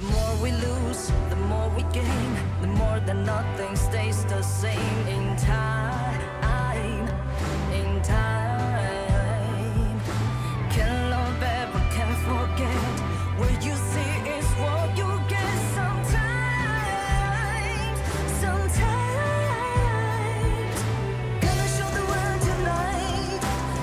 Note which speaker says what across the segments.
Speaker 1: more we lose, the more we gain, the more that nothing stays the same. In time, can love ever, can forget. What you see is what you get. Sometimes gonna show the world tonight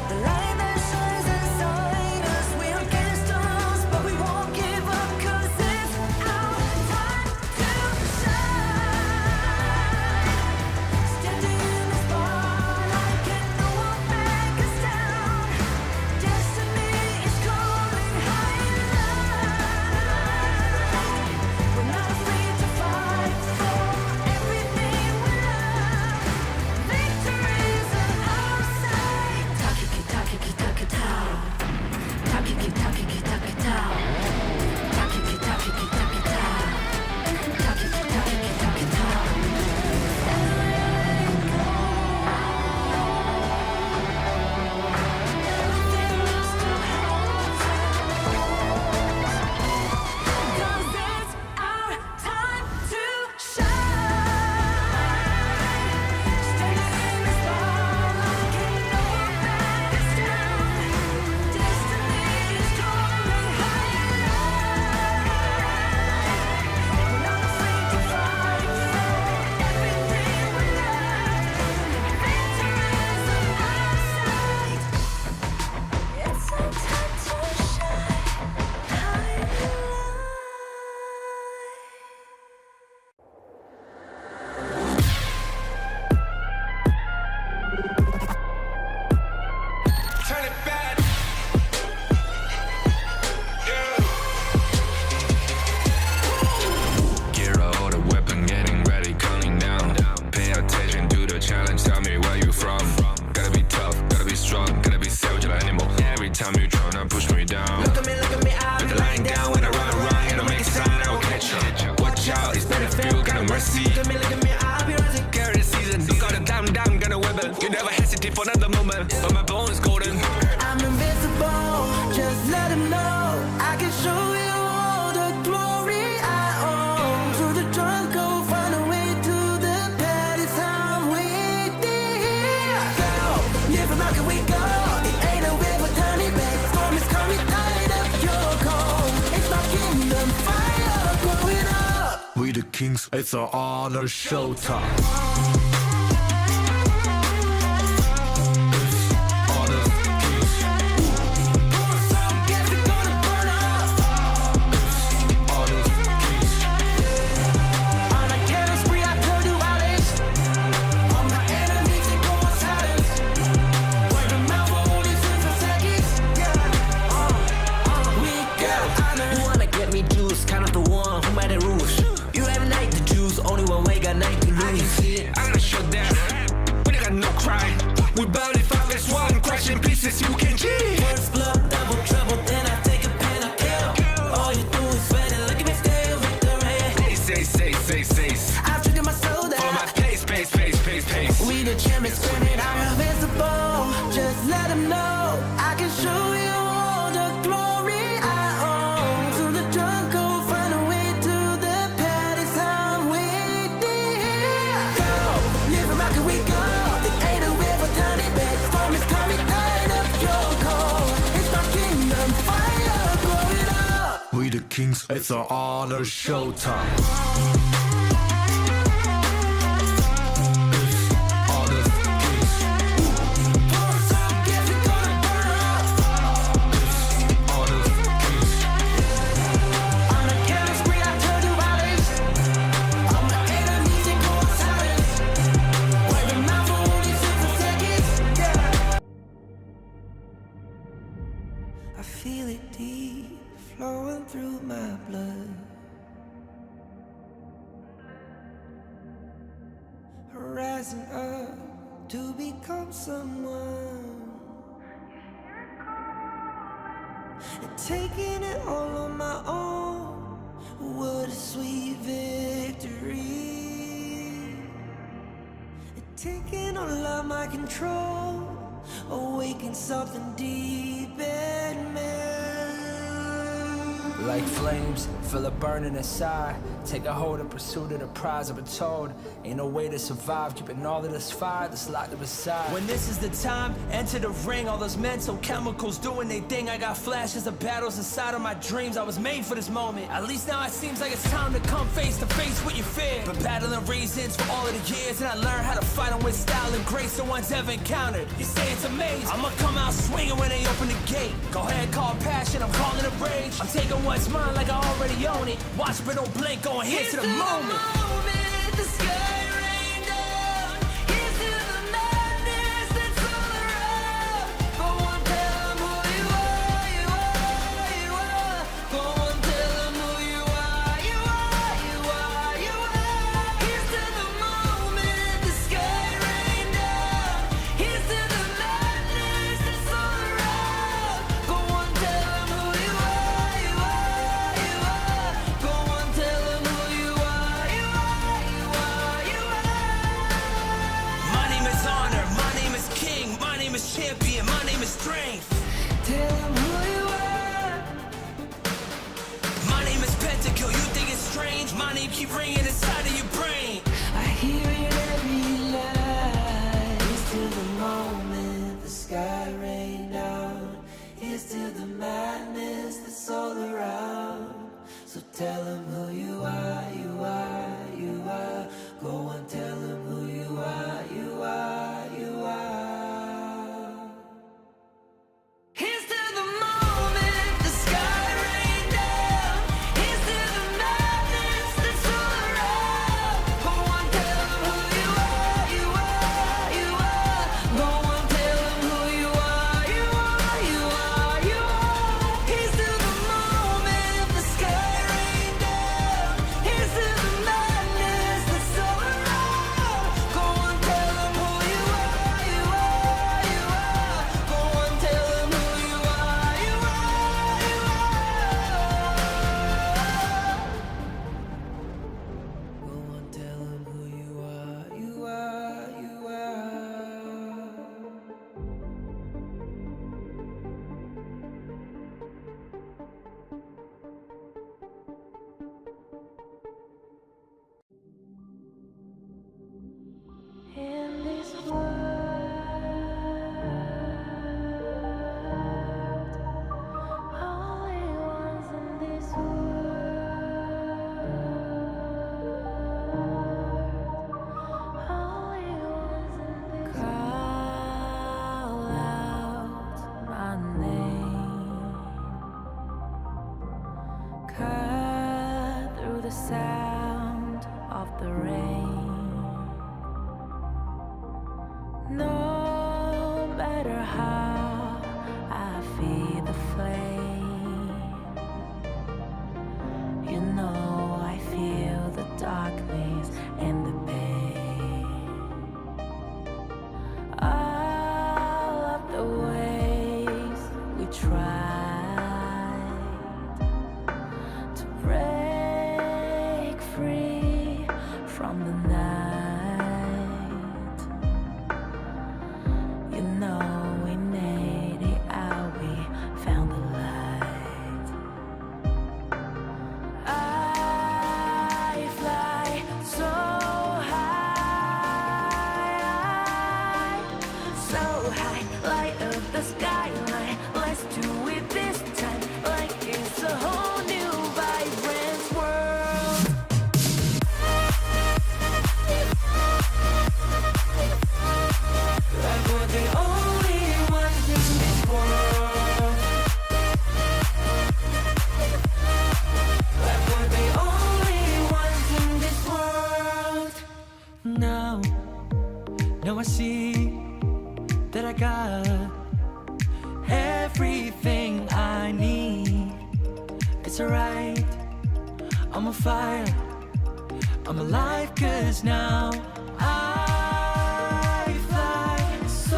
Speaker 1: the light that shines inside us. We'll get stars, but we won't give up, 'cause it's our time to shine. Standing in the spotlight, can no one back us down. Destiny is calling high and light. We're not afraid to fight for everything we love. Victory's on our side. Takiki takiki takitao. Takiki takiki takitao. Takiki takiki takitao. Takiki takiki takitao. Everything looks to hold on. 'Cause it's our time to shine. Standing in the spotlight, can no one back us down. Destiny is calling high and light. We're not afraid to fight for everything we love. Victory is on our side. It's our time to shine high and light.
Speaker 2: Turn it back. Gear out the weapon, getting ready, counting down. Pay attention to the challenge, tell me where you from. Gotta be tough, gotta be strong, gotta be savage like animal. Every time you tryna push me down.
Speaker 3: Look at me, I'll
Speaker 2: With
Speaker 3: be
Speaker 2: the line down, when I run around, and I make a sign, I will catch you. Watch out, it's better feel, got no mercy.
Speaker 3: Look at me, I'll be rising.
Speaker 2: Carry the season, you got a damn, got a weapon. You never hesitate for another moment, but my bone is golden.
Speaker 3: I'm invincible, just let him know. I can show you all the glory I own. Through the jungle, find a way to the pad. It's how we did. Go, live and rock and we go. It ain't a river, turn it back. Storm is coming, light up your cold. It's my kingdom, fire growing up.
Speaker 4: We the kings, it's our honor showtime. Honor kings,
Speaker 3: Guess we're gonna burn up.
Speaker 4: honor kings.
Speaker 3: On a killing spree, I told you all this. All my enemies, they go on silence. Word of mouth, only since for seconds. We got honor. You wanna get me juice, kind of the one who made the rules. You have night to choose, only one way, got night to lose.
Speaker 2: I'm gonna shut down. We got no cry. We barely fight as one. Crash in pieces, you can cheat.
Speaker 3: First blood, double trouble, then I take a pen, I kill. All you do is sweat and look at me still victory.
Speaker 2: Say.
Speaker 3: I've triggered my soul
Speaker 2: For my
Speaker 3: down.
Speaker 2: pace.
Speaker 3: We the champions screaming, I'm invincible. Just let them know I can show you all the glory I own. Through the jungle, find a way to the pad. It's how we did. Go, live and rock and we go. It ain't a river, turn it back. Storm is coming, light up your cold. It's my kingdom, fire growing up.
Speaker 4: We the kings, it's our honor showtime. Honor kings,
Speaker 3: Guess we're gonna burn up.
Speaker 4: honor kings.
Speaker 3: On a killing spree, I told you all this. All my enemies, they go on silence. Word of mouth, only since for seconds. I feel it deep, flowing through my blood. Rising up to become someone. And taking it all on my own. What a sweet victory. And taking all of my control. Awaken something deep in me.
Speaker 5: like flames, feel it burning inside. Take a hold in pursuit of the prize. I've been told ain't no way to survive, keeping all of this fire that's locked up inside. When this is the time, enter the ring. All those mental chemicals doing they thing. I got flashes of battles inside of my dreams. I was made for this moment. At least now it seems like it's time to come face to face with your fear. Been battling reasons for all of the years, and I learned how to fight them with style and grace no one's ever encountered. You say it's amazing, I'ma come out swinging when they open the gate. Go ahead, call passion, I'm calling it rage. I'm taking what's mine like I already own it. Watch but don't blink, going here to the moment.
Speaker 3: The sky rain down. Here's to the madness that's all around. Go on, tell 'em who you are, you are, you are. Go on, tell 'em who you are, you are, you are, you are. Here's to the moment, the sky rain down. Here's to the madness that's all around. Go on, tell 'em who you are, you are, you are. Go on, tell 'em who you are, you are, you are, you are.
Speaker 5: My name is honor, my name is king, my name is champion, my name is strength.
Speaker 3: Tell 'em who you are.
Speaker 5: My name is Pentakill, you think it's strange? My name keep ringing inside of your brain.
Speaker 3: I hear it every night. Here's to the moment the sky rain down. Here's to the madness that's all around. So tell 'em who you are, you are, you are. Go on, tell 'em who you are, you are, you are. Here's to the moment the sky rain down. Here's to the madness that's all around. Go on, tell 'em who you are, you are, you are. Go on, tell 'em who you are, you are, you are, you are. Here's to the moment the sky rain down. Here's to the madness that's all around. Go on, tell 'em who you are, you are, you are. Go on, tell 'em who you are, you are, you are. Go on, tell 'em who you are, you are, you are. In this world, only ones in this world, only ones in this call out my name, cut through the sound of the rain. No matter how I feed the flame, you know I feel the darkness and the pain. All of the ways we tried to break free from the night. You know we made it out, we found the light. I fly so high, light up the skyline. Let's do it this time, like it's a whole new vibrant world. Like we're the only ones in this world. Like we're the only ones in this world. Now I see that I got everything I need. It's alright, I'm on fire, I'm alive, 'cause now I fly so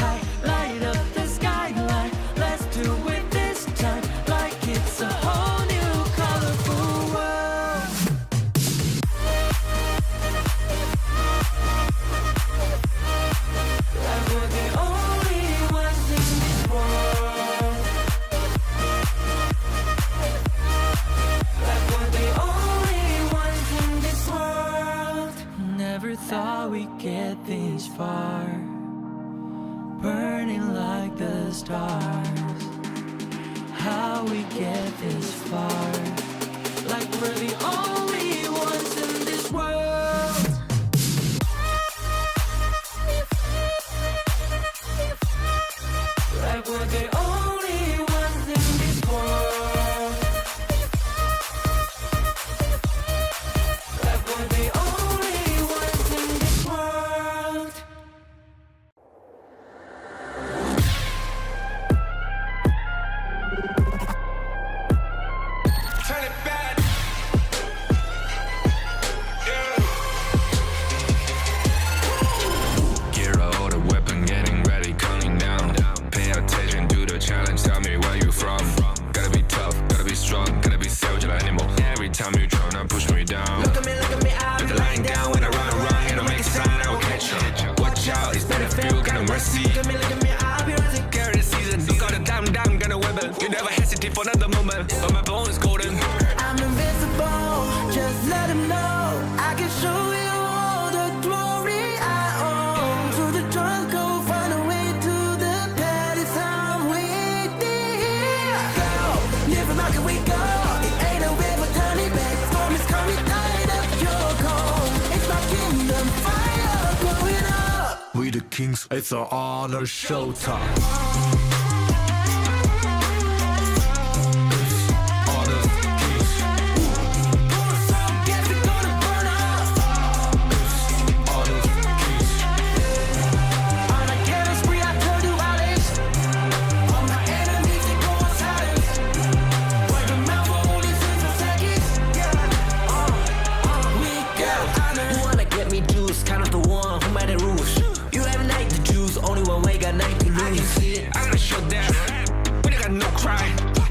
Speaker 3: high, light up the skyline. Let's do it this time, like it's a whole new colorful world. Like we're the only ones in stars. How we get this far, like we're the only ones in this world. Like we're the only ones in this world. Like we're the only ones in this world.
Speaker 2: Turn it back. Gear out the weapon, getting ready, counting down. Pay attention to the challenge, tell me where you from. Gotta be tough, gotta be strong, gotta be savage like animal. Every time you try to push me down.
Speaker 3: Look at me, I'll
Speaker 2: Put
Speaker 3: be
Speaker 2: the line down when I run around, and I make a sign, I will catch you. Watch out, it's better feel, got no mercy.
Speaker 3: look at me, I'll be rising.
Speaker 2: Carry the season, you got a damn, got a weapon. You never hesitate for another moment, but my bone is golden.
Speaker 3: I'm invincible, just let him know. I can show you all the glory I own. Through the jungle, find a way to the palace. I'm waiting here. Go, live and can we go? It ain't a river, turning back. Storm is coming, tide of your cold. It's my kingdom, fire growing up.
Speaker 4: We the kings, it's an honor showtime. Honor kings,
Speaker 3: So get we gonna burn up.
Speaker 4: honor kings,
Speaker 3: On a killing spree, I told you all this. All my enemies, they go on silence. Wipe them out for only 6 seconds. We got honor. You wanna get me juice, kind of the one who made it rules. You have night to choose, only one way, got night to
Speaker 2: I can
Speaker 3: lose.
Speaker 2: see it, I gotta show that. We don't got no cry.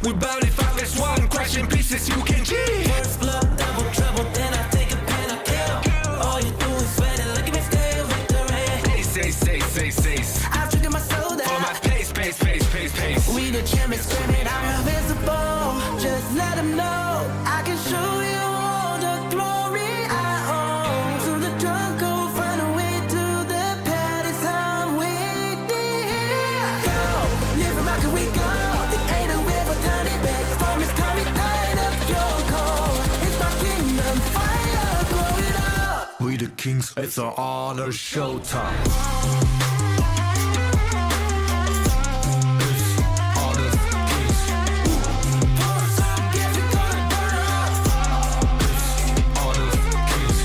Speaker 2: We bound if I miss one, crash in pieces, you can G.
Speaker 3: First blood, double trouble, then I take a pen, I kill. All you do is sweat and look at me stay with the rain.
Speaker 2: Say.
Speaker 3: I've triggered my soul
Speaker 2: For my
Speaker 3: down.
Speaker 2: pace.
Speaker 3: We the champions, screaming, I'm invincible. Just let them know I can show you all the glory I own. Through the jungle, find a way to the palace. I'm waiting here. Go, live and can we go? It ain't a river, turn it back. Storm is coming, tide of your cold. It's my kingdom, fire growing up.
Speaker 4: we the kings, it's an honor showtime. Honor kings,
Speaker 3: So get we gonna burn up.
Speaker 4: honor kings,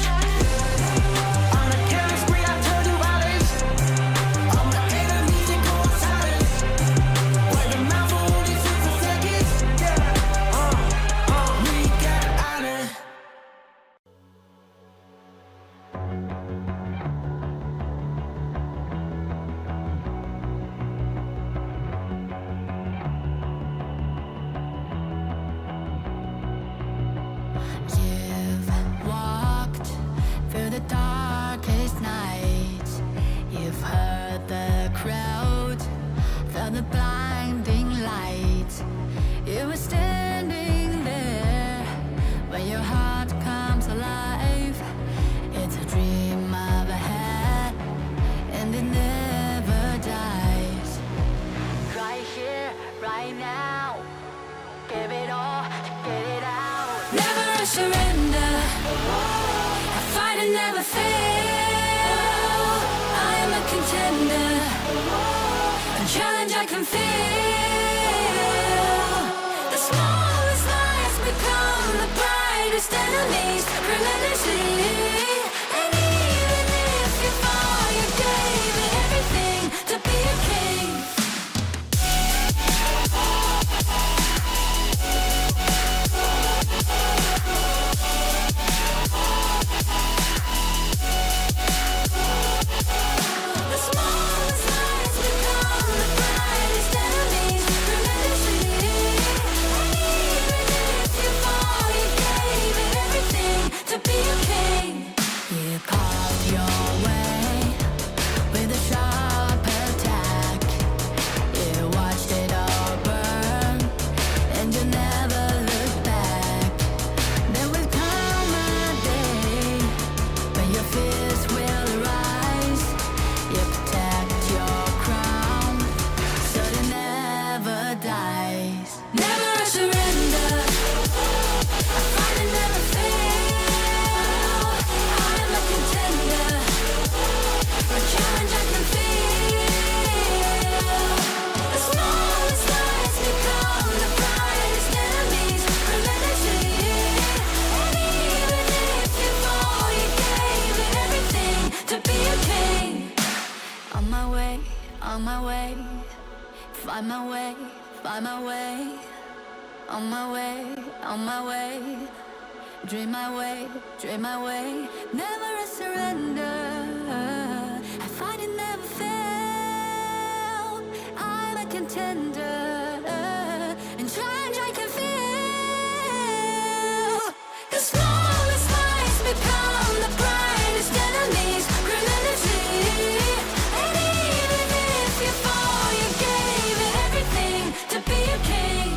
Speaker 3: On a killing spree, I told you all this. All my enemies, they go on silence. Wipe them out for only 6 seconds. We got honor.
Speaker 1: You've walked through the darkest nights. You've heard the crowd, felt the blinding light. You were standing there when your heart comes alive. It's a dream of a head, and it never dies. Right here, right now. Give it all, get it out. Never a surrender. I fight and never fail. I am a contender. A challenge I can feel. The smallest lies become the brightest enemies. Relentlessly. And even if you fall, you gave it everything to be a king. The smallest lies become the brightest enemies. Relentlessly. And even if you fall, you gave it everything to be a king. Find my way, on my way, on my way. Dream my way, never a surrender. I find it never fail. I'm a contender, and change I can feel. The smallest lies become the brightest enemies. Criminality, and even if you fall, you gave it everything to be a king.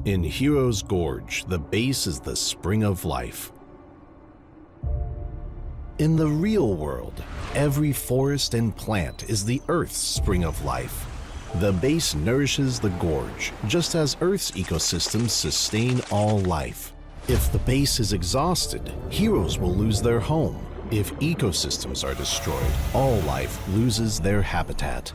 Speaker 6: In Hero's Gorge, the base is the spring of life. In the real world, every forest and plant is the Earth's spring of life. The base nourishes the gorge, just as Earth's ecosystems sustain all life. If the base is exhausted, heroes will lose their home. If ecosystems are destroyed, all life loses their habitat.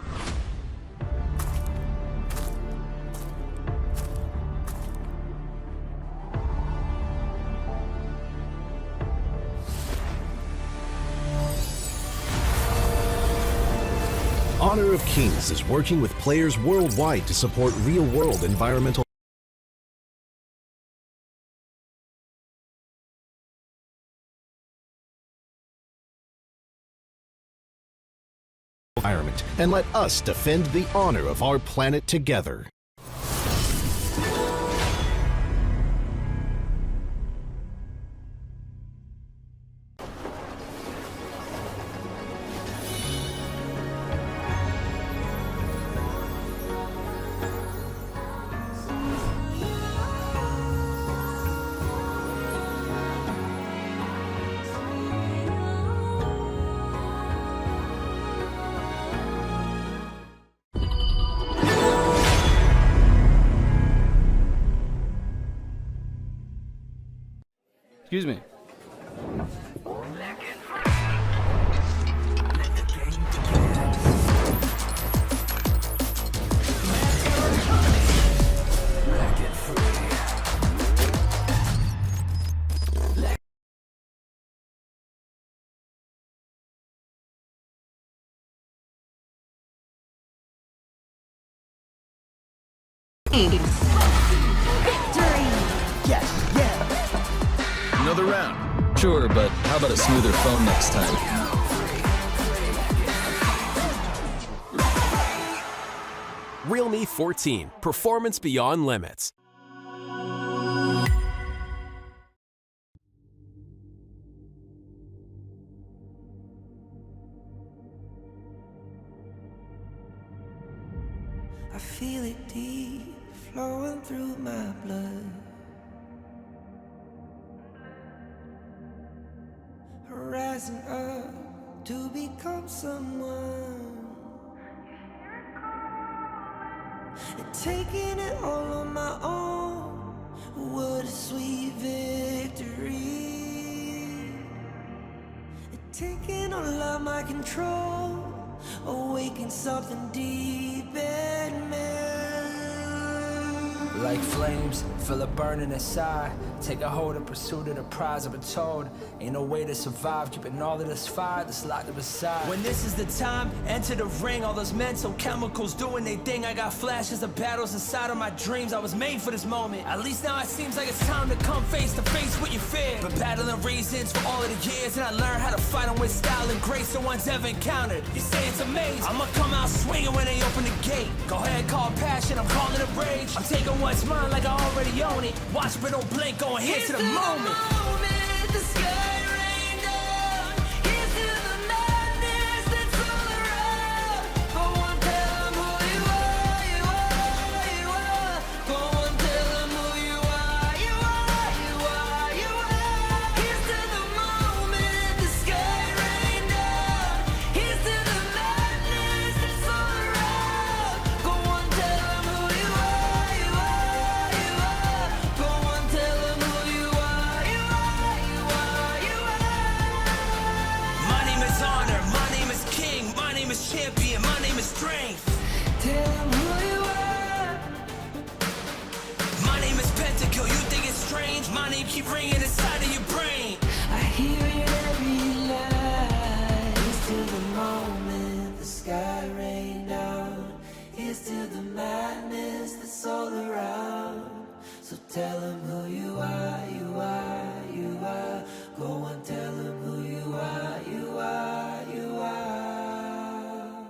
Speaker 6: Honor of Kings is working with players worldwide to support real-world environmental environment, and let us defend the honor of our planet together.
Speaker 7: Excuse me.
Speaker 1: Victory!
Speaker 8: Another round. Sure, but how about a smoother phone next time?
Speaker 9: Realme 14. Performance beyond limits.
Speaker 3: I feel it deep flowing through my blood. Rising up to become someone. And taking it all on my own. What a sweet victory. And taking all of my control. Awaken something deep in me.
Speaker 5: Like flames, feel it burning inside. Take a hold in pursuit of the prize. I've been told, ain't no way to survive. Keeping all of this fire that's locked up aside. When this is the time, enter the ring. All those mental chemicals doing their thing. I got flashes of battles inside of my dreams. I was made for this moment. At least now it seems like it's time to come face to face with your fear. Been battling reasons for all of the years, and I learned how to fight them with style and grace. No one's ever encountered. You say it's amazing. I'ma come out swinging when they open the gate. Go ahead, call passion. I'm calling it rage. I'm taking what's mine like I already own it. Watch but don't blink, going here to the moment.
Speaker 3: The sky rain down. Here's to the madness that's all around. Go on, tell them who you are, you are, you are. Go on, tell them who you are, you are, you are, you are. Here's to the moment, the sky rain down. Here's to the madness that's all around. Go on, tell them who you are, you are, you are. Go on, tell them who you are, you are, you are, you are.
Speaker 5: My name is Honor, my name is King, my name is Champion, my name is Strength.
Speaker 3: Tell them who you are.
Speaker 5: My name is Pentakill, you think it's strange? My name keep ringing inside of your brain.
Speaker 3: I hear it every night. Here's to the moment the sky rain down. Here's to the madness that's all around. So tell them who you are, you are, you are. Go on, tell them who you are, you are, you are.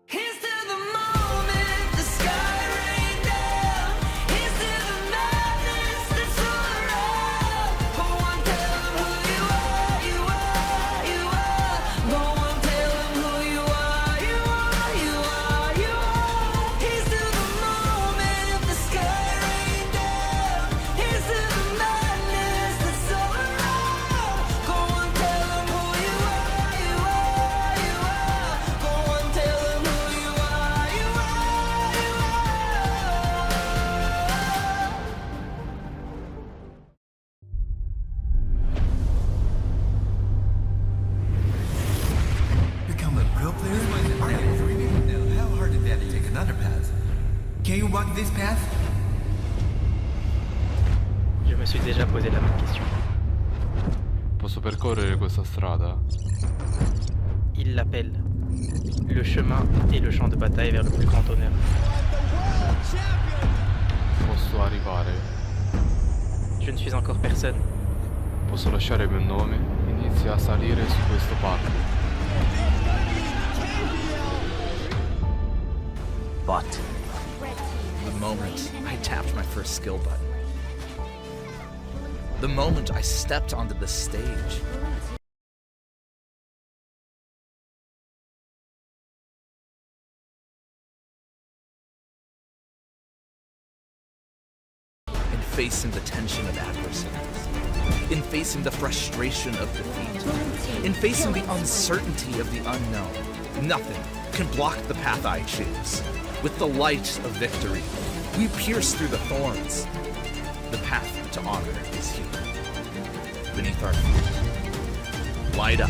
Speaker 3: Here's to the moment the sky rain down. Here's to the madness that's all around. Go on, tell them who you are, you are, you are. Go on, tell them who you are, you are, you are, you are. Here's to the moment the sky rain down. Here's to the madness that's all around. Go on, tell them who you are, you are, you are. Go on, tell them who you are, you are, you
Speaker 10: Become a pro player? How hard is that to take another path? Can you walk this path?
Speaker 11: Je me suis déjà posé la même question.
Speaker 7: Posso percorrere questa strada?
Speaker 11: Il l'appelle. Le chemin et le champ de bataille vers le plus grand honneur.
Speaker 7: Posso arrivare?
Speaker 11: Je ne suis encore personne.
Speaker 7: Posso lasciare il mio nome? Inizia a salire su questo palco.
Speaker 8: But the moment I tapped my first skill button, the moment I stepped onto the stage, in facing the tension of adversities, in facing the frustration of defeat, in facing the uncertainty of the unknown, nothing can block the path I choose. With the light of victory, we pierce through the thorns. The path to honor is here. Beneath our feet, light up.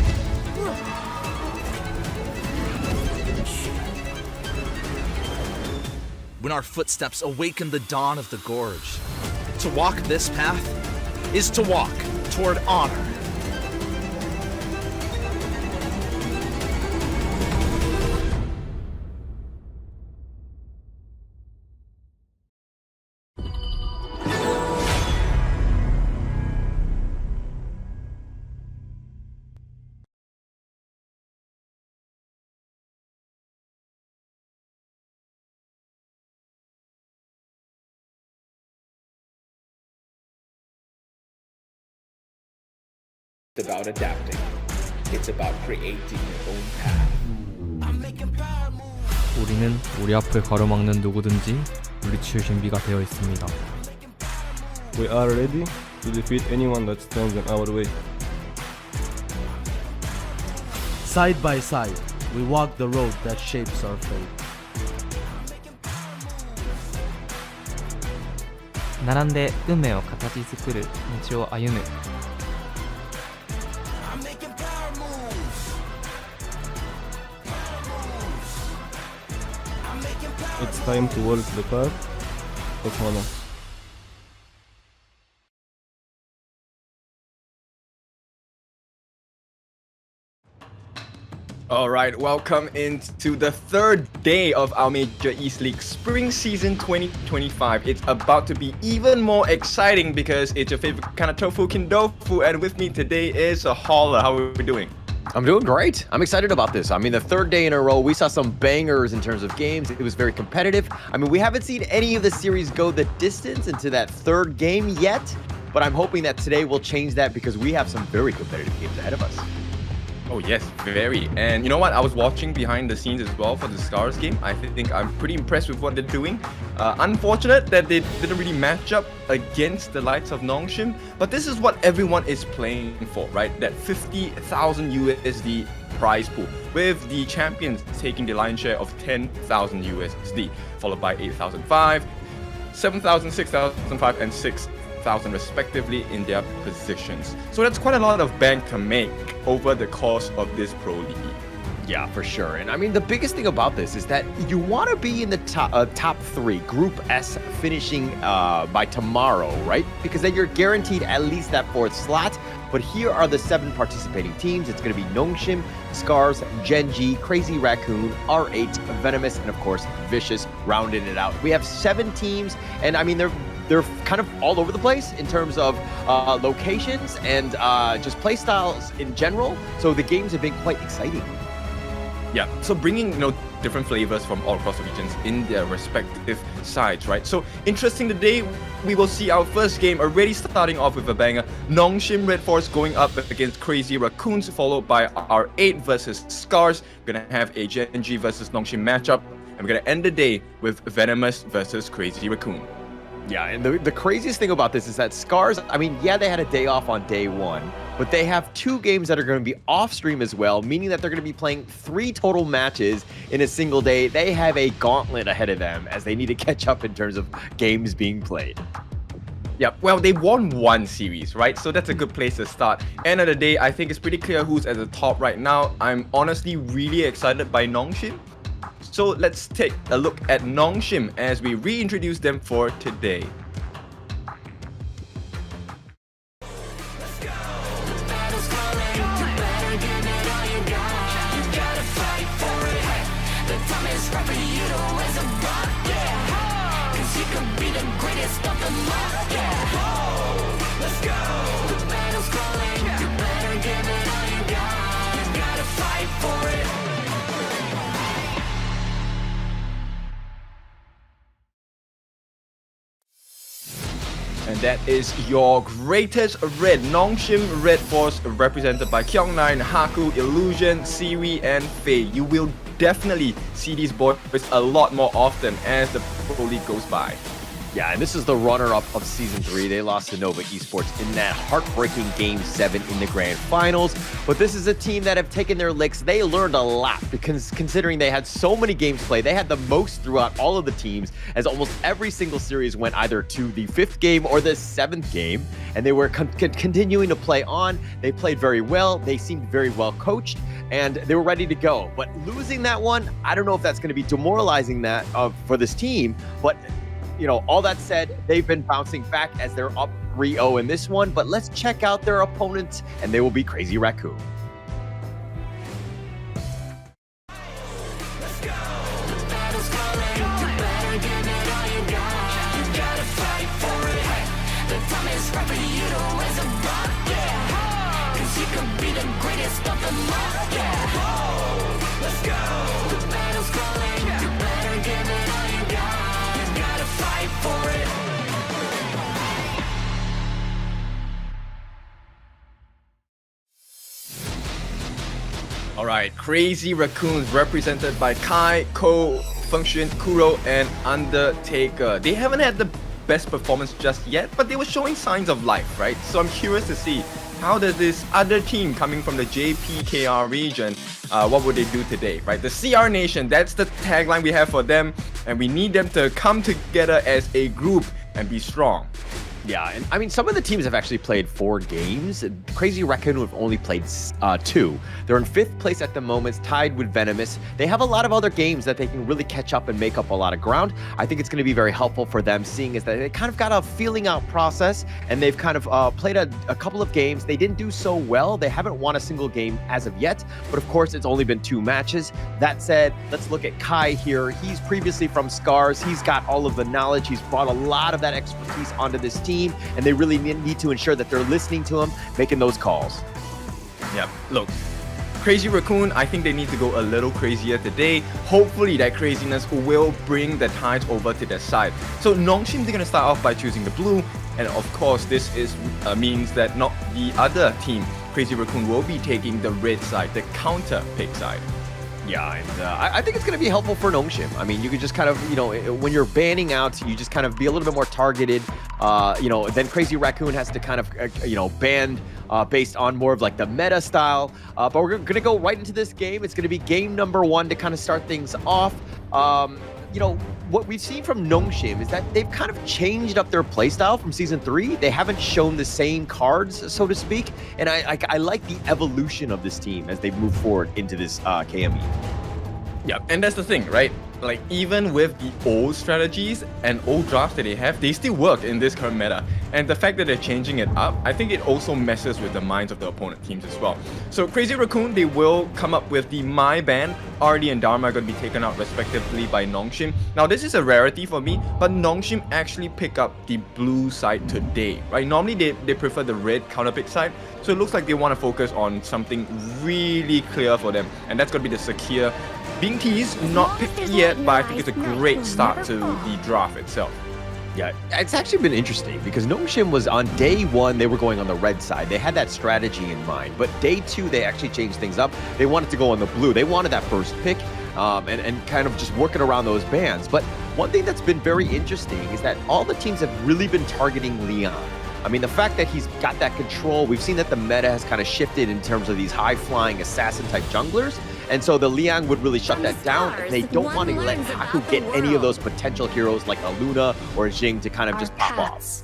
Speaker 8: When our footsteps awaken the dawn of the gorge, to walk this path is to walk toward honor.
Speaker 12: about adapting. It's about creating your own path.
Speaker 7: 우리는 우리 앞을 가로막는 누구든지 물리칠 준비가 되어 있습니다.
Speaker 13: We are ready to defeat anyone that stands in our way.
Speaker 14: Side by side, we walk the road that shapes our fate.
Speaker 11: 並んで運命を形作る道を歩む。
Speaker 13: It's time to walk the path of honor.
Speaker 15: Alright, welcome into the third day of our Major East League Spring Season 2025. It's about to be even more exciting because it's your favorite kind of tofu kindofu, and with me today is a Holler. How are we doing?
Speaker 16: I'm doing great. I'm excited about this. I mean, the third day in a row, we saw some bangers in terms of games. It was very competitive. I mean, we haven't seen any of the series go the distance into that third game yet, but I'm hoping that today will change that because we have some very competitive games ahead of us.
Speaker 15: Oh yes, very. And you know what? I was watching behind the scenes as well for the SCARZ game. I think I'm pretty impressed with what they're doing. Unfortunate that they didn't really match up against the likes of Nongshim, but this is what everyone is playing for, right? That 50,000 USD prize pool, with the champions taking the lion's share of 10,000 USD, followed by 8,005, 7,000, 6,005, and 6,000 respectively in their positions. So that's quite a lot of bank to make over the course of this Pro League.
Speaker 16: Yeah, for sure. And I mean, the biggest thing about this is that you want to be in the top three, Group S, finishing by tomorrow, right? Because then you're guaranteed at least that fourth slot. But here are the 7 participating teams. It's going to be Nongshim, SCARZ, Gen.G, Crazy Raccoon, R8, Venomous, and of course, Vicious rounding it out. We have 7 teams, and I mean, they're kind of all over the place in terms of locations and just play styles in general. So the games have been quite exciting.
Speaker 15: Yeah, so bringing different flavors from all across the regions in their respective sides, right? So interesting today, we will see our first game already starting off with a banger. Nongshim RedForce going up against Crazy Raccoons, followed by R8 versus SCARZ. We're gonna have a Gen.G versus Nongshim matchup, and we're gonna end the day with Venomous versus Crazy Raccoon.
Speaker 16: Yeah, and the craziest thing about this is that SCARZ, I mean, yeah, they had a day off on day 1, but they have 2 games that are going to be off stream as well, meaning that they're going to be playing 3 total matches in a single day. They have a gauntlet ahead of them as they need to catch up in terms of games being played.
Speaker 15: Yeah, well, they won 1 series, right? So that's a good place to start. End of the day, I think it's pretty clear who's at the top right now. I'm honestly really excited by Nongshim. So let's take a look at Nongshim as we reintroduce them for today. And that is your greatest red, Nongshim RedForce, represented by Kyung9, Haku, Illusion, Siri, and Faye. You will definitely see these boys a lot more often as the Pro League goes by.
Speaker 16: Yeah, and this is the runner-up of Season 3. They lost to Nova Esports in that heartbreaking Game 7 in the Grand Finals. But this is a team that have taken their licks. They learned a lot because considering they had so many games played, they had the most throughout all of the teams, as almost every single series went either to the 5th game or the 7th game. And they were continuing to play on. They played very well. They seemed very well coached, and they were ready to go. But losing that one, I don't know if that's going to be demoralizing that for this team, but all that said, they've been bouncing back as they're up 3-0 in this one, but let's check out their opponents, and they will be Crazy Raccoon.
Speaker 15: Alright, Crazy Raccoons represented by Kai, Ko, Function, Kuro, and Undertaker. They haven't had the best performance just yet, but they were showing signs of life, right? So I'm curious to see how does this other team coming from the JPKR region, what would they do today, right? The CR Nation, that's the tagline we have for them, and we need them to come together as a group and be strong.
Speaker 16: Yeah, and I mean, some of the teams have actually played 4 games. Crazy Raccoon have only played 2. They're in 5th place at the moment, tied with Venomous. They have a lot of other games that they can really catch up and make up a lot of ground. I think it's going to be very helpful for them, seeing as that they kind of got a feeling out process, and they've kind of played a couple of games. They didn't do so well. They haven't won a single game as of yet, but of course, it's only been 2 matches. That said, let's look at Kai here. He's previously from SCARZ. He's got all of the knowledge. He's brought a lot of that expertise onto this team, and they really need to ensure that they're listening to him, making those calls.
Speaker 15: Yep, look, Crazy Raccoon, I think they need to go a little crazier today. Hopefully that craziness will bring the tides over to their side. So Nongshim, they're going to start off by choosing the blue, and of course this is means that not the other team, Crazy Raccoon, will be taking the red side, the counter pick side.
Speaker 16: Yeah, and I think it's going to be helpful for Nongshim. I mean, you can just kind of, you know, when you're banning out, you just kind of be a little bit more targeted. You know, then Crazy Raccoon has to kind of, you know, ban based on more of like the meta style. But we're going to go right into this game. It's going to be game number 1 to kind of start things off. You know, what we've seen from Nongshim is that they've kind of changed up their playstyle from Season 3. They haven't shown the same cards, so to speak. And I like the evolution of this team as they move forward into this KME.
Speaker 15: Yeah, and that's the thing, right? Like, even with the old strategies and old drafts that they have, they still work in this current meta. And the fact that they're changing it up, I think it also messes with the minds of the opponent teams as well. So Crazy Raccoon, they will come up with the My Band. Artie and Dharma are going to be taken out respectively by Nongshim. Now, this is a rarity for me, but Nongshim actually pick up the blue side today, right? Normally, they prefer the red counterpick side. So it looks like they want to focus on something really clear for them. And that's going to be the Sakir. Being teased, not picked yet, but I think it's a great start to the draft itself.
Speaker 16: Yeah, it's actually been interesting because Nongshim was on day 1, they were going on the red side. They had that strategy in mind, but day 2, they actually changed things up. They wanted to go on the blue. They wanted that first pick and kind of just working around those bans. But one thing that's been very interesting is that all the teams have really been targeting Leon. I mean, the fact that he's got that control, we've seen that the meta has kind of shifted in terms of these high-flying assassin-type junglers, and so the Liang would really shut that down, and they don't want to let Haku get any of those potential heroes like a Luna or a Jing to kind of just pop off.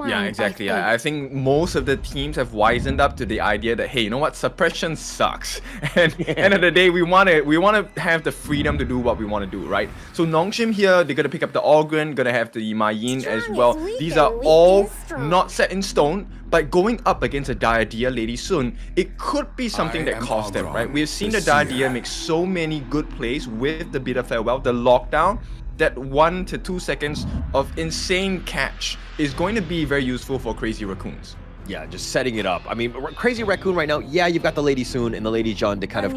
Speaker 15: Yeah, exactly. I think most of the teams have wisened up to the idea that, hey, you know what, suppression sucks. And end of the day, we want to have the freedom to do what we want to do, right? So Nongshim here, they're gonna pick up the Ogren, gonna have the Mayin as well. These are all not set in stone, but going up against a Diadea Lady Sun, it could be something that costs them, right? We've seen the Diadea make so many good plays with the Bitter Farewell, the lockdown. That 1 to 2 seconds of insane catch is going to be very useful for Crazy Raccoons.
Speaker 16: Yeah, just setting it up. I mean, Crazy Raccoon right now, yeah, you've got the Lady Soon and the Lady Jun to kind of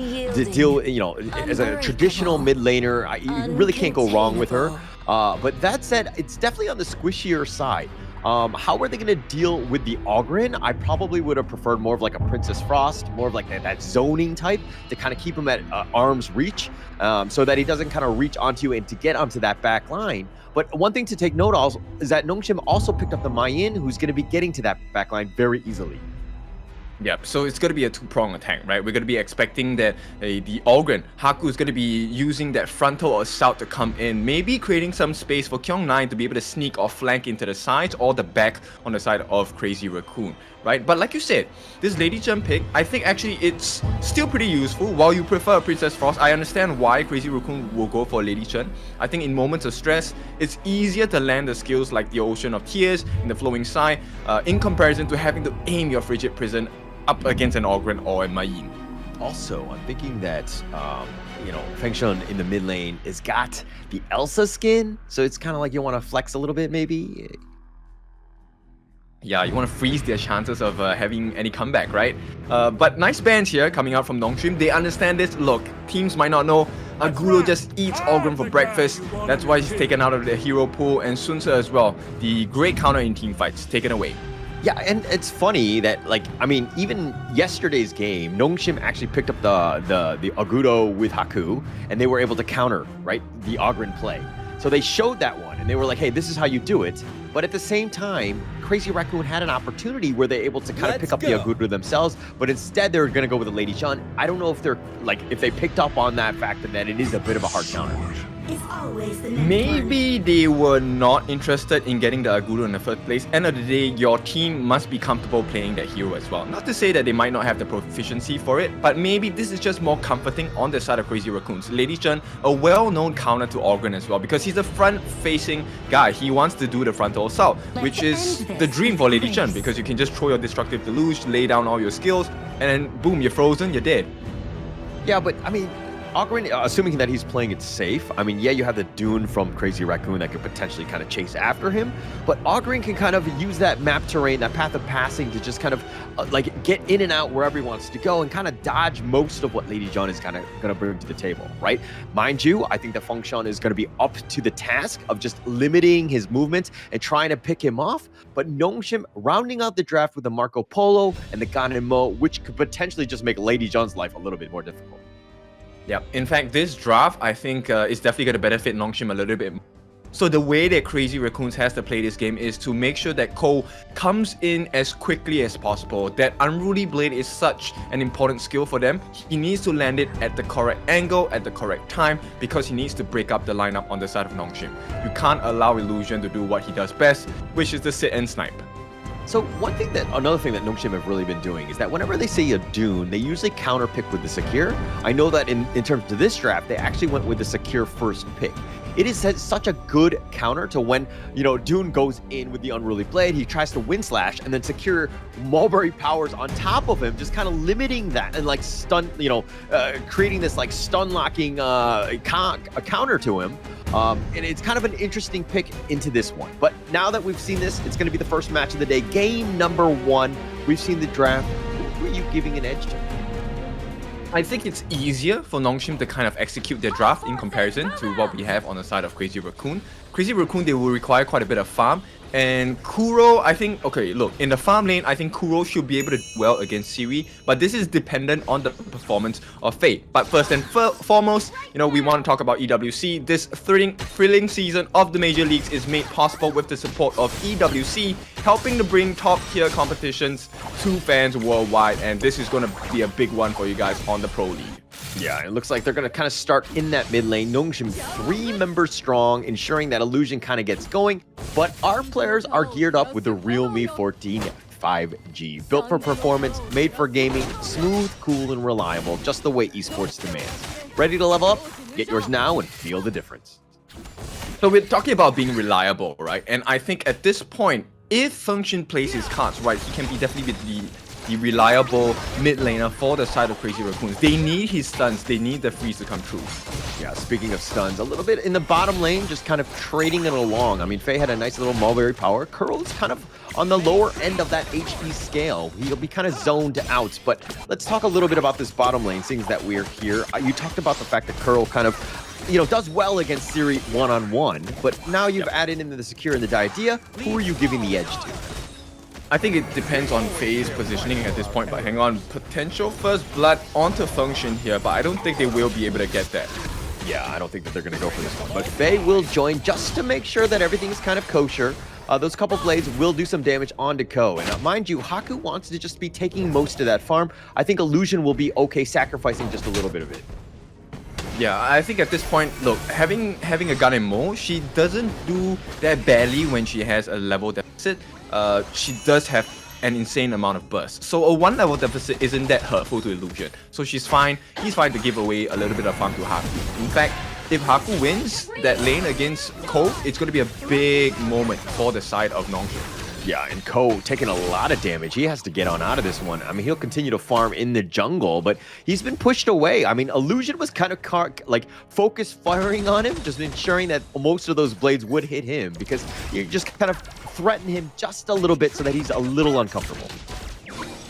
Speaker 16: deal, you know, as a traditional mid laner. You really can't go wrong with her. But that said, it's definitely on the squishier side. How are they going to deal with the Ogren? I probably would have preferred more of like a Princess Frost, more of like that zoning type to kind of keep him at arm's reach so that he doesn't kind of reach onto you and to get onto that back line. But one thing to take note of is that Nongshim also picked up the Mayin, who's going to be getting to that back line very easily.
Speaker 15: Yep, so it's going to be a 2-prong attack, right? We're going to be expecting that the Ogren, Haku, is going to be using that frontal assault to come in, maybe creating some space for Kyung9 to be able to sneak or flank into the sides or the back on the side of Crazy Raccoon, right? But like you said, this Lady Chen pick, I think actually it's still pretty useful. While you prefer Princess Frost, I understand why Crazy Raccoon will go for Lady Chen. I think in moments of stress, it's easier to land the skills like the Ocean of Tears in the Flowing Sigh in comparison to having to aim your Frigid Prison up against an Ogren or a Mayin.
Speaker 16: Also, I'm thinking that, you know, Feng Shun in the mid lane has got the Elsa skin, so it's kind of like you want to flex a little bit, maybe.
Speaker 15: Yeah, you want to freeze their chances of having any comeback, right? But nice bans here coming out from Nongshim. They understand this. Look, teams might not know. Angulo just eats Ogren for breakfast. That's why he's taken out of the hero pool. And Sunsa as well. The great counter in team fights taken away.
Speaker 16: Yeah, and it's funny that, like, I mean, even yesterday's game, Nongshim actually picked up the Agudo with Haku, and they were able to counter, right, the Ogren play. So they showed that one, and they were like, hey, this is how you do it. But at the same time, Crazy Raccoon had an opportunity where they're able to kind of pick up the Agudo themselves, but instead they're going to go with the Lady Chun. I don't know if they're, like, if they picked up on that fact that it is a bit of a hard counter.
Speaker 15: Maybe they were not interested in getting the Agudo in the first place. End of the day, your team must be comfortable playing that hero as well. Not to say that they might not have the proficiency for it, but maybe this is just more comforting on the side of Crazy Raccoons. Lady Chun, a well-known counter to Ogren as well, because he's a front-facing guy. He wants to do the frontal assault, which is the dream for Lady Chun, because you can just throw your destructive deluge, lay down all your skills, and then boom, you're frozen, you're dead.
Speaker 16: Yeah, but I mean, Ogren, assuming that he's playing it safe, I mean, yeah, you have the Dune from Crazy Raccoon that could potentially kind of chase after him, but Ogren can kind of use that map terrain, that path of passing to just kind of like get in and out wherever he wants to go and kind of dodge most of what Lady Chun is kind of going to bring to the table, right? Mind you, I think that Feng Shan is going to be up to the task of just limiting his movements and trying to pick him off, but Nongshim rounding out the draft with the Marco Polo and the Ganemo, which could potentially just make Lady Chun's life a little bit more difficult.
Speaker 15: Yeah, in fact, this draft, I think, is definitely going to benefit Nongshim a little bit. So the way that Crazy Raccoons has to play this game is to make sure that Cole comes in as quickly as possible. That Unruly Blade is such an important skill for them. He needs to land it at the correct angle, at the correct time, because he needs to break up the lineup on the side of Nongshim. You can't allow Illusion to do what he does best, which is to sit and snipe.
Speaker 16: So another thing that Nongshim have really been doing is that whenever they say a Dune, they usually counter pick with the Secure. I know that in terms of this draft, they actually went with the Secure first pick. It is such a good counter to when, you know, Dune goes in with the Unruly Blade, he tries to Wind Slash, and then Secure Mulberry powers on top of him, just kind of limiting that and like stun, you know, creating this like stun locking counter to him. And it's kind of an interesting pick into this one. But now that we've seen this, it's going to be the first match of the day. Game number 1. We've seen the draft. Who are you giving an edge to?
Speaker 15: I think it's easier for Nongshim to kind of execute their draft in comparison to what we have on the side of Crazy Raccoon. Crazy Raccoon, they will require quite a bit of farm. And Kuro, I think, okay, look, in the farm lane, I think Kuro should be able to do well against Siri, but this is dependent on the performance of Faye. But first and foremost, you know, we want to talk about EWC. This thrilling season of the Major Leagues is made possible with the support of EWC, helping to bring top-tier competitions to fans worldwide, and this is going to be a big one for you guys on the Pro League.
Speaker 16: Yeah, it looks like they're going to kind of start in that mid lane. Nongshim 3 members strong, ensuring that Illusion kind of gets going. But our players are geared up with the Realme 14 5G. Built for performance, made for gaming, smooth, cool, and reliable, just the way esports demands. Ready to level up? Get yours now and feel the difference.
Speaker 15: So we're talking about being reliable, right? And I think at this point, if Function plays his cards right, he can be definitely the reliable mid laner for the side of Crazy Raccoons. They need his stuns, they need the freeze to come true.
Speaker 16: Yeah, speaking of stuns, a little bit in the bottom lane, just kind of trading it along. I mean, Faye had a nice little Mulberry power. Curl's kind of on the lower end of that HP scale. He'll be kind of zoned out, but let's talk a little bit about this bottom lane, seeing that we're here. You talked about the fact that Curl kind of, you know, does well against Siri one-on-one, but now you've added in the Secure and the Diadea. Who are you giving the edge to?
Speaker 15: I think it depends on Faye's positioning at this point, but hang on, potential first blood onto Function here, but I don't think they will be able to get that.
Speaker 16: Yeah, I don't think that they're going to go for this one, but Faye will join just to make sure that everything is kind of kosher. Those couple blades will do some damage onto Ko, and mind you, Haku wants to just be taking most of that farm. I think Illusion will be okay sacrificing just a little bit of it.
Speaker 15: Yeah, I think at this point, look, having a Ganemo, she doesn't do that badly when she has a level deficit. She does have an insane amount of burst. So a 1 level deficit isn't that hurtful to Illusion. So he's fine to give away a little bit of farm to Haku. In fact, if Haku wins that lane against Ko, it's going to be a big moment for the side of Nongshim.
Speaker 16: Yeah, and Ko taking a lot of damage. He has to get on out of this one. I mean, he'll continue to farm in the jungle, but he's been pushed away. I mean, Illusion was kind of like focus firing on him, just ensuring that most of those blades would hit him, because you just kind of threaten him just a little bit so that he's a little uncomfortable.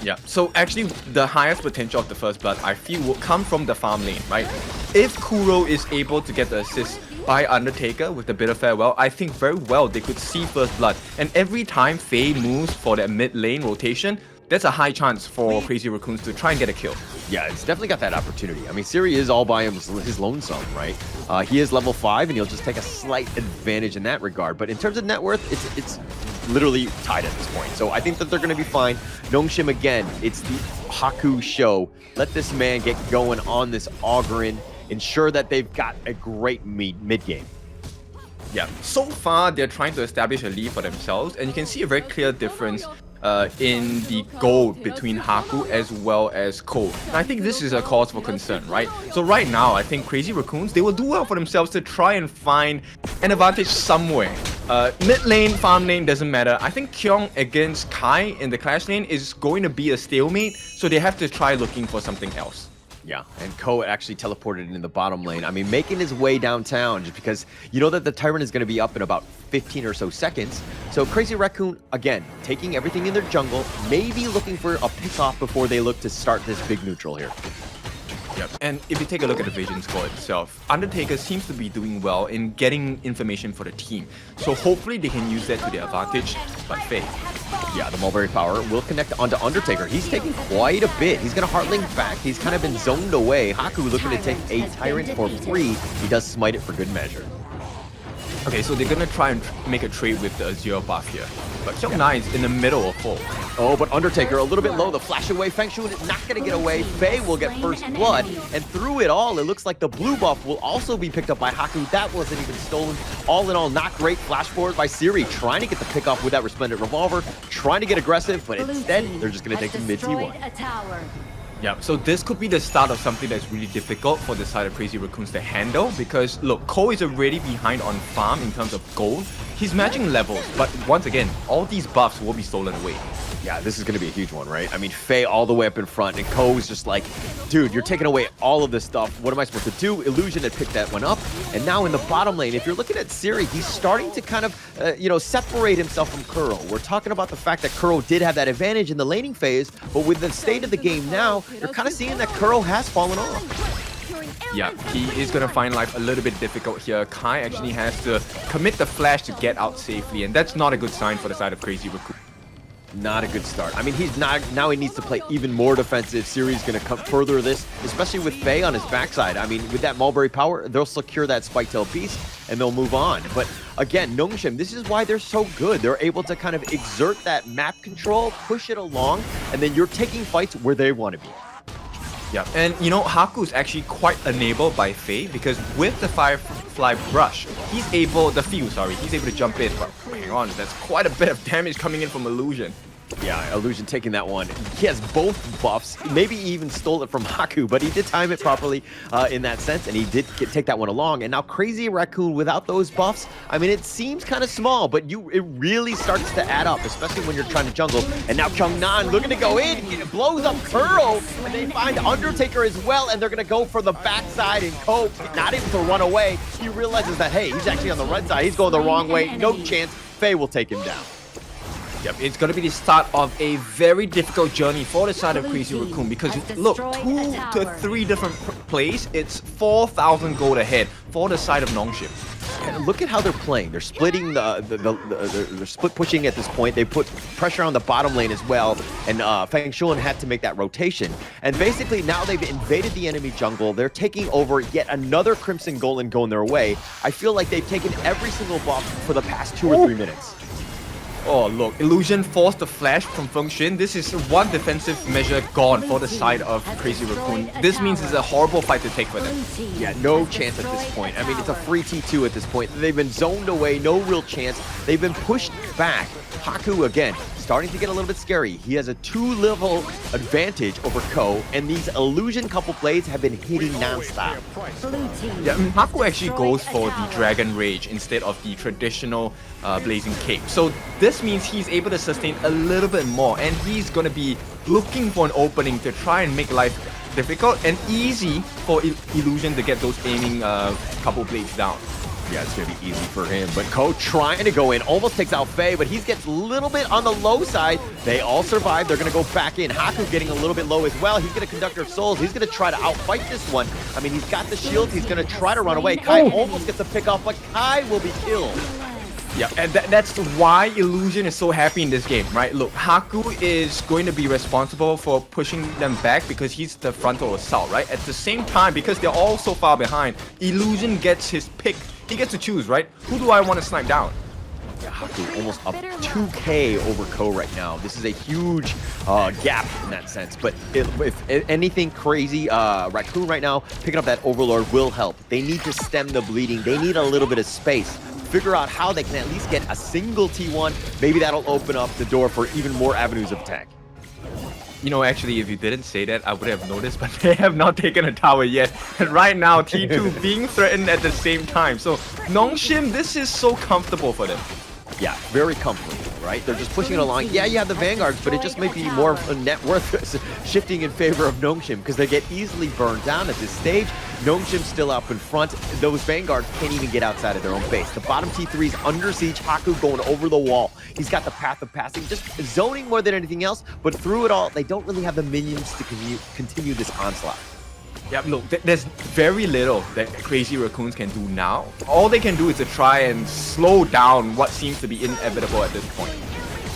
Speaker 15: Yeah, so actually the highest potential of the first blood I feel will come from the farm lane, right? If Kuro is able to get the assist by Undertaker with the Bitter Farewell, I think very well they could see First Blood. And every time Faye moves for that mid lane rotation, that's a high chance for Crazy Raccoons to try and get a kill.
Speaker 16: Yeah, it's definitely got that opportunity. I mean, Siri is all by his lonesome, right? He is level 5, and he'll just take a slight advantage in that regard. But in terms of net worth, it's literally tied at this point. So I think that they're going to be fine. Nongshim, again, it's the Haku show. Let this man get going on this Ogryn. Ensure that they've got a great mid-game.
Speaker 15: Yeah, so far they're trying to establish a lead for themselves, and you can see a very clear difference in the gold between Haku as well as Cole. And I think this is a cause for concern, right? So right now, I think Crazy Raccoons, they will do well for themselves to try and find an advantage somewhere. Mid lane, farm lane, doesn't matter. I think Kyung against Kai in the Clash lane is going to be a stalemate, so they have to try looking for something else.
Speaker 16: Yeah, and Ko actually teleported in the bottom lane. I mean, making his way downtown just because you know that the Tyrant is going to be up in about 15 or so seconds. So Crazy Raccoon, again, taking everything in their jungle, maybe looking for a pick-off before they look to start this big neutral here.
Speaker 15: Yep. And if you take a look at the Vision score itself, Undertaker seems to be doing well in getting information for the team. So hopefully they can use that to their advantage, but Faye.
Speaker 16: Yeah, the Mulberry Power will connect onto Undertaker. He's taking quite a bit. He's going to Heartlink back. He's kind of been zoned away. Haku looking to take a Tyrant for free. He does smite it for good measure.
Speaker 15: Okay, so they're gonna try and make a trade with the Azure buff here. But Kyung is in the middle of 4.
Speaker 16: Oh, but Undertaker a little bit low. The flash away. Feng Shui is not going to get away. Faye will get first blood. And through it all, it looks like the blue buff will also be picked up by Haku. That wasn't even stolen. All in all, not great. Flash forward by Siri, trying to get the pick off with that Resplendent Revolver. Trying to get aggressive, but instead, they're just going to take the mid T1.
Speaker 15: Yeah, so this could be the start of something that's really difficult for the side of Crazy Raccoons to handle, because look, Cole is already behind on farm in terms of gold. He's matching levels, but once again, all these buffs will be stolen away.
Speaker 16: Yeah, this is going to be a huge one, right? I mean, Faye all the way up in front, and Ko's just like, dude, you're taking away all of this stuff. What am I supposed to do? Illusion had picked that one up, and now in the bottom lane, if you're looking at Siri, he's starting to kind of, separate himself from Kuro. We're talking about the fact that Kuro did have that advantage in the laning phase, but with the state of the game now, you're kind of seeing that Kuro has fallen off.
Speaker 15: Yeah, he is going to find life a little bit difficult here. Kai actually has to commit the flash to get out safely, and that's not a good sign for the side of Crazy Raccoon.
Speaker 16: Not a good start. I mean, he's not, now he needs to play even more defensive. Siri's going to come further this, especially with Faye on his backside. I mean, with that Mulberry Power, they'll secure that Spike-tailed Beast and they'll move on. But again, Nongshim, this is why they're so good. They're able to kind of exert that map control, push it along, and then you're taking fights where they want to be.
Speaker 15: Yeah, and you know, Haku is actually quite enabled by Faye, because with the Firefly Brush, he's able to jump in, but hang on, that's quite a bit of damage coming in from Illusion.
Speaker 16: Yeah, Illusion taking that one. He has both buffs. Maybe he even stole it from Haku, but he did time it properly in that sense, and he did take that one along. And now Crazy Raccoon without those buffs, I mean, it seems kind of small, but it really starts to add up, especially when you're trying to jungle. And now Kyungnan looking to go in, it blows up Kuro, and they find Undertaker as well, and they're going to go for the backside, and Ko not able to run away. He realizes that, hey, he's actually on the right side. He's going the wrong way. No chance. Faye will take him down.
Speaker 15: Yep, it's going to be the start of a very difficult journey for the side of Crazy Raccoon, because look, 2 to 3 different plays, it's 4,000 gold ahead for the side of Nongshim.
Speaker 16: And look at how they're playing. They're splitting they're split pushing at this point. They put pressure on the bottom lane as well, and Feng Shui had to make that rotation. And basically now they've invaded the enemy jungle. They're taking over yet another Crimson Golem going their way. I feel like they've taken every single buff for the past 2 or 3 minutes.
Speaker 15: Oh, look, Illusion forced the flash from Feng Shui. This is one defensive measure gone for the side of Crazy Raccoon. This means it's a horrible fight to take for them.
Speaker 16: Yeah, no chance at this point. I mean, it's a free T2 at this point. They've been zoned away, no real chance. They've been pushed back. Haku, again, starting to get a little bit scary. He has a 2-level advantage over Ko, and these Illusion couple plays have been hitting non-stop.
Speaker 15: Yeah, Haku actually goes for the Dragon Rage instead of the traditional Blazing Cape. So this means he's able to sustain a little bit more, and he's going to be looking for an opening to try and make life difficult and easy for Illusion to get those aiming couple blades down.
Speaker 16: Yeah, it's going to be easy for him. But Ko trying to go in, almost takes out Faye, but he gets a little bit on the low side. They all survive. They're going to go back in. Haku getting a little bit low as well. He's going to Conductor of Souls. He's going to try to outfight this one. I mean, he's got the shield. He's going to try to run away. Kai almost gets a pick off, but Kai will be killed.
Speaker 15: Yeah, and that's why Illusion is so happy in this game, right? Look, Haku is going to be responsible for pushing them back because he's the frontal assault, right? At the same time, because they're all so far behind, Illusion gets his pick. He gets to choose, right? Who do I want to snipe down?
Speaker 16: Yeah, Haku almost up 2K over Ko right now. This is a huge gap in that sense. But if anything crazy, Raccoon right now, picking up that Overlord will help. They need to stem the bleeding. They need a little bit of space. Figure out how they can at least get a single T1. Maybe that'll open up the door for even more avenues of attack.
Speaker 15: You know, actually, if you didn't say that, I would have noticed, but they have not taken a tower yet. And right now, T2 being threatened at the same time. So, Nongshim, this is so comfortable for them.
Speaker 16: Yeah, very comfortable, right? They're just pushing it along. Yeah, you have the Vanguards, but it just might be more of a net worth shifting in favor of Nongshim because they get easily burned down at this stage. Nongshim still up in front. Those Vanguards can't even get outside of their own base. The bottom T3 is under siege. Haku going over the wall. He's got the path of passing, just zoning more than anything else. But through it all, they don't really have the minions to continue this onslaught.
Speaker 15: Yeah, look, there's very little that Crazy Raccoons can do now. All they can do is to try and slow down what seems to be inevitable at this point.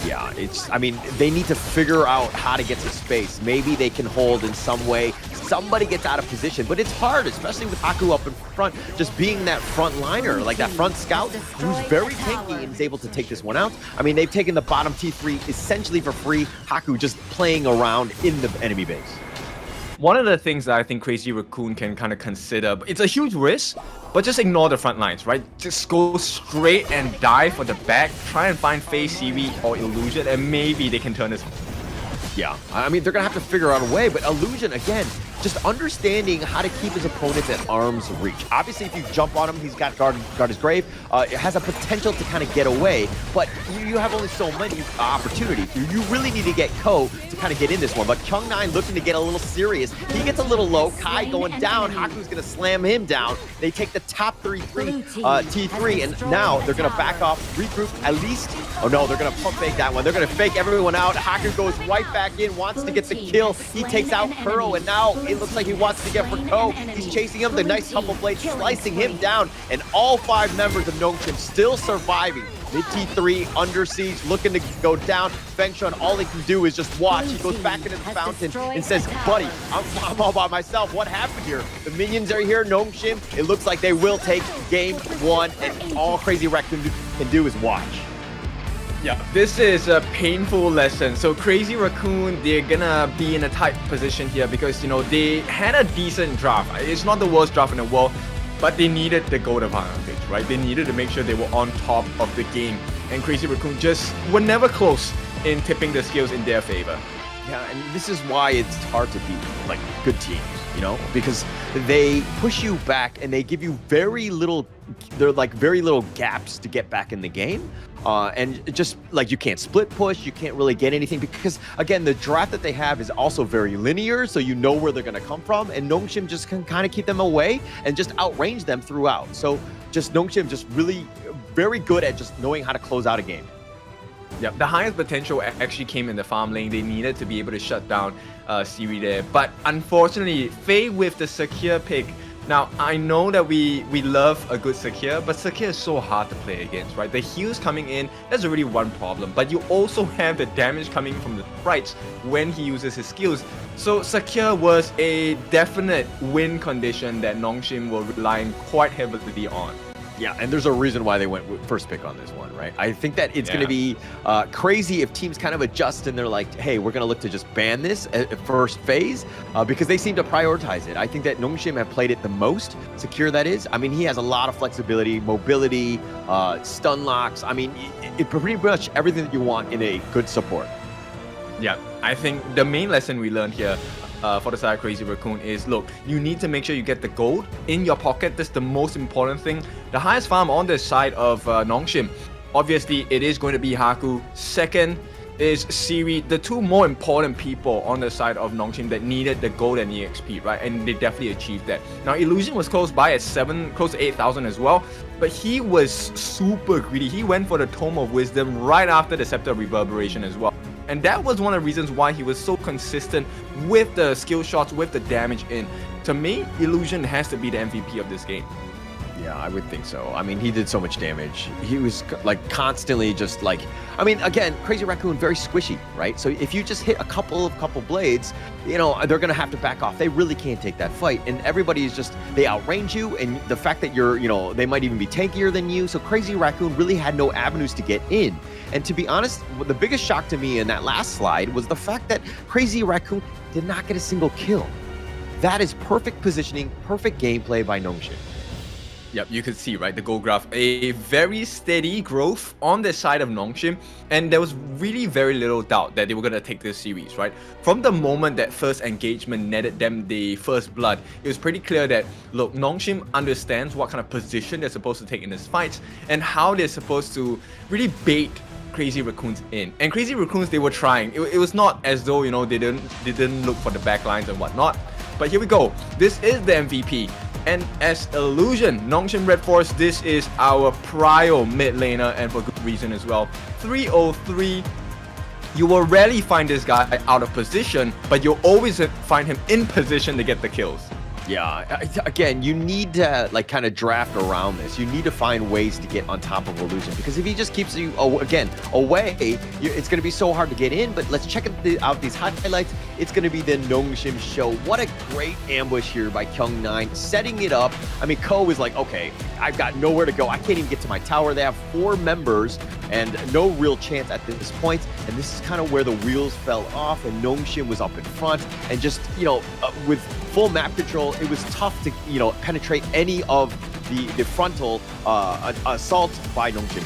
Speaker 16: Yeah, I mean, they need to figure out how to get to space. Maybe they can hold in some way. Somebody gets out of position, but it's hard, especially with Haku up in front, just being that front liner, like that front scout, who's very tanky and is able to take this one out. I mean, they've taken the bottom T3 essentially for free. Haku just playing around in the enemy base.
Speaker 15: One of the things that I think Crazy Raccoon can kind of consider, it's a huge risk, but just ignore the front lines, right? Just go straight and dive for the back, try and find Faye, Siri, or Illusion, and maybe they can turn this.
Speaker 16: Yeah, I mean, they're going to have to figure out a way, but Illusion, again, just understanding how to keep his opponents at arm's reach. Obviously, if you jump on him, he's got guard his grave. It has a potential to kind of get away, but you have only so many opportunities. You really need to get Ko to kind of get in this one, but Kyung9 looking to get a little serious. He gets a little low. Kai going down. Haku's going to slam him down. They take the top T3, and now they're going to back off, regroup at least. Oh no, they're going to pump fake that one. They're going to fake everyone out. Haku goes right back in, wants to get the kill. He takes out Kuro, and now it looks like he wants to get for Ko. He's chasing him, the nice couple blades, slicing him down, and all 5 members of Nongshim still surviving. Mid T3 under siege, looking to go down. Feng Shuan, all he can do is just watch. He goes back into the fountain and says, buddy, I'm all by myself. What happened here? The minions are here, Nongshim. It looks like they will take game 1, and all Crazy Raccoon can do is watch.
Speaker 15: Yeah, this is a painful lesson. So Crazy Raccoon, they're gonna be in a tight position here because, you know, they had a decent draft. It's not the worst draft in the world, but they needed the gold advantage, right? They needed to make sure they were on top of the game. And Crazy Raccoon just were never close in tipping the scales in their favor.
Speaker 16: Yeah, and this is why it's hard to beat, like, good teams, you know? Because they push you back and they give you very little gaps to get back in the game. And just like you can't split push, you can't really get anything because, again, the draft that they have is also very linear, so you know where they're going to come from, and Nongshim just can kind of keep them away and just outrange them throughout. So just Nongshim just really very good at just knowing how to close out a game.
Speaker 15: Yeah, the highest potential actually came in the farm lane. They needed to be able to shut down Siri there. But unfortunately, Faye with the secure pick. Now, I know that we love a good secure, but secure is so hard to play against, right? The heals coming in, that's already one problem. But you also have the damage coming from the sprites when he uses his skills. So secure was a definite win condition that Nongshim were relying quite heavily on.
Speaker 16: Yeah, and there's a reason why they went first pick on this one, right? I think that it's going to be crazy if teams kind of adjust and they're like, hey, we're going to look to just ban this at first phase because they seem to prioritize it. I think that Nongshim have played it the most, secure that is. I mean, he has a lot of flexibility, mobility, stun locks. I mean, it pretty much everything that you want in a good support.
Speaker 15: Yeah, I think the main lesson we learned here for the side of Crazy Raccoon is, look, you need to make sure you get the gold in your pocket. That's the most important thing. The highest farm on the side of Nongshim, obviously it is going to be Haku. Second, is Siri, the two more important people on the side of Nongshim that needed the gold and EXP, right? And they definitely achieved that. Now, Illusion was close by at close to 8,000 as well, but he was super greedy. He went for the Tome of Wisdom right after the Scepter of Reverberation as well. And that was one of the reasons why he was so consistent with the skill shots, with the damage in. To me, Illusion has to be the MVP of this game.
Speaker 16: Yeah, I would think so. I mean, he did so much damage. He was like constantly just like, I mean, again, Crazy Raccoon, very squishy, right? So if you just hit a couple blades, you know, they're going to have to back off. They really can't take that fight. And everybody is just, they outrange you. And the fact that you're, you know, they might even be tankier than you. So Crazy Raccoon really had no avenues to get in. And to be honest, the biggest shock to me in that last slide was the fact that Crazy Raccoon did not get a single kill. That is perfect positioning, perfect gameplay by Nongshim.
Speaker 15: Yep, you could see, right, the gold graph, a very steady growth on the side of Nongshim, and there was really very little doubt that they were going to take this series, right? From the moment that first engagement netted them the first blood, it was pretty clear that, look, Nongshim understands what kind of position they're supposed to take in this fight, and how they're supposed to really bait Crazy Raccoons in. And Crazy Raccoons, they were trying. It was not as though, you know, they didn't look for the backlines and whatnot. But here we go. This is the MVP. And as Illusion, Nongshim RedForce, this is our prio mid laner, and for good reason as well. 303. You will rarely find this guy out of position, but you'll always find him in position to get the kills.
Speaker 16: Yeah, again, you need to like kind of draft around this. You need to find ways to get on top of Illusion, because if he just keeps you again away, it's going to be so hard to get in. But let's check out these highlights. It's going to be the Nongshim show. What a great ambush here by Kyung9, setting it up. I mean, Ko is like, okay, I've got nowhere to go. I can't even get to my tower. They have 4 members and no real chance at this point. And this is kind of where the wheels fell off, and Nongshim was up in front, and just, you know, with full map control, it was tough to, you know, penetrate any of the frontal assault by Nongshim.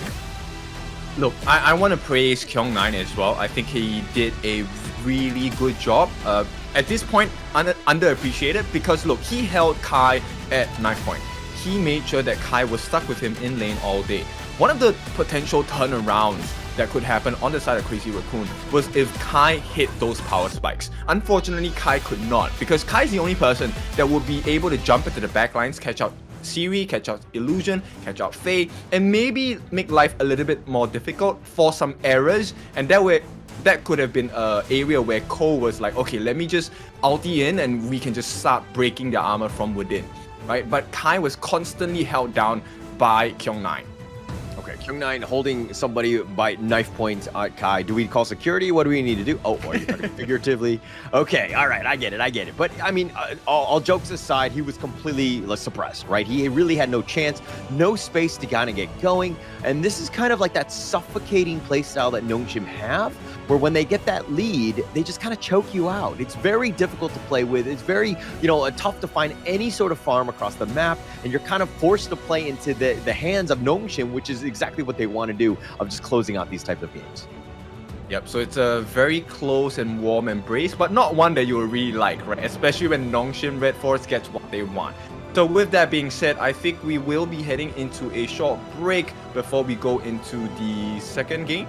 Speaker 15: Look, I want to praise Kyung9 as well. I think he did a really good job. At this point, underappreciated, because look, he held Kai at knife point. He made sure that Kai was stuck with him in lane all day. One of the potential turnarounds that could happen on the side of Crazy Raccoon was if Kai hit those power spikes. Unfortunately, Kai could not, because Kai is the only person that would be able to jump into the backlines, catch out Siri, catch out Illusion, catch out Faye, and maybe make life a little bit more difficult for some errors. And that could have been an area where Cole was like, okay, let me just ulti in and we can just start breaking the armor from within, right? But Kai was constantly held down by Kyung9.
Speaker 16: Okay, Kyung9 holding somebody by knife point at Kai. Do we call security? What do we need to do? Oh, are you talking figuratively? Okay, all right, I get it. But I mean, all jokes aside, he was completely suppressed, right? He really had no chance, no space to kind of get going. And this is kind of like that suffocating playstyle that Nongshim have, where when they get that lead, they just kind of choke you out. It's very difficult to play with. It's very, you know, tough to find any sort of farm across the map, and you're kind of forced to play into the hands of Nongshim, which is exactly what they want to do, of just closing out these type of games.
Speaker 15: Yep, so it's a very close and warm embrace, but not one that you will really like, right? Especially when Nongshim RedForce gets what they want. So with that being said, I think we will be heading into a short break before we go into the second game.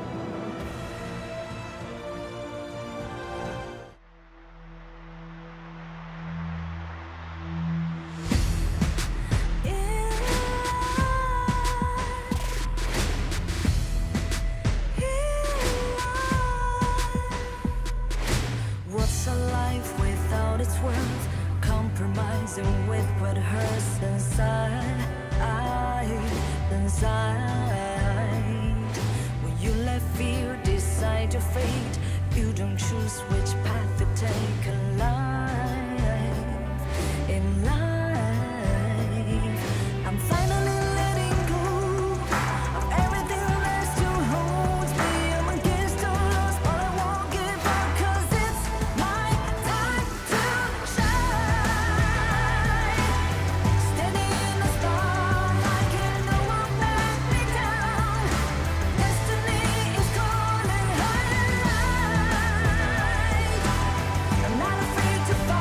Speaker 1: What's a life without its worth? Compromising with what hurts inside. When you let fear decide your fate, you don't choose which path to take in life. In life, I'm finally letting go of everything that still holds me. I'm against the odds, but I won't give up, 'cause it's my time to shine. Standing in the spotlight, can no one let me down. Destiny is calling high and light. I'm not afraid to fight.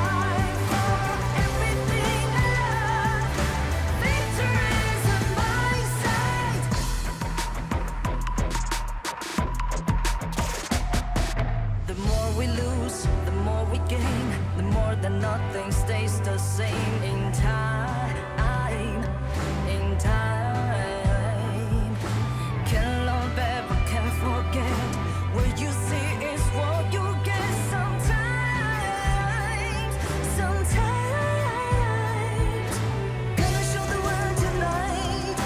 Speaker 1: game, the more that nothing stays the same in time, in time. Can't love ever, can't forget. What you see is what you get sometimes, sometimes. Gonna show the world tonight,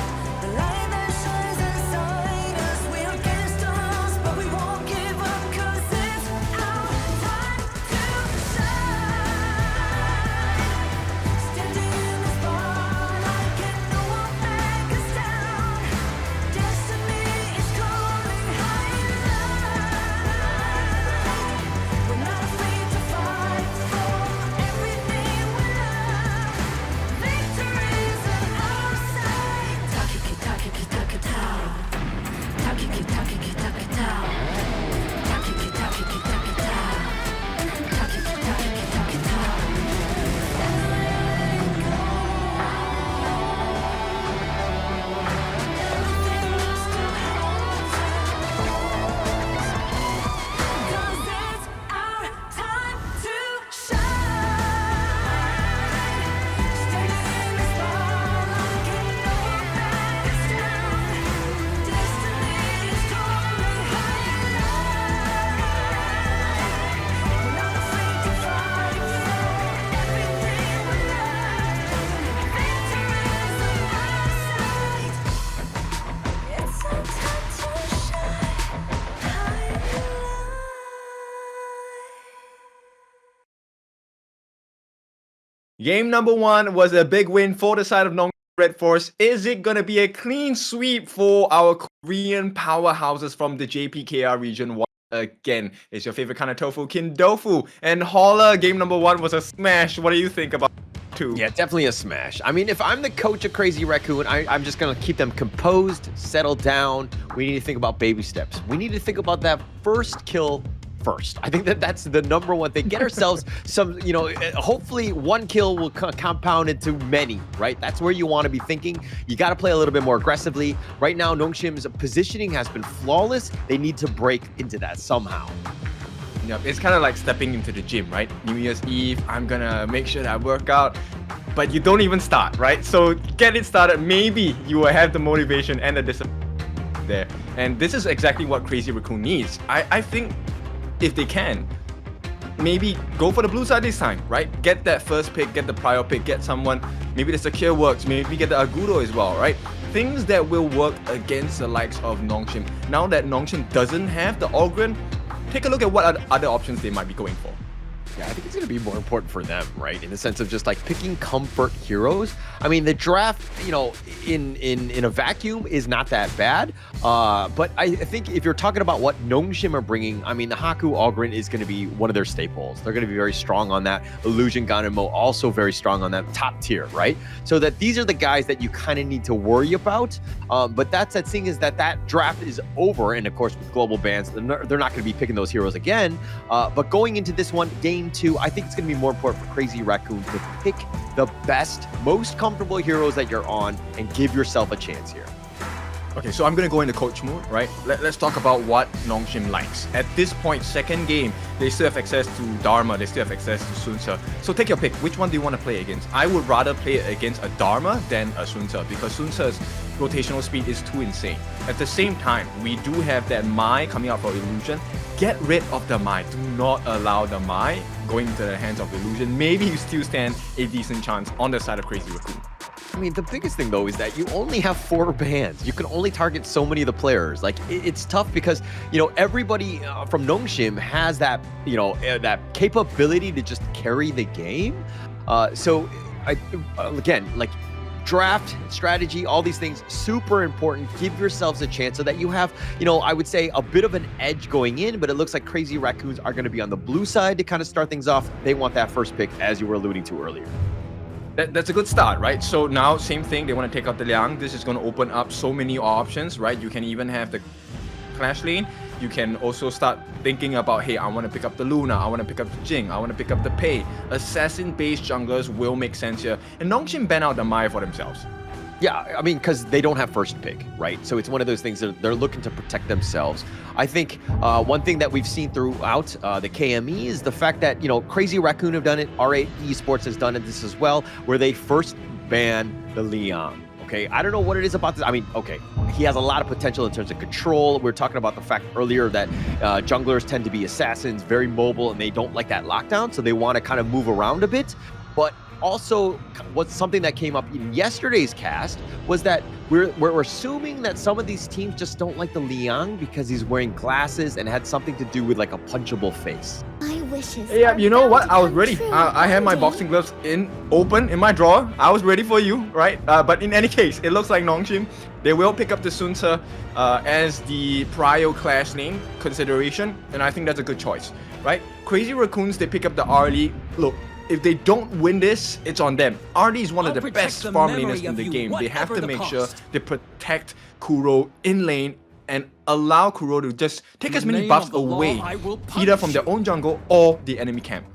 Speaker 1: the light that shines inside us. We're against the odds, but we won't give up, 'cause it's our time to shine. Standing in the spotlight, can no one back us down. Destiny is calling high and light. We're not afraid to fight for everything we love. Victory's on our side. Takiki takiki takitao. Takiki takiki takitao. Takiki takiki takitao. Takiki takiki takitao. Everything still holds Cause it's our time to shine. Standing in the spotlight, can no one back us down. Destiny is calling high and light. We're not afraid to fight for everything we love. Victory's on our side. It's our time to shine. High and light.
Speaker 15: Game number 1 was a big win for the side of Nongshim RedForce. Is it gonna be a clean sweep for our Korean powerhouses from the JPKR region? Once again, it's your favorite kind of tofu, Kin Dofu. And Holla, game number 1 was a smash. What do you think about 2?
Speaker 16: Yeah, definitely a smash. I mean, if I'm the coach of Crazy Raccoon, I'm just going to keep them composed, settle down. We need to think about baby steps. We need to think about that first kill first. I think that's the number one thing. Get ourselves some, hopefully one kill will compound into many, right? That's where you want to be thinking. You got to play a little bit more aggressively. Right now, Nongshim's positioning has been flawless. They need to break into that somehow.
Speaker 15: Yep, it's kind of like stepping into the gym, right? New Year's Eve, I'm gonna make sure that I work out, but you don't even start, right? So get it started. Maybe you will have the motivation and the discipline there. And this is exactly what Crazy Raccoon needs. I think if they can, maybe go for the blue side this time, right? Get that first pick, get the prior pick, get someone, maybe the secure works, maybe get the Agudo as well, right? Things that will work against the likes of Nongshim. Now that Nongshim doesn't have the Ogren, take a look at what other options they might be going for.
Speaker 16: Yeah, I think it's going to be more important for them, right? In the sense of just like picking comfort heroes. I mean, the draft, in a vacuum is not that bad. But I think if you're talking about what Nongshim are bringing, I mean, the Haku Ogren is going to be one of their staples. They're going to be very strong on that. Illusion Ganemo also very strong on that, top tier, right? So that these are the guys that you kind of need to worry about. But that thing is that draft is over. And of course, with global bans, they're not going to be picking those heroes again. But going into this one, game 2, I think it's going to be more important for Crazy Raccoon to pick the best, most comfortable heroes that you're on and give yourself a chance here.
Speaker 15: Okay, so I'm going to go into coach mode, right? Let's talk about what Nongshim likes. At this point, second game, they still have access to Dharma, they still have access to Sunsa. So take your pick. Which one do you want to play against? I would rather play it against a Dharma than a Sunsa because Sunsa's rotational speed is too insane. At the same time, we do have that Mai coming out for Illusion. Get rid of the Mai. Do not allow the Mai going into the hands of Illusion. Maybe you still stand a decent chance on the side of Crazy Raccoon.
Speaker 16: I mean, the biggest thing, though, is that you only have 4 bans. You can only target so many of the players. Like, it's tough because, everybody from Nongshim has that, that capability to just carry the game. Again, draft, strategy, all these things, super important. Give yourselves a chance so that you have, I would say a bit of an edge going in, but it looks like Crazy Raccoons are going to be on the blue side to kind of start things off. They want that first pick, as you were alluding to earlier.
Speaker 15: That's a good start, right? So now, same thing, they want to take out the Liang. This is going to open up so many options, right? You can even have the Clash lane. You can also start thinking about, hey, I want to pick up the Luna, I want to pick up the Jing, I want to pick up the Pei. Assassin-based junglers will make sense here. And Nongshim ban out the Mai for themselves.
Speaker 16: Yeah, I mean, because they don't have first pick, right? So it's one of those things that they're looking to protect themselves. I think one thing that we've seen throughout the KME is the fact that, you know, Crazy Raccoon have done it, R8 Esports has done it this as well, where they first ban the Liang. Okay, I don't know what it is about this. I mean, okay, he has a lot of potential in terms of control. We were talking about the fact earlier that junglers tend to be assassins, very mobile, and they don't like that lockdown, so they want to kind of move around a bit. But also, what's something that came up in yesterday's cast was that we're assuming that some of these teams just don't like the Liang because he's wearing glasses and had something to do with like a punchable face.
Speaker 1: My wishes.
Speaker 15: Yeah,
Speaker 1: are
Speaker 15: you know
Speaker 1: bound
Speaker 15: what?
Speaker 1: to
Speaker 15: I was
Speaker 1: come
Speaker 15: ready.
Speaker 1: true
Speaker 15: I had my
Speaker 1: one
Speaker 15: boxing
Speaker 1: day.
Speaker 15: gloves open in my drawer. I was ready for you, right? But in any case, it looks like Nongshim, they will pick up the Sunta as the prior clash name consideration, and I think that's a good choice, right? Crazy Raccoons, they pick up the Arlie. Look, if they don't win this, it's on them. Arlie is one of the best farm laners in the game. They have to make sure they protect Kuro in lane and allow Kuro to just take as many buffs away, either from their own jungle or the enemy camp.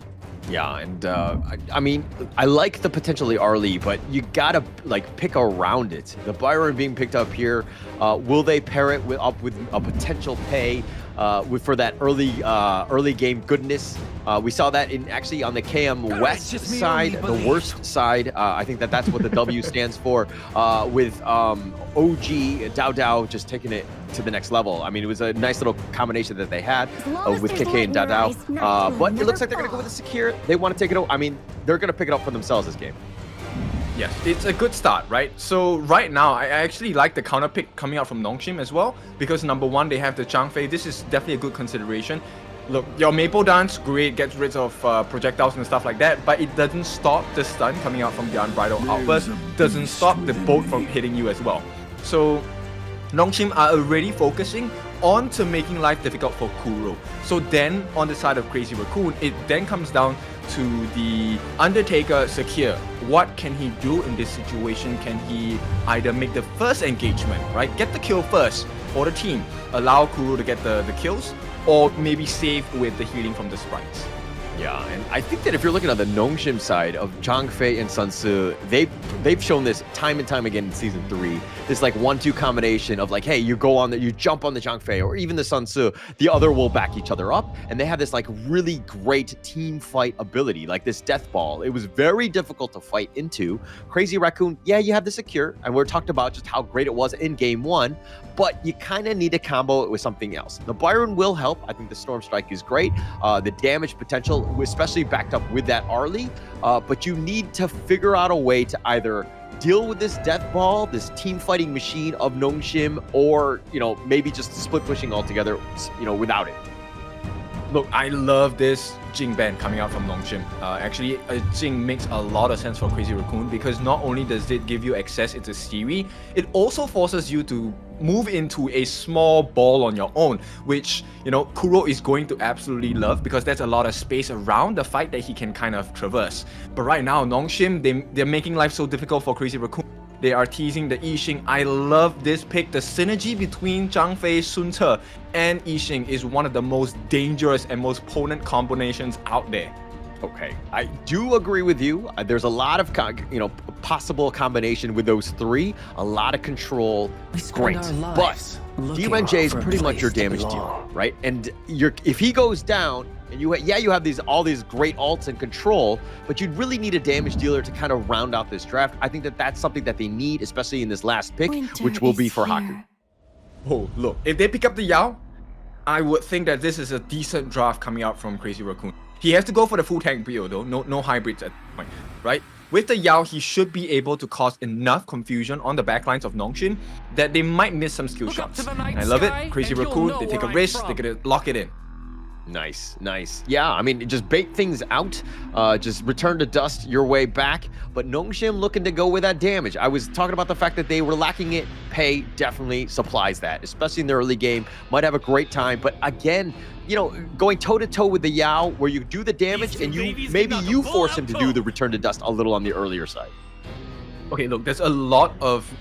Speaker 16: Yeah, and I mean, I like the potentially Arlie, but you gotta like pick around it. The Byron being picked up here, will they pair it up with a potential pay for that early game goodness? We saw that in actually on the KM West side, the worst side. I think that's what the W stands for. With OG Dao just taking it to the next level. I mean, it was a nice little combination that they had with KK and Dao. But it looks like they're gonna go with a secure. They want to take it over. I mean, they're gonna pick it up for themselves this game.
Speaker 15: Yes, it's a good start, right? So right now, I actually like the counter pick coming out from Nongshim as well, because number one, they have the Zhangfei. This is definitely a good consideration. Look, your Maple Dance, great, gets rid of projectiles and stuff like that, but it doesn't stop the stun coming out from the Unbridled Outburst, doesn't stop the bolt from hitting you as well. So Nongshim are already focusing on to making life difficult for Kuro. So then, on the side of Crazy Raccoon, it then comes down to the Undertaker Secure. What can he do in this situation? Can he either make the first engagement, right? Get the kill first for the team, allow Kuro to get the kills, or maybe save with the healing from the sprites.
Speaker 16: Yeah, and I think that if you're looking at the Nongshim side of Zhangfei and Sun Tzu, they've shown this time and time again in Season 3. This like 1-2 combination of like, hey, you jump on the Zhangfei or even the Sun Tzu, the other will back each other up. And they have this like really great team fight ability, like this death ball. It was very difficult to fight into. Crazy Raccoon, yeah, you have the secure, and we're talked about just how great it was in game 1, but you kind of need to combo it with something else. The Byron will help. I think the Storm Strike is great. The damage potential, especially backed up with that Arlie, but you need to figure out a way to either deal with this death ball, this team fighting machine of Nongshim, or, you know, maybe just split pushing altogether, you know, without it.
Speaker 15: Look, I love this Jing ban coming out from Nongshim. Actually, Jing makes a lot of sense for Crazy Raccoon because not only does it give you access into Siri, it also forces you to move into a small ball on your own, which, you know, Kuro is going to absolutely love because there's a lot of space around the fight that he can kind of traverse. But right now, Nongshim, they're making life so difficult for Crazy Raccoon. They are teasing the Yixing. I love this pick. The synergy between Zhangfei, Sun Ce, and Yixing is one of the most dangerous and most potent combinations out there.
Speaker 16: Okay, I do agree with you. There's a lot of, possible combination with those three. A lot of control. Great, but Gen.G is pretty much your damage dealer, right? And if he goes down, and you have all these great ults and control, but you'd really need a damage dealer to kind of round out this draft. I think that that's something that they need, especially in this last pick, which will be for Haku.
Speaker 15: Oh, look, if they pick up the Yao, I would think that this is a decent draft coming out from Crazy Raccoon. He has to go for the full tank build though, no hybrids at this point, right? With the Yao, he should be able to cause enough confusion on the backlines of Nongshim that they might miss some skill shots. I love it. Crazy Raccoon, they take a risk, they're gonna lock it in.
Speaker 16: Nice. Yeah, I mean, just bait things out, just return to dust your way back, but Nongshim looking to go with that damage. I was talking about the fact that they were lacking it. Pei definitely supplies that, especially in the early game. Might have a great time, but again, going toe-to-toe with the Yao, where you do the damage and maybe you force him to do the return to dust a little on the earlier side.
Speaker 15: Okay, look, there's a lot of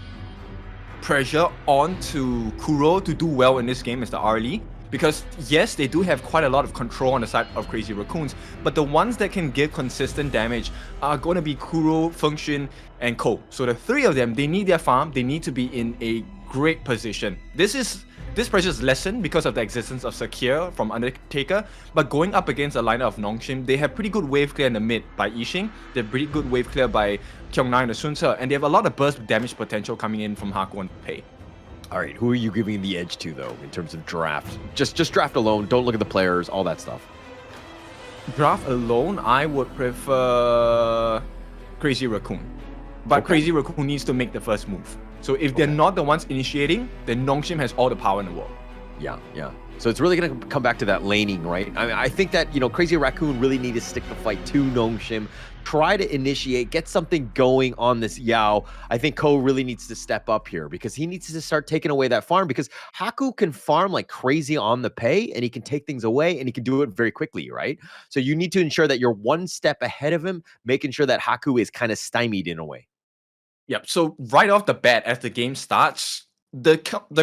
Speaker 15: pressure onto Kuro to do well in this game as the Arlie. Because yes, they do have quite a lot of control on the side of Crazy Raccoons, but the ones that can give consistent damage are going to be Kuro, Fengxun, and Ko. So the three of them, they need their farm, they need to be in a great position. This pressure is lessened because of the existence of Sakir from Undertaker, but going up against a lineup of Nongshim, they have pretty good wave clear in the mid by Yixing, they have pretty good wave clear by Kyung-Na and the Sunse, and they have a lot of burst damage potential coming in from Haku and Pei.
Speaker 16: All right, who are you giving the edge to, though, in terms of draft? Just draft alone, don't look at the players, all that stuff.
Speaker 15: Draft alone, I would prefer Crazy Raccoon. But
Speaker 16: Okay.
Speaker 15: Crazy Raccoon needs to make the first move. So if they're not the ones initiating, then Nongshim has all the power in the world.
Speaker 16: Yeah. So it's really going to come back to that laning, right? I mean, I think that, Crazy Raccoon really need to stick the fight to Nongshim, try to initiate, get something going on this Yao. I think Ko really needs to step up here because he needs to start taking away that farm because Haku can farm like crazy on the Pei and he can take things away and he can do it very quickly, right? So you need to ensure that you're one step ahead of him, making sure that Haku is kind of stymied in a way.
Speaker 15: Yep, so right off the bat, as the game starts, the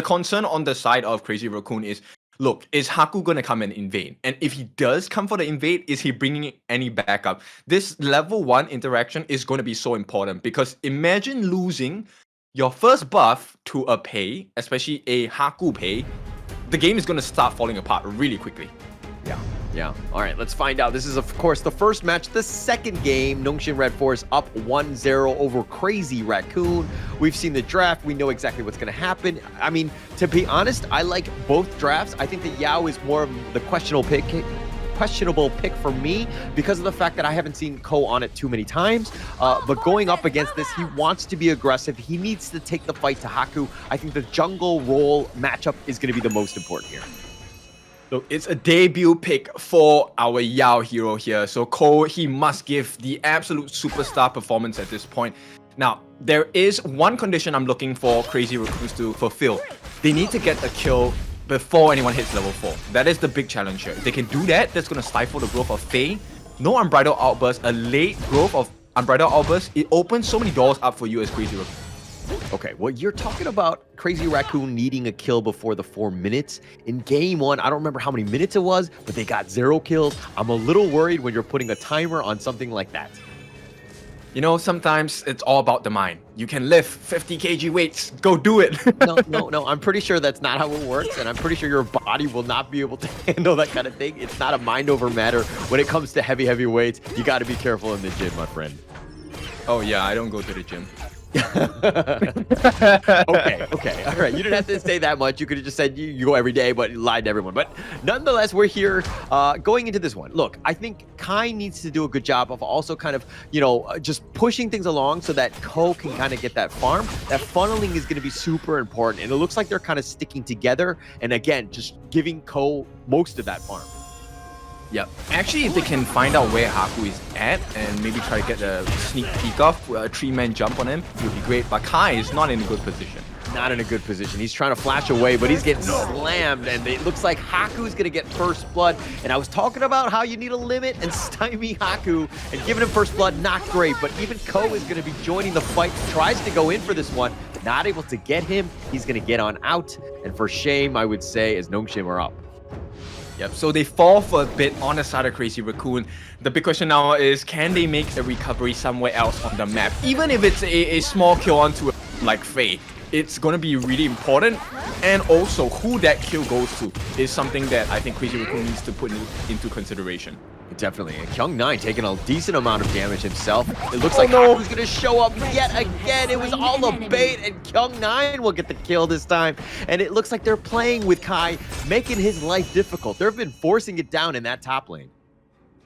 Speaker 15: concern on the side of Crazy Raccoon is, look, is Haku going to come and invade? And if he does come for the invade, is he bringing any backup? This level 1 interaction is going to be so important because imagine losing your first buff to a Pei, especially a Haku Pei, the game is going to start falling apart really quickly.
Speaker 16: Yeah. All right, let's find out. This is, of course, the first match, the second game. Nongshim RedForce up 1-0 over Crazy Raccoon. We've seen the draft. We know exactly what's going to happen. I mean, to be honest, I like both drafts. I think that Yao is more of the questionable pick for me because of the fact that I haven't seen Ko on it too many times. But going up against this, he wants to be aggressive. He needs to take the fight to Haku. I think the jungle role matchup is going to be the most important here.
Speaker 15: So it's a debut pick for our Yao hero here. So Ko, he must give the absolute superstar performance at this point. Now, there is one condition I'm looking for Crazy Raccoons to fulfill. They need to get a kill before anyone hits level 4. That is the big challenge here. If they can do that, that's going to stifle the growth of Faye. No Unbridled Outburst, a late growth of Unbridled Outburst, it opens so many doors up for you as Crazy Raccoon.
Speaker 16: Okay, well, you're talking about Crazy Raccoon needing a kill before the 4 minutes. In game 1, I don't remember how many minutes it was, but they got 0 kills. I'm a little worried when you're putting a timer on something like that.
Speaker 15: You know, sometimes it's all about the mind. You can lift 50 kg weights, go do it.
Speaker 16: No, I'm pretty sure that's not how it works, and I'm pretty sure your body will not be able to handle that kind of thing. It's not a mind over matter. When it comes to heavy weights, you got to be careful in the gym, my friend.
Speaker 15: Oh yeah, I don't go to the gym.
Speaker 16: Okay. All right. You didn't have to say that much. You could have just said you go every day, but you lied to everyone. But nonetheless, we're here going into this one. Look, I think Kai needs to do a good job of also kind of, just pushing things along so that Ko can kind of get that farm. That funneling is going to be super important. And it looks like they're kind of sticking together. And again, just giving Ko most of that farm.
Speaker 15: Yeah, actually, if they can find out where Haku is at and maybe try to get a sneak peek off, a 3-man jump on him, it would be great. But Kai is not in a good position.
Speaker 16: Not in a good position. He's trying to flash away, but he's getting slammed, and it looks like Haku's going to get first blood. And I was talking about how you need a limit and stymie Haku, and giving him first blood, not great. But even Ko is going to be joining the fight, tries to go in for this one, not able to get him. He's going to get on out, and for shame, I would say, as Nongshim are up.
Speaker 15: Yep, so they fall for a bit on the side of Crazy Raccoon. The big question now is, can they make a recovery somewhere else on the map? Even if it's a small kill onto like Faye, it's going to be really important. And also, who that kill goes to is something that I think Crazy Raccoon needs to put into consideration.
Speaker 16: Definitely. And Kyung-Na taking a decent amount of damage himself. It looks like Haku's going to show up yet again. It was all a bait, and Kyung-Na will get the kill this time. And it looks like they're playing with Kai, making his life difficult. They've been forcing it down in that top lane.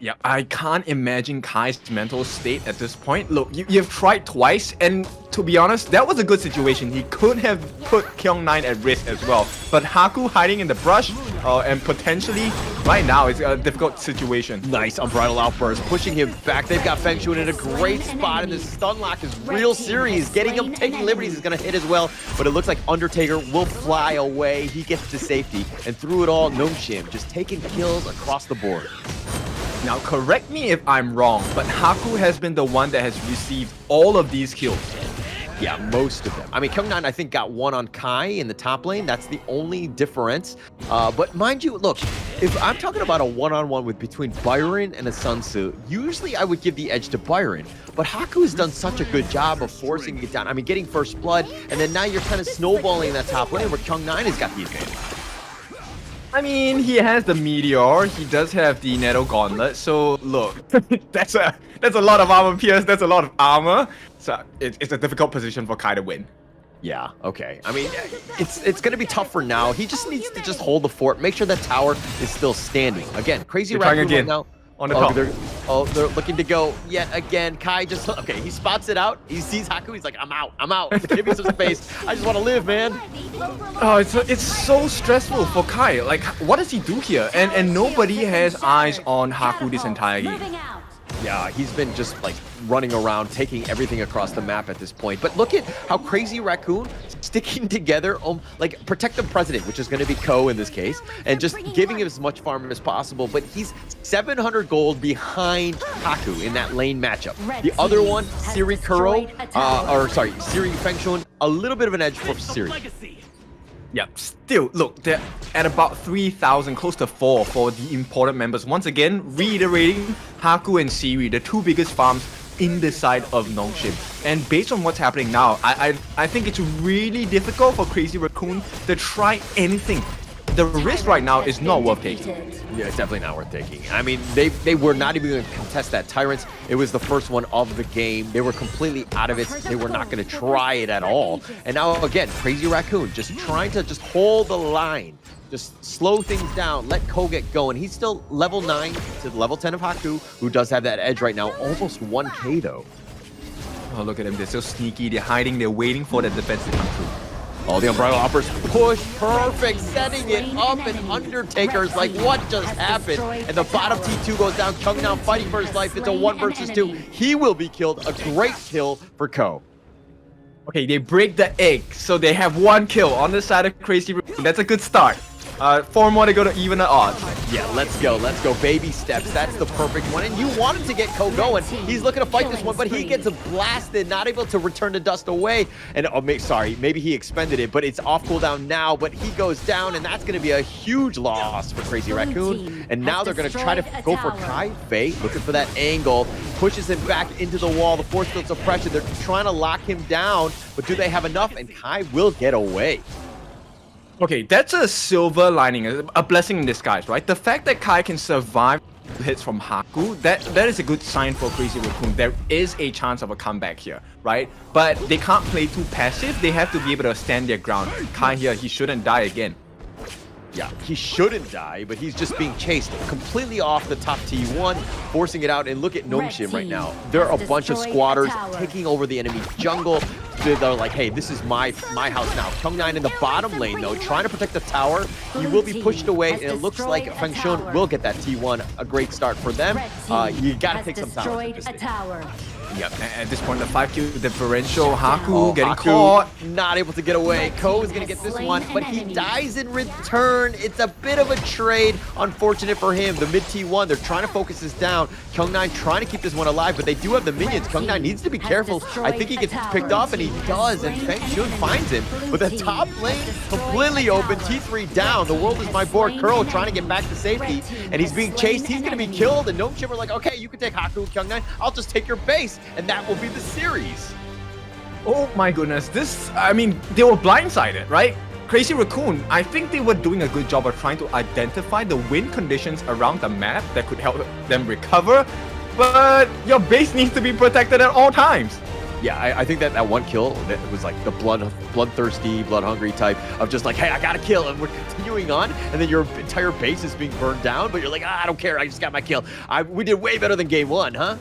Speaker 15: Yeah, I can't imagine Kai's mental state at this point. Look, you've tried twice, and to be honest, that was a good situation. He could have put Kyung-Na at risk as well. But Haku hiding in the brush, and potentially, right now, it's a difficult situation.
Speaker 16: Nice Unbridled Outburst, pushing him back. They've got Fengxun in a great spot, and this stun lock is real serious. Getting him, taking liberties is going to hit as well. But it looks like Undertaker will fly away. He gets to safety. And through it all, Nongshim just taking kills across the board.
Speaker 15: Now, correct me if I'm wrong, but Haku has been the one that has received all of these kills.
Speaker 16: Yeah, most of them. I mean, Kyung9, I think, got one on Kai in the top lane. That's the only difference. But mind you, look, if I'm talking about a one-on-one with between Byron and a Sun Tzu, usually I would give the edge to Byron. But Haku has done such a good job of forcing it down. I mean, getting first blood, and then now you're kind of snowballing that top lane where Kyung9 has got the advantage.
Speaker 15: I mean, he has the Meteor, he does have the Nettle Gauntlet, so look, that's a lot of armor pierce, that's a lot of armor. So it's a difficult position for Kai to win.
Speaker 16: Yeah, okay. I mean, it's going to be tough for now. He just needs to just hold the fort, make sure that tower is still standing. Again, Crazy Raccoon right now.
Speaker 15: On the top.
Speaker 16: They're looking to go yet again. Kai just, okay, he spots it out. He sees Haku. He's like, I'm out. Give me some space. I just want to live, man.
Speaker 15: Oh, it's so stressful for Kai. Like, what does he do here? And nobody has eyes on Haku this entire game.
Speaker 16: Yeah, he's been just like running around, taking everything across the map at this point. But look at how Crazy Raccoon sticking together, like protect the president, which is going to be Ko in this case, and just giving him as much farm as possible. But he's 700 gold behind Haku in that lane matchup. The other one, Siri Kuro, Siri Fengshun, a little bit of an edge for Siri.
Speaker 15: Yeah, still, look, they're at about 3,000, close to 4 for the important members. Once again, reiterating, Haku and Siri, the two biggest farms in the side of Nongshim. And based on what's happening now, I think it's really difficult for Crazy Raccoon to try anything. The risk right now is not worth taking.
Speaker 16: Yeah, it's definitely not worth taking. I mean, they were not even going to contest that Tyrant. It was the first one of the game. They were completely out of it. They were not going to try it at all. And now, again, Crazy Raccoon just trying to just hold the line. Just slow things down, let Ko get going. He's still level 9 to level 10 of Haku, who does have that edge right now. Almost 1k, though.
Speaker 15: Oh, look at them. They're so sneaky. They're hiding. They're waiting for the defense to come through.
Speaker 16: Oh, the Umbrella Uppers push perfect, setting it up, and Undertaker's like, what just happened? And the bottom T2 goes down. Kyung9 fighting for his life. It's a 1 versus 2. He will be killed. A great kill for Ko.
Speaker 15: Okay, they break the egg, so they have 1 kill on the side of Crazy Raccoon. That's a good start. 4 more to go to even the odds.
Speaker 16: Yeah, let's go. Baby steps. That's the perfect one. And you wanted to get Ko going. He's looking to fight this one, but he gets blasted, not able to return the dust away. And maybe he expended it, but it's off cooldown now. But he goes down, and that's going to be a huge loss for Crazy Raccoon. And now they're going to try to go for Kai. Faye looking for that angle, pushes him back into the wall. The force field suppression. They're trying to lock him down, but do they have enough? And Kai will get away.
Speaker 15: Okay, that's a silver lining, a blessing in disguise, right? The fact that Kai can survive hits from Haku, that is a good sign for Crazy Raccoon. There is a chance of a comeback here, right? But they can't play too passive. They have to be able to stand their ground. Kai here, he shouldn't die again.
Speaker 16: Yeah, he shouldn't die, but he's just being chased completely off the top T1, forcing it out. And look at Nongshim right now. There are a bunch of squatters taking over the enemy jungle. They're like, hey, this is my house now. Kyung9 in the bottom lane, though, trying to protect the tower. He will be pushed away, and it looks like Fengshun will get that T1. A great start for them. You got to take some time.
Speaker 15: Yep, at this point, the 5Q differential, Haku getting caught.
Speaker 16: Not able to get away. Ko is going to get this one, but he dies in return. It's a bit of a trade. Unfortunate for him. The mid T1, they're trying to focus this down. Kyung9 trying to keep this one alive, but they do have the minions. Kyung9 needs to be careful. I think he gets picked off, and he does, and Fengshun finds him. But the top lane completely open. T3 down. The world is my board. Curl trying to get back to safety, and he's being chased. He's going to be killed, and Nongshim are like, okay, you can take Haku, Kyung9. I'll just take your base. And that will be the series.
Speaker 15: Oh my goodness, they were blindsided, right? Crazy Raccoon, I think they were doing a good job of trying to identify the wind conditions around the map that could help them recover, but your base needs to be protected at all times.
Speaker 16: Yeah, I think that 1 kill, that was like the bloodthirsty, blood-hungry type of just like, hey, I got a kill, and we're continuing on, and then your entire base is being burned down, but you're like, I don't care, I just got my kill. We did way better than game 1, huh?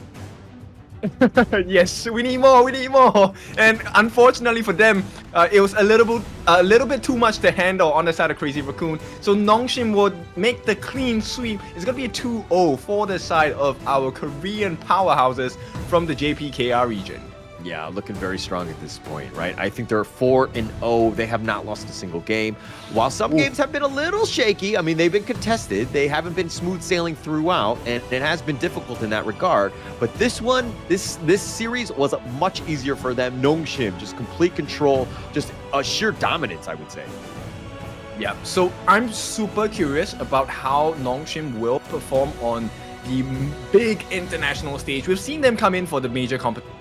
Speaker 15: Yes, we need more. And unfortunately for them, it was a little bit too much to handle on the side of Crazy Raccoon. So Nongshim would make the clean sweep. It's going to be a 2-0 for the side of our Korean powerhouses from the JPKR region.
Speaker 16: Yeah, looking very strong at this point, right? I think they're 4-0. They have not lost a single game. While some games have been a little shaky, I mean, they've been contested. They haven't been smooth sailing throughout, and it has been difficult in that regard. But this one, this series was much easier for them. Nongshim, just complete control, just a sheer dominance, I would say.
Speaker 15: Yeah, so I'm super curious about how Nongshim will perform on the big international stage. We've seen them come in for the major competitions.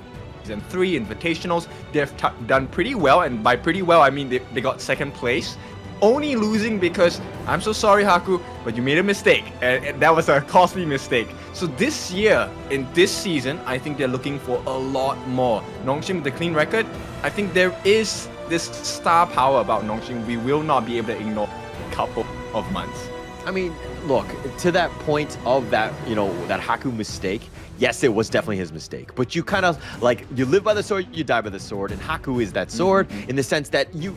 Speaker 15: Season 3 invitationals, they've done pretty well, and by pretty well I mean they got second place, only losing because, I'm so sorry Haku, but you made a mistake, and that was a costly mistake. So this year, in this season, I think they're looking for a lot more. Nongshim with the clean record, I think there is this star power about Nongshim we will not be able to ignore a couple of months.
Speaker 16: I mean, look, to that point of that, that Haku mistake, yes, it was definitely his mistake. But you kind of, like, you live by the sword, you die by the sword. And Haku is that sword in the sense that you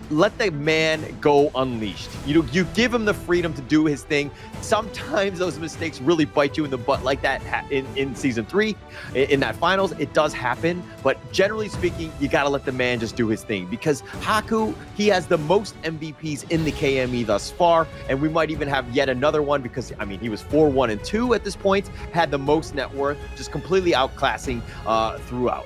Speaker 16: let the man go unleashed. You give him the freedom to do his thing. Sometimes those mistakes really bite you in the butt, like that in Season 3. In that finals, it does happen. But generally speaking, you got to let the man just do his thing. Because Haku, he has the most MVPs in the KME thus far. And we might even have yet another one because, I mean, he was 4-1-2 at this point, had the most net worth, just completely outclassing throughout.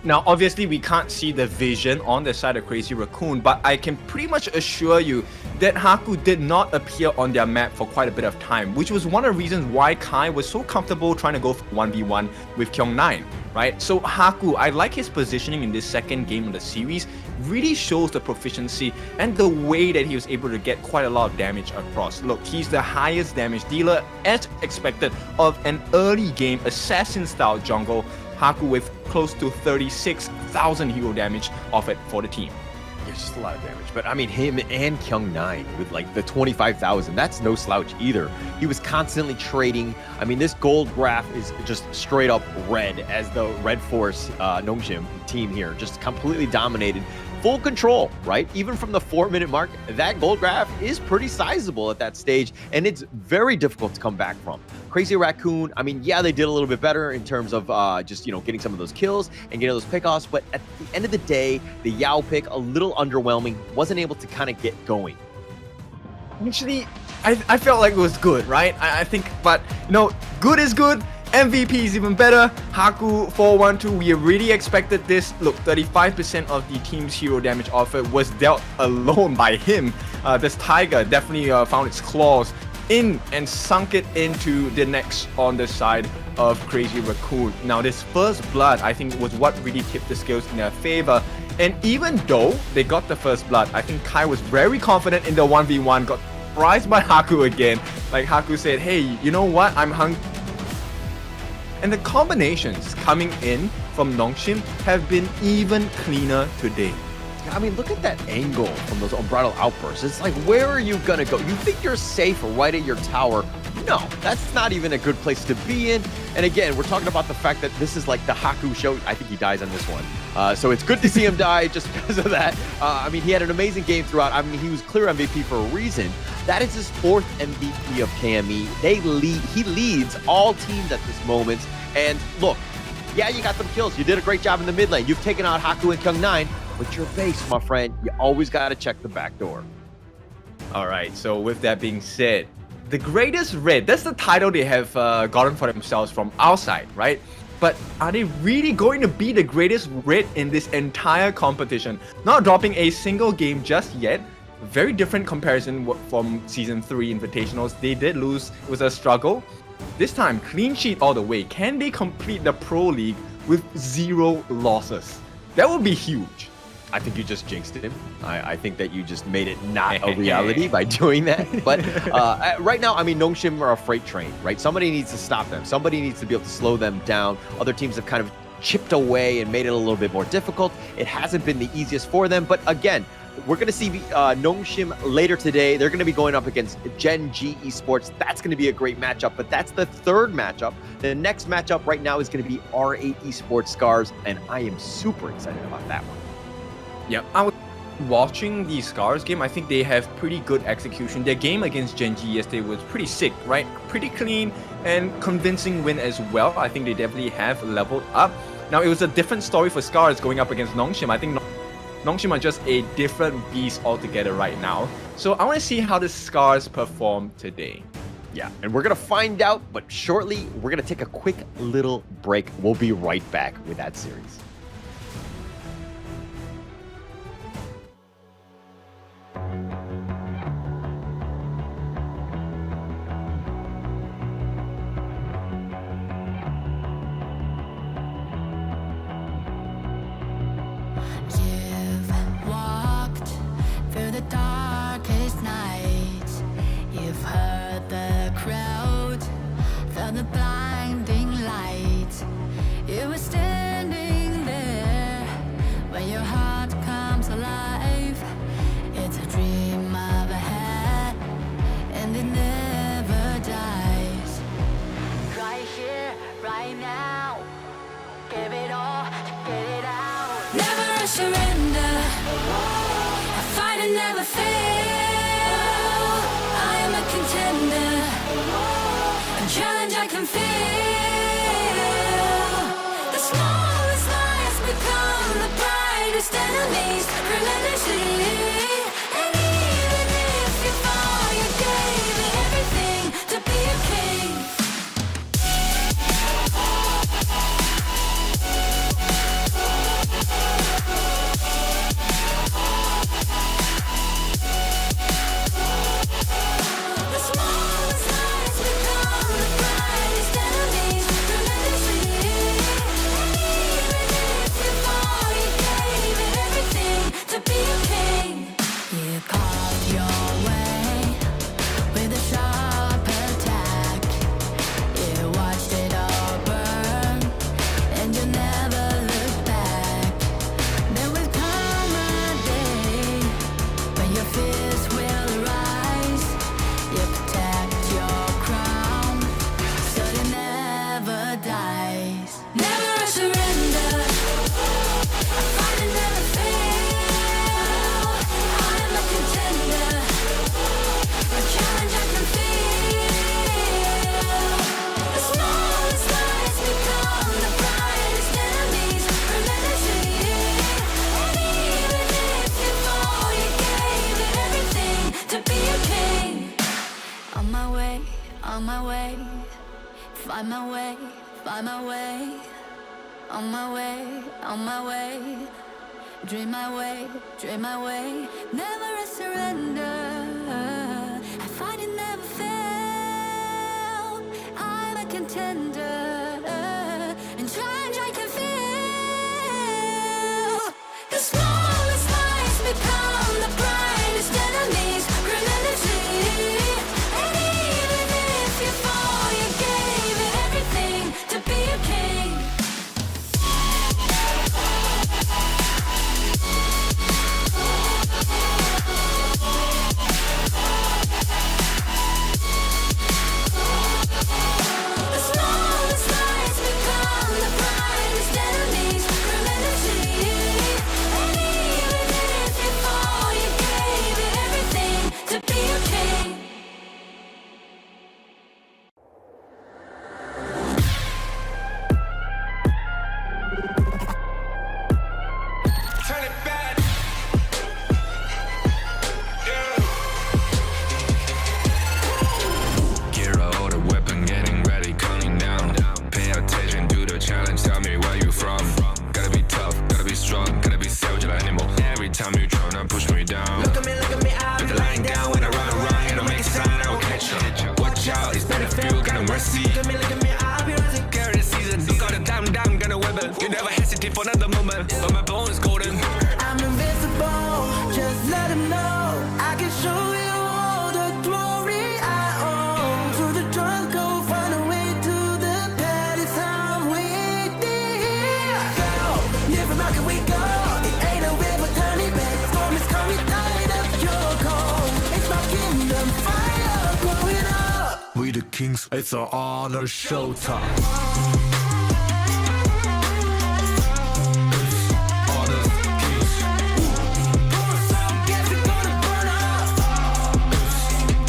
Speaker 15: Now, obviously, we can't see the vision on the side of Crazy Raccoon, but I can pretty much assure you that Haku did not appear on their map for quite a bit of time, which was one of the reasons why Kai was so comfortable trying to go for 1v1 with Kyung9, right? So Haku, I like his positioning in this second game of the series, really shows the proficiency and the way that he was able to get quite a lot of damage across. Look, he's the highest damage dealer as expected of an early game assassin style jungle. Haku with close to 36,000 hero damage off it for the team.
Speaker 16: Yeah, just a lot of damage. But I mean, him and Kyung9 with like the 25,000, that's no slouch either. He was constantly trading. I mean, this gold graph is just straight up red as the RedForce Nongshim team here just completely dominated. Full control, right? Even from the 4-minute mark, that gold graph is pretty sizable at that stage, and it's very difficult to come back from. Crazy Raccoon, I mean, yeah, they did a little bit better in terms of just, getting some of those kills and getting those pickoffs, but at the end of the day, the Yao pick, a little underwhelming, wasn't able to kind of get going.
Speaker 15: Actually, I felt like it was good, right? I think, but, good is good. MVP is even better. Haku 4-1-2, we already expected this. Look, 35% of the team's hero damage offered was dealt alone by him. This Tiger definitely found its claws in and sunk it into the necks on the side of Crazy Raccoon. Now, this first blood, I think, was what really tipped the scales in their favor. And even though they got the first blood, I think Kai was very confident in the 1v1, got surprised by Haku again. Like Haku said, hey, you know what? I'm hungry. And the combinations coming in from Nongshim have been even cleaner today.
Speaker 16: I mean, look at that angle from those unbridled outbursts. It's like, where are you gonna go? You think you're safe right at your tower? No, that's not even a good place to be in. And again, we're talking about the fact that this is like the Haku show. I think he dies on this one. So it's good to see him die just because of that. I mean, he had an amazing game throughout. I mean, he was clear MVP for a reason. That is his 4th MVP of KME. He leads all teams at this moment. And look, yeah, you got some kills. You did a great job in the mid lane. You've taken out Haku and Kyung9, but your base, my friend, you always got to check the back door.
Speaker 15: All right, so with that being said, the greatest red, that's the title they have gotten for themselves from outside, right? But are they really going to be the greatest red in this entire competition? Not dropping a single game just yet. Very different comparison from Season 3 Invitationals. They did lose. It was a struggle. This time, clean sheet all the way. Can they complete the Pro League with 0 losses? That would be huge.
Speaker 16: I think you just jinxed him. I think that you just made it not a reality by doing that. But right now, I mean, Nongshim are a freight train, right? Somebody needs to stop them. Somebody needs to be able to slow them down. Other teams have kind of chipped away and made it a little bit more difficult. It hasn't been the easiest for them. But again, we're going to see Nongshim later today. They're going to be going up against Gen.G Esports. That's going to be a great matchup, but that's the 3rd matchup. The next matchup right now is going to be R8 Esports SCARZ, and I am super excited about that one.
Speaker 15: Yeah, I was watching the SCARZ game. I think they have pretty good execution. Their game against Gen.G yesterday was pretty sick, right? Pretty clean and convincing win as well. I think they definitely have leveled up. Now, it was a different story for SCARZ going up against Nongshim. I think Nongshim are just a different beast altogether right now. So I want to see how the SCARZ perform today.
Speaker 16: Yeah, and we're going to find out, but shortly, we're going to take a quick little break. We'll be right back with that series.
Speaker 1: You've walked through the darkest nights. You've heard the crowd, felt the blinding light. You were standing there when your heart comes alive. It's a dream of a hat, and it never dies. Right here, right now, give it all to get it out. Never surrender, I fight and never fail. I am a contender, a challenge I can feel. The smallest lies become the brightest enemies, relentlessly. And even if you fall, you gave it everything to be a king. The smallest lies become the brightest enemies, relentlessly. And even if you fall, you gave it everything to be a king. You carved your way with a sharp attack. You watched it all burn, and you never looked back. There will come a day when your fears will rise. You protect your crown, so it never dies. Never surrender, I fight and never fail. I am a contender, a challenge I can feel. The smallest lies become the brightest enemies, relentlessly. And even if you fall, you gave it everything to be a king. On my way, on my way, find my way, find my way. On my way, on my way, dream my way, dream my way. Never a surrender, I fight and never fail. I'm a contender, and challenge I can feel. The smallest lies become the brightest enemies, relentlessly. And even if you fall, you gave it everything to be a king. The smallest lies become the brightest enemies, relentlessly. And even if you fall, you gave it everything to be a king.
Speaker 2: Turn it back. Gear out the weapon, getting ready, counting down. Pay attention to the challenge, tell me where you from. Gotta be tough, gotta be strong, gotta be savage like animal. Every time you tryna push me down. Look at me, I'll be lying down when I run around. You don't make a sign, I will catch up. Watch out, it's better feel, got no mercy. Look at me, I'll be rising. Carry the season, look all the time, gonna weapon. You never hesitate for another moment, but my bone is golden.
Speaker 3: I'm invincible, just let him know. I can show you all the glory I own. Through the jungle, find a way to the palace. I'm waiting. Go, never mind, can we go? It ain't a river, turning back. Storm is coming, tired of your cold. It's my kingdom, fire growing up.
Speaker 4: We the kings, it's an honor showtime. Honor kings.
Speaker 3: Guess we're gonna burn up.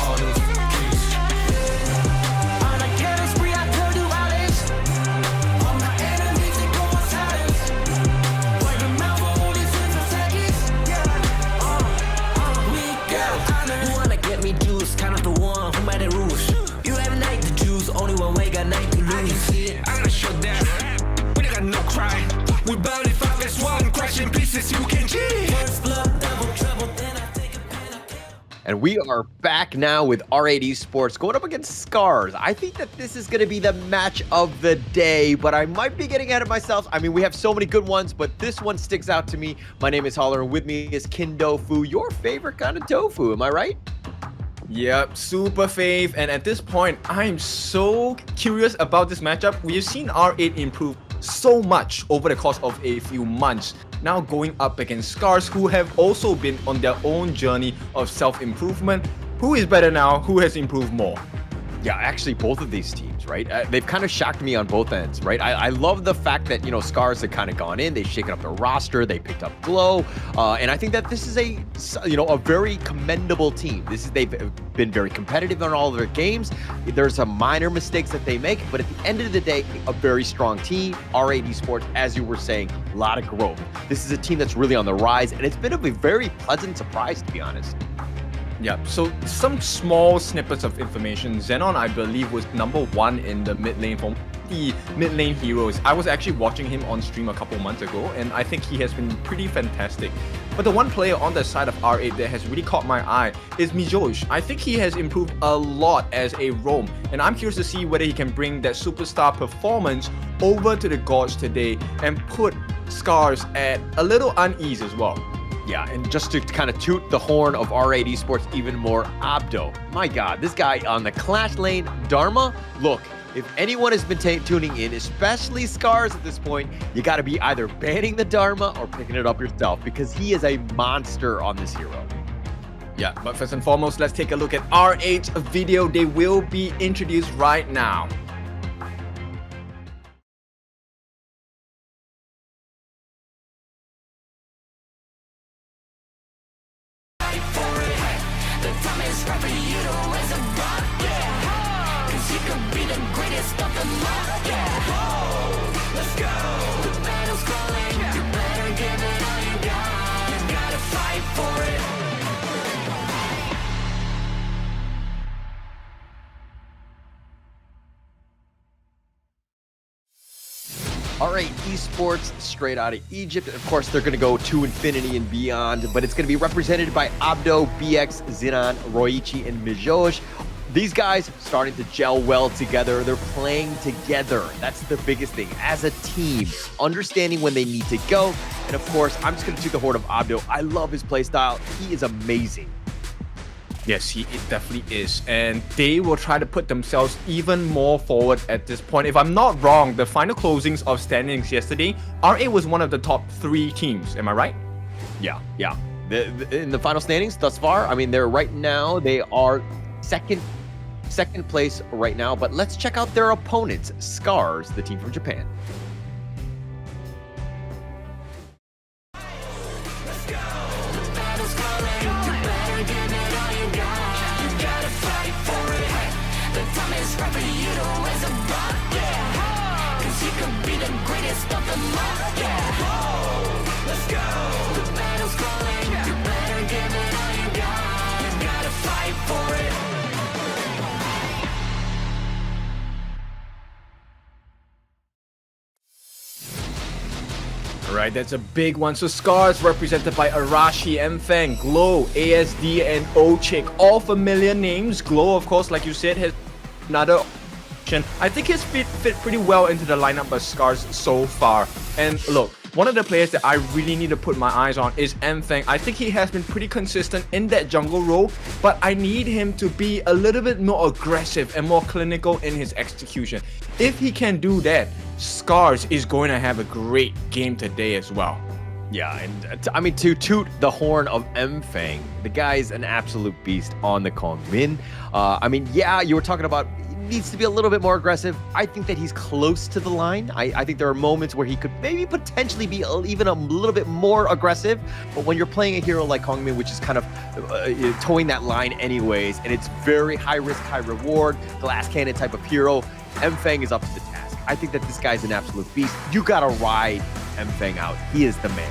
Speaker 4: Honor kings.
Speaker 3: On a killing spree, I could do all this. All my enemies, they go inside
Speaker 2: when you see it. I gotta show that. We got no cry. We bound it 5-1, crashing pieces, you can G.
Speaker 3: First blood, double trouble, then I take a pen, I kill.
Speaker 16: And we are back now with R8 Esports going up against SCARZ. I think that this is going to be the match of the day, but I might be getting ahead of myself. I mean, we have so many good ones, but this one sticks out to me. My name is Holler, and with me is Kindofu, your favorite kind of tofu. Am I right?
Speaker 15: Yep, super fave. And at this point, I'm so curious about this matchup. We've seen R8 improve so much over the course of a few months. Now going up against SCARZ, who have also been on their own journey of self-improvement. Who is better now? Who has improved more?
Speaker 16: Yeah, actually, both of these teams, right? They've kind of shocked me on both ends, right? I love the fact that, SCARZ had kind of gone in, they've shaken up their roster, they picked up Glow, and I think that this is a very commendable team. They've been very competitive in all of their games. There's some minor mistakes that they make, but at the end of the day, a very strong team. R8 Esports, as you were saying, a lot of growth. This is a team that's really on the rise, and it's been a very pleasant surprise, to be honest.
Speaker 15: Yeah, so some small snippets of information. Xenon, I believe, was #1 in the mid lane from the mid lane heroes. I was actually watching him on stream a couple months ago, and I think he has been pretty fantastic. But the one player on the side of R8 that has really caught my eye is Mijosh. I think he has improved a lot as a roam, and I'm curious to see whether he can bring that superstar performance over to the Gorge today and put SCARZ at a little unease as well.
Speaker 16: Yeah, and just to kind of toot the horn of R8 Esports even more, Abdo. My God, this guy on the Clash lane, Dharma. Look, if anyone has been tuning in, especially SCARZ at this point, you got to be either banning the Dharma or picking it up yourself because he is a monster on this hero.
Speaker 15: Yeah, but first and foremost, let's take a look at R8's video. They will be introduced right now.
Speaker 16: R8 Esports, straight out of Egypt. Of course, they're going to go to infinity and beyond, but it's going to be represented by Abdo, BX, Zinan, Roichi, and Mijosh. These guys starting to gel well together. They're playing together. That's the biggest thing. As a team, understanding when they need to go. And of course, I'm just going to toot the horn of Abdo. I love his playstyle. He is amazing.
Speaker 15: Yes, he definitely is. And they will try to put themselves even more forward at this point. If I'm not wrong, the final closings of standings yesterday, R8 was one of the top 3 teams. Am I right?
Speaker 16: Yeah. In the final standings thus far, I mean, they are second place right now. But let's check out their opponents. SCARZ, the team from Japan.
Speaker 15: Alright, that's a big one. So SCARZ represented by Arashi, Mfeng, Glow, ASD, and Ochik. All familiar names. Glow, of course, like you said, has another option. I think he's fit pretty well into the lineup of SCARZ so far. And look, one of the players that I really need to put my eyes on is Mfeng. I think he has been pretty consistent in that jungle role, but I need him to be a little bit more aggressive and more clinical in his execution. If he can do that, SCARZ is going to have a great game today as well.
Speaker 16: Yeah, and I mean, to toot the horn of Mfeng, the guy's an absolute beast on the KME. I mean, yeah, you were talking about needs to be a little bit more aggressive. I think that he's close to the line. I think there are moments where he could maybe potentially be even a little bit more aggressive. But when you're playing a hero like KME, which is kind of towing that line anyways, and it's very high risk, high reward, glass cannon type of hero, Mfeng is up to the task. I think that this guy's an absolute beast. You gotta ride Mfeng out. He is the man.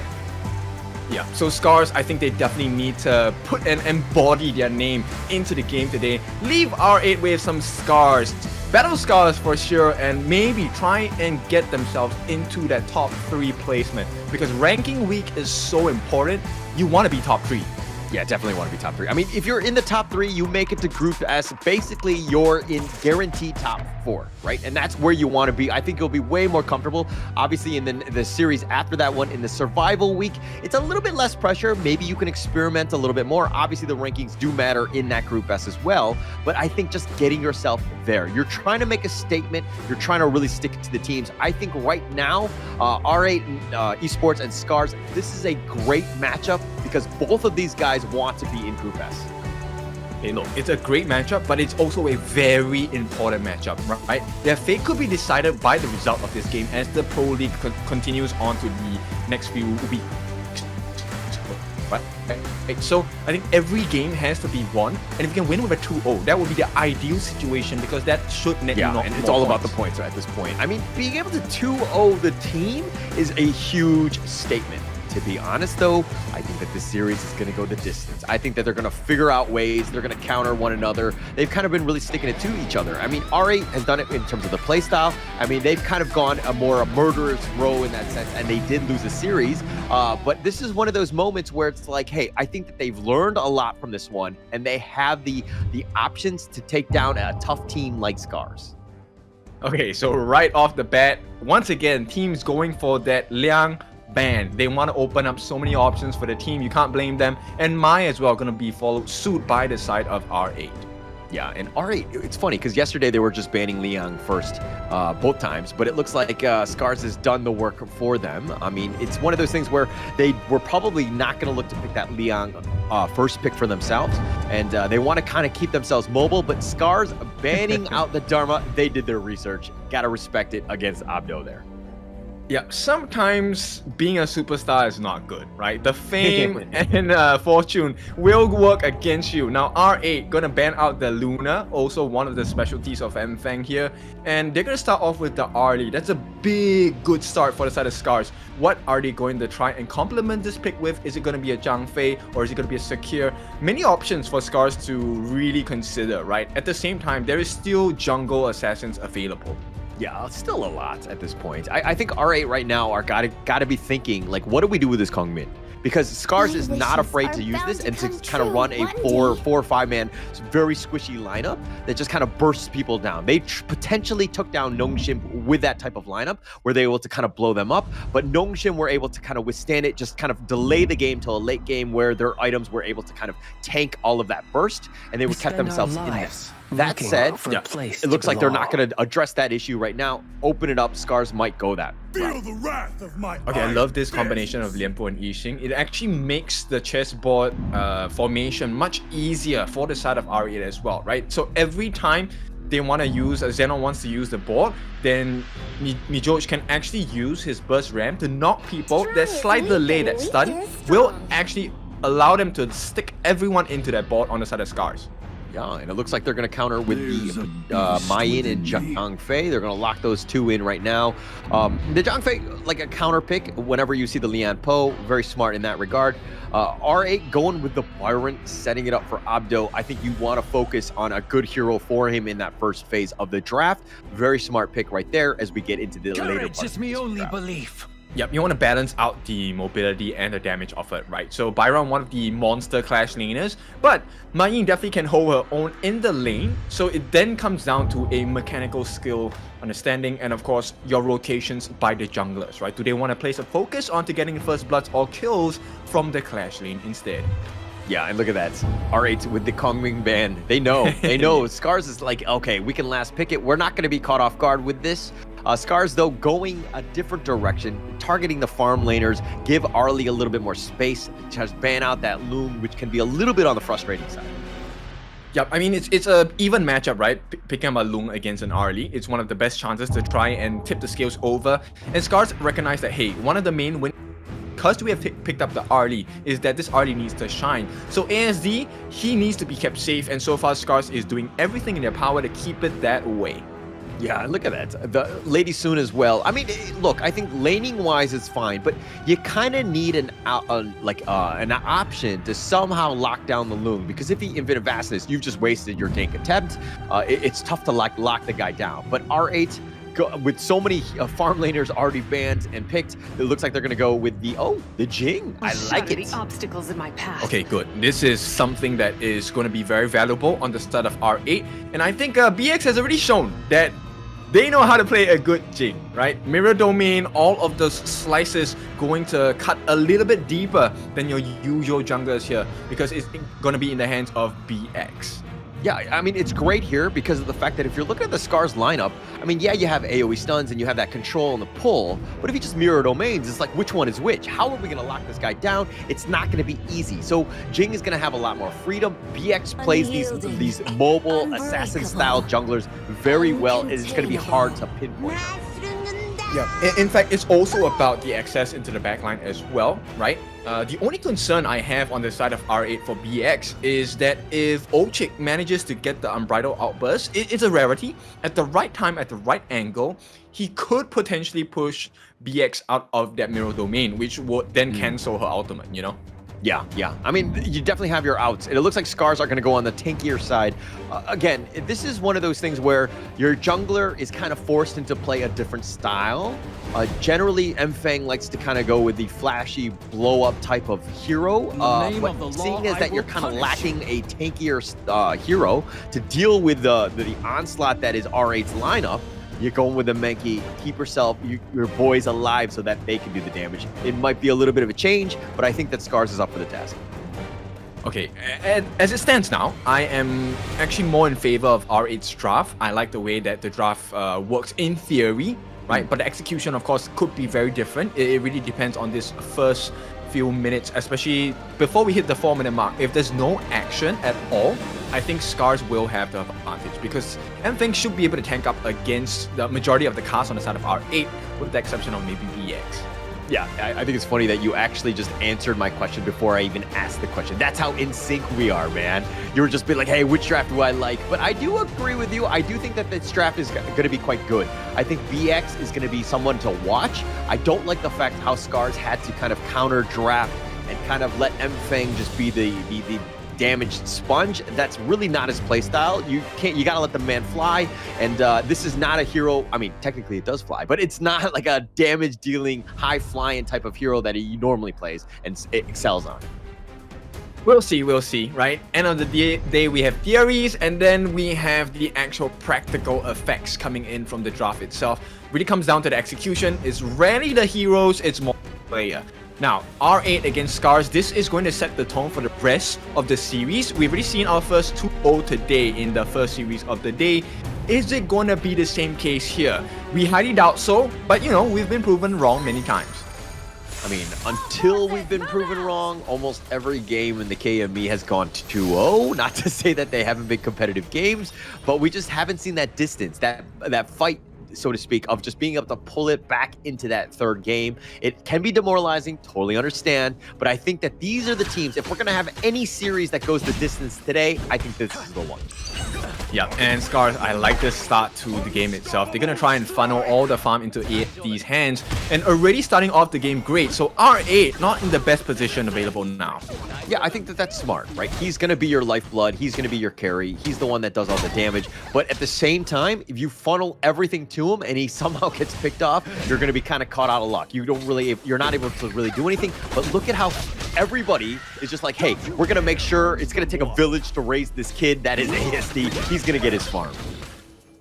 Speaker 15: Yeah, so SCARZ, I think they definitely need to put and embody their name into the game today. Leave R8 with some SCARZ, battle SCARZ for sure, and maybe try and get themselves into that top 3 placement. Because ranking week is so important, you want to be top 3.
Speaker 16: Yeah, definitely want to be top 3. I mean, if you're in the top 3, you make it to Group S. Basically, you're in guaranteed top 4, right? And that's where you want to be. I think you'll be way more comfortable. Obviously, in the series after that one, in the survival week, it's a little bit less pressure. Maybe you can experiment a little bit more. Obviously, the rankings do matter in that Group S as well. But I think just getting yourself there. You're trying to make a statement. You're trying to really stick to the teams. I think right now, R8, Esports, and SCARZ, this is a great matchup because both of these guys want to be in Group S.
Speaker 15: Hey, look, it's a great matchup, but it's also a very important matchup, right? Their fate could be decided by the result of this game as the Pro League continues on to the next few weeks. Right? So I think every game has to be won, and if you can win with a 2-0, that would be the ideal situation because that should net you not
Speaker 16: and it's all about the points at this point. I mean, being able to 2-0 the team is a huge statement. To be honest, though, I think that this series is going to go the distance. I think that they're going to figure out ways. They're going to counter one another. They've kind of been really sticking it to each other. I mean, R8 has done it in terms of the playstyle. I mean, they've kind of gone a murderous row in that sense, and they did lose a series. But this is one of those moments where it's like, hey, I think that they've learned a lot from this one, and they have the options to take down a tough team like SCARZ.
Speaker 15: Okay, so right off the bat, once again, teams going for that Liang ban. They want to open up so many options for the team. You can't blame them. And Mai as well going to be followed suit by the side of R8.
Speaker 16: Yeah, and R8, it's funny because yesterday they were just banning Liang first both times, but it looks like SCARZ has done the work for them. I mean, it's one of those things where they were probably not going to look to pick that Liang first pick for themselves, and they want to kind of keep themselves mobile, but SCARZ banning out the Dharma, they did their research. Got to respect it against Abdo there.
Speaker 15: Yeah, sometimes being a superstar is not good, right? The fame and fortune will work against you. Now, R8 gonna ban out the Luna, also one of the specialties of Mfang here. And they're gonna start off with the Arlie. That's a big, good start for the side of SCARZ. What are they going to try and complement this pick with? Is it gonna be a Zhang Fei or is it gonna be a Secure? Many options for SCARZ to really consider, right? At the same time, there is still jungle assassins available.
Speaker 16: Yeah, still a lot at this point. I think R8 right now are gotta be thinking, like, what do we do with this Kong Min? Because SCARZ is not afraid to use this and to kind of run a 4 or 5 man very squishy lineup that just kind of bursts people down. They potentially took down Nongshim with that type of lineup where they were able to kind of blow them up, but Nongshim were able to kind of withstand it, just kind of delay the game till a late game where their items were able to kind of tank all of that burst, and they would kept themselves in this. That said, it looks like they're not going to address that issue right now. Open it up, SCARZ might go that route.
Speaker 10: the wrath of my
Speaker 15: Okay, I love this combination of Lianpo and Yixing. It actually makes the chessboard formation much easier for the side of R8 as well, right? So every time they want to use, Xenon wants to use the board, then Mijoj can actually use his burst ram to knock people. That slight delay, that stun, will actually allow them to stick everyone into that board on the side of SCARZ.
Speaker 16: Yeah, and it looks like they're going to counter with the Mayin and Zhang Fei. They're going to lock those two in right now. The Zhang Fei, like a counter pick whenever you see the Lian Po. Very smart in that regard. R8 going with the Byron, setting it up for Abdo. I think you want to focus on a good hero for him in that first phase of the draft. Very smart pick right there as we get into the later part.
Speaker 5: Courage is my only belief.
Speaker 15: Yep, you want to balance out the mobility and the damage offered, right? So Byron, one of the monster clash laners, but Ma Ying definitely can hold her own in the lane. So it then comes down to a mechanical skill understanding and of course your rotations by the junglers, right? Do they want to place a focus onto getting first bloods or kills from the clash lane instead?
Speaker 16: Yeah, and look at that. R8 with the Kongming ban. They know. SCARZ is like, okay, we can last pick it. We're not going to be caught off guard with this. SCARZ, though, going a different direction, targeting the farm laners, give Arlie a little bit more space, just ban out that Loon, which can be a little bit on the frustrating side.
Speaker 15: Yep, I mean, it's a even matchup, right? Picking up a Lung against an Arlie, it's one of the best chances to try and tip the scales over. And SCARZ recognize that, hey, one of the main wins, because we have picked up the Arlie, is that this Arlie needs to shine. So ASD, he needs to be kept safe, and so far SCARZ is doing everything in their power to keep it that way.
Speaker 16: Yeah, look at that. The Lady Soon as well. I mean, look, I think laning-wise it's fine, but you kind of need an option to somehow lock down the Loon, because if he Infinite Vastness, you've just wasted your gank attempt. It's tough to lock the guy down. But R8, with so many farm laners already banned and picked, it looks like they're going to go with the Jing. I like it.
Speaker 17: The obstacles in my path.
Speaker 15: Okay, good. This is something that is going to be very valuable on the start of R8. And I think BX has already shown that they know how to play a good Jing, right? Mirror Domain, all of those slices going to cut a little bit deeper than your usual junglers here, because it's going to be in the hands of BX.
Speaker 16: Yeah, I mean, it's great here because of the fact that if you're looking at the SCARZ lineup, I mean, yeah, you have AoE stuns and you have that control and the pull, but if you just mirror domains, it's like, which one is which? How are we going to lock this guy down? It's not going to be easy. So Jing is going to have a lot more freedom. BX plays these mobile assassin-style junglers very well, and it's going to be hard to pinpoint.
Speaker 15: Yeah, in fact, it's also about the access into the backline as well, right? The only concern I have on the side of R8 for BX is that if Ochik manages to get the Unbridled Outburst, it's a rarity. At the right time, at the right angle, he could potentially push BX out of that Mirror Domain, which would then cancel her ultimate, you know?
Speaker 16: Yeah. I mean, you definitely have your outs. And it looks like SCARZ are going to go on the tankier side. Again, this is one of those things where your jungler is kind of forced into play a different style. Generally, Mfang likes to kind of go with the flashy blow-up type of hero. But seeing as that you're kind of lacking a tankier hero to deal with the onslaught that is R8's lineup, you're going with the Menki. Keep your boys alive so that they can do the damage. It might be a little bit of a change, but I think that SCARZ is up for the task.
Speaker 15: Okay, as it stands now, I am actually more in favor of R8's draft. I like the way that the draft works in theory, right? But the execution, of course, could be very different. It really depends on this first few minutes, especially before we hit the 4-minute mark. If there's no action at all, I think SCARZ will have the advantage, because Mfang should be able to tank up against the majority of the cast on the side of R8, with the exception of maybe BX.
Speaker 16: Yeah, I think it's funny that you actually just answered my question before I even asked the question. That's how in sync we are, man. You were just being like, hey, which draft do I like? But I do agree with you. I do think that this draft is going to be quite good. I think BX is going to be someone to watch. I don't like the fact how SCARZ had to kind of counter draft and kind of let Mfang just be the damaged sponge. That's really not his playstyle. You gotta let the man fly, and this is not a hero. I mean, technically it does fly, but it's not like a damage dealing, high flying type of hero that he normally plays and it excels on.
Speaker 15: We'll see, right? End of the day, we have theories, and then we have the actual practical effects coming in from the draft itself. Really comes down to the execution. It's rarely the heroes, it's more player. Now, R8 against SCARZ, this is going to set the tone for the rest of the series. We've already seen our first 2-0 today in the first series of the day. Is it going to be the same case here? We highly doubt so, but you know, we've been proven wrong many times.
Speaker 16: I mean, until we've been proven wrong, almost every game in the KME has gone to 2-0. Not to say that they haven't been competitive games, but we just haven't seen that distance, that fight, so to speak, of just being able to pull it back into that third game. It can be demoralizing, totally understand, but I think that these are the teams, if we're going to have any series that goes the distance today, I think this is the one.
Speaker 15: Yeah, and SCARZ, I like the start to the game itself. They're going to try and funnel all the farm into AFD's hands, and already starting off the game great. So R8, not in the best position available now.
Speaker 16: Yeah, I think that that's smart, right? He's going to be your lifeblood. He's going to be your carry. He's the one that does all the damage. But at the same time, if you funnel everything to him and he somehow gets picked off, you're going to be kind of caught out of luck. You're not able to really do anything. But look at how everybody is just like, hey, we're going to make sure it's going to take a village to raise this kid that is ASD. He's going to get his farm.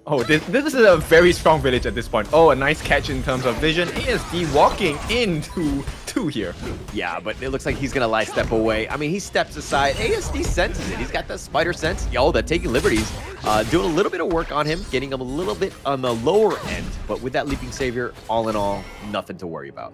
Speaker 15: Oh, this is a very strong village at this point. Oh, a nice catch in terms of vision. ASD walking into 2 here.
Speaker 16: Yeah, but it looks like he's going to lie step away. I mean, he steps aside. ASD senses it. He's got that spider sense. Yo, that taking liberties. Doing a little bit of work on him, getting him a little bit on the lower end. But with that leaping savior, all in all, nothing to worry about.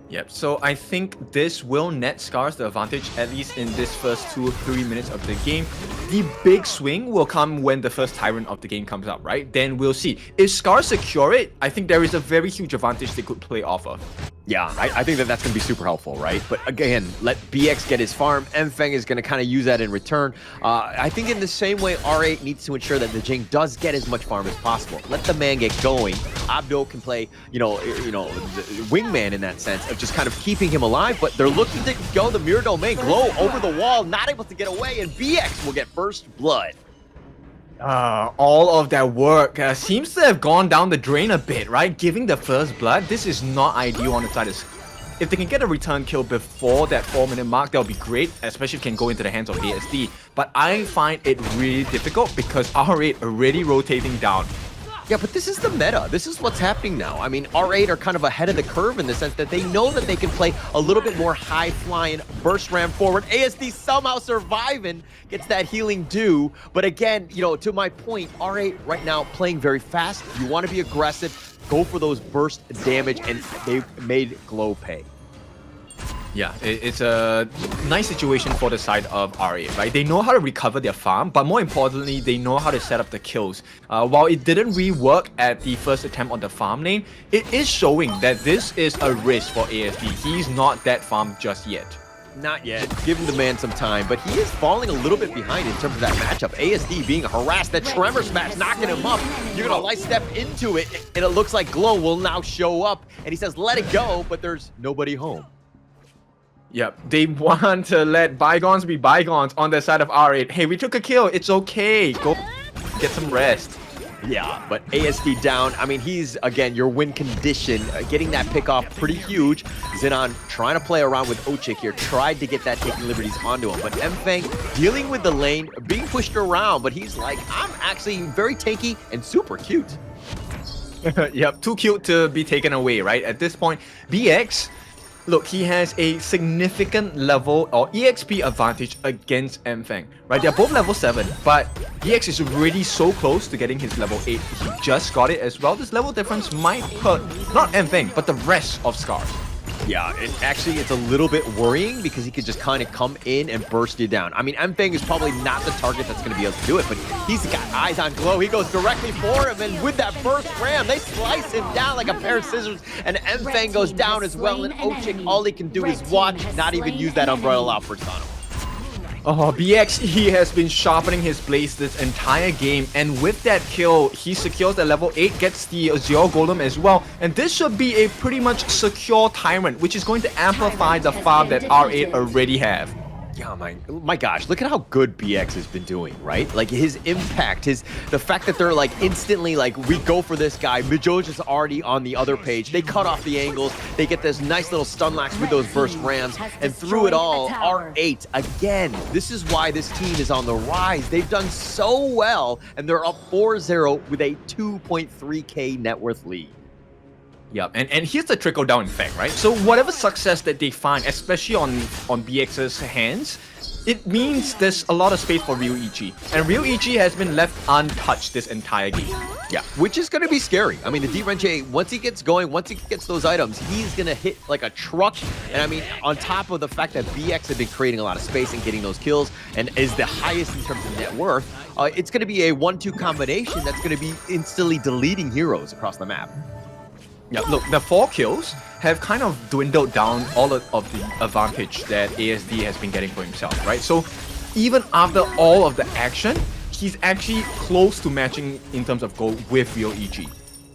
Speaker 15: Yep, so I think this will net SCARZ the advantage, at least in this first 2 or 3 minutes of the game. The big swing will come when the first Tyrant of the game comes out, right? Then we'll see. If SCARZ secure it, I think there is a very huge advantage they could play off of.
Speaker 16: Yeah, I think that that's going to be super helpful, right? But again, let BX get his farm. Mfeng is going to kind of use that in return. I think in the same way, R8 needs to ensure that the Jing does get as much farm as possible. Let the man get going. Abdo can play, the wingman in that sense of just kind of keeping him alive. But they're looking to go the mirror domain, Glow over the wall, not able to get away, and BX will get first blood.
Speaker 15: All of that work seems to have gone down the drain a bit, right? Giving the first blood, this is not ideal on the side of... If they can get a return kill before that 4-minute mark, that would be great, especially if it can go into the hands of ASD. But I find it really difficult because R8 already rotating down.
Speaker 16: Yeah, but this is the meta. This is what's happening now. I mean, R8 are kind of ahead of the curve in the sense that they know that they can play a little bit more high-flying burst ram forward. ASD somehow surviving, gets that healing due. But again, to my point, R8 right now playing very fast. You want to be aggressive, go for those burst damage, and they've made Glow pay.
Speaker 15: Yeah, it's a nice situation for the side of R8, right? They know how to recover their farm, but more importantly, they know how to set up the kills. While it didn't really work at the first attempt on the farm lane, it is showing that this is a risk for ASD. He's not that farm just yet.
Speaker 16: Not yet. Give the man some time, but he is falling a little bit behind in terms of that matchup. ASD being harassed, that Tremor Smash knocking him up. You're gonna light step into it, and it looks like Glow will now show up, and he says, let it go, but there's nobody home.
Speaker 15: Yep, they want to let bygones be bygones on the side of R8. Hey, we took a kill. It's okay. Go get some rest.
Speaker 16: Yeah, but ASD down. I mean, he's, again, your win condition. Getting that pick off pretty huge. Xenon trying to play around with Ochik here. Tried to get that taking liberties onto him. But Mfeng dealing with the lane, being pushed around. But he's like, I'm actually very tanky and super cute.
Speaker 15: Yep, too cute to be taken away, right? At this point, BX... Look, he has a significant level or EXP advantage against Mfeng, right? They're both level 7, but BX is already so close to getting his level 8. He just got it as well. This level difference might hurt not Mfeng, but the rest of SCARZ.
Speaker 16: Yeah, and actually it's a little bit worrying because he could just kind of come in and burst you down. I mean, Mfeng is probably not the target that's going to be able to do it, but he's got eyes on Glow. He goes directly for him, and with that first ram, they slice him down like a pair of scissors, and Mfeng goes down as well, and Ochik, all he can do is watch, not even use that umbrella outburst on him.
Speaker 15: Oh, BX, he has been sharpening his blades this entire game, and with that kill, he secures the level 8, gets the Azure Golem as well, and this should be a pretty much secure Tyrant, which is going to amplify the farm that R8 already have.
Speaker 16: Yeah, my gosh, look at how good BX has been doing, right? Like his impact, the fact that they're like instantly like, we go for this guy. Majoj is already on the other page. They cut off the angles. They get this nice little stun lax with those burst rams, and through it all, R8 again. This is why this team is on the rise. They've done so well, and they're up 4-0 with a 2.3K net worth lead.
Speaker 15: Yep, and here's the trickle-down effect, right? So whatever success that they find, especially on BX's hands, it means there's a lot of space for Real EG. And Real EG has been left untouched this entire game.
Speaker 16: Yeah, which is going to be scary. I mean, the D-Renche, once he gets going, once he gets those items, he's going to hit like a truck. And I mean, on top of the fact that BX have been creating a lot of space and getting those kills and is the highest in terms of net worth, it's going to be a 1-2 combination that's going to be instantly deleting heroes across the map.
Speaker 15: Yeah, look, the 4 kills have kind of dwindled down all of the advantage that ASD has been getting for himself, right? So even after all of the action, he's actually close to matching in terms of gold with Real EG.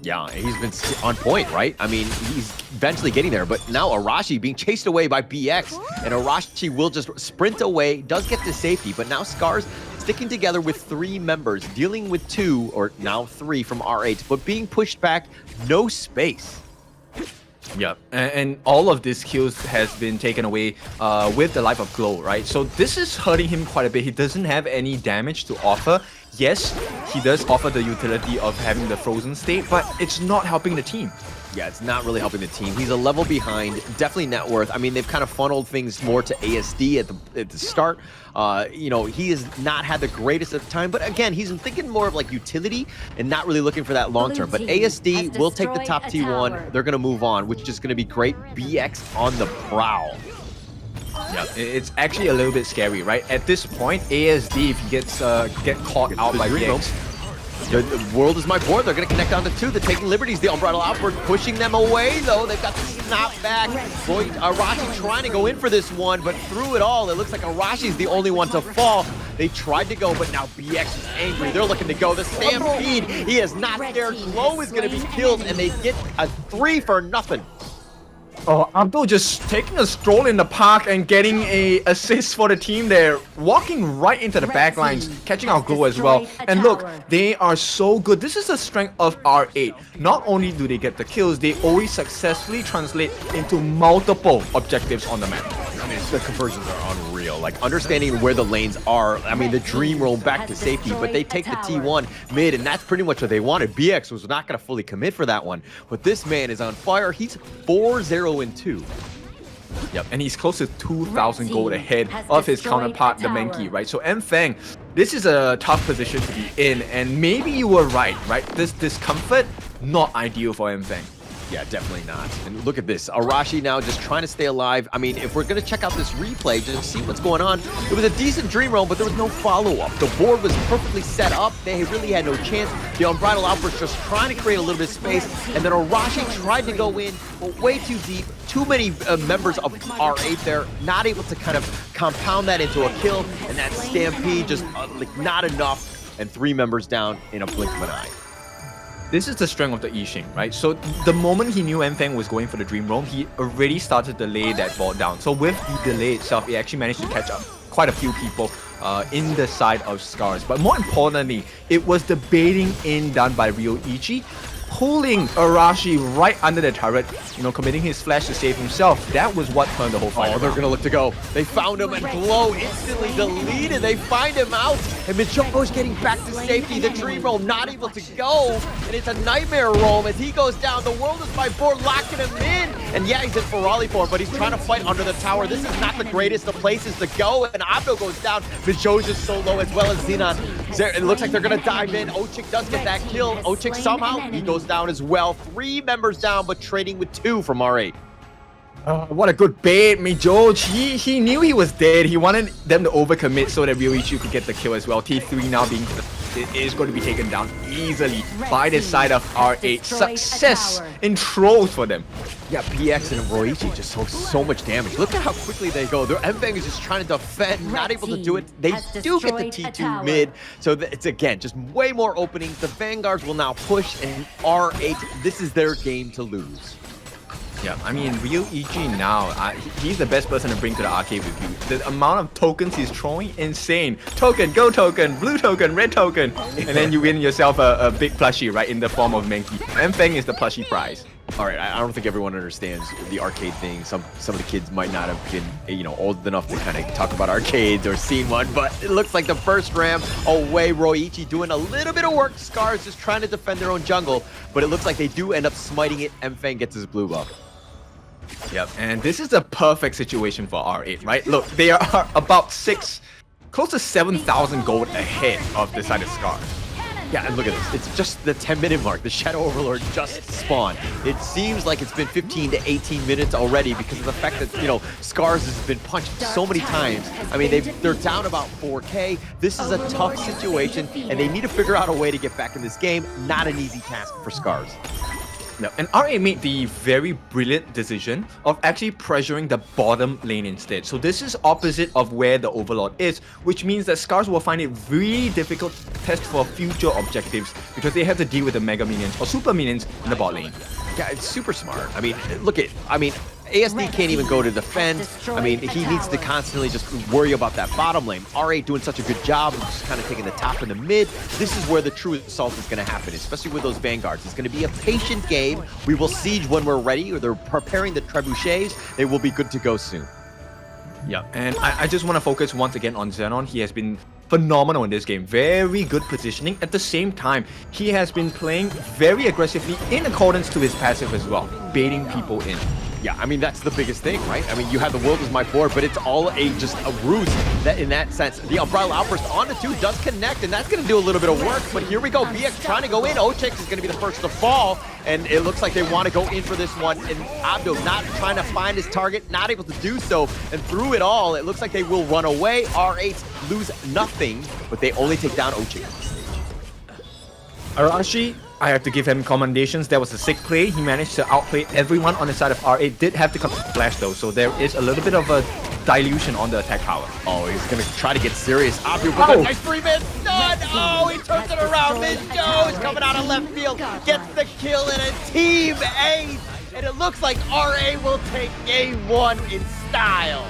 Speaker 16: Yeah, he's been on point, right? I mean, he's eventually getting there, but now Arashi being chased away by BX, and Arashi will just sprint away, does get to safety, but now SCARZ sticking together with 3 members, dealing with 2, or now 3 from R8, but being pushed back, no space.
Speaker 15: Yep, and all of these kills has been taken away with the life of Glow, right? So this is hurting him quite a bit. He doesn't have any damage to offer. Yes, he does offer the utility of having the frozen state, but it's not helping the team.
Speaker 16: Yeah, it's not really helping the team. He's a level behind, definitely net worth. I mean, they've kind of funneled things more to ASD at the start. You know, he has not had the greatest of time, but again, he's thinking more of like utility and not really looking for that long term. But ASD will take the top T1. They're going to move on, which is going to be great. BX on the prowl.
Speaker 15: Yeah, it's actually a little bit scary, right? At this point, ASD, if he gets get caught out by BX,
Speaker 16: The world is my board. They're going to connect on to 2. They're taking liberties. The Unbridled Outburst pushing them away, though. They've got the snap back. Arashi trying to go in for this one, but through it all, it looks like Arashi's the only one to fall. They tried to go, but now BX is angry. They're looking to go. The Stampede, he is not there. Glow is going to be killed, and they get a 3 for nothing.
Speaker 15: Oh, Abdul just taking a stroll in the park and getting a assist for the team there, walking right into the backlines, catching out Glow as well. And look, they are so good. This is the strength of R8. Not only do they get the kills, they always successfully translate into multiple objectives on the map.
Speaker 16: I mean, the conversions are unreal. Like, understanding where the lanes are. I mean, the dream roam back to safety, but they take the T1 mid, and that's pretty much what they wanted. BX was not going to fully commit for that one, but this man is on fire. He's 4-0-2.
Speaker 15: Yep, and he's close to 2,000 gold ahead of his counterpart, the Menki, right? So Mfeng, this is a tough position to be in, and maybe you were right? This discomfort, not ideal for Mfeng.
Speaker 16: Yeah, definitely not. And look at this. Arashi now just trying to stay alive. I mean, if we're going to check out this replay just to see what's going on, it was a decent dream roam, but there was no follow-up. The board was perfectly set up. They really had no chance. The Unbridled Outburst just trying to create a little bit of space, and then Arashi tried to go in, but way too deep. Too many members of R8 there, not able to kind of compound that into a kill, and that Stampede just like not enough, and 3 members down in a blink of an eye.
Speaker 15: This is the strength of the Yixing, right? So the moment he knew Mfeng was going for the Dream Roam, he already started to lay that board down. So with the delay itself, he actually managed to catch up quite a few people in the side of SCARZ. But more importantly, it was the baiting in done by Ryoichi, pulling Arashi right under the turret, committing his flash to save himself. That was what turned the whole fight around.
Speaker 16: They're going to look to go. They found him, and Glow instantly deleted. They find him out, and Michoko's getting back to safety. The Dream Roam not able to go, and it's a Nightmare Roam as he goes down. The world is my board, locking him in. And yeah, he's in Ferrari form, but he's trying to fight under the tower. This is not the greatest of places to go, and Abdo goes down. Michoko's just so low, as well as Xenon. It looks like they're going to dive in. Ochik does get that kill. Ochik somehow, he goes down as well. 3 members down, but trading with 2 from R8.
Speaker 15: What a good bait, Mijo. He knew he was dead. He wanted them to overcommit so that Ryoichi could get the kill as well. T3 now being is going to be taken down easily by the side of R8. Success in trolls for them.
Speaker 16: Yeah, PX and Ryoichi just so much damage. Look at how quickly they go. Their Mfeng is just trying to defend, not able to do it. They do get the T2 mid, so it's again just way more openings. The Vanguards will now push, and R8, this is their game to lose.
Speaker 15: Yeah, I mean, Ryoichi now, he's the best person to bring to the arcade with you. The amount of tokens he's throwing, insane. Token, go token, blue token, red token. And then you win yourself a big plushie, right, in the form of Menki. Mfeng is the plushie prize.
Speaker 16: All right, I don't think everyone understands the arcade thing. Some of the kids might not have been, old enough to kind of talk about arcades or seen one, but it looks like the first ram away. Ryoichi doing a little bit of work. SCARZ just trying to defend their own jungle, but it looks like they do end up smiting it. Mfeng gets his blue buff.
Speaker 15: Yep, and this is the perfect situation for R8, right? Look, they are about close to 7,000 gold ahead of the side of SCARZ.
Speaker 16: Yeah, and look at this. It's just the 10-minute mark. The Shadow Overlord just spawned. It seems like it's been 15 to 18 minutes already because of the fact that, SCARZ has been punched so many times. I mean, they're down about 4K. This is a tough situation, and they need to figure out a way to get back in this game. Not an easy task for SCARZ.
Speaker 15: No, and R8 made the very brilliant decision of actually pressuring the bottom lane instead. So this is opposite of where the Overlord is, which means that SCARZ will find it really difficult to test for future objectives because they have to deal with the Mega Minions or Super Minions in the bot lane.
Speaker 16: Yeah, it's super smart. I mean, ASD can't even go to defend. I mean, he needs to constantly just worry about that bottom lane. R8 doing such a good job of just kind of taking the top and the mid. This is where the true assault is going to happen, especially with those Vanguards. It's going to be a patient game. We will siege when we're ready, or they're preparing the trebuchets. They will be good to go soon.
Speaker 15: Yeah, and I just want to focus once again on Xenon. He has been phenomenal in this game. Very good positioning. At the same time, he has been playing very aggressively in accordance to his passive as well, baiting people in.
Speaker 16: Yeah, I mean, that's the biggest thing, right? I mean, you have the world is my board, but it's all just a ruse that in that sense. The Unbridled Outburst on the 2 does connect, and that's going to do a little bit of work. But here we go. BX trying to go in. Ochik is going to be the first to fall, and it looks like they want to go in for this one. And Abdo not trying to find his target, not able to do so. And through it all, it looks like they will run away. R8 lose nothing, but they only take down Ochik.
Speaker 15: Arashi, I have to give him commendations. That was a sick play. He managed to outplay everyone on the side of R8. Did have to come to flash though, so there is a little bit of a dilution on the attack power.
Speaker 16: Oh, he's gonna try to get serious. Abdu with a nice 3-man stun. Oh, he turns it around. Joe's coming out of left field, gets the kill in a team ace, and it looks like RA will take game 1 in style.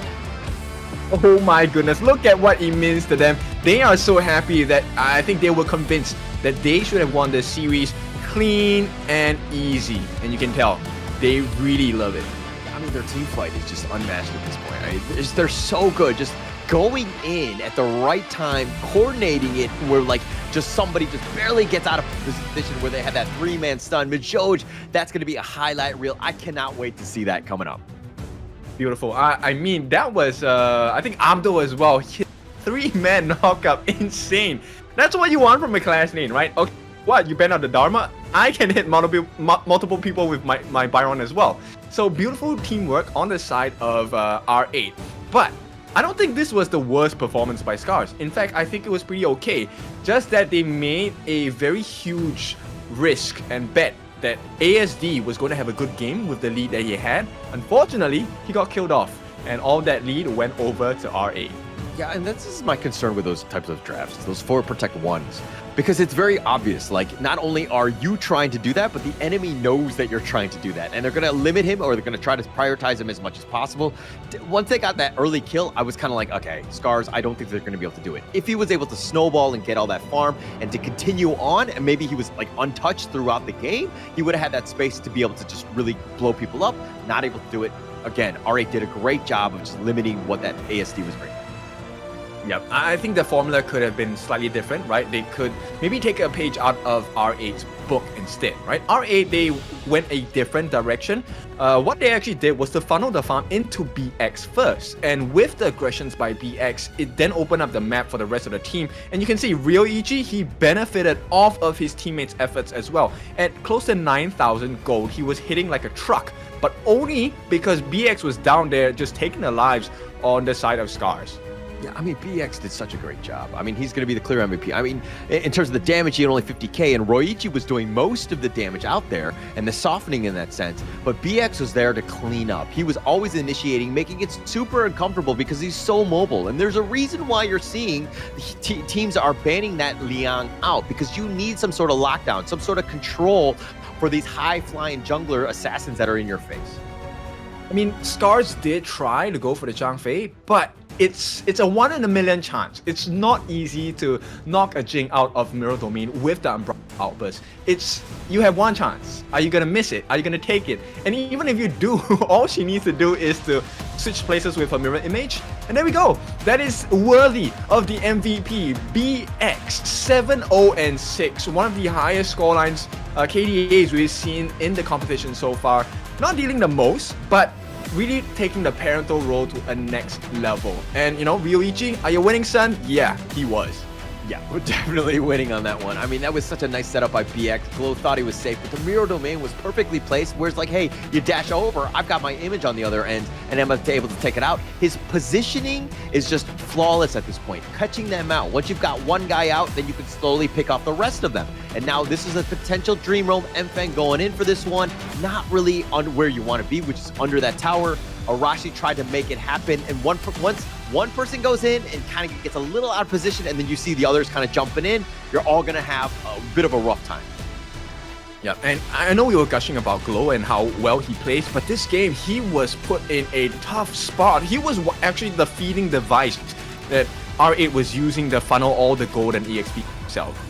Speaker 15: Oh my goodness, look at what it means to them. They are so happy that I think they were convinced that they should have won the series clean and easy. And you can tell, they really love it.
Speaker 16: I mean, their team fight is just unmatched at this point. They're so good, just going in at the right time, coordinating it where like just somebody just barely gets out of position where they have that 3-man stun. Majoj, that's going to be a highlight reel. I cannot wait to see that coming up.
Speaker 15: Beautiful. I mean, that was, I think Abdo as well. 3-man knockup, insane. That's what you want from a class lane, right? Okay, what, you banned out the Dharma? I can hit multiple people with my Byron as well. So beautiful teamwork on the side of R8. But I don't think this was the worst performance by SCARZ. In fact, I think it was pretty okay. Just that they made a very huge risk and bet that ASD was going to have a good game with the lead that he had. Unfortunately, he got killed off, and all that lead went over to R8.
Speaker 16: Yeah, and this is my concern with those types of drafts, those 4 protect 1s. Because it's very obvious, like, not only are you trying to do that, but the enemy knows that you're trying to do that. And they're going to limit him, or they're going to try to prioritize him as much as possible. Once they got that early kill, I was kind of like, okay, SCARZ, I don't think they're going to be able to do it. If he was able to snowball and get all that farm, and to continue on, and maybe he was, like, untouched throughout the game, he would have had that space to be able to just really blow people up. Not able to do it. Again, R8 did a great job of just limiting what that ASD was bringing.
Speaker 15: Yep, I think the formula could have been slightly different, right? They could maybe take a page out of R8's book instead, right? R8, they went a different direction. What they actually did was to funnel the farm into BX first. And with the aggressions by BX, it then opened up the map for the rest of the team. And you can see Ryoichi, he benefited off of his teammates' efforts as well. At close to 9,000 gold, he was hitting like a truck, but only because BX was down there just taking the lives on the side of SCARZ.
Speaker 16: Yeah, I mean, BX did such a great job. I mean, he's going to be the clear MVP. I mean, in terms of the damage, he had only 50k, and Ryoichi was doing most of the damage out there, and the softening in that sense. But BX was there to clean up. He was always initiating, making it super uncomfortable because he's so mobile. And there's a reason why you're seeing teams are banning that Liang out, because you need some sort of lockdown, some sort of control for these high-flying jungler assassins that are in your face.
Speaker 15: I mean, SCARZ did try to go for the Zhang Fei, but it's a 1 in a million chance. It's not easy to knock a Jing out of Mirror Domain with the Umbrella Outburst. You have one chance. Are you gonna miss it? Are you gonna take it? And even if you do, all she needs to do is to switch places with her mirror image, and there we go. That is worthy of the MVP. BX 7-0-6, one of the highest scorelines KDAs we've seen in the competition so far. Not dealing the most, but really taking the parental role to a next level. And you know, Ryoichi, are you winning, son? Yeah, he was.
Speaker 16: Yeah, we're definitely winning on that one. I mean, that was such a nice setup by BX. Glow thought he was safe, but the mirror domain was perfectly placed, where it's like, hey, you dash over, I've got my image on the other end, and I'm able to take it out. His positioning is just flawless at this point, catching them out. Once you've got one guy out, then you can slowly pick off the rest of them. And now this is a potential Dream Roam. Enfeng going in for this one, not really on where you want to be, which is under that tower. Arashi tried to make it happen, and once one person goes in and kind of gets a little out of position, and then you see the others kind of jumping in, you're all going to have a bit of a rough time.
Speaker 15: Yeah, and I know we were gushing about Glow and how well he plays, but this game, he was put in a tough spot. He was actually the feeding device that R8 was using to funnel all the gold and EXP himself.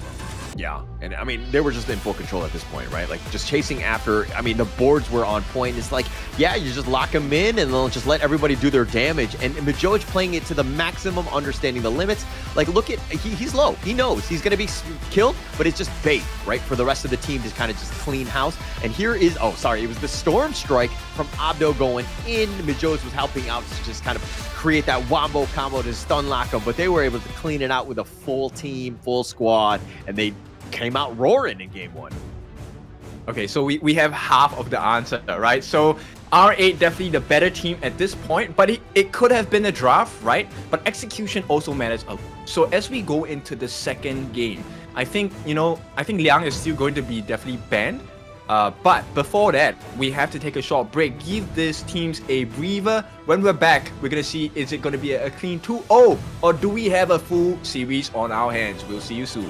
Speaker 16: Yeah, and I mean, they were just in full control at this point, right? Like, just chasing after, I mean, the boards were on point. It's like, yeah, you just lock them in and they'll just let everybody do their damage. And Majoj playing it to the maximum, understanding the limits. Like, look at, he's low. He knows he's going to be killed, but it's just bait, right? For the rest of the team to kind of just clean house. And here is, oh, sorry, it was the Storm Strike from Abdo going in. Majoj was helping out to just kind of create that wombo combo to stun lock them, but they were able to clean it out with a full team, full squad, and they came out roaring in game 1.
Speaker 15: Okay, so we have half of the answer, right? So R8 definitely the better team at this point, but it could have been a draft, right? But execution also matters a lot. So as we go into the second game, I think Liang is still going to be definitely banned. But before that, we have to take a short break. Give these teams a breather. When we're back, we're gonna see, is it gonna be a clean 2-0 or do we have a full series on our hands? We'll see you soon.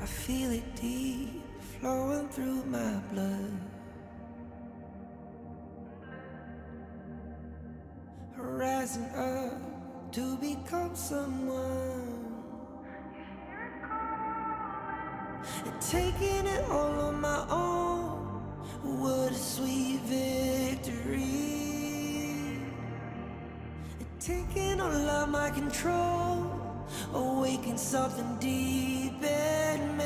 Speaker 3: I feel it deep flowing through my blood. Rising up to become someone, and taking it all on my own. What a sweet victory. And taking all of my control, awaken something deep in me.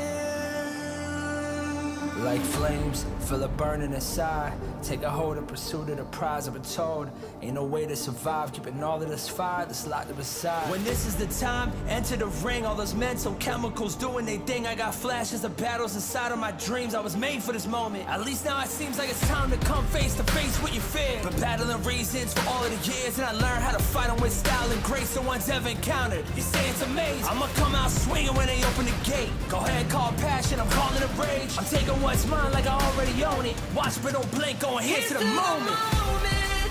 Speaker 5: Like flames, feel it burning inside. Take a hold of pursuit of the prize. I've been told ain't no way to survive, keeping all of this fire that's locked up aside. When this is the time, enter the ring. All those mental chemicals doing their thing. I got flashes of battles inside of my dreams. I was made for this moment. At least now it seems like it's time to come face to face with your fear. Been battling reasons for all of the years, and I learned how to fight them with style and grace no one's ever encountered. You say it's amazing, I'ma come out swinging when they open the gate. Go ahead, call passion, I'm calling it rage. I'm taking what's mine like I already own it. Watch but don't blink, going here to the moment.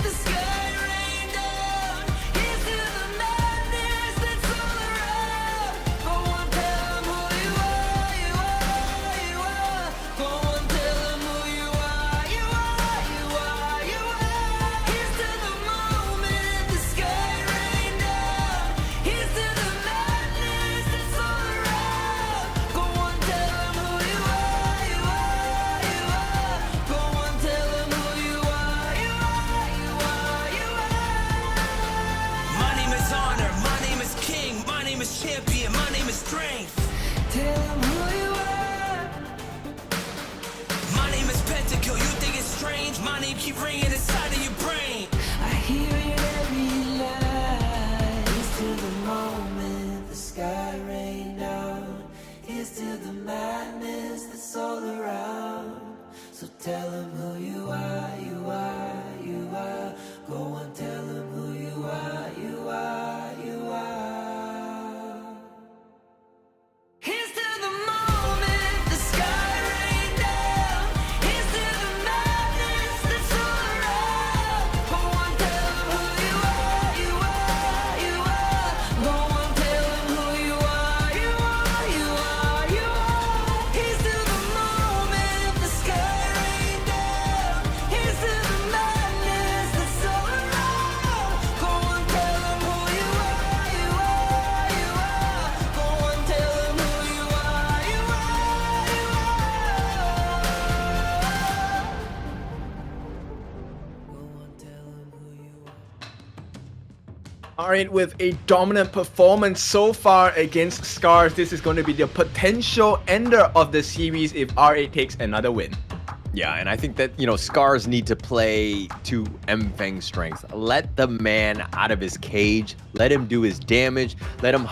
Speaker 3: The sky rain down. Here's to the madness that's all around. Go on, tell them who you are, you are, you are. Go on, tell them who you are, you are, you are, you are. Here's to the moment, the sky rain down. Here's to the madness that's all around. Go on, tell them who you are, you are, you are. Go on, tell them who you are, you are, you are, you are.
Speaker 5: My name is honor, my name is king, my name is champion, my name is strength.
Speaker 3: Tell them who you are.
Speaker 5: My name is Pentakill, you think it's strange? My name keep ringing inside of your brain.
Speaker 3: I hear it every night. Here's to the moment the sky rain down. Here's to the madness that's all around. So tell them who you are, you are, you are. Go on, tell them who you are, you are, you are. Here's to the moment the sky rain down. Here's to the madness that's all around. Go on, tell them who you are, you are, you are. Go on, tell them who you are, you are, you are, you are. Here's to the moment the sky rain down. Here's to the madness that's all around. Go on, tell them who you are, you are, you are. Go on, tell them who you are, you are, you
Speaker 15: Alright, with a dominant performance so far against SCARZ, this is going to be the potential ender of the series if R8 takes another win.
Speaker 16: Yeah, and I think that, SCARZ need to play to Mfeng's strengths. Let the man out of his cage. Let him do his damage. Let him,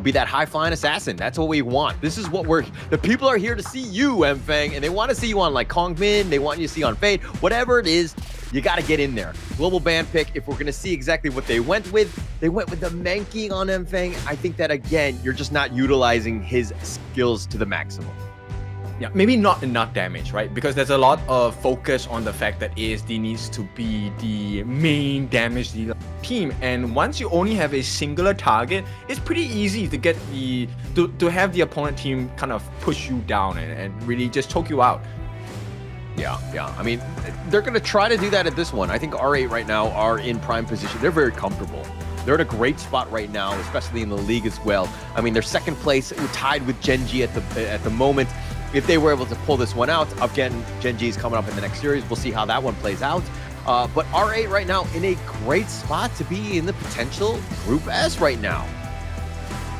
Speaker 16: be that high-flying assassin. That's what we want. This is what the people are here to see you, Mfeng, and they want to see you on, like, Kong Min. They want you to see on Fate. Whatever it is, you got to get in there. Global ban pick, if we're going to see exactly what they went with the manking on Mfeng. I think that, again, you're just not utilizing his skills to the maximum.
Speaker 15: Yeah, maybe not enough damage, right? Because there's a lot of focus on the fact that ASD needs to be the main damage dealer team, and once you only have a singular target, it's pretty easy to get to have the opponent team kind of push you down and really just choke you out.
Speaker 16: Yeah. I mean, they're going to try to do that at this one. I think R8 right now are in prime position. They're very comfortable. They're in a great spot right now, especially in the league as well. I mean, they're second place, tied with Gen.G at the moment. If they were able to pull this one out, again, Gen.G is coming up in the next series. We'll see how that one plays out. But R8 right now in a great spot to be in the potential Group S right now.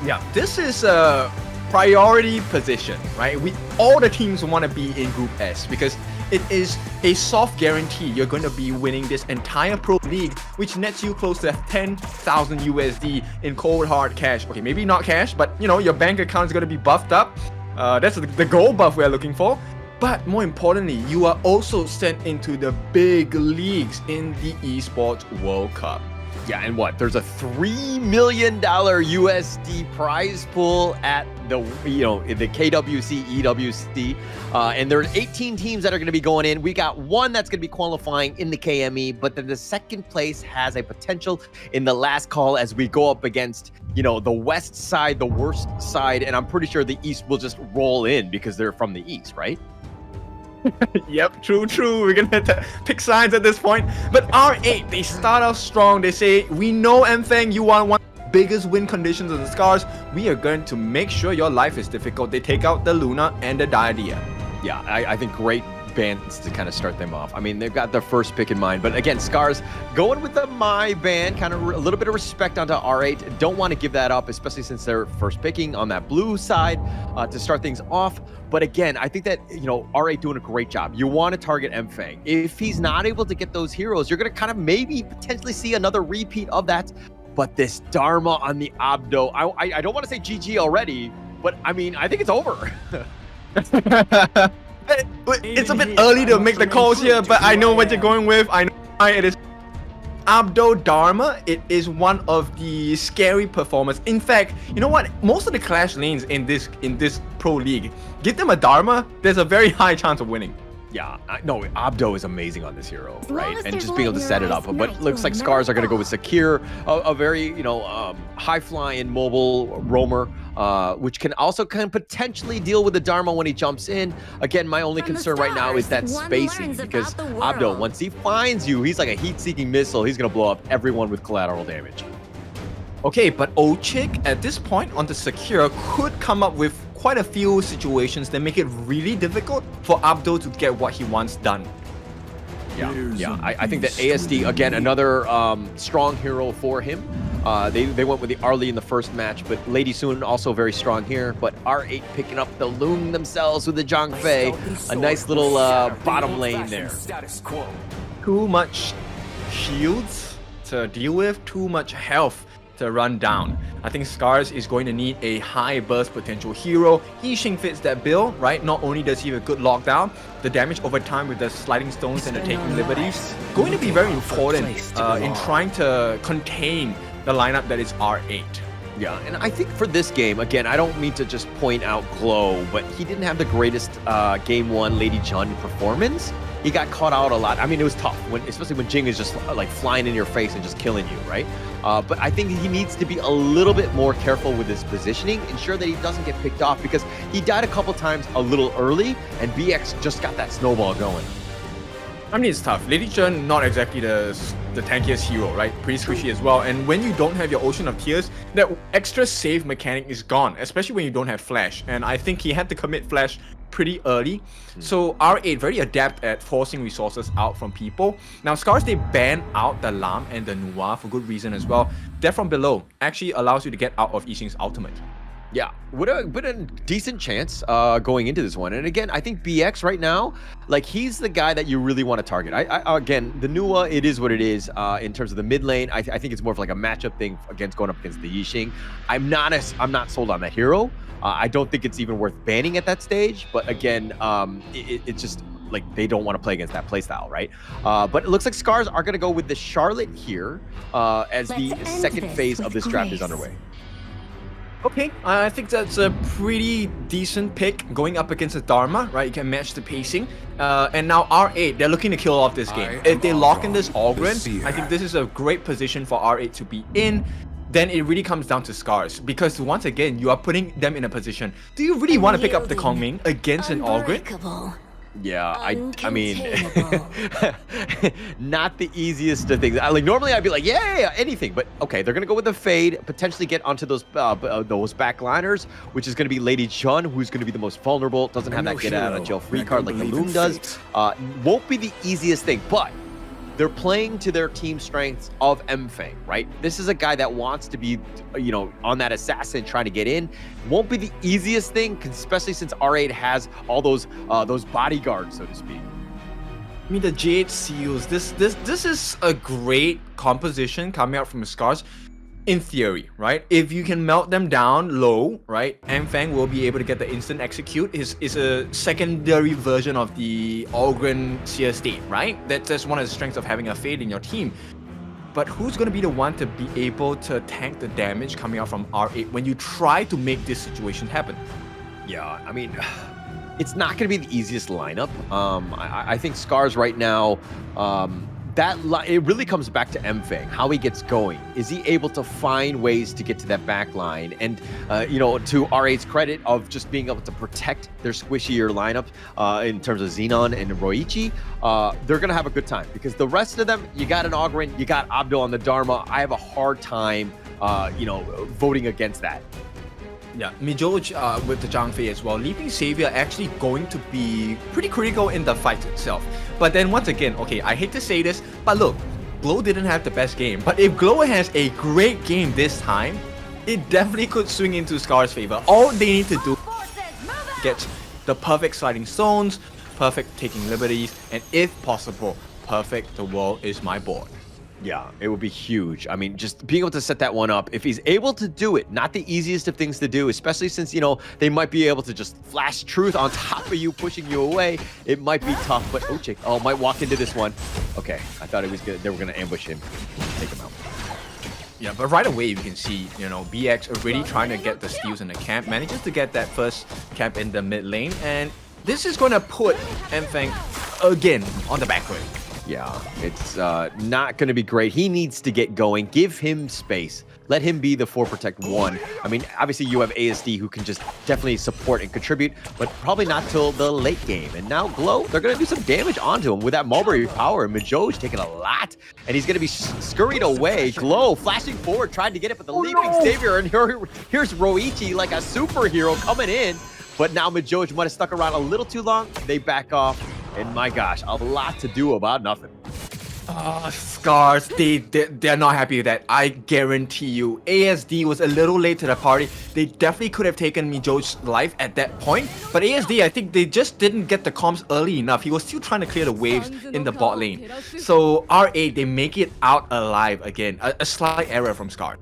Speaker 15: Yeah, this is a priority position, right? All the teams want to be in Group S because it is a soft guarantee you're going to be winning this entire pro league, which nets you close to 10,000 USD in cold hard cash. Okay, maybe not cash, but your bank account is going to be buffed up. That's the gold buff we're looking for. But more importantly, you are also sent into the big leagues in the Esports World Cup.
Speaker 16: Yeah, and what? There's a $3 million USD prize pool at the the KWC, EWC, and there's 18 teams that are going to be going in. We got one that's going to be qualifying in the KME, but then the second place has a potential in the last call as we go up against, the west side, the worst side, and I'm pretty sure the east will just roll in because they're from the east, right?
Speaker 15: Yep, true. We're gonna have to pick sides at this point. But R8, they start off strong. They say, we know Mfeng, you want one of the biggest win conditions of the SCARZ. We are going to make sure your life is difficult. They take out the Luna and the Diadem.
Speaker 16: Yeah, I think great bands to kind of start them off. I mean, they've got their first pick in mind, but again, SCARZ going with the my band, kind of a little bit of respect onto R8. Don't want to give that up, especially since they're first picking on that blue side to start things off. But again, I think that, R8 doing a great job. You want to target Mfeng. If he's not able to get those heroes, you're going to kind of maybe potentially see another repeat of that. But this Dharma on the Abdo, I don't want to say GG already, but I mean, I think it's over.
Speaker 15: It's a bit early to make the calls here, but I know what you're going with. I know why it is. Abdo Dharma, it is one of the scary performers. In fact, you know what? Most of the clash lanes in this pro league, give them a Dharma, there's a very high chance of winning.
Speaker 16: Yeah, no, Abdo is amazing on this hero, right? And just being able to set it up. But it looks like SCARZ are going to go with Sakir, a very, high-flying mobile roamer, which can also potentially deal with the Dharma when he jumps in. Again, my only concern right now is that spacing, because Abdo, once he finds you, he's like a heat-seeking missile. He's going to blow up everyone with collateral damage.
Speaker 15: Okay, but Ochik, at this point on the Sakir, could come up with quite a few situations that make it really difficult for Abdo to get what he wants done.
Speaker 16: Yeah, I think that ASD, again, another strong hero for him. They went with the Arlie in the first match, but Lady Soon also very strong here. But R8 picking up the Loon themselves with the Zhangfei. A nice little bottom lane there.
Speaker 15: Too much shields to deal with, too much health to run down. I think SCARZ is going to need a high burst potential hero. Yixing fits that bill, right? Not only does he have a good lockdown, the damage over time with the sliding stones and the taking liberties going to be very important in trying to contain the lineup that is R8.
Speaker 16: Yeah, and I think for this game, again, I don't mean to just point out Glow, but he didn't have the greatest Game 1 Lady Chun performance. He got caught out a lot. I mean, it was tough, especially when Jing is just like flying in your face and just killing you, right? But I think he needs to be a little bit more careful with his positioning, ensure that he doesn't get picked off, because he died a couple times a little early, and BX just got that snowball going.
Speaker 15: I mean, it's tough. Lady Chun, not exactly the tankiest hero, right? Pretty squishy as well. And when you don't have your Ocean of Tears, that extra save mechanic is gone, especially when you don't have Flash. And I think he had to commit Flash pretty early. So R8 very adept at forcing resources out from people. Now SCARZ, they ban out the Lam and the Noir for good reason as well. Death from Below actually allows you to get out of Yixing's ultimate.
Speaker 16: Yeah, would have been a decent chance going into this one. And again, I think BX right now, like, he's the guy that you really want to target. Again, the Nua, it is what it is in terms of the mid lane. I think it's more of like a matchup thing going up against the Yixing. I'm not sold on that hero. I don't think it's even worth banning at that stage. But again, it's just like they don't want to play against that playstyle, right? But it looks like SCARZ are going to go with the Charlotte here as the second phase of this draft is underway.
Speaker 15: Okay, I think that's a pretty decent pick going up against the Dharma, right? You can match the pacing. And now R8, they're looking to kill off this game. If they lock in this Ogren, I think this is a great position for R8 to be in. Then it really comes down to SCARZ, because once again, you are putting them in a position. Do you really want to pick up the Kongming against an Ogren?
Speaker 16: Yeah, I mean, not the easiest of things. Like, normally I'd be like, yeah, anything. But okay, they're gonna go with the Fade, potentially get onto those backliners, which is gonna be Lady Chun, who's gonna be the most vulnerable. Doesn't have that get out of jail free card like the Loom does. Won't be the easiest thing, but they're playing to their team strengths of Mfeng, right? This is a guy that wants to be, on that assassin trying to get in. Won't be the easiest thing, especially since R8 has all those bodyguards, so to speak.
Speaker 15: I mean, the Jade Seals, this is a great composition coming out from SCARZ. in theory, right? If you can melt them down low, right, Amfang will be able to get the instant execute. Is a secondary version of the Ogren Seer state, right? That's one of the strengths of having a Fade in your team. But who's going to be the one to be able to tank the damage coming out from R8 when you try to make this situation happen?
Speaker 16: Yeah, I mean, it's not going to be the easiest lineup. I think SCARZ right now, it really comes back to Mfang, how he gets going. Is he able to find ways to get to that back line? And, you know, to R8's credit of just being able to protect their squishier lineup in terms of Xenon and Roichi, they're going to have a good time. Because the rest of them, you got an Ogryn, you got Abdo on the Dharma. I have a hard time, you know, voting against that.
Speaker 15: Yeah, Mijoj with the Zhang Fei as well. Leaping Savior actually going to be pretty critical in the fight itself. But then once again, okay, I hate to say this, but look, Glow didn't have the best game. But if Glow has a great game this time, it definitely could swing into SCAR's favor. All they need to do is get the perfect sliding stones, perfect taking liberties, and if possible, perfect the world is my board.
Speaker 16: Yeah, it would be huge. I mean, just being able to set that one up, if he's able to do it, not the easiest of things to do, especially since, you know, they might be able to just flash truth on top of you, pushing you away. It might be tough, but Ochik, might walk into this one. Okay, I thought it was good. They were going to ambush him, take him out.
Speaker 15: Yeah, but right away you can see, you know, BX already trying to get the steals in the camp, manages to get that first camp in the mid lane, and this is going to put Mfang again on the back foot.
Speaker 16: Yeah, it's not going to be great. He needs to get going. Give him space. Let him be the 4 Protect 1. I mean, obviously you have ASD who can just definitely support and contribute, but probably not till the late game. And now Glow, they're going to do some damage onto him with that Mulberry power. Mijoj taking a lot, and he's going to be scurried away. Glow flashing forward, trying to get it, but the Leaping Savior, and here's Roichi like a superhero coming in. But now Mijoj might have stuck around a little too long. They back off. And my gosh, a lot to do about nothing.
Speaker 15: SCARZ, they're not happy with that. I guarantee you. ASD was a little late to the party. They definitely could have taken Mijoj's life at that point. But ASD, I think they just didn't get the comms early enough. He was still trying to clear the waves in the bot lane. So R8, they make it out alive again. A slight error from SCARZ.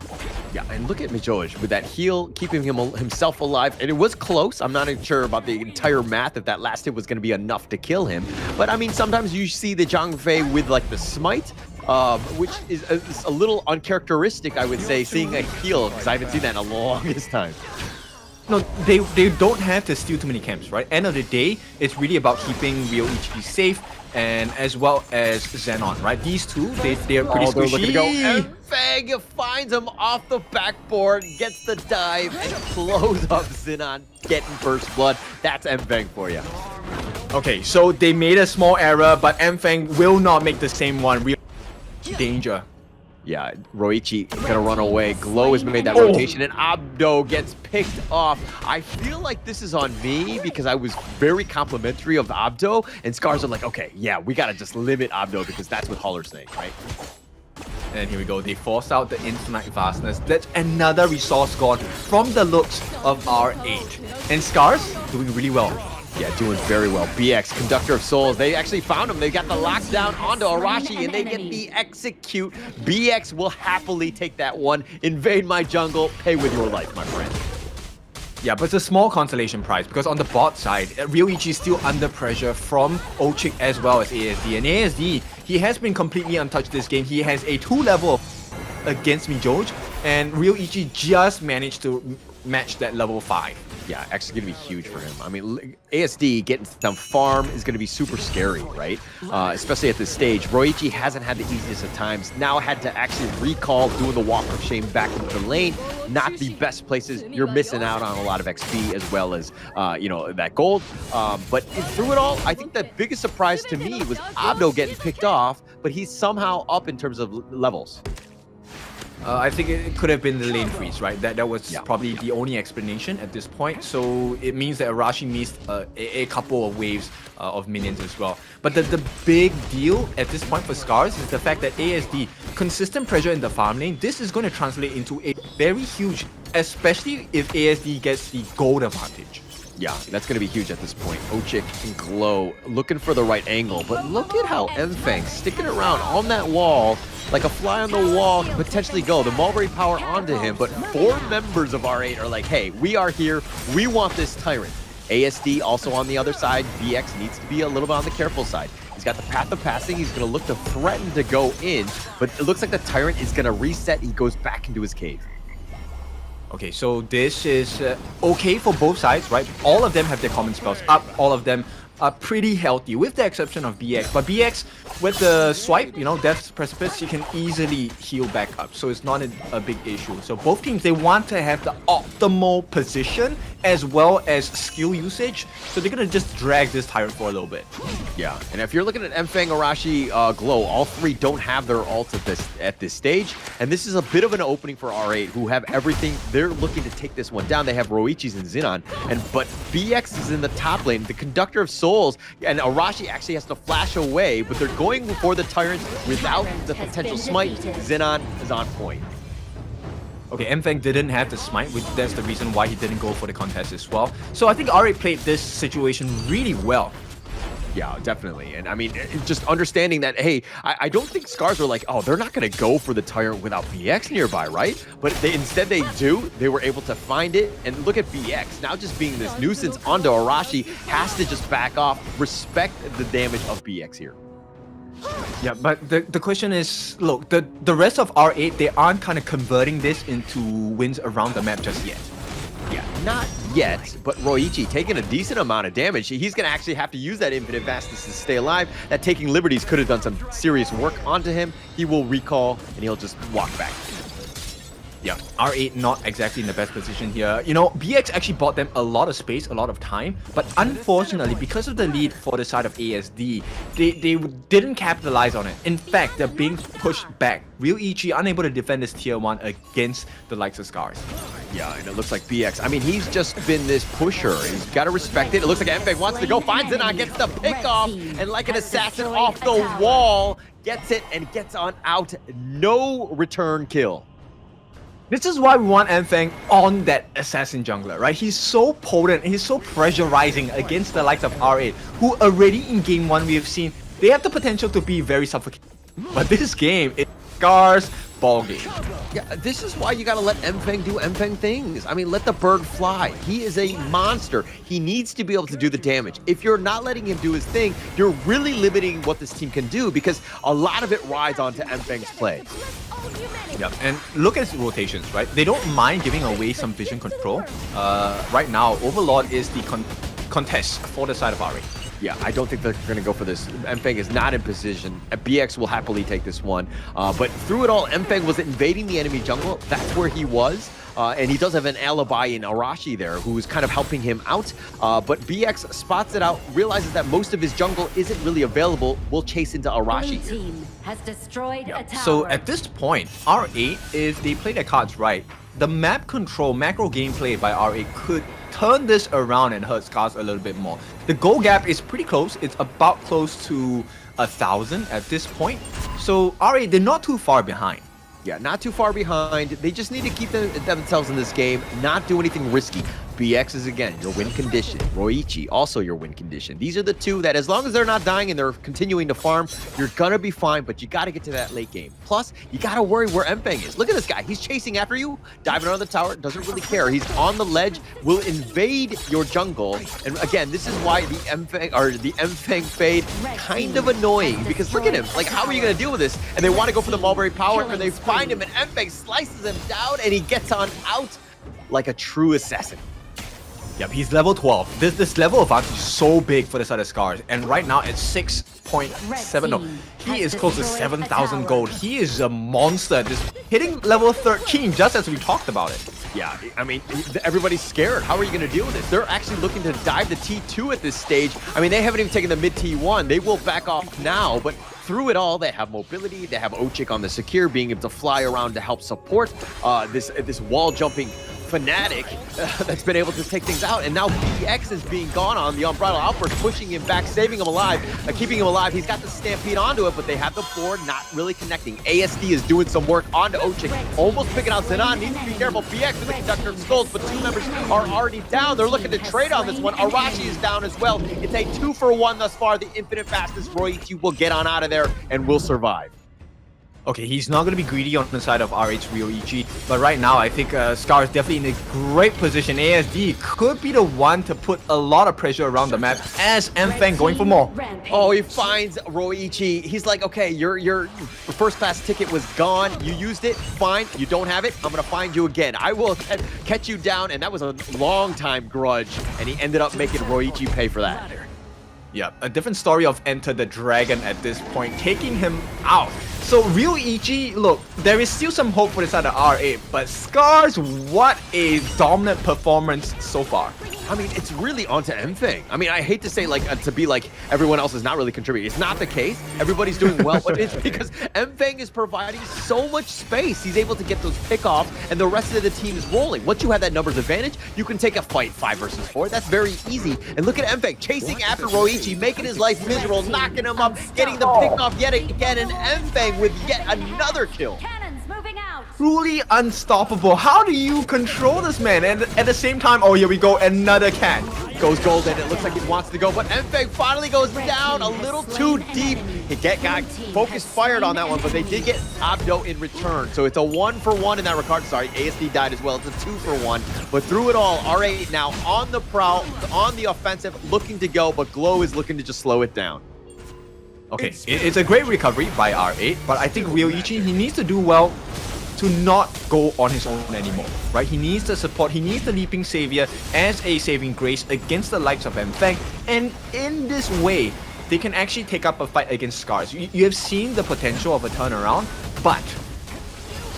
Speaker 16: Yeah, and look at Mijoj with that heal, keeping himself alive. And it was close. I'm not sure about the entire math if that last hit was going to be enough to kill him. But I mean, sometimes you see the Zhang Fei with like the smite, which is a little uncharacteristic, I would say, seeing a heal, because I haven't seen that in the longest time.
Speaker 15: No, they don't have to steal too many camps, right? End of the day, it's really about keeping Ryoichi safe, and as well as Xenon, right? These two, they're pretty squishy.
Speaker 16: Looking to go. Mfang finds him off the backboard, gets the dive, and blows up Xenon, getting first blood. That's Mfang for you.
Speaker 15: Okay, so they made a small error, but Mfang will not make the same one. Real danger.
Speaker 16: Yeah, Roichi gonna run away. Glow has made that rotation, and Abdo gets picked off. I feel like this is on me because I was very complimentary of Abdo, and SCARZ are like, okay, yeah, we gotta just limit Abdo because that's what Holler's saying, right?
Speaker 15: And here we go, they force out the Infinite Vastness. That's another resource gone from the looks of R8. And SCARZ doing really well.
Speaker 16: Yeah, doing very well. BX, Conductor of Souls, they actually found him. They got the lockdown onto Arashi, and they get the execute. BX will happily take that one. Invade my jungle, pay with your life, my friend.
Speaker 15: Yeah, but it's a small consolation prize, because on the bot side, Ryoichi is still under pressure from Ochik as well as ASD. And ASD, he has been completely untouched this game. He has a 2 level against Mijoj, and Ryoichi just managed to match that level 5.
Speaker 16: Yeah, actually going to be huge for him. I mean, ASD getting some farm is going to be super scary, right? Especially at this stage. Roichi hasn't had the easiest of times. Now had to actually recall doing the walk of shame back into the lane. Not the best places. You're missing out on a lot of XP as well as, you know, that gold. But through it all, I think the biggest surprise to me was Abdo getting picked off, but he's somehow up in terms of levels.
Speaker 15: I think it could have been the lane freeze, right? That was probably the only explanation at this point. So it means that Arashi missed a couple of waves of minions as well. But the big deal at this point for SCARZ is the fact that ASD, consistent pressure in the farm lane, this is going to translate into a very huge, especially if ASD gets the gold advantage.
Speaker 16: Yeah, that's going to be huge at this point. Ochik and Glow looking for the right angle, but look at how Mfang sticking around on that wall, like a fly on the wall, could potentially go. The Mulberry power onto him, but 4 members of R8 are like, hey, we are here. We want this Tyrant. ASD also on the other side. BX needs to be a little bit on the careful side. He's got the path of passing. He's going to look to threaten to go in, but it looks like the Tyrant is going to reset. He goes back into his cave.
Speaker 17: Okay, so this is okay for both sides, right? All of them have their common spells up. All of them are pretty healthy, with the exception of BX. But BX, with the swipe, you know, Death's Precipice, he can easily heal back up. So it's not a big issue. So both teams, they want to have the optimal position as well as skill usage. So they're going to just drag this Tyrant for a little bit.
Speaker 16: Yeah, and if you're looking at Mfeng, Arashi, Glow, all 3 don't have their ults at this stage. And this is a bit of an opening for R8, who have everything. They're looking to take this one down. They have Roichis and Xenon. But BX is in the top lane. The Conductor of Souls, and Arashi actually has to flash away, but they're going for the Tyrant without the potential smite. Xenon is on point.
Speaker 17: Okay, Mfeng didn't have the smite, which that's the reason why he didn't go for the contest as well. So I think R8 played this situation really well.
Speaker 16: Yeah, definitely. And I mean, just understanding that, hey, I don't think SCARZ were like, oh, they're not going to go for the Tyrant without BX nearby, right? But instead they do. They were able to find it. And look at BX, now just being this nuisance onto Arashi, has to just back off, respect the damage of BX here.
Speaker 17: Yeah, but the question is, look, the rest of R8, they aren't kind of converting this into wins around the map just yet.
Speaker 16: Yeah, not yet, but Roichi taking a decent amount of damage. He's going to actually have to use that infinite vastness to stay alive. That taking liberties could have done some serious work onto him. He will recall, and he'll just walk back.
Speaker 17: Yeah, R8 not exactly in the best position here. You know, BX actually bought them a lot of space, a lot of time, but unfortunately, because of the lead for the side of ASD, they didn't capitalize on it. In fact, they're being pushed back. Real Ichi unable to defend this tier 1 against the likes of SCARZ.
Speaker 16: Yeah, and it looks like BX. I mean, he's just been this pusher. He's got to respect it. It looks like Mfeng wants to go, finds it on, gets the pick off, and like an assassin off the wall, gets it and gets on out. No return kill.
Speaker 17: This is why we want Mfeng on that assassin jungler, right? He's so potent, he's so pressurizing against the likes of R8, who already in game 1 we have seen, they have the potential to be very suffocating. But this game, it's SCARZ ball game.
Speaker 16: Yeah, this is why you gotta let Mfeng do Mfeng things. I mean, let the bird fly. He is a monster. He needs to be able to do the damage. If you're not letting him do his thing, you're really limiting what this team can do, because a lot of it rides onto Mfeng's play.
Speaker 17: Yeah, and look at his rotations, right? They don't mind giving away some vision control. Right now, Overlord is the contest for the side of R8.
Speaker 16: Yeah, I don't think they're going to go for this. Mfeng is not in position. BX will happily take this one. But through it all, Mfeng was invading the enemy jungle. That's where he was. And he does have an alibi in Arashi there, who's kind of helping him out. But BX spots it out, realizes that most of his jungle isn't really available, will chase into Arashi.
Speaker 1: Blue team has destroyed a tower.
Speaker 17: So at this point, R8, if they play their cards right, the map control, macro gameplay by R8 could turn this around and hurt SCARZ a little bit more. The goal gap is pretty close. It's about close to 1,000 at this point. So R8, they're not too far behind.
Speaker 16: Yeah, not too far behind. They just need to keep themselves in this game, not do anything risky. BX is, again, your win condition. Roichi, also your win condition. These are the two that, as long as they're not dying and they're continuing to farm, you're gonna be fine, but you gotta get to that late game. Plus, you gotta worry where Mfeng is. Look at this guy. He's chasing after you, diving around the tower, doesn't really care. He's on the ledge, will invade your jungle. And again, this is why the Mfeng fade kind of annoying, because look at him. Like, how are you gonna deal with this? And they want to go for the Mulberry power, and they find him, and Mfeng slices him down, and he gets on out like a true assassin.
Speaker 17: Yep, he's level 12. This level advantage is so big for the side of SCARZ. And right now it's 6.7. No, he is close to 7,000 gold. He is a monster. Just hitting level 13 just as we talked about it.
Speaker 16: Yeah, I mean, everybody's scared. How are you going to deal with this? They're actually looking to dive the T2 at this stage. I mean, they haven't even taken the mid T1. They will back off now, but through it all, they have mobility. They have Ochik on the secure, being able to fly around to help support this wall jumping fanatic that's been able to take things out. And now BX is being gone on the unbridled outburst, pushing him back, saving him alive, keeping him alive. He's got the stampede onto it, but they have the board not really connecting. ASD is doing some work onto Ochik, almost picking out Xenon. Needs to be careful. BX is the Conductor of Skulls, but 2 members are already down. They're looking to trade on this one. Arashi is down as well. It's a 2-for-1 thus far. The infinite fastest Roichi will get on out of there and will survive.
Speaker 17: Okay, he's not going to be greedy on the side of RH Rio EG, but right now I think SCARZ is definitely in a great position. ASD could be the one to put a lot of pressure around the map as Mfeng going for more.
Speaker 16: Oh, he finds Roichi. He's like, okay, your first class ticket was gone. You used it, fine. You don't have it, I'm gonna find you again. I will catch you down, and that was a long time grudge, and he ended up making Roichi pay for that.
Speaker 17: Yeah, a different story of Enter the Dragon at this point, taking him out. So Real EG, look, there is still some hope for this side of R8, but SCARZ, what a dominant performance so far.
Speaker 16: I mean, it's really onto Mfeng. I mean, I hate to say to be like everyone else is not really contributing. It's not the case. Everybody's doing well, but it's because Mfeng is providing so much space. He's able to get those pickoffs, and the rest of the team is rolling. Once you have that numbers advantage, you can take a fight 5 versus 4. That's very easy. And look at Mfeng chasing after Roichi, making his life miserable, knocking him up, getting the pickoff yet again, and Mfeng with yet another kill.
Speaker 17: Truly unstoppable. How do you control this man? And at the same time, oh, here we go, another cat.
Speaker 16: Goes golden. It looks like he wants to go, but Mfeng finally goes down a little too deep. He got focus fired on that one, but they did get Abdo in return. So it's a 1-for-1 in that regard. Sorry, ASD died as well. It's a 2-for-1. But through it all, R8 now on the prowl, on the offensive, looking to go, but Glow is looking to just slow it down.
Speaker 17: Okay, it's a great recovery by R8, but I think Ryoichi, he needs to do well to not go on his own anymore, right? He needs the support, he needs the Leaping Savior as a saving grace against the likes of Mfeng, and in this way, they can actually take up a fight against SCARZ. You have seen the potential of a turnaround, but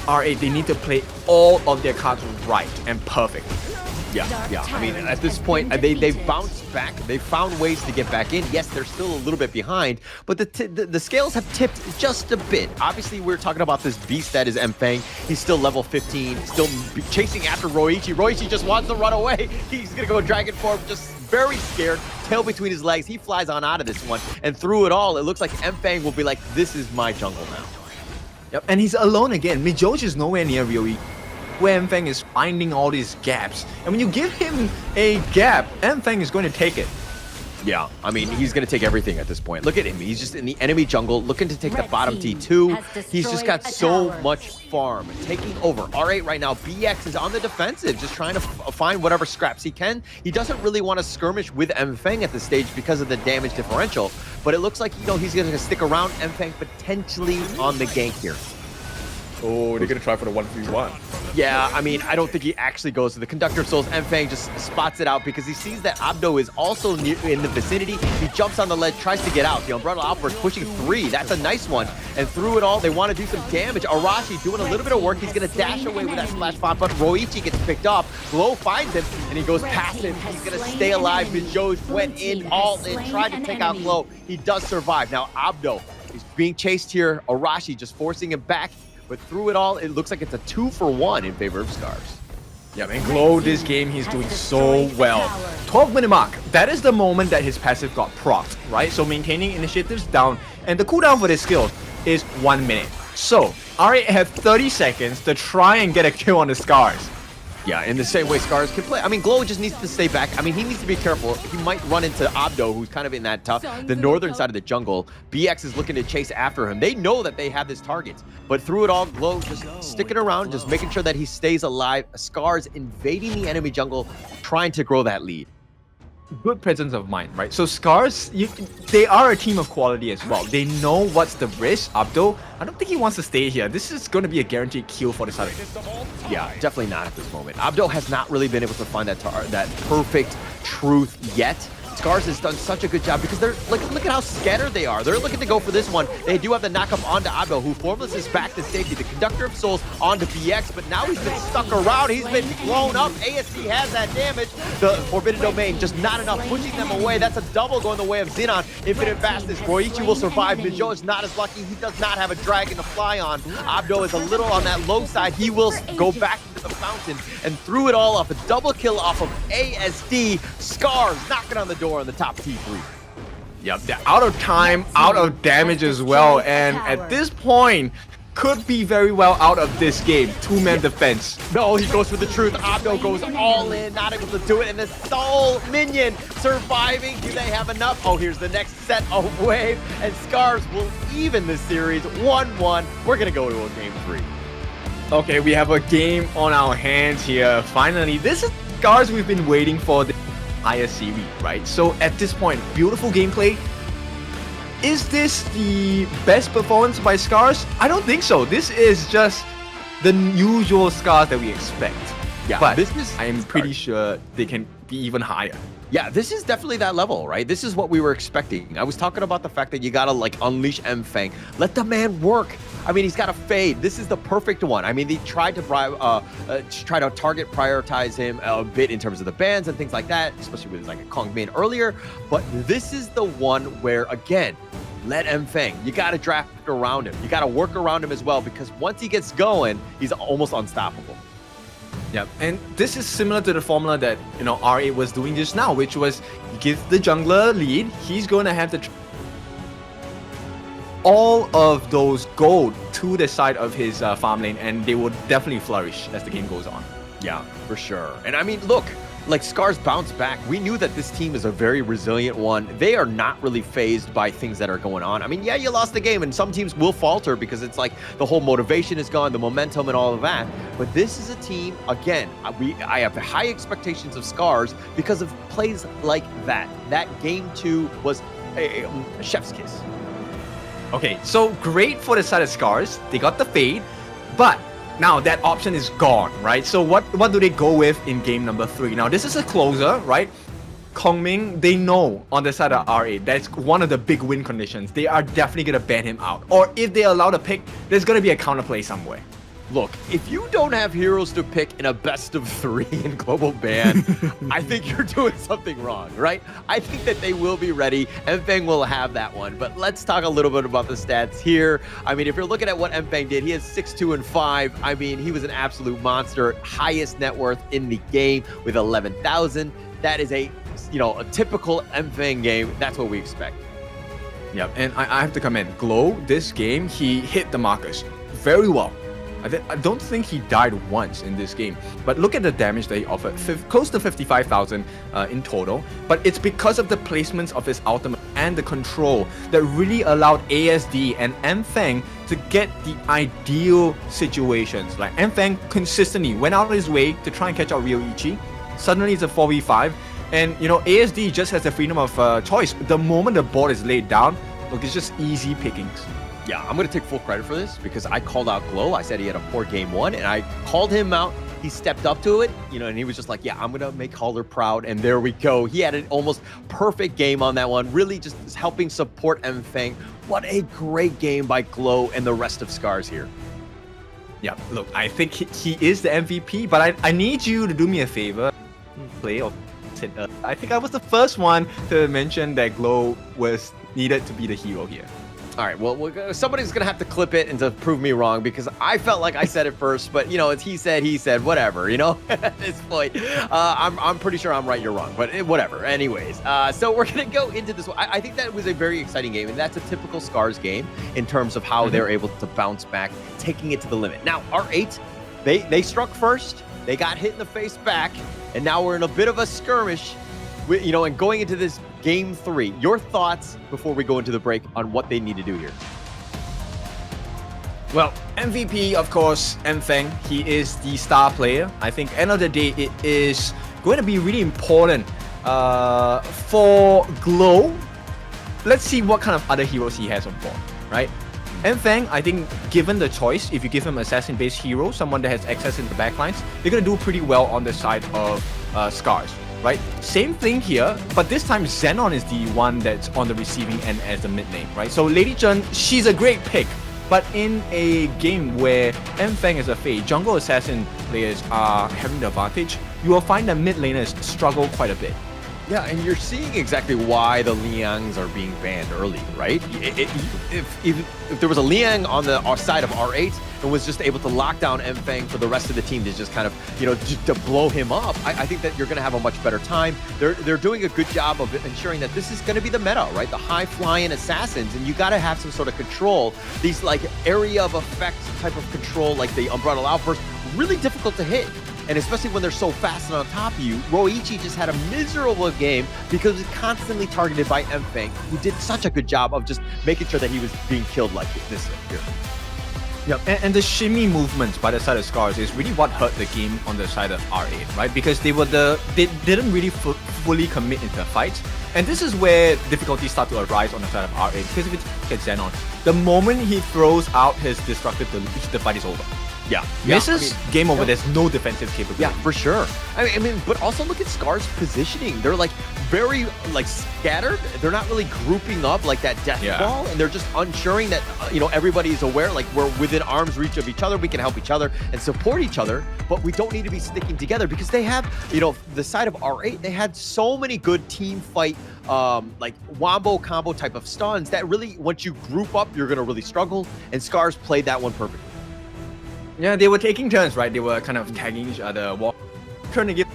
Speaker 17: R8, they need to play all of their cards right and perfect.
Speaker 16: Yeah. I mean, at this point, they bounced back. They found ways to get back in. Yes, they're still a little bit behind, but the scales have tipped just a bit. Obviously, we're talking about this beast that is Mfeng. He's still level 15, still chasing after Roichi. Roichi just wants to run away. He's going to go Dragon Form, just very scared, tail between his legs. He flies on out of this one, and through it all, it looks like Mfeng will be like, this is my jungle now.
Speaker 17: Yep, and he's alone again. Mijoj is nowhere near Ryoichi, where Mfeng is finding all these gaps. And when you give him a gap, Mfeng is going to take it.
Speaker 16: Yeah, I mean, he's going to take everything at this point. Look at him. He's just in the enemy jungle, looking to take the bottom T2. He's just got so much farm. Taking over. R8 right now, BX is on the defensive, just trying to find whatever scraps he can. He doesn't really want to skirmish with Mfeng at this stage because of the damage differential. But it looks like, he's going to stick around Mfeng potentially on the gank here.
Speaker 15: Oh, they're going to try for the 1v1.
Speaker 16: Yeah, I mean, I don't think he actually goes to the Conductor of Souls. Mfeng just spots it out because he sees that Abdo is also in the vicinity. He jumps on the ledge, tries to get out. The Umbrella Outburst pushing 3. That's a nice one. And through it all, they want to do some damage. Arashi doing a little bit of work. He's going to dash away with that splash bomb, but Roichi gets picked up. Glow finds him, and he goes past him. He's going to stay alive. Mijoj went in, all in, tried to take out Glow. He does survive. Now, Abdo is being chased here. Arashi just forcing him back. But through it all, it looks like it's a 2-for-1 in favor of SCARZ.
Speaker 17: Yeah, man, Glow this game, he's doing so well. 12-minute mark, that is the moment that his passive got procced, right? So maintaining initiatives down, and the cooldown for this skill is 1 minute. So, R8 have 30 seconds to try and get a kill on the SCARZ.
Speaker 16: Yeah, in the same way SCARZ can play. I mean, Glow just needs to stay back. I mean, he needs to be careful. He might run into Abdo, who's kind of in that the northern side of the jungle. BX is looking to chase after him. They know that they have this target. But through it all, Glow just sticking around, just making sure that he stays alive. SCARZ invading the enemy jungle, trying to grow that lead.
Speaker 17: Good presence of mind, right? So SCARZ, they are a team of quality as well. They know what's the risk. Abdo, I don't think he wants to stay here. This is going to be a guaranteed kill for this other.
Speaker 16: Yeah, definitely not at this moment. Abdo has not really been able to find that perfect truth yet. SCARZ has done such a good job because they're look at how scattered they are. They're looking to go for this one. They do have the knockup onto Abdo, who Formless is back to safety. The Conductor of Souls onto BX, but now he's been stuck around. He's been blown up. ASD has that damage. The Forbidden Domain just not enough, pushing them away. That's a double going the way of Xenon. Infinite Fastness. Roichi will survive. Mijoj is not as lucky. He does not have a dragon to fly on. Abdo is a little on that low side. He will go back into the fountain, and through it all, off a double kill off of ASD. SCARZ knocking on the door on the top T3.
Speaker 17: Yep, they're out of time, out of damage as well, and at this point, could be very well out of this game. Two-man defense.
Speaker 16: No, he goes for the truth. Abdo goes all in, not able to do it. And the Soul Minion surviving. Do they have enough? Oh, here's the next set of wave. And SCARZ will even the series 1-1. We're going to go to a game 3.
Speaker 17: Okay, we have a game on our hands here. Finally, this is SCARZ we've been waiting for the entire series, right? So at this point, beautiful gameplay. Is this the best performance by SCARZ? I don't think so. This is just the usual SCARZ that we expect.
Speaker 16: Yeah,
Speaker 17: but
Speaker 16: this is
Speaker 17: I'm pretty sure they can be even higher.
Speaker 16: Yeah, this is definitely that level, right? This is what we were expecting. I was talking about the fact that you gotta like unleash M-Fang. Let the man work. I mean, he's got a fade. This is the perfect one. I mean, they tried to try to target prioritize him a bit in terms of the bans and things like that, especially with like a Kong Min earlier. But this is the one where, again, let M-Fang. You got to draft around him. You got to work around him as well, because once he gets going, he's almost unstoppable.
Speaker 17: Yep, and this is similar to the formula that, you know, R8 was doing just now, which was give the jungler lead. He's going to have to all of those gold to the side of his farm lane, and they will definitely flourish as the game goes on.
Speaker 16: Yeah, for sure. And I mean, look, like SCARZ bounced back. We knew that this team is a very resilient one. They are not really phased by things that are going on. I mean, yeah, you lost the game, and some teams will falter because it's like the whole motivation is gone, the momentum and all of that. But this is a team, again, I have high expectations of SCARZ because of plays like that. That game 2 was a chef's kiss.
Speaker 17: Okay, so great for the side of SCARZ. They got the fade, but now that option is gone, right? So what do they go with in game number 3? Now, this is a closer, right? Kongming, they know on the side of R8, that's one of the big win conditions. They are definitely going to ban him out. Or if they allow the pick, there's going to be a counterplay somewhere.
Speaker 16: Look, if you don't have heroes to pick in a best of 3 in global ban, I think you're doing something wrong, right? I think that they will be ready. M-Fang will have that one. But let's talk a little bit about the stats here. I mean, if you're looking at what M-Fang did, he has 6-2 and 5. I mean, he was an absolute monster. Highest net worth in the game with 11,000. That is a typical M-Fang game. That's what we expect.
Speaker 17: Yep, and I have to comment. Glow, this game, he hit the markers very well. I don't think he died once in this game, but look at the damage that he offered, close to 55,000 in total. But it's because of the placements of his ultimate and the control that really allowed ASD and M-Fang to get the ideal situations. Like M-Fang consistently went out of his way to try and catch out Ryoichi. Suddenly it's a 4v5, and you know, ASD just has the freedom of choice. The moment the board is laid down, look, it's just easy pickings.
Speaker 16: Yeah, I'm going to take full credit for this because I called out Glow. I said he had a poor game 1, and I called him out. He stepped up to it, and he was just like, yeah, I'm going to make Haller proud, and there we go. He had an almost perfect game on that one, really just helping support M-Fang. What a great game by Glow and the rest of SCARZ here.
Speaker 17: Yeah, look, I think he is the MVP, but I need you to do me a favor. I think I was the first one to mention that Glow was needed to be the hero here.
Speaker 16: All right, well, somebody's going to have to clip it and to prove me wrong because I felt like I said it first, but, it's he said, whatever, at this point. I'm pretty sure I'm right, you're wrong, but whatever. Anyways, so we're going to go into this one. I think that was a very exciting game, and that's a typical SCARZ game in terms of how they're able to bounce back, taking it to the limit. Now, R8, they struck first, they got hit in the face back, and now we're in a bit of a skirmish, and going into this game 3, your thoughts before we go into the break on what they need to do here?
Speaker 17: Well, MVP, of course, M-Fang. He is the star player. I think end of the day, it is going to be really important for Glow. Let's see what kind of other heroes he has on board, right? M-Fang, I think, given the choice, if you give him assassin-based hero, someone that has access in the backlines, they're going to do pretty well on the side of SCARZ. Right? Same thing here, but this time Xenon is the one that's on the receiving end as the mid lane, right? So Lady Chen, she's a great pick, but in a game where M-Fang is a fade, jungle assassin players are having the advantage, you will find that mid laners struggle quite a bit.
Speaker 16: Yeah, and you're seeing exactly why the Liangs are being banned early, right? If there was a Liang on the side of R8, and was just able to lock down Mfang for the rest of the team to just kind of, you know, to blow him up, I think that you're going to have a much better time. They're doing a good job of ensuring that this is going to be the meta, right? The high-flying assassins, and you got to have some sort of control. These like area of effect type of control, like the Umbrella Outburst, really difficult to hit. And especially when they're so fast and on top of you, Roichi just had a miserable game because he was constantly targeted by Mfang, who did such a good job of just making sure that he was being killed like this here.
Speaker 17: Yep, and the shimmy movements by the side of SCARZ is really what hurt the game on the side of R8, right? Because they didn't really fully commit into the fight. And this is where difficulties start to arise on the side of R8, because if you look at Xenon, the moment he throws out his destructive deluge, the fight is over.
Speaker 16: Yeah.
Speaker 17: Misses,
Speaker 16: I mean,
Speaker 17: game over. There's no defensive capability.
Speaker 16: Yeah, for sure. I mean, but also look at SCARZ positioning. They're like very like scattered. They're not really grouping up like that death ball, and they're just ensuring that you know, everybody is aware, like we're within arm's reach of each other. We can help each other and support each other, but we don't need to be sticking together because they have, you know, the side of R8. They had so many good team fight, like wombo combo type of stuns that really, once you group up, you're gonna really struggle. And SCARZ played that one perfectly.
Speaker 17: Yeah, they were taking turns, right? They were kind of tagging each other, trying to give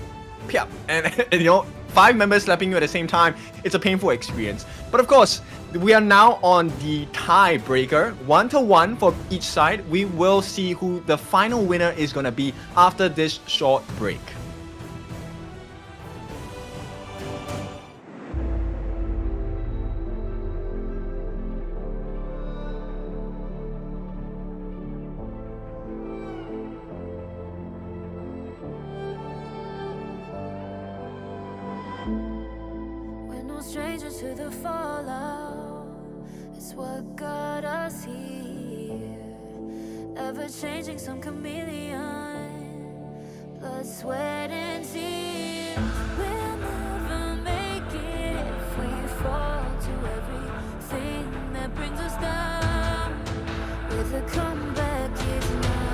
Speaker 17: and you know, 5 members slapping you at the same time. It's a painful experience. But of course, we are now on the tiebreaker, 1-1 for each side. We will see who the final winner is gonna be after this short break.
Speaker 1: Strangers to the fallout, it's what got us here. Ever changing, some chameleon, blood, sweat, and tears. We'll never make it if we fall to everything that brings us down. With a comeback is now.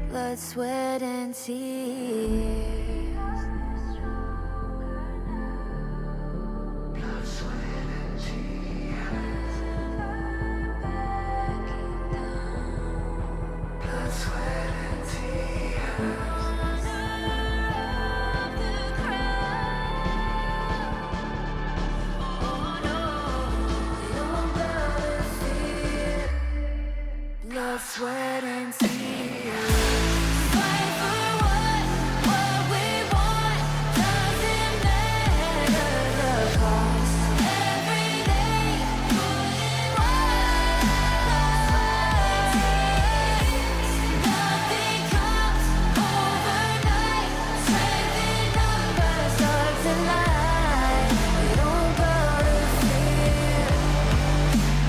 Speaker 1: Blood, sweat, and tears. Fight for what we want. Doesn't matter the cost. Every day, put in work. Blood, sweat, and tears. Nothing comes overnight. Strength in numbers start to lie. We don't bow to fear. Blood, sweat, and tears. Blood, sweat, and tears. Fight for what we want. Doesn't matter the cost. Every day, put in work. Nothing comes overnight. Strength in numbers start to lie. We don't bow to fear.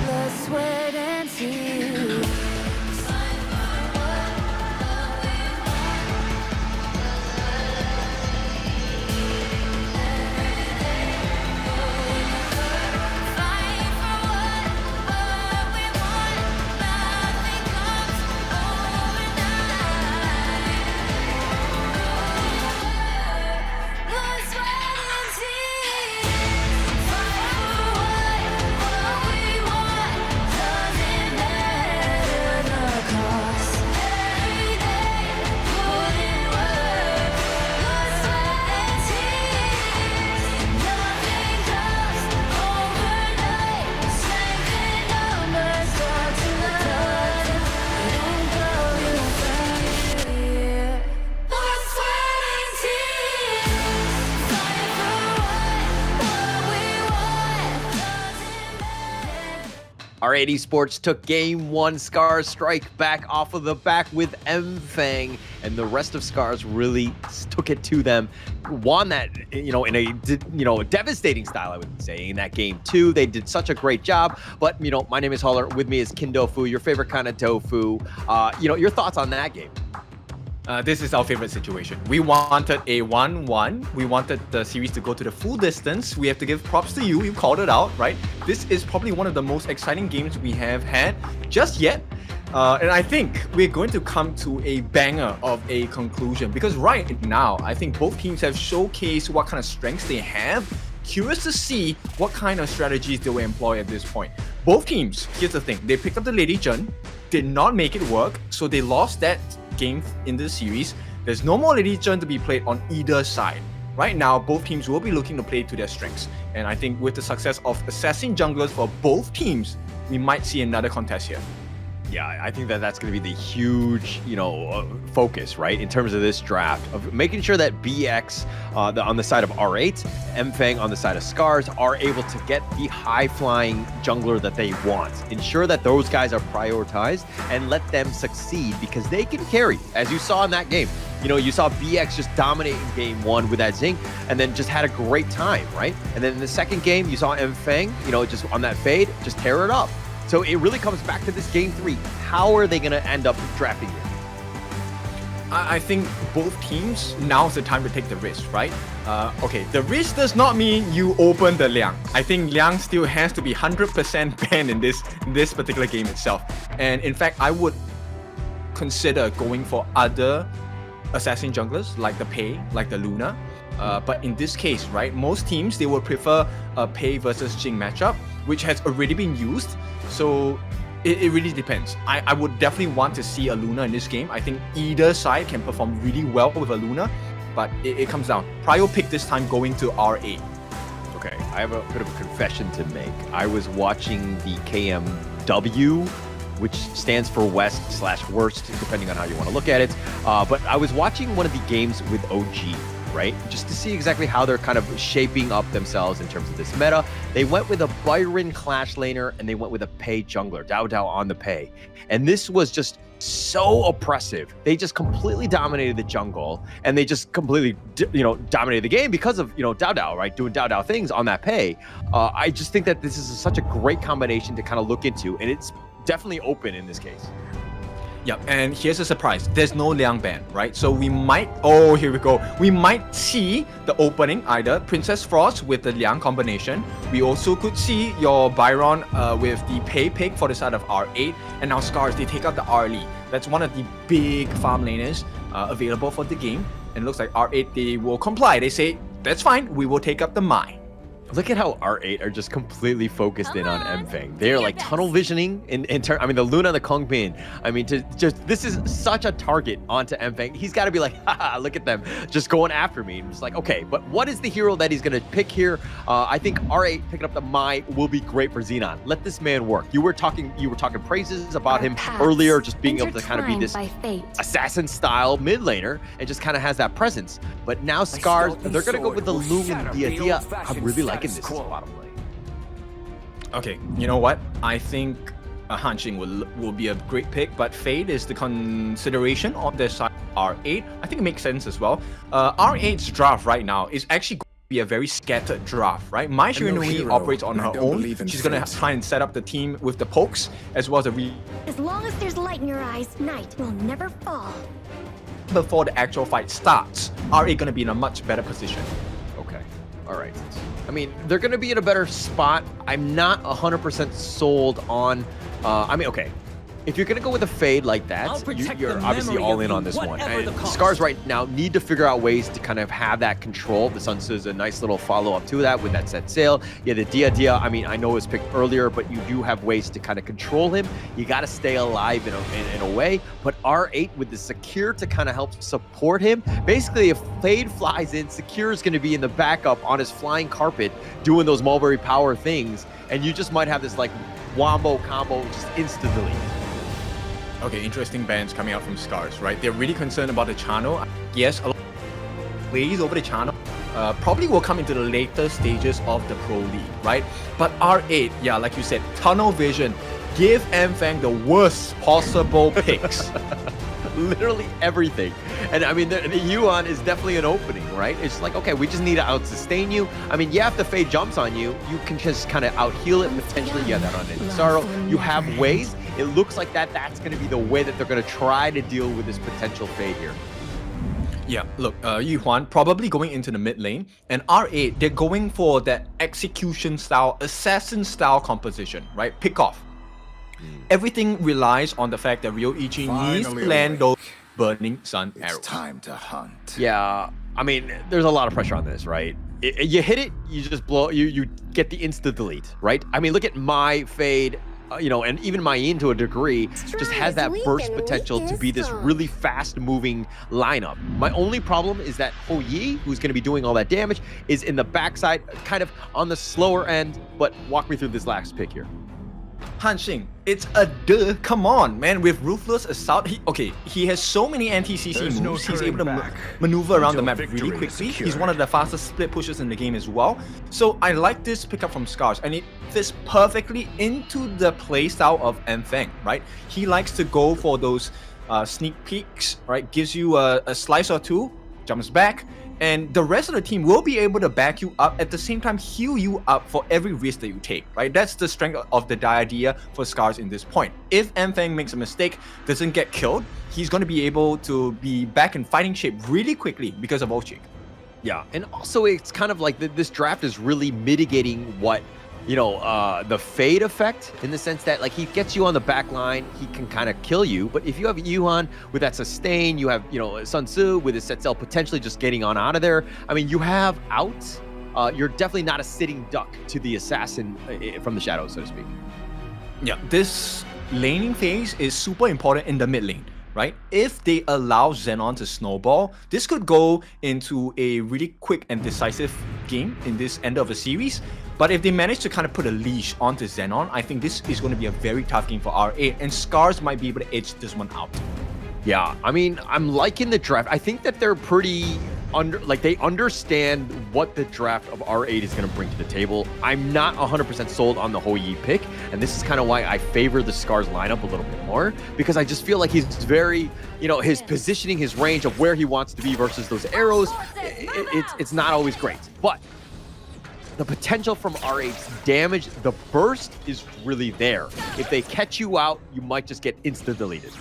Speaker 1: Blood, sweat, and tears.
Speaker 16: R8 Esports took game 1. SCARZ strike back off of the back with Mfang, and the rest of SCARZ really took it to them. Won that, you know, in a devastating style, I would say, in that game 2. They did such a great job. But, you know, my name is Holler. With me is Kindofu, your favorite kind of tofu. You know, your thoughts on that game?
Speaker 17: This is our favorite situation. We wanted a 1-1. We wanted the series to go to the full distance. We have to give props to you. You called it out, right? This is probably one of the most exciting games we have had just yet. And I think we're going to come to a banger of a conclusion because right now, I think both teams have showcased what kind of strengths they have. Curious to see what kind of strategies they will employ at this point. Both teams, here's the thing, they picked up the Lady Jun, did not make it work, so they lost that game in the series. There's no more Lady Jun to be played on either side. Right now, both teams will be looking to play to their strengths. And I think with the success of assassin junglers for both teams, we might see another contest here.
Speaker 16: Yeah, I think that that's going to be the huge, focus, right, in terms of this draft, of making sure that BX on the side of R8, Mfeng on the side of SCARZ are able to get the high-flying jungler that they want. Ensure that those guys are prioritized and let them succeed because they can carry, as you saw in that game. You saw BX just dominating game one with that Zing and then just had a great time, right? And then in the second game, you saw Mfeng, just on that fade, just tear it up. So it really comes back to this game 3. How are they going to end up drafting it?
Speaker 17: I think both teams, now's the time to take the risk, right? Okay, the risk does not mean you open the Liang. I think Liang still has to be 100% banned in this particular game itself. And in fact, I would consider going for other assassin junglers like the Pei, like the Luna. But in this case, right, most teams, they would prefer a Pei versus Jing matchup, which has already been used. So it really depends. I would definitely want to see a Luna in this game. I think either side can perform really well with a Luna, but it comes down. Prio pick this time going to R8.
Speaker 16: Okay, I have a bit of a confession to make. I was watching the KMW, which stands for West/Worst, depending on how you want to look at it. But I was watching one of the games with OG, right? Just to see exactly how they're kind of shaping up themselves in terms of this meta. They went with a Byron Clash laner and they went with a Pei jungler, Dao on the Pei. And this was just so oppressive. They just completely dominated the jungle and they just completely, dominated the game because of, Dao, right? Doing Dao things on that Pei. I just think that this is such a great combination to kind of look into, and it's definitely open in this case.
Speaker 17: Yep, and here's a surprise. There's no Liang ban, right? So we might, here we go. We might see the opening, either Princess Frost with the Liang combination. We also could see your Byron with the Pei pick for the side of R8. And now SCARZ, they take out the Arlie. That's one of the big farm laners available for the game. And it looks like R8, they will comply. They say, that's fine, we will take up the Mai.
Speaker 16: Look at how R8 are just completely focused in on Mfeng. They're like tunnel visioning I mean, the Luna and the Kong Bin. I mean, this is such a target onto Mfeng. He's got to be like, haha, look at them, just going after me. And it's like, okay, but what is the hero that he's going to pick here? I think R8 picking up the Mai will be great for Xenon. Let this man work. You were talking praises about him earlier, just being able to kind of be this assassin style mid laner and just kind of has that presence. But now SCARZ, they're going to go with the Loom and the Dia. I'm really liking this.
Speaker 17: Okay, you know what? I think Hanxing will be a great pick, but Fade is the consideration on their side. R8, I think it makes sense as well. R8's draft right now is actually going to be a very scattered draft, right? Mai Shiranui operates on her own. She's going to try and set up the team with the pokes as well as the
Speaker 1: As long as there's light in your eyes, night will never fall.
Speaker 17: Before the actual fight starts, R8 going to be in a much better position.
Speaker 16: Okay, all right. I mean, they're going to be in a better spot. I'm not 100% sold on... okay. If you're going to go with a Fade like that, you're obviously all in on this one. And SCARZ right now need to figure out ways to kind of have that control. The Sun Tzu is a nice little follow-up to that with that set sail. Yeah, the Dia, I mean, I know it was picked earlier, but you do have ways to kind of control him. You got to stay alive in a way. But R8 with the Secure to kind of help support him. Basically, if Fade flies in, Secure is going to be in the backup on his flying carpet doing those Mulberry Power things. And you just might have this like wombo combo just instantly.
Speaker 17: Okay, interesting bans coming out from SCARZ, right? They're really concerned about the channel. Yes, a lot of plays over the channel probably will come into the later stages of the Pro League, right? But R8, yeah, like you said, tunnel vision. Give Mfeng the worst possible picks.
Speaker 16: Literally everything. And I mean, the Yuan is definitely an opening, right? It's like, okay, we just need to out-sustain you. I mean, yeah, if the Fade jumps on you, you can just kind of out-heal it, potentially. Yeah, that on Sorrow. You have ways. It looks like that's going to be the way that they're going to try to deal with this potential Fade here.
Speaker 17: Yeah, look, Yuhuan probably going into the mid lane, and R8, they're going for that execution style, assassin style composition, right? Pick off. Everything relies on the fact that Ryo Ichi needs to land those burning sun arrows.
Speaker 10: Time to hunt.
Speaker 16: Yeah, I mean, there's a lot of pressure on this, right? You hit it, you just blow, you get the insta delete, right? I mean, look at my fade, you know, and even my in to a degree, just has that burst potential to be this really fast moving lineup. My only problem is that Ho Yi, who's going to be doing all that damage, is in the backside, kind of on the slower end. But walk me through this last pick here.
Speaker 17: Hanxing, it's a duh. Come on, man. With Ruthless Assault, he has so many anti-CC moves. He's able to maneuver around the map really quickly. He's one of the fastest split pushers in the game as well. So I like this pickup from SCARZ, and it fits perfectly into the playstyle of Enfeng, right? He likes to go for those sneak peeks, right? Gives you a slice or two, jumps back, and the rest of the team will be able to back you up, at the same time heal you up for every risk that you take, right? That's the strength of the idea for SCARZ in this point. If Enfeng makes a mistake, doesn't get killed, he's going to be able to be back in fighting shape really quickly because of Ochik.
Speaker 16: Yeah, and also it's kind of like this draft is really mitigating what, you know, the fade effect, in the sense that, like, he gets you on the back line, he can kind of kill you. But if you have Yuhan with that sustain, you have, you know, Sun Tzu with his Setzel potentially just getting on out of there. I mean, you have outs. You're definitely not a sitting duck to the assassin from the shadows, so to speak.
Speaker 17: Yeah, this laning phase is super important in the mid lane, right? If they allow Xenon to snowball, this could go into a really quick and decisive game in this end of a series. But if they manage to kind of put a leash onto Xenon, I think this is going to be a very tough game for R8, and SCARZ might be able to edge this one out.
Speaker 16: Yeah, I mean, I'm liking the draft. I think that they're pretty they understand what the draft of R8 is going to bring to the table. I'm not 100% sold on the Ho Yi pick, and this is kind of why I favor the SCARZ lineup a little bit more, because I just feel like he's very, you know, his positioning, his range of where he wants to be versus those arrows, it's not always great. But the potential from R8's damage, the burst is really there. If they catch you out, you might just get insta-deleted.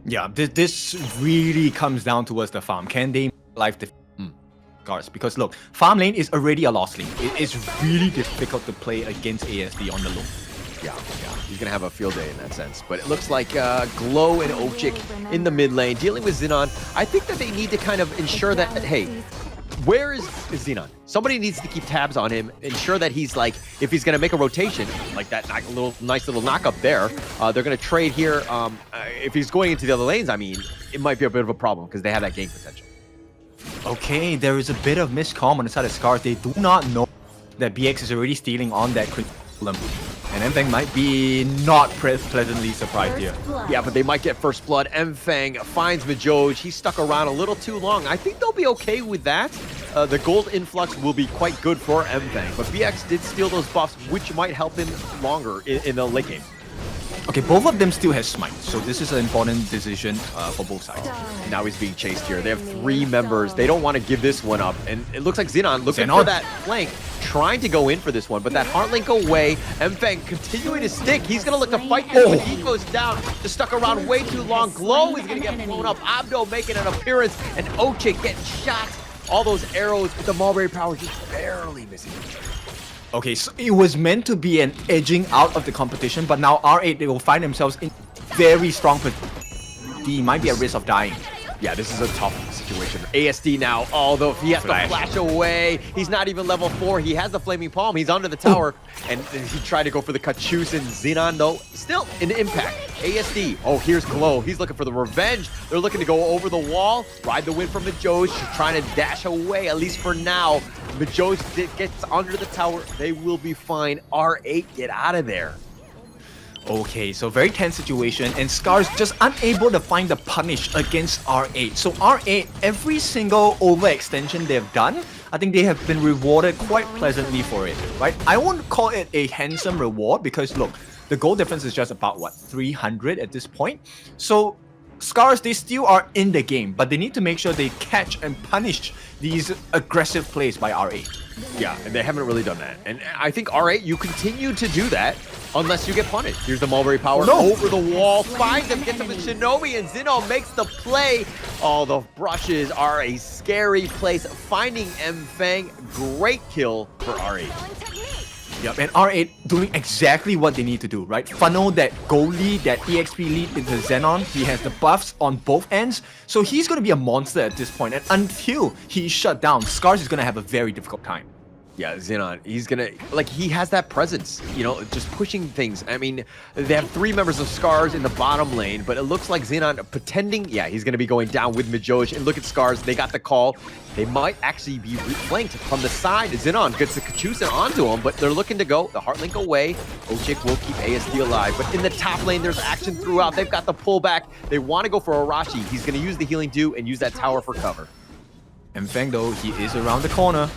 Speaker 17: Yeah, this really comes down towards the farm. Can they life defend SCARZ? Because look, farm lane is already a lost lane. It's really difficult to play against ASD on the low.
Speaker 16: Yeah, he's gonna have a field day in that sense. But it looks like Glow and Ochik in the mid lane dealing with Xenon. I think that they need to kind of ensure that, hey, where is Xenon? Somebody needs to keep tabs on him, ensure that he's, like, if he's going to make a rotation, like that nice little knock up there, they're going to trade here. If he's going into the other lanes, I mean, it might be a bit of a problem because they have that game potential.
Speaker 17: Okay, there is a bit of miscomm on the side of SCARZ. They do not know that BX is already stealing on that critical. And Enfeng might be not pleasantly surprised here.
Speaker 16: Yeah, but they might get first blood. Enfeng finds Majoj. He's stuck around a little too long. I think they'll be okay with that. The gold influx will be quite good for Enfeng, but BX did steal those buffs, which might help him longer in the late game.
Speaker 17: Okay, both of them still have smite, so this is an important decision for both sides.
Speaker 16: Now he's being chased here. They have 3 members. They don't want to give this one up, and it looks like Xenon looking for that flank, trying to go in for this one, but that heart link away. Enfeng continuing to stick. He's going to look to fight this, but he goes down. Just stuck around way too long. Glow is going to get blown up. Abdo making an appearance, and Ochik getting shot. All those arrows with the Mulberry power just barely missing.
Speaker 17: Okay, so it was meant to be an edging out of the competition, but now R8, they will find themselves in very strong position. He might be at risk of dying.
Speaker 16: Yeah, this is a tough situation. ASD now, although he has to flash away. He's not even level 4. He has the Flaming Palm. He's under the tower. And he tried to go for the Kachus, and Xenon, though, still an impact. ASD. Oh, here's Glow. He's looking for the revenge. They're looking to go over the wall, ride the win from Majoj. She's trying to dash away, at least for now. Majoj gets under the tower. They will be fine. R8, get out of there.
Speaker 17: Okay, so very tense situation, and SCARZ just unable to find the punish against R8. So R8, every single overextension they've done, I think they have been rewarded quite pleasantly for it, right? I won't call it a handsome reward because look, the goal difference is just about, what, 300 at this point? So SCARZ, they still are in the game, but they need to make sure they catch and punish these aggressive plays by R8.
Speaker 16: Yeah, and they haven't really done that. And I think R8, you continue to do that unless you get punished. Here's the Mulberry Power over the wall, finds him, gets him in Shinobi, and Zeno makes the play. Oh, the brushes are a scary place. Finding M-Fang, great kill for R8.
Speaker 17: Yep, and R8 doing exactly what they need to do, right? Funnel that gold lead, that EXP lead into Xenon. He has the buffs on both ends, so he's going to be a monster at this point. And until he's shut down, SCARZ is going to have a very difficult time.
Speaker 16: Yeah, Xenon, he's gonna, like, he has that presence, you know, just pushing things. I mean, they have 3 members of SCARZ in the bottom lane, but it looks like Xenon pretending, yeah, he's gonna be going down with Majoj. And look at SCARZ, they got the call. They might actually be flanked from the side. Xenon gets the Kachusa onto him, but they're looking to go the Heartlink away. Ochik will keep ASD alive, but in the top lane, there's action throughout. They've got the pullback. They want to go for Arashi. He's gonna use the Healing Dew and use that tower for cover.
Speaker 17: And Fang, though, he is around the corner.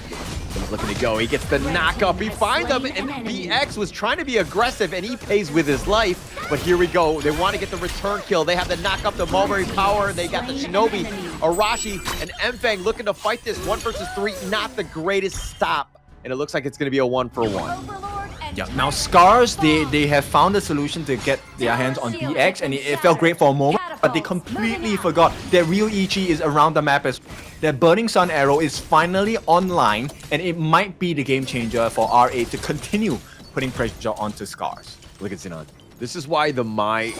Speaker 16: He's looking to go. He gets the knock up. He finds him, and BX was trying to be aggressive, and he pays with his life. But here we go. They want to get the return kill. They have the knock up, the Mulberry Power. They got the Shinobi, Arashi, and M-Fang looking to fight this 1 versus 3. Not the greatest stop, and it looks like it's going to be a 1-for-1.
Speaker 17: Yeah, now SCARZ, they have found a solution to get their hands on BX, and it felt great for a moment, but they completely forgot that real Ichi is around the map as well. That Burning Sun arrow is finally online, and it might be the game changer for R8 to continue putting pressure onto SCARZ.
Speaker 16: Look at Xenon. This is why the Mai,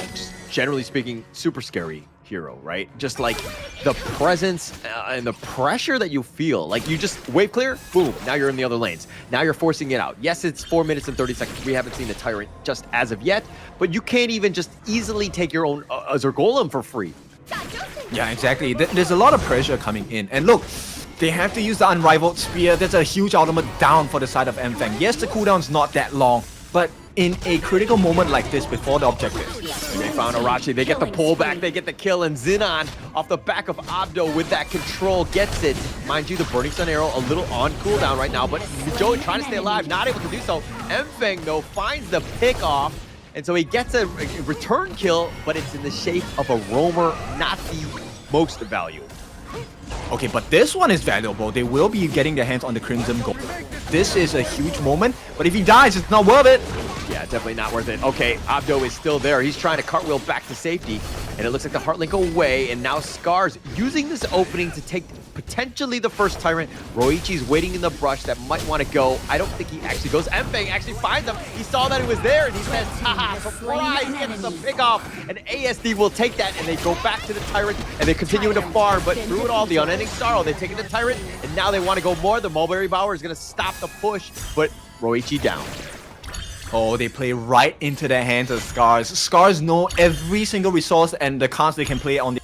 Speaker 16: generally speaking, super scary hero, right? Just like the presence and the pressure that you feel. Like you just wave clear, boom, now you're in the other lanes. Now you're forcing it out. Yes, it's 4 minutes and 30 seconds. We haven't seen the Tyrant just as of yet, but you can't even just easily take your own Zergolem for free.
Speaker 17: Yeah, exactly. There's a lot of pressure coming in. And look, they have to use the Unrivaled Spear. That's a huge ultimate down for the side of M-Fang. Yes, the cooldown's not that long, but in a critical moment like this before the objective.
Speaker 16: They found Arashi, they get the pullback, they get the kill, and Xenon off the back of Abdo with that control gets it. Mind you, the Burning Sun arrow a little on cooldown right now, but Joey trying to stay alive, not able to do so. M-Fang, though, finds the pick off, and so he gets a return kill, but it's in the shape of a roamer, not the most value.
Speaker 17: Okay, but this one is valuable. They will be getting their hands on the Crimson Gold. This is a huge moment, but if he dies, it's not worth it.
Speaker 16: Yeah, definitely not worth it. Okay, Abdo is still there. He's trying to cartwheel back to safety, and it looks like the Heartlink away, and now SCARZ using this opening to take potentially the first Tyrant. Roichi's waiting in the brush that might want to go. I don't think he actually goes. M-Fang actually finds him. He saw that it was there, and he says, haha, surprise, gets the pick off, and ASD will take that, and they go back to the Tyrant, and they continue to farm, but through it all, the unending sorrow, they've taken the Tyrant, and now they want to go more. The Mulberry Power is going to stop the push, but Roichi down.
Speaker 17: Oh, they play right into the hands of SCARZ. SCARZ know every single resource and the cards they can play on the...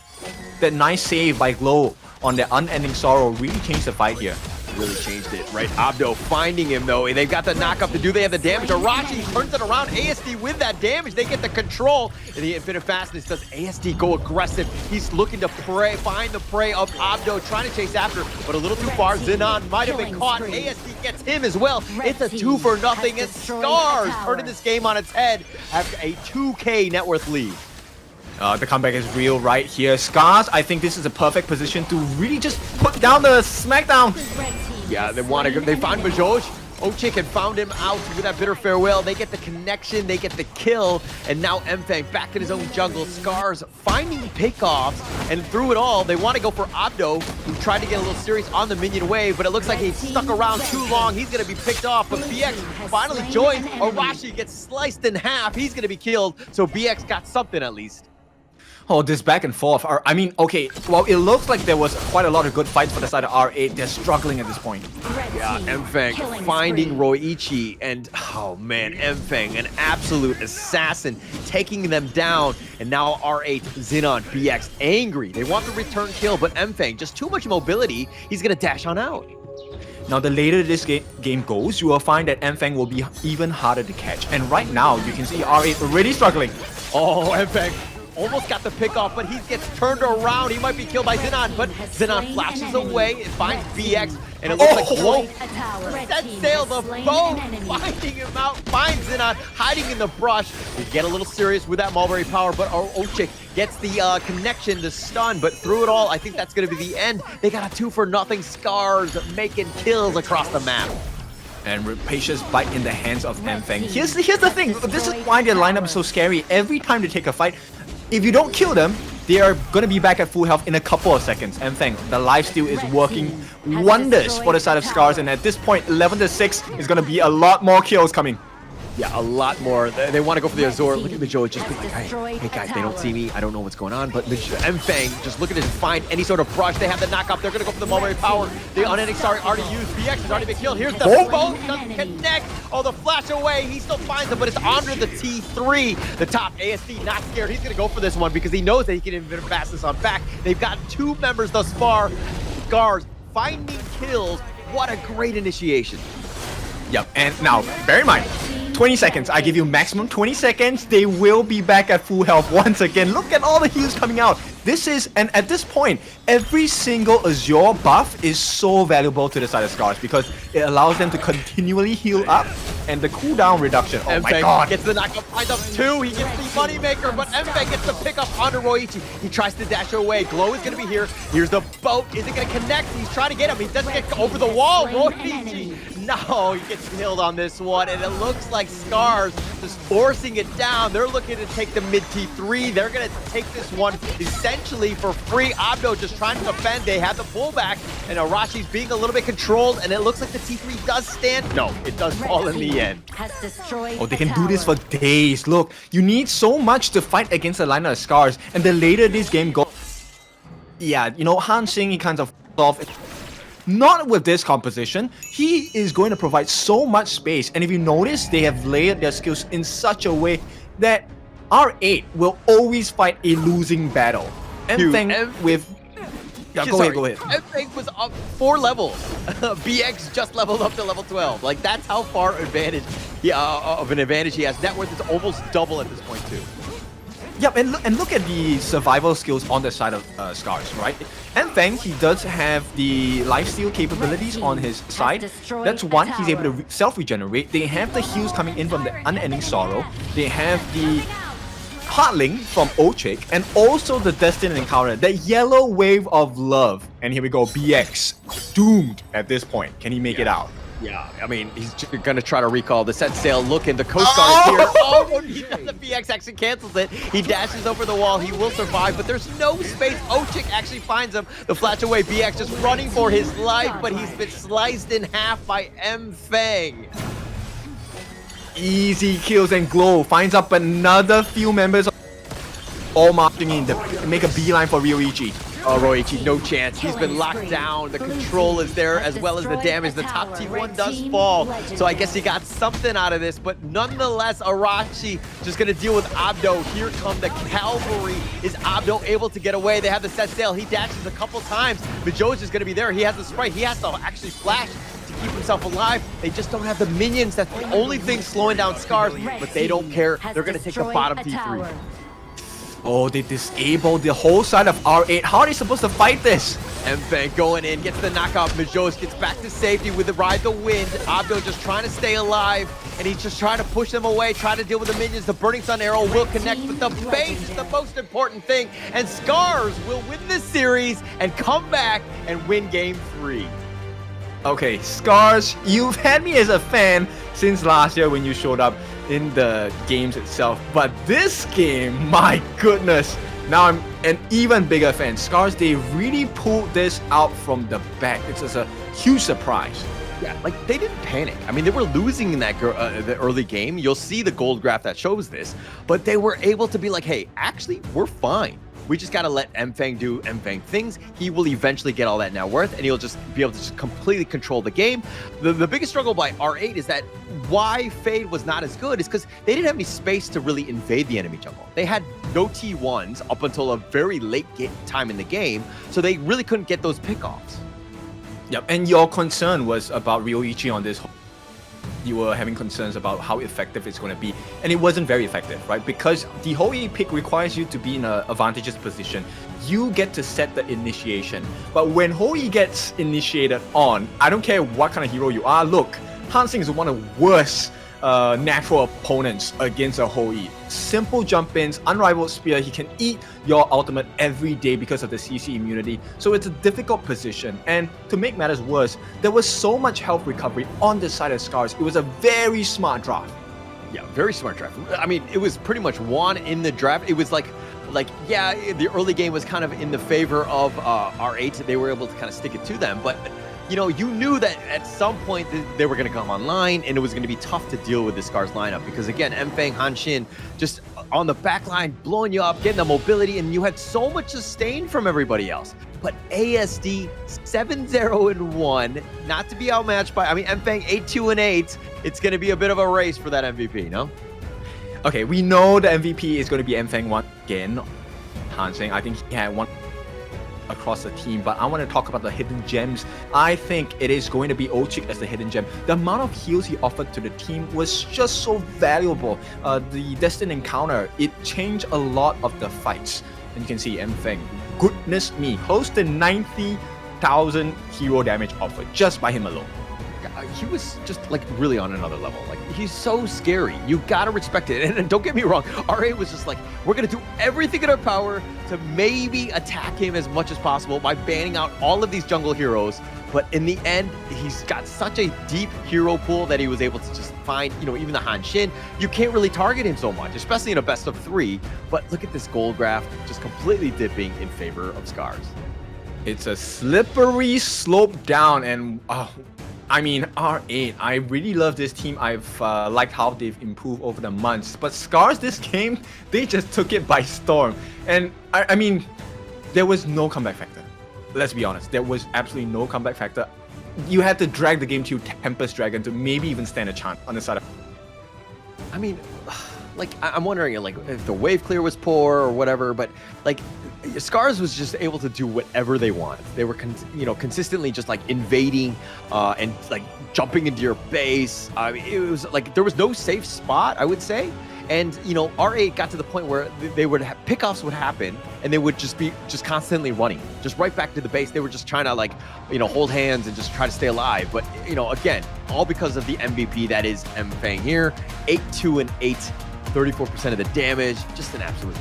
Speaker 17: That nice save by Glow on the Unending Sorrow really changed the fight here.
Speaker 16: Really changed it, right? Abdo finding him, though. They've got the knock up to do. They have the damage. Arashi turns it around. ASD with that damage. They get the control. And the Infinite Fastness does ASD go aggressive. He's looking to find the prey of Abdo, trying to chase after, but a little too far. Xenon might have been caught. ASD gets him as well. It's a 2-for-0. And SCARZ turning this game on its head after a 2K net worth lead.
Speaker 17: The comeback is real right here. SCARZ, I think this is a perfect position to really just put down the smackdown.
Speaker 16: Yeah, they want to go. They found Majoj. Ochik had found him out with that bitter farewell. They get the connection, they get the kill, and now M-Fang back in his own jungle. SCARZ finding pickoffs, and through it all, they want to go for Abdo, who tried to get a little serious on the minion wave, but it looks like he stuck around too long. He's going to be picked off, but BX finally joins. Arashi gets sliced in half. He's going to be killed, so BX got something at least.
Speaker 17: Oh, this back and forth. I mean, okay, well, it looks like there was quite a lot of good fights for the side of R8. They're struggling at this point.
Speaker 16: Yeah, M-Fang finding Roichi, and oh man, M-Fang, an absolute assassin, taking them down. And now R8, Xenon, BX, angry. They want the return kill, but M-Fang, just too much mobility. He's gonna dash on out.
Speaker 17: Now, the later this game goes, you will find that M-Fang will be even harder to catch. And right now, you can see R8 already struggling.
Speaker 16: Oh, M-Fang almost got the pick off, but he gets turned around. He might be killed by Xenon, but Xenon flashes away and finds BX, and it looks like whoa! Set sail the boat, finding him out, finds Xenon hiding in the brush. They get a little serious with that Mulberry Power, but Ochik gets the connection, the stun, but through it all, I think that's going to be the end. They got a 2-for-0 SCARZ making kills across the map.
Speaker 17: And Rapacious bite in the hands of Mfeng. Here's the thing, this is why their lineup is so scary. Every time they take a fight, if you don't kill them, they are gonna be back at full health in a couple of seconds. Mfeng, the lifesteal is working wonders for the side of SCARZ, and at this point, 11-6 is gonna be a lot more kills coming.
Speaker 16: Yeah, a lot more. They want to go for the Azor. Look at Majo just being like, hey guys, they don't see me. I don't know what's going on. But Mfeng just looking to find any sort of brush. They have the knockup. They're going to go for the Mulberry Power. The unending star already used. BX has already been killed. Here's the boat. Doesn't connect. Oh, the flash away. He still finds him, but it's under the T3. The top ASD not scared. He's going to go for this one because he knows that he can even fast this on back. They've got 2 members thus far. SCARZ finding kills. What a great initiation.
Speaker 17: Yep, and now, bear in mind, 20 seconds. I give you maximum 20 seconds. They will be back at full health once again. Look at all the heals coming out. This is, and at this point, every single Azure buff is so valuable to the side of SCARZ because it allows them to continually heal up and the cooldown reduction. Oh my god.
Speaker 16: Gets the knockup, finds up 2. He gets the moneymaker, but Mfeng gets the pickup onto Roichi. He tries to dash away. Glow is going to be here. Here's the boat. Is it going to connect? He's trying to get him. He doesn't get over the wall. Roichi. No, he gets killed on this one, and it looks like SCARZ just forcing it down. They're looking to take the mid T3. They're going to take this one essentially for free. Abdo just trying to defend. They have the pullback, and Arashi's being a little bit controlled, and it looks like the T3 does stand. No, it does fall in the end.
Speaker 17: Oh, they can do this for days. Look, you need so much to fight against a lineup of SCARZ, and the later this game goes, yeah, you know, Hansing, he kind of off. Not with this composition. He is going to provide so much space, and if you notice, they have layered their skills in such a way that R8 will always fight a losing battle. Mfeng with... Yeah, go ahead.
Speaker 16: Mfeng was up 4 levels. BX just leveled up to level 12. Like, that's how far advantage of an advantage he has. Net worth is almost double at this point, too.
Speaker 17: Yep, and look at the survival skills on the side of SCARZ, right? Mfeng, he does have the lifesteal capabilities on his side. That's one, he's able to self-regenerate. They have the heals coming in from the Unending Sorrow. They have the Heartling from Ochik, and also the Destined Encounter, that yellow wave of love. And here we go, BX, doomed at this point. Can he make it out?
Speaker 16: Yeah, I mean, he's going to try to recall the set sail. Look in the Coast Guard here. Oh, he does. The BX actually cancels it. He dashes over the wall. He will survive, but there's no space. Ochik actually finds him. The flash away. BX just running for his life, but he's been sliced in half by Mfeng.
Speaker 17: Easy kills, and Glow finds up another few members all marching in to make a beeline for Ryoichi.
Speaker 16: Oh, Roichi, no chance. He's been locked down. The control is there as well as the damage. The top T1 does fall. So I guess he got something out of this. But nonetheless, Arashi just going to deal with Abdo. Here come the cavalry. Is Abdo able to get away? They have the set sail. He dashes a couple times. Majo is just going to be there. He has the sprite. He has to actually flash to keep himself alive. They just don't have the minions. That's the only thing slowing down SCARZ. But they don't care. They're going to take the bottom T3.
Speaker 17: Oh, they disabled the whole side of R8. How are they supposed to fight this?
Speaker 16: Mfeng going in, gets the knockout. Majos gets back to safety with the Ride the Wind. Abdo just trying to stay alive, and he's just trying to push them away, trying to deal with the minions. The Burning Sun arrow will connect, but the base is the most important thing, and SCARZ will win this series and come back and win Game 3.
Speaker 17: Okay, SCARZ, you've had me as a fan since last year when you showed up in the games itself, but this game, my goodness, now I'm an even bigger fan. SCARZ, they really pulled this out from the back. It's just a huge surprise.
Speaker 16: Yeah, like, they didn't panic. I mean, they were losing in that the early game. You'll see the gold graph that shows this, but they were able to be like, hey, actually, we're fine. We just got to let Mfeng do Mfeng things. He will eventually get all that net worth, and he'll just be able to just completely control the game. The biggest struggle by R8 is that why Fade was not as good is because they didn't have any space to really invade the enemy jungle. They had no T1s up until a very late time in the game, so they really couldn't get those pickoffs.
Speaker 17: Yep, and your concern was about Ryoichi on this. You were having concerns about how effective it's going to be, and it wasn't very effective, right? Because the Hoi pick requires you to be in an advantageous position. You get to set the initiation, but when Hoi gets initiated on, I don't care what kind of hero you are. Look, Hansing is one of the worst natural opponents against a Hoi. simple jump ins, unrivaled spear. He can eat your ultimate every day because of the CC immunity. So it's a difficult position. And to make matters worse, there was so much health recovery on the side of SCARZ. It was a very smart draft.
Speaker 16: Yeah, very smart draft. I mean, it was pretty much won in the draft. It was like yeah, the early game was kind of in the favor of R8. They were able to kind of stick it to them, but you know, you knew that at some point they were going to come online, and it was going to be tough to deal with the SCARZ lineup because again, Mfang, Hanshin just on the back line, blowing you up, getting the mobility, and you had so much sustain from everybody else. But ASD 7-0-1, not to be outmatched by, I mean, Mfang 8-2-8. It's going to be a bit of a race for that MVP, no?
Speaker 17: Okay, we know the MVP is going to be Mfang once again. Hanshin, I think he had one across the team, but I want to talk about the hidden gems. I think it is going to be Ochik as the hidden gem. The amount of heals he offered to the team was just so valuable. The Destined Encounter, it changed a lot of the fights. And you can see Mfang, goodness me, close to 90,000 hero damage offered just by him alone.
Speaker 16: He was just like really on another level. Like, he's so scary. You gotta respect it. And don't get me wrong, RA was just like, we're gonna do everything in our power to maybe attack him as much as possible by banning out all of these jungle heroes. But in the end, he's got such a deep hero pool that he was able to just find, you know, even the Hanshin, you can't really target him so much, especially in a best of 3. But look at this gold graph, just completely dipping in favor of SCARZ.
Speaker 17: It's a slippery slope down, and I mean, R8, I really love this team. I've liked how they've improved over the months. But SCARZ, this game, they just took it by storm. And I mean, there was no comeback factor. Let's be honest, there was absolutely no comeback factor. You had to drag the game to Tempest Dragon to maybe even stand a chance on the side of...
Speaker 16: I mean, like, I'm wondering, like, if the wave clear was poor or whatever, but like, SCARZ was just able to do whatever they wanted. They were, consistently just like invading and like jumping into your base. I mean, it was like there was no safe spot, I would say. And you know, R8 got to the point where they would have pickoffs would happen, and they would just be constantly running, just right back to the base. They were just trying to like, you know, hold hands and just try to stay alive. But you know, again, all because of the MVP that is Mfang here, 8-2-8, 34% of the damage, just an absolute.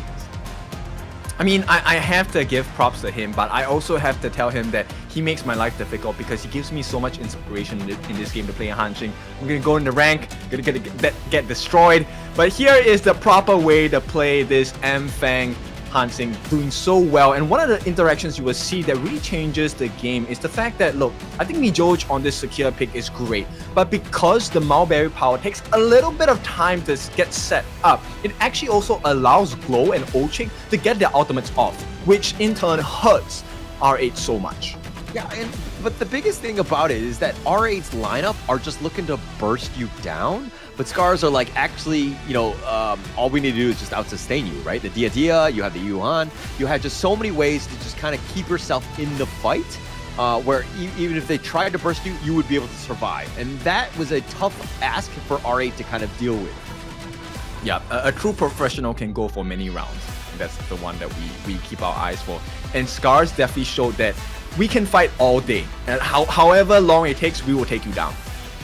Speaker 17: I mean, I have to give props to him, but I also have to tell him that he makes my life difficult because he gives me so much inspiration in this game to play Hanshin. I'm gonna go in the rank, gonna get destroyed, but here is the proper way to play this Mfang Hanshin, doing so well. And one of the interactions you will see that really changes the game is the fact that, look, I think Mijoj on this Sakira pick is great, but because the Mulberry power takes a little bit of time to get set up, it actually also allows Glow and Ochik to get their ultimates off, which in turn hurts R8 so much.
Speaker 16: Yeah, but the biggest thing about it is that R8's lineup are just looking to burst you down, but SCARZ are like, actually, you know, all we need to do is just out-sustain you, right? The Dia, you have the Yuan, you have just so many ways to just kind of keep yourself in the fight, where even if they tried to burst you, you would be able to survive. And that was a tough ask for R8 to kind of deal with.
Speaker 17: Yeah, a true professional can go for many rounds. That's the one that we keep our eyes for. And SCARZ definitely showed that we can fight all day, and however long it takes, we will take you down.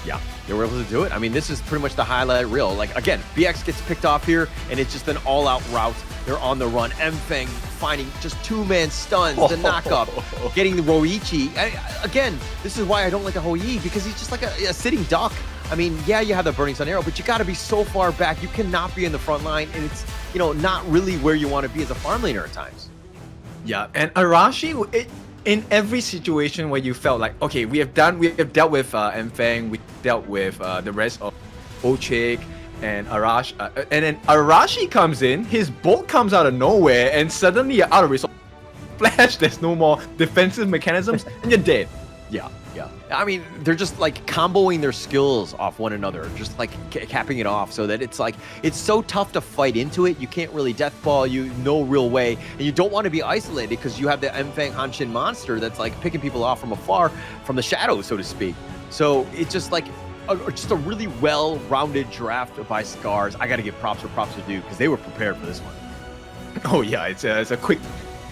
Speaker 16: Yeah, they were able to do it. I mean, this is pretty much the highlight reel. Like, again, BX gets picked off here, and it's just an all-out rout. They're on the run. Mfang finding just 2-man stuns, the knock-up, getting the Roichi. Again, this is why I don't like a Hoi, because he's just like a sitting duck. I mean, yeah, you have the Burning Sun arrow, but you got to be so far back. You cannot be in the front line, and it's, you know, not really where you want to be as a farm laner at times.
Speaker 17: Yeah, and Arashi, in every situation where you felt like, okay, we have dealt with Mfang, we dealt with the rest of Ochik and Arashi, and then Arashi comes in, his bolt comes out of nowhere, and suddenly you're out of resource. Flash, there's no more defensive mechanisms, and you're dead.
Speaker 16: Yeah. I mean, they're just like comboing their skills off one another, just like capping it off, so that it's like, it's so tough to fight into it. You can't really deathball you, no real way, and you don't want to be isolated because you have the Mfang Hanshin monster that's like picking people off from afar, from the shadows, so to speak. So it's just like just a really well-rounded draft by SCARZ. I got to give props where props are due because they were prepared for this one.
Speaker 17: Oh yeah, it's a quick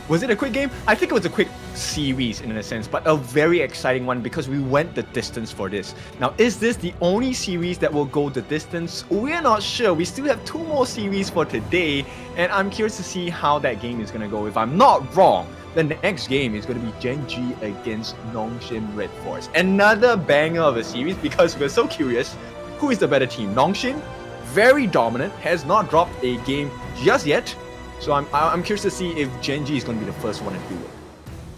Speaker 17: Was it a quick game? I think it was a quick series in a sense, but a very exciting one because we went the distance for this. Now, is this the only series that will go the distance? We're not sure. We still have 2 more series for today, and I'm curious to see how that game is going to go. If I'm not wrong, the next game is going to be Gen.G against Nongshim RedForce. Another banger of a series because we're so curious, who is the better team? Nongshim, very dominant, has not dropped a game just yet. So I'm curious to see if Gen.G is going to be the first one to do it.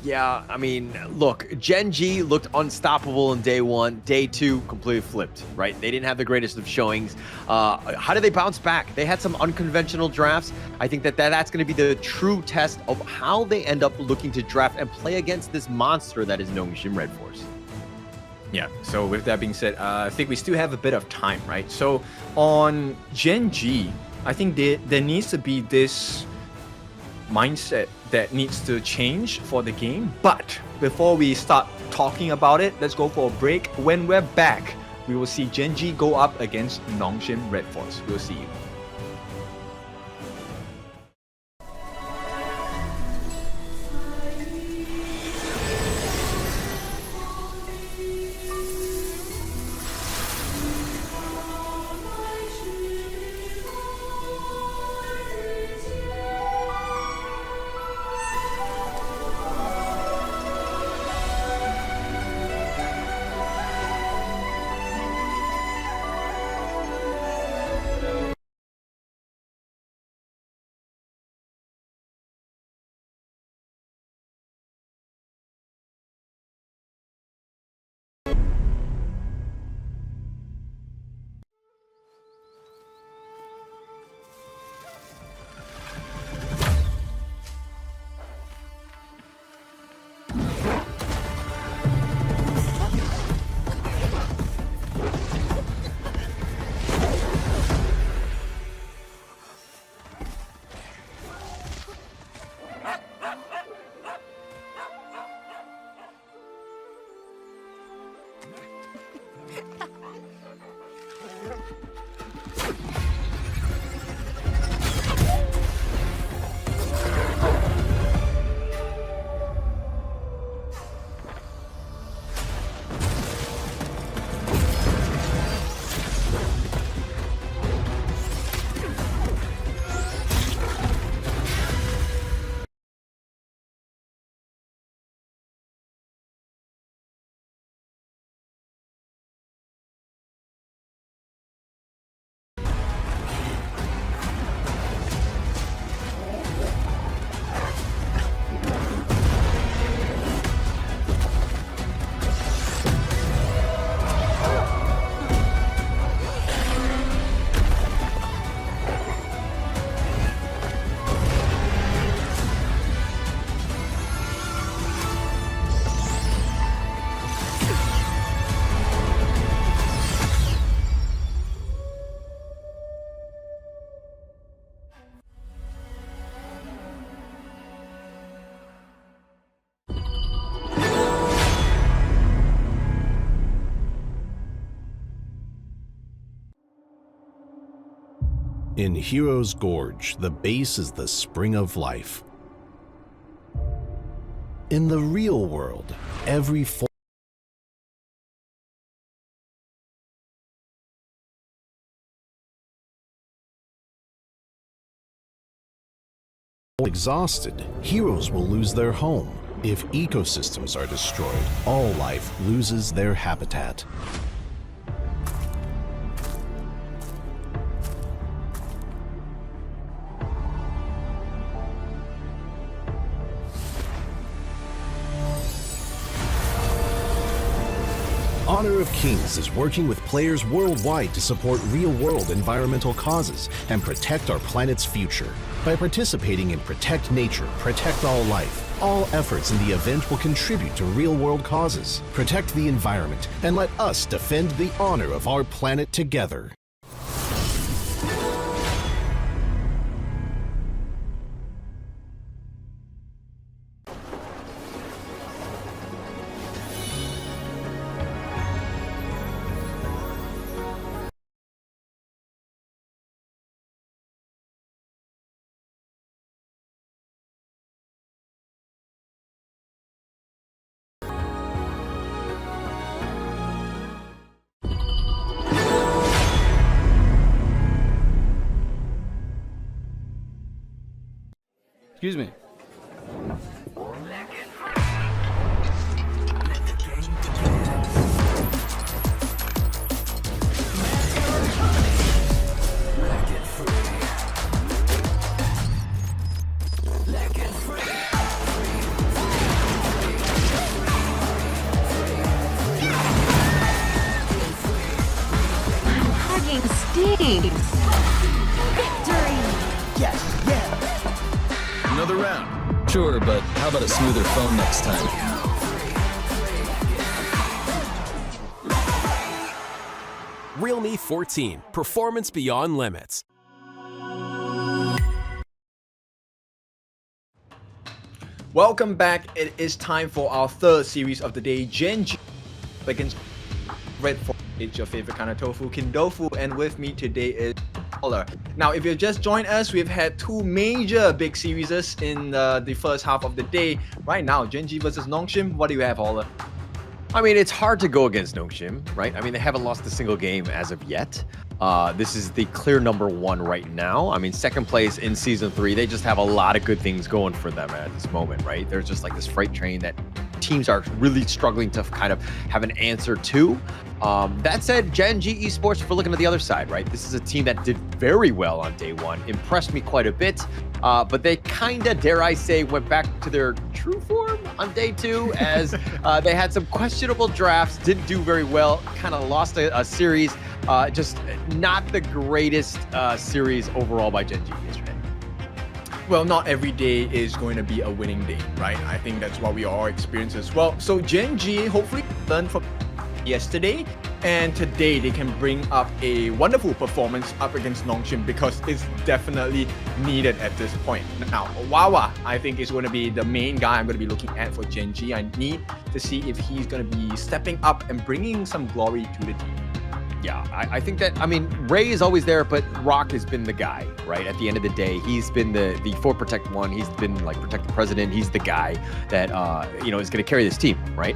Speaker 16: Yeah, I mean, look, Gen.G looked unstoppable in day 1. Day 2, completely flipped, right? They didn't have the greatest of showings. How did they bounce back? They had some unconventional drafts. I think that's going to be the true test of how they end up looking to draft and play against this monster that is Nongshim RedForce.
Speaker 17: Yeah, so with that being said, I think we still have a bit of time, right? So on Gen.G, I think there needs to be this mindset that needs to change for the game. But before we start talking about it, let's go for a break. When we're back, we will see Gen.G go up against Nongshim RedForce. We'll see you.
Speaker 6: In Hero's Gorge, the base is the spring of life. In the real world, every exhausted, heroes will lose their home. If ecosystems are destroyed, all life loses their habitat. Honor of Kings is working with players worldwide to support real-world environmental causes and protect our planet's future. By participating in Protect Nature, Protect All Life, all efforts in the event will contribute to real-world causes. Protect the environment and let us defend the honor of our planet together.
Speaker 13: Excuse me.
Speaker 1: Victory!
Speaker 10: Yes, yeah.
Speaker 18: Another round. Sure, but how about a smoother phone next time?
Speaker 9: Realme 14, performance beyond limits.
Speaker 17: Welcome back. It is time for our third series of the day, Gen.G against RedForce. It's your favorite kind of tofu, Kindofu, and with me today is Holler. Now, if you've just joined us, we've had two major big series in the first half of the day. Right now, Gen.G versus Nongshim. What do you have, Holler?
Speaker 16: I mean, it's hard to go against Nongshim, right? I mean, they haven't lost a single game as of yet. This is the clear #1 right now. I mean, second place in Season 3. They just have a lot of good things going for them at this moment, right? There's just like this freight train that teams are really struggling to kind of have an answer to. That said, Gen.G Esports, if we're looking at the other side, right? This is a team that did very well on day one, impressed me quite a bit, but they kind of, dare I say, went back to their true form on day 2 as they had some questionable drafts, didn't do very well, kind of lost a series. Just not the greatest series overall by Gen.G yesterday.
Speaker 17: Well, not every day is going to be a winning day, right? I think that's what we all experience as well. So Gen.G hopefully learned from yesterday, and today they can bring up a wonderful performance up against Nongshim because it's definitely needed at this point. Now, Wawa, I think, is going to be the main guy I'm going to be looking at for Gen.G. I need to see if he's going to be stepping up and bringing some glory to the team.
Speaker 16: Yeah, I think that, I mean, Ray is always there, but Rock has been the guy, right? At the end of the day, he's been the for Protect 1. He's been like Protect the President. He's the guy that, you know, is going to carry this team, right?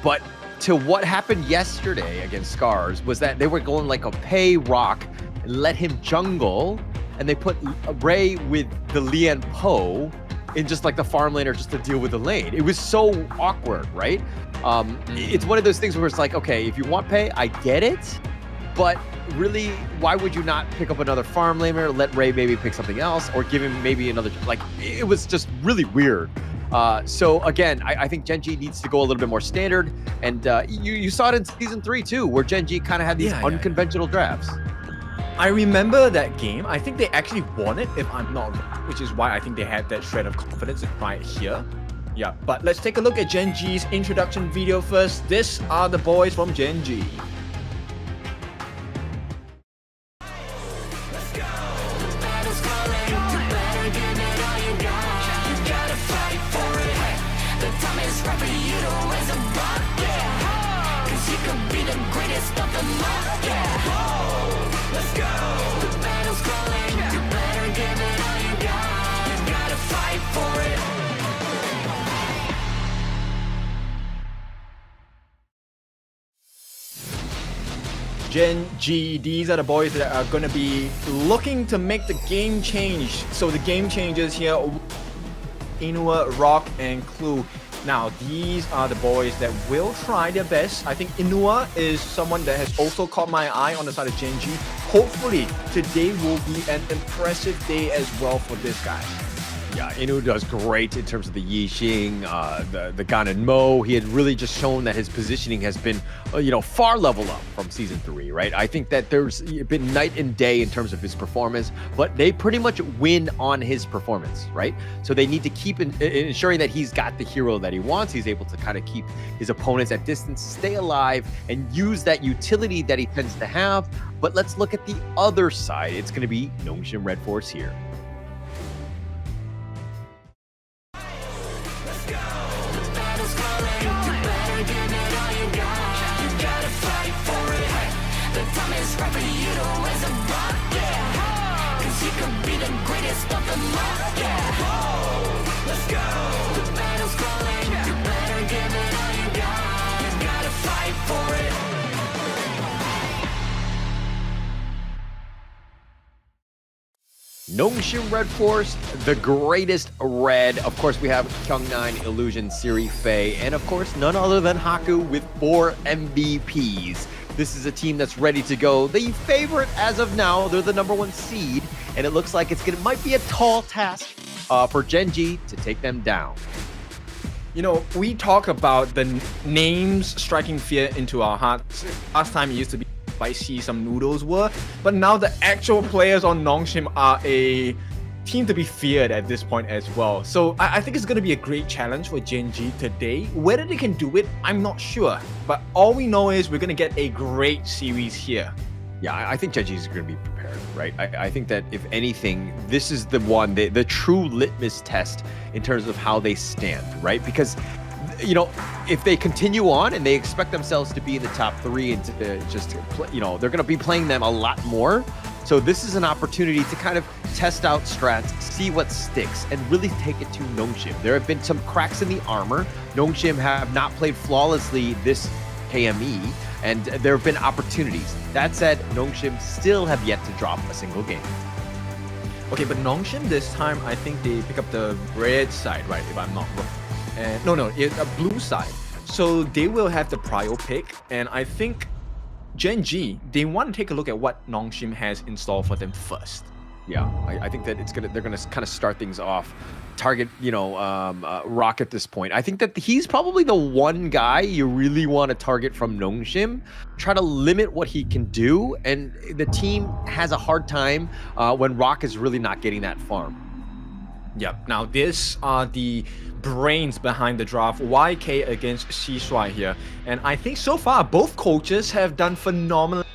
Speaker 16: But to what happened yesterday against SCARZ was that they were going like a pay Rock and let him jungle, and they put Ray with the Lian Po in just like the farm lane or just to deal with the lane. It was so awkward, right? It's one of those things where it's like, okay, if you want pay, I get it, but really, why would you not pick up another farm laner, let Ray maybe pick something else, or give him maybe another, like, it was just really weird. So again, I think Gen.G needs to go a little bit more standard, and you saw it in Season 3 too, where Gen.G kind of had these unconventional drafts.
Speaker 17: I remember that game. I think they actually won it, if I'm not wrong, which is why I think they had that shred of confidence right here. Yeah, but let's take a look at Gen.G's introduction video first. These are the boys from Gen.G. Gen.G, these are the boys that are going to be looking to make the game change. So the game changers here, Inua, Rock, and Clue. Now, these are the boys that will try their best. I think Inua is someone that has also caught my eye on the side of Gen.G. Hopefully, today will be an impressive day as well for this guy.
Speaker 16: Yeah, Inu does great in terms of the Yixing, the Ganon Mo. He had really just shown that his positioning has been, you know, far level up from Season 3, right? I think that there's been night and day in terms of his performance, but they pretty much win on his performance, right? So they need to keep ensuring that he's got the hero that he wants. He's able to kind of keep his opponents at distance, stay alive, and use that utility that he tends to have. But let's look at the other side. It's going to be Nongshim RedForce here. Nongshim RedForce, the greatest red. Of course, we have Kyung9, Illusion, Siri, Faye, and of course, none other than Haku with 4 MVPs. This is a team that's ready to go. The favorite as of now, they're the #1 seed, and it looks like might be a tall task for Gen.G to take them down.
Speaker 17: You know, we talk about the names striking fear into our hearts. Last time it used to be spicy some noodles were, but now the actual players on Nongshim are a team to be feared at this point as well. So I think it's going to be a great challenge for Gen.G today. Whether they can do it, I'm not sure. But all we know is we're going to get a great series here.
Speaker 16: Yeah, I think Gen.G is going to be prepared, right? I think that if anything, this is the one, the true litmus test in terms of how they stand, right? Because, you know, if they continue on and they expect themselves to be in the top 3 and to just play, you know, they're going to be playing them a lot more. So this is an opportunity to kind of test out strats, see what sticks, and really take it to Nongshim. There have been some cracks in the armor. Nongshim have not played flawlessly this KME, and there have been opportunities. That said, Nongshim still have yet to drop a single game.
Speaker 17: Okay, but Nongshim this time, I think they pick up the red side, right, if I'm not wrong. No, it's a blue side. So they will have the prio pick, and I think Gen.G, they want to take a look at what Nongshim has in store for them first.
Speaker 16: Yeah, I think that they're gonna kind of start things off, target, you know, Rock at this point. I think that he's probably the one guy you really want to target from Nongshim, try to limit what he can do, and the team has a hard time when Rock is really not getting that farm.
Speaker 17: Yep, now these are the brains behind the draft, YK against Shishuai here, and I think so far both coaches have done phenomenal.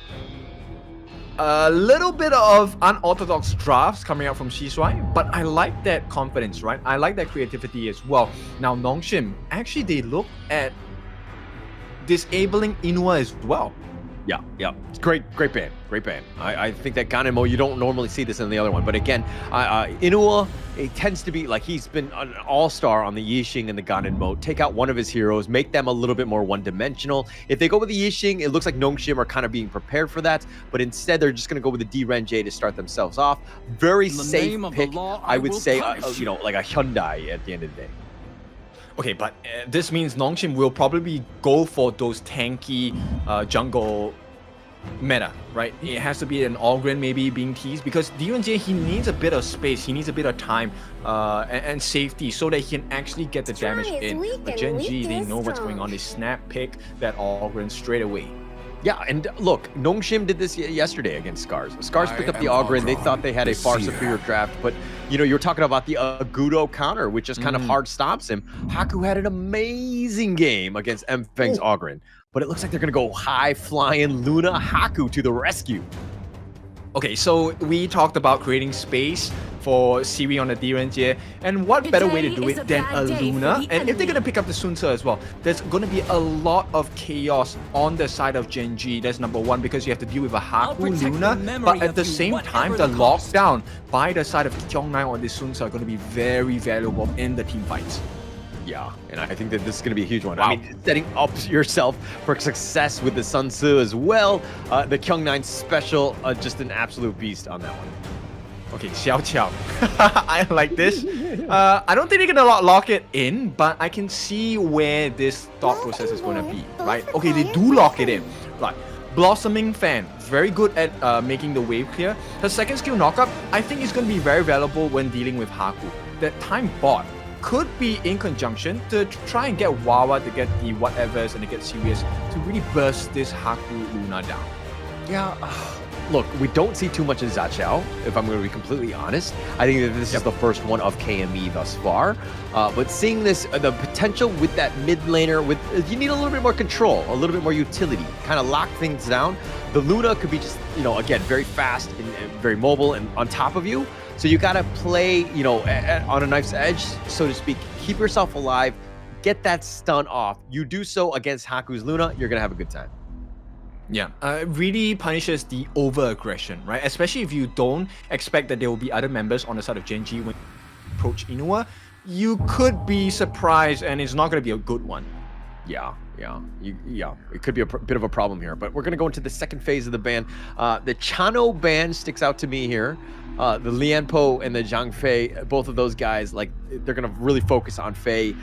Speaker 17: A little bit of unorthodox drafts coming out from Shishuai, but I like that confidence, right? I like that creativity as well. Now Nongshim, actually they look at disabling Inua as well.
Speaker 16: Yeah, it's great band. I think that Ganemo, you don't normally see this in the other one, but again, Inua, it tends to be like he's been an all-star on the Yixing and the Ganon mode. Take out one of his heroes, make them a little bit more one-dimensional. If they go with the Yixing, it looks like Nongshim are kind of being prepared for that, but instead they're just going to go with the Gen.G to start themselves off. Very safe pick, I would say, you know, like a Hyundai at the end of the day.
Speaker 17: Okay, but this means Nongshim will probably go for those tanky jungle meta, right? It has to be an Ogren maybe being teased, because Gen.G, he needs a bit of space, he needs a bit of time and safety so that he can actually get the damage in. But Gen.G, they know what's going on, they snap pick that Ogren straight away.
Speaker 16: Yeah, and look, Nongshim did this yesterday against SCARZ. SCARZ picked up the Ogren. They thought they had a far superior draft, but you know, you're talking about the Agudo counter, which just kind of hard stops him. Haku had an amazing game against Mfeng's Ogren, but it looks like they're gonna go high flying Luna Haku to the rescue.
Speaker 17: Okay, so we talked about creating space for Siri on the Gen.G, and what better way to do it than a Luna? And if they're going to pick up the Sun Tzu as well, there's going to be a lot of chaos on the side of Gen.G. That's #1, because you have to deal with a Haku Luna, but at the same time, the lockdown by the side of Kyung9 or the Sun Tzu are going to be very valuable in the team fights.
Speaker 16: Yeah, and I think that this is going to be a huge one. Wow. I mean, setting up yourself for success with the Sun Tzu as well. The Kyung9 special, just an absolute beast on that one.
Speaker 17: Okay, Xiao Qiao. I like this. I don't think they're going to lock it in, but I can see where this thought process is going to be, right? Okay, they do lock it in. Right. Blossoming Fan, very good at making the wave clear. Her second skill knockup, I think is going to be very valuable when dealing with Haku. That time bot could be in conjunction to try and get Wawa to get the whatevers and to get serious to really burst this Haku Luna down.
Speaker 16: Yeah, look, we don't see too much of Zachao, if I'm going to be completely honest. I think that this is the first one of KME thus far. But seeing this, the potential with that mid laner, you need a little bit more control, a little bit more utility, kind of lock things down. The Luna could be just, you know, again, very fast and very mobile and on top of you. So you got to play, you know, on a knife's edge, so to speak. Keep yourself alive, get that stun off. You do so against Haku's Luna, you're going to have a good time.
Speaker 17: Yeah, it really punishes the over-aggression, right? Especially if you don't expect that there will be other members on the side of Gen.G when you approach Inua. You could be surprised, and it's not going to be a good one.
Speaker 16: Yeah, it could be a bit of a problem here, but we're going to go into the second phase of the ban. The Chano ban sticks out to me here. The Lianpo and the Zhang Fei, both of those guys, like, they're going to really focus on Fei.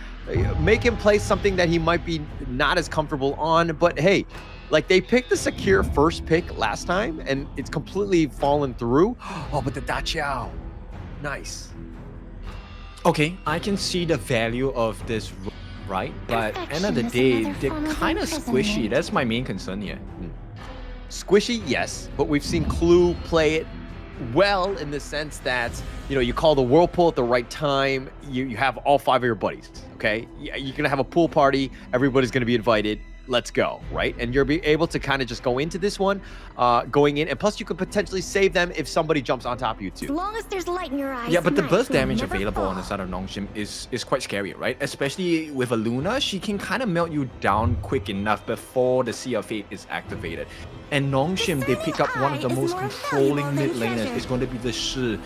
Speaker 16: Make him play something that he might be not as comfortable on, but hey, like, they picked the secure first pick last time, and it's completely fallen through. Oh, but the Da Qiao. Nice.
Speaker 17: Okay, I can see the value of this, right? But end of the day, they're kind of squishy. That's my main concern here.
Speaker 16: Squishy, yes, but we've seen Clue play it well in the sense that, you know, you call the whirlpool at the right time. You have all 5 of your buddies, okay? You're gonna have a pool party. Everybody's gonna be invited. Let's go, right? And you'll be able to kind of just go into this one, going in, and plus you could potentially save them if somebody jumps on top of you too.
Speaker 1: As long as there's light in your eyes.
Speaker 17: Yeah, but the
Speaker 1: night
Speaker 17: burst
Speaker 1: will
Speaker 17: damage
Speaker 1: never
Speaker 17: available
Speaker 1: fall.
Speaker 17: on the side of Nongshim is quite scary, right? Especially with a Luna, she can kind of melt you down quick enough before the Sea of Fate is activated. And Nongshim, they pick up one of the most controlling mid laners. It's going to be the Shi.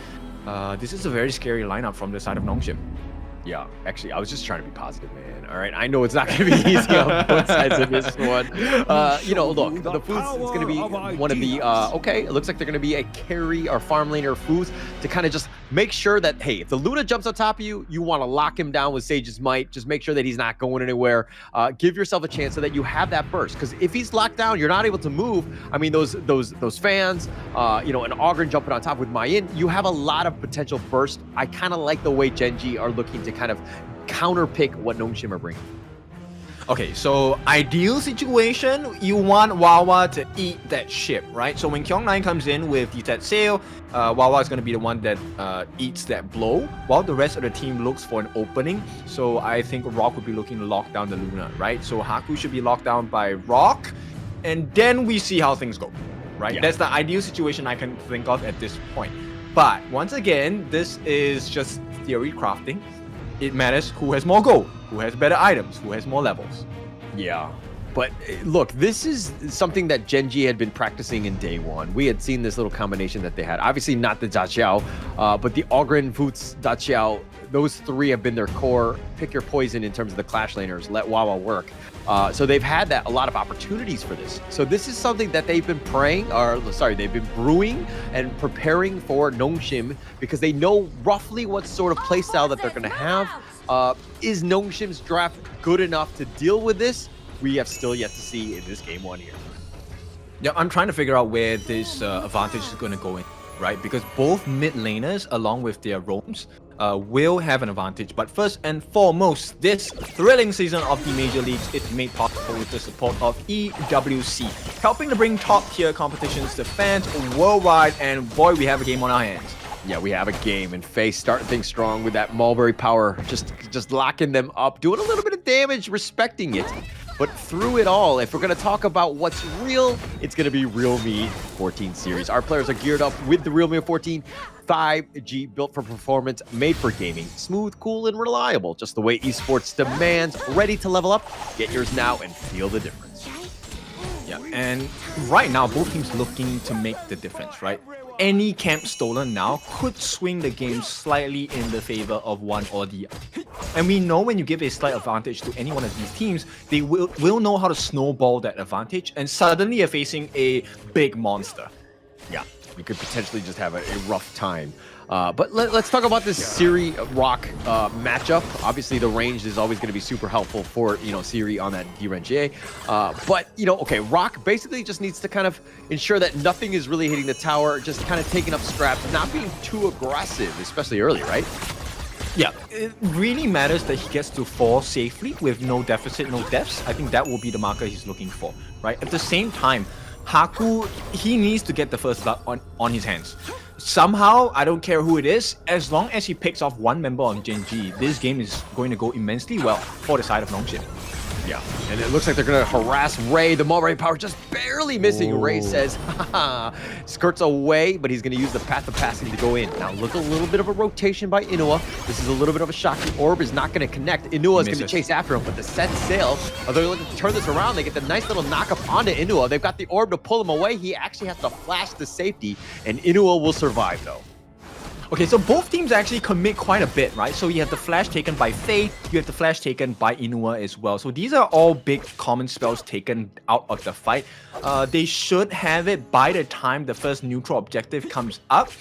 Speaker 17: This is a very scary lineup from the side of Nongshim.
Speaker 16: Yeah, actually, I was just trying to be positive, man. All right, I know it's not going to be easy on both sides of this one. You know, look, the Foods is going to be one of the, okay, it looks like they're going to be a carry or farm laner Foods to kind of just make sure that, hey, if the Luna jumps on top of you, you want to lock him down with Sage's Might. Just make sure that he's not going anywhere. Give yourself a chance so that you have that burst. Because if he's locked down, you're not able to move. I mean, those fans, you know, an Ogren jumping on top with Mayin, you have a lot of potential burst. I kind of like the way Gen.G are looking to kind of counterpick what Nongshim are bringing.
Speaker 17: Okay, so ideal situation, you want Wawa to eat that ship, right? So when Kyong9 comes in with Detect Sail, Wawa is going to be the one that eats that blow, while the rest of the team looks for an opening. So I think Rock would be looking to lock down the Luna, right? So Haku should be locked down by Rock, and then we see how things go, right? Yeah. That's the ideal situation I can think of at this point. But once again, this is just theory crafting. It matters who has more gold, who has better items, who has more levels.
Speaker 16: Yeah. But look, this is something that Gen.G had been practicing in day one. We had seen this little combination that they had. Obviously not the Da Qiao, but the Ogren, Foots, Da Qiao, those 3 have been their core. Pick your poison in terms of the Clash laners. Let Wawa work. So they've had a lot of opportunities for this. So this is something that they've been they've been brewing and preparing for Nongshim because they know roughly what sort of playstyle that they're going to have. Is Nongshim's draft good enough to deal with this? We have still yet to see in this game 1 here.
Speaker 17: Yeah, I'm trying to figure out where this advantage is going to go in, right? Because both mid laners, along with their roams, will have an advantage. But first and foremost, this thrilling season of the Major Leagues is made possible with the support of EWC, helping to bring top-tier competitions to fans worldwide, and boy, we have a game on our hands.
Speaker 16: Yeah, we have a game, and Faye starting things strong with that Mulberry power, just locking them up, doing a little bit of damage, respecting it. But through it all, if we're going to talk about what's real, it's going to be Realme 14 series. Our players are geared up with the Realme 14 5G, built for performance, made for gaming, smooth, cool, and reliable, just the way esports demands. Ready to level up? Get yours now and feel the difference.
Speaker 17: Yeah, and right now, both teams looking to make the difference, right? Any camp stolen now could swing the game slightly in the favor of one or the other. And we know when you give a slight advantage to any one of these teams, they will know how to snowball that advantage, and suddenly you're facing a big monster.
Speaker 16: Yeah, you could potentially just have a rough time. But let's talk about this Siri Rock matchup. Obviously, the range is always going to be super helpful for, you know, Siri on that D-Range. But, you know, okay, Rock basically just needs to kind of ensure that nothing is really hitting the tower, just kind of taking up scraps, not being too aggressive, especially early, right?
Speaker 17: Yeah, it really matters that he gets to fall safely with no deficit, no deaths. I think that will be the marker he's looking for, right? At the same time, Haku, he needs to get the first blood on his hands. Somehow, I don't care who it is, as long as he picks off one member on Gen.G, this game is going to go immensely well for the side of Nongshim.
Speaker 16: Yeah, and it looks like they're going to harass Ray. The Mulberry power just barely missing. Ooh. Ray says, haha, skirts away, but he's going to use the Path of Passing to go in. Now, look, a little bit of a rotation by Inua. This is a little bit of a shock. The orb is not going to connect. Inua is going to chase after him, but the set sail, they're looking to turn this around. They get the nice little knock up onto Inua. They've got the orb to pull him away. He actually has to flash to safety, and Inua will survive, though.
Speaker 17: Okay, so both teams actually commit quite a bit, right? So you have the flash taken by Faye, you have the flash taken by Inua as well. So these are all big common spells taken out of the fight. They should have it by the time the first neutral objective comes up.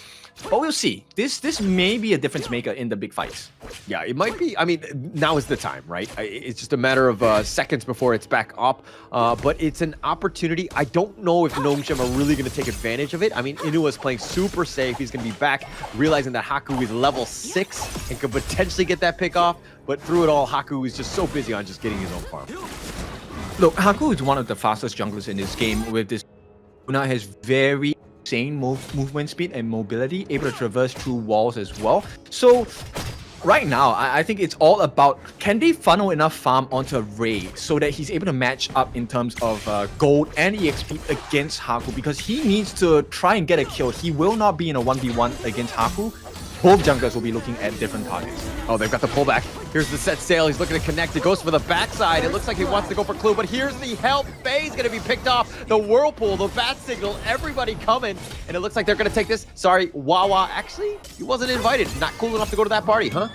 Speaker 17: But we'll see. This may be a difference maker in the big fights.
Speaker 16: Yeah, it might be. I mean, now is the time, right? It's just a matter of seconds before it's back up. But it's an opportunity. I don't know if Nongshim are really going to take advantage of it. I mean, Inua's playing super safe. He's going to be back, realizing that Haku is level 6 and could potentially get that pick off. But through it all, Haku is just so busy on just getting his own farm.
Speaker 17: Look, Haku is one of the fastest junglers in this game with this. Una has very insane movement speed and mobility, able to traverse through walls as well. So right now, I think it's all about, can they funnel enough farm onto Ray so that he's able to match up in terms of gold and EXP against Haku, because he needs to try and get a kill. He will not be in a 1v1 against Haku. Both junglers will be looking at different targets.
Speaker 16: Oh, they've got the pullback. Here's the set sail. He's looking to connect. It goes for the backside. It looks like he wants to go for clue, but here's the help. Faye's going to be picked off. The whirlpool, the bat signal, everybody coming. And it looks like they're going to take this. Sorry, Wawa. Actually, he wasn't invited. Not cool enough to go to that party, huh?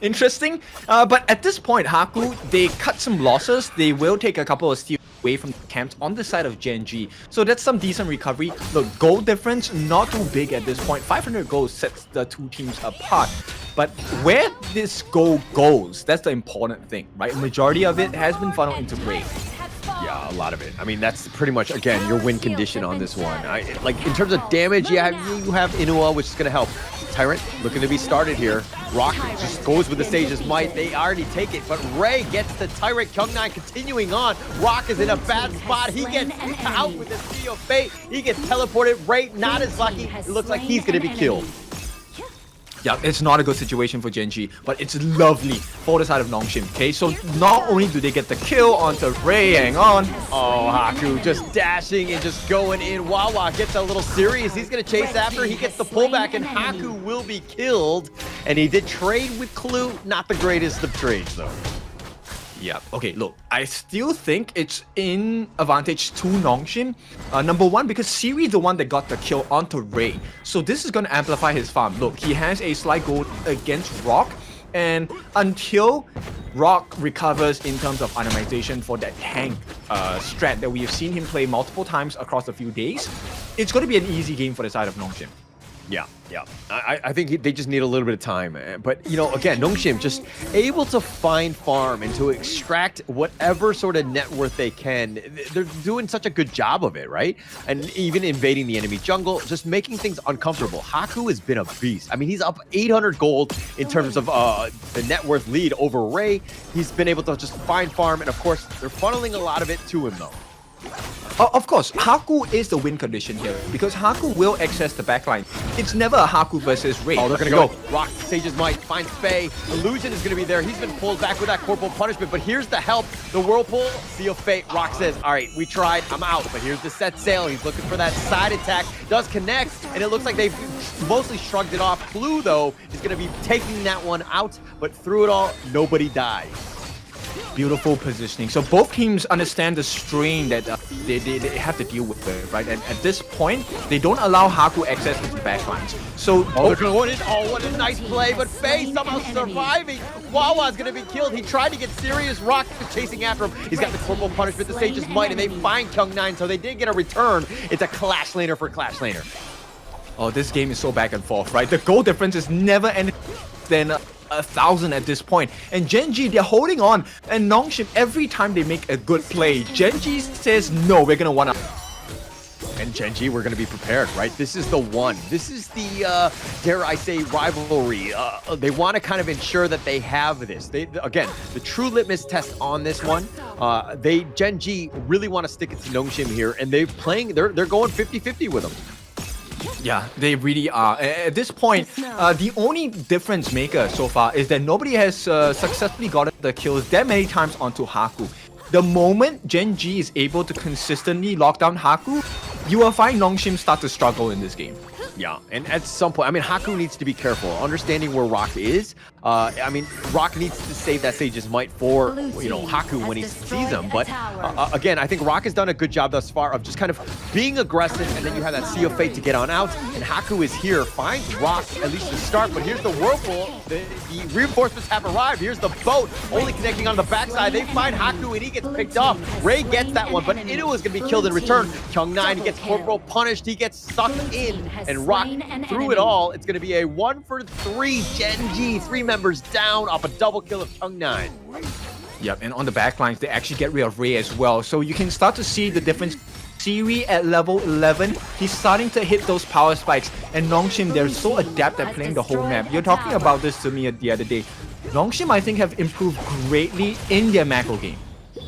Speaker 17: Interesting. But at this point, Haku, they cut some losses. They will take a couple of steals away from the camps on the side of Gen.G. So that's some decent recovery. Look, goal difference, not too big at this point. 500 goals sets the two teams apart. But where this goal goes, that's the important thing, right? Majority of it has been funneled into Ray.
Speaker 16: Yeah, a lot of it. I mean, that's pretty much, again, your win condition on this one. Like, in terms of damage, you have Inua, which is going to help. Tyrant looking to be started here. Rock just goes with the Sage's might. They already take it, but Ray gets the Tyrant. Kyung9 continuing on. Rock is in a bad spot. He gets out with the Sea of Fate. He gets teleported. Ray not as lucky. It looks like he's going to be killed.
Speaker 17: Yeah, it's not a good situation for Gen.G, but it's lovely for the side of Nongshim, okay? So not only do they get the kill onto Ray, hang on.
Speaker 16: Oh, Haku just dashing and just going in. Wawa gets a little serious. He's going to chase after. He gets the pullback, and Haku will be killed. And he did trade with Clue. Not the greatest of trades, though.
Speaker 17: Yeah, okay, look, I still think it's in advantage to Nongshim. Number one, because Siri is the one that got the kill onto Ray. So this is going to amplify his farm. Look, he has a slight gold against Rock. And until Rock recovers in terms of itemization for that tank strat that we have seen him play multiple times across a few days, it's going to be an easy game for the side of Nongshim.
Speaker 16: Yeah. I think they just need a little bit of time. But, you know, again, Nongshim just able to find farm and to extract whatever sort of net worth they can. They're doing such a good job of it, right? And even invading the enemy jungle, just making things uncomfortable. Haku has been a beast. I mean, he's up 800 gold in terms of the net worth lead over Ray. He's been able to just find farm, and of course, they're funneling a lot of it to him, though.
Speaker 17: Of course, Haku is the win condition here, because Haku will access the backline. It's never a Haku versus Ray.
Speaker 16: Oh, they're going to go. Rock, Sage's might, finds Faye. Illusion is going to be there. He's been pulled back with that corporal punishment, but here's the help. The Whirlpool, Sea of Fate. Rock says, all right, we tried, I'm out. But here's the set sail. He's looking for that side attack. Does connect, and it looks like they've mostly shrugged it off. Clue, though, is going to be taking that one out, but through it all, nobody dies.
Speaker 17: Beautiful positioning. So both teams understand the strain that they have to deal with, right? And at this point, they don't allow Haku access into the backlines. So
Speaker 16: they're going in. Oh, what a nice play! But Faye somehow surviving. Wawa's gonna be killed. He tried to get serious. Rock chasing after him. He's got the corporal punishment. The Sage's might, and they find Kyung9, so they did get a return. It's a Clash Laner for Clash Laner.
Speaker 17: Oh, this game is so back and forth, right? The goal difference is never anything than 1,000 at this point. And Gen.G, they're holding on. And Nongshim, every time they make a good play, Gen.G says, no, we're gonna wanna.
Speaker 16: And Gen.G, we're going to be prepared, right? This is the one. This is the, dare I say, rivalry. They want to kind of ensure that they have this. Again, the true litmus test on this one, Gen.G really want to stick it to Nongshim here, and they're going 50-50 with them.
Speaker 17: Yeah, they really are. At this point, the only difference maker so far is that nobody has successfully gotten the kills that many times onto Haku. The moment Gen.G is able to consistently lock down Haku, you will find Nongshim start to struggle in this game.
Speaker 16: Yeah, and at some point, I mean, Haku needs to be careful. Understanding where Rock is, I mean, Rock needs to save that Sage's Might for, you know, Haku when he sees him. But again, I think Rock has done a good job thus far of just kind of being aggressive, and then you have that Sea of Fate to get on out. And Haku is here, finds Rock at least to start. But here's the Whirlpool. The reinforcements have arrived. Here's the boat, only connecting on the backside. They find Haku, and he gets picked off. Ray gets that one, but Inu is going to be killed in return. Kyung9 gets Corporal punished. He gets sucked in, and Rock, through it all, it's going to be a 1-for-3 Gen.G. 3 members down off a double kill of Kyung9.
Speaker 17: Yep, and on the backlines, they actually get rid of Ray as well. So you can start to see the difference. Siri at level 11, he's starting to hit those power spikes. And Nongshim, they're so adept at playing the whole map. You're talking about this to me the other day. Nongshim, I think, have improved greatly in their macro game.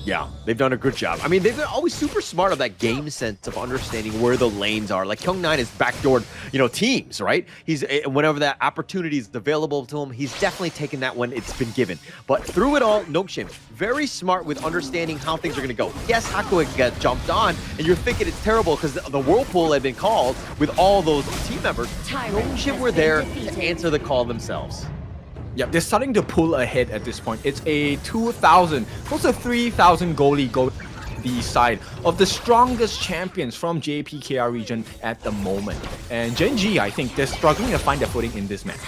Speaker 16: Yeah, they've done a good job. I mean, they've been always super smart of that game sense of understanding where the lanes are. Like Kyung9 has backdoored, you know, teams, right? He's whenever that opportunity is available to him, he's definitely taken that when it's been given. But through it all, Nongshim, very smart with understanding how things are going to go. Yes, Haku got jumped on, and you're thinking it's terrible because the Whirlpool had been called with all those team members. Nongshim were there to answer the call themselves.
Speaker 17: Yep, they're starting to pull ahead at this point. It's a 2,000, close to 3,000 goalie go the side of the strongest champions from JPKR region at the moment. And Gen.G, I think they're struggling to find their footing in this match.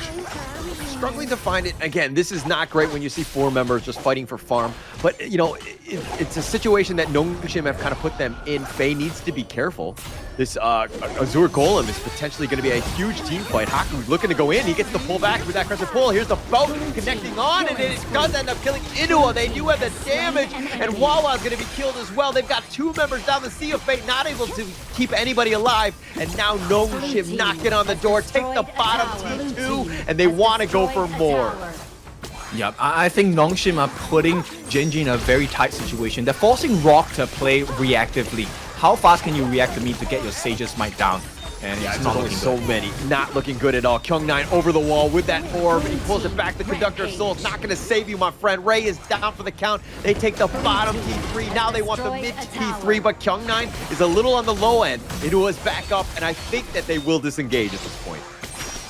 Speaker 16: Struggling to find it. Again, this is not great when you see 4 members just fighting for farm. But, you know, it's a situation that Nongshim have kind of put them in. Faye needs to be careful. This Azure Golem is potentially going to be a huge team fight. Haku looking to go in. He gets the pull back with that crescent pull. Here's the boat connecting on, and it does end up killing Inua. They do have the damage, and Wawa's going to be killed as well. They've got 2 members down the Sea of Fate, not able to keep anybody alive. And now Nongshim knocking on the door, take the bottom T2, and they want to go for more.
Speaker 17: Yep, I think Nongshim are putting Gen.G in a very tight situation. They're forcing Rock to play reactively. How fast can you react to me to get your Sage's Might down? And
Speaker 16: yeah,
Speaker 17: it's not looking
Speaker 16: so
Speaker 17: good.
Speaker 16: many. Not looking good at all. Kyung9 over the wall with that orb. He pulls it back. The Conductor of Souls not going to save you, my friend. Ray is down for the count. They take the bottom T3. Now they want the mid T3, but Kyung9 is a little on the low end. Inua is back up, and I think that they will disengage at this point.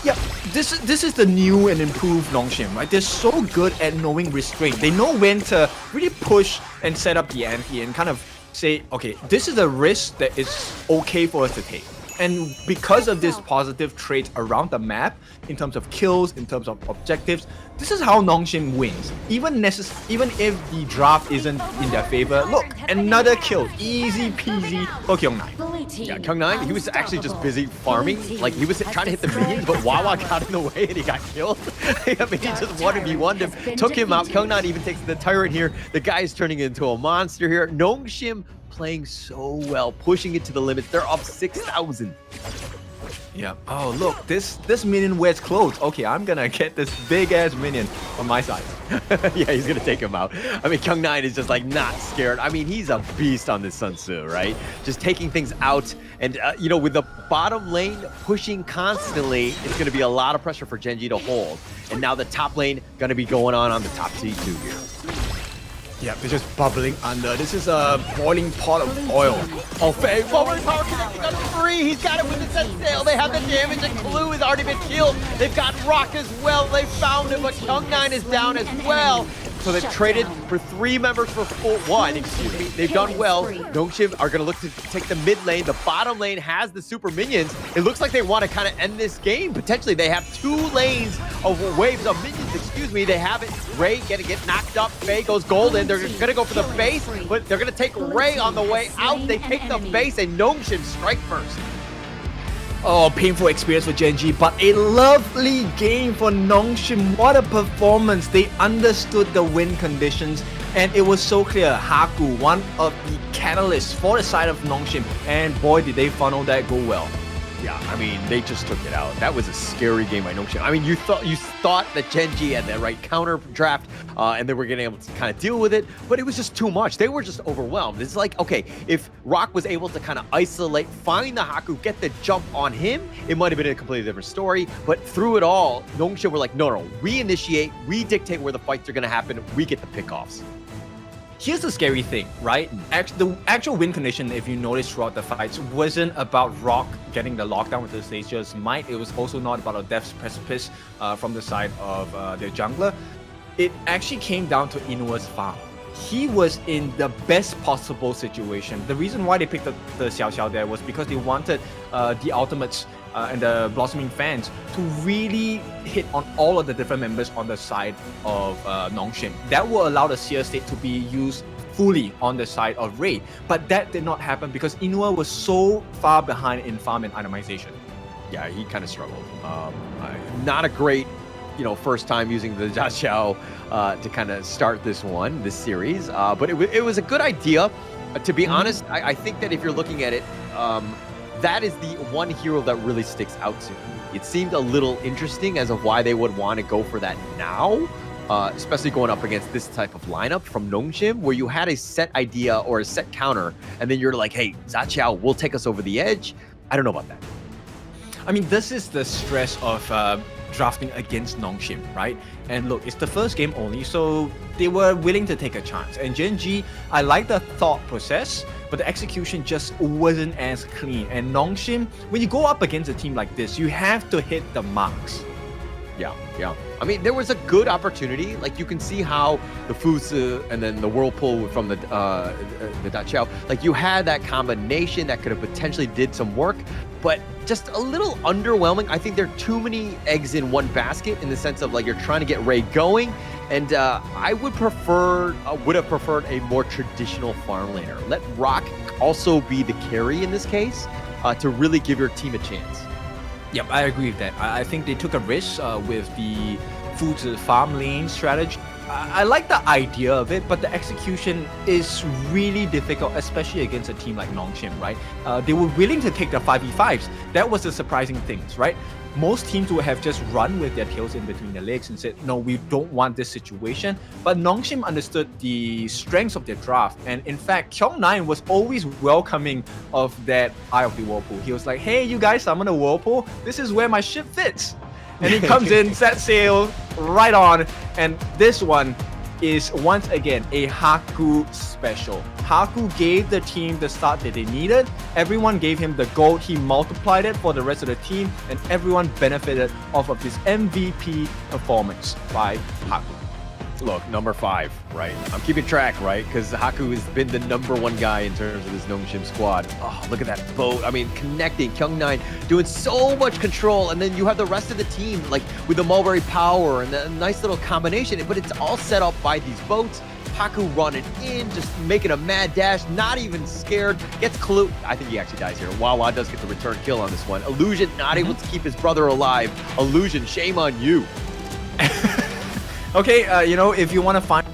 Speaker 17: Yeah, this is the new and improved Nongshim, right? They're so good at knowing restraint. They know when to really push and set up the ante and kind of say, okay, this is a risk that is okay for us to take. And because of this positive trait around the map, in terms of kills, in terms of objectives, this is how Nongshim wins. Even if the draft isn't in their favor, look, another kill, easy peasy for Kyung9.
Speaker 16: Yeah, Kyung9, he was actually just busy farming. Like, he was trying to hit the minions, but Wawa got in the way and he got killed. I mean, he just wanted him, took him out. Kyung9 even takes the Tyrant here. The guy is turning into a monster here. Nongshim playing so well, pushing it to the limits. They're up 6,000.
Speaker 17: Yeah. Oh, look, this minion wears clothes. Okay, I'm gonna get this big ass minion on my side.
Speaker 16: Yeah, he's gonna take him out. I mean, Kyung9 is just like not scared. I mean, he's a beast on this Sun Tzu, right? Just taking things out. And, you know, with the bottom lane pushing constantly, it's gonna be a lot of pressure for Gen.G to hold. And now the top lane gonna be going on the top T2 here.
Speaker 17: Yeah, they're just bubbling under. This is a boiling pot of oil.
Speaker 16: Oh, Faye, forward power connecting on 3. He's got it with the set sail. They have the damage, and Clue has already been killed. They've got Rock as well. They found him, but Kyung9 is down as well. So they've traded for 3 members for 1, excuse me. They've done well. Nongshim are going to look to take the mid lane. The bottom lane has the super minions. It looks like they want to kind of end this game. Potentially, they have 2 lanes of waves of minions, excuse me. They have it. Ray gonna get knocked up. Faye goes golden. They're going to go for the base, but they're going to take Ray on the way out. They take the base, and Nongshim strike first.
Speaker 17: Oh, painful experience for Gen.G, but a lovely game for Nongshim. What a performance. They understood the win conditions, and it was so clear. Haku, one of the catalysts for the side of Nongshim, and boy, did they funnel that goal well.
Speaker 16: Yeah, I mean, they just took it out. That was a scary game by Nongshim. I mean, you thought that Gen.G had the right counter draft, and they were going to be able to kind of deal with it, but it was just too much. They were just overwhelmed. It's like, okay, if Rock was able to kind of isolate, find the Haku, get the jump on him, it might have been a completely different story. But through it all, Nongshim were like, no, we initiate, we dictate where the fights are going to happen, we get the pickoffs.
Speaker 17: here's the scary thing, right? The actual win condition, if you notice throughout the fights, wasn't about Rock getting the lockdown with the Stasia's might. It was also not about a death's precipice from the side of their jungler. It actually came down to Inua's farm. He was in the best possible situation. The reason why they picked up the Xiao Xiao there was because they wanted the ultimates and the Blossoming fans to really hit on all of the different members on the side of Nongshim. That will allow the Seer State to be used fully on the side of Raid. But that did not happen because Inua was so far behind in farm and itemization.
Speaker 16: Yeah, he kind of struggled. Not a great, first time using the Jia Xiao to kind of start this series. But it was a good idea. To be honest, I think that if you're looking at it, that is the one hero that really sticks out to me. It seemed a little interesting as of why they would want to go for that now, especially going up against this type of lineup from Nongshim, where you had a set idea or a set counter, and then you're like, hey, Jia Xiao will take us over the edge. I don't know about that.
Speaker 17: I mean, this is the stress of drafting against Nongshim, right? And look, it's the first game only, so they were willing to take a chance. And Gen.G, I like the thought process, but the execution just wasn't as clean. And Nongshim, when you go up against a team like this, you have to hit the marks.
Speaker 16: Yeah. I mean, there was a good opportunity. Like, you can see how the Fuzi and then the Whirlpool from the Dachao, like, you had that combination that could have potentially did some work, but just a little underwhelming. I think there are too many eggs in one basket in the sense of, like, you're trying to get Ray going, and I would have preferred a more traditional farm laner. Let Rock also be the carry in this case to really give your team a chance.
Speaker 17: Yep, I agree with that. I think they took a risk with the Fuzi farm lane strategy. I like the idea of it, but the execution is really difficult, especially against a team like Nongshim, right? They were willing to take the 5v5s. That was the surprising things, right? Most teams would have just run with their tails in between their legs and said, no, we don't want this situation. But Nongshim understood the strengths of their draft. And in fact, Kyung9 was always welcoming of that Eye of the Whirlpool. He was like, hey, you guys, I'm on a Whirlpool. This is where my ship fits. And he comes in, set sail, right on. And this one is once again a Haku special. Haku gave the team the start that they needed. Everyone gave him the gold. He multiplied it for the rest of the team, and everyone benefited off of this MVP performance by Haku.
Speaker 16: Look, number 5, right? I'm keeping track, right? Because Haku has been the #1 guy in terms of this Nongshim squad. Oh, look at that boat. I mean, connecting, Kyung9 doing so much control, and then you have the rest of the team, like with the Mulberry Power and the nice little combination, but it's all set up by these boats. Haku running in, just making a mad dash, not even scared, gets clue. I think he actually dies here. Wawa does get the return kill on this one. Illusion not able to keep his brother alive. Illusion, shame on you.
Speaker 17: Okay, if you want to find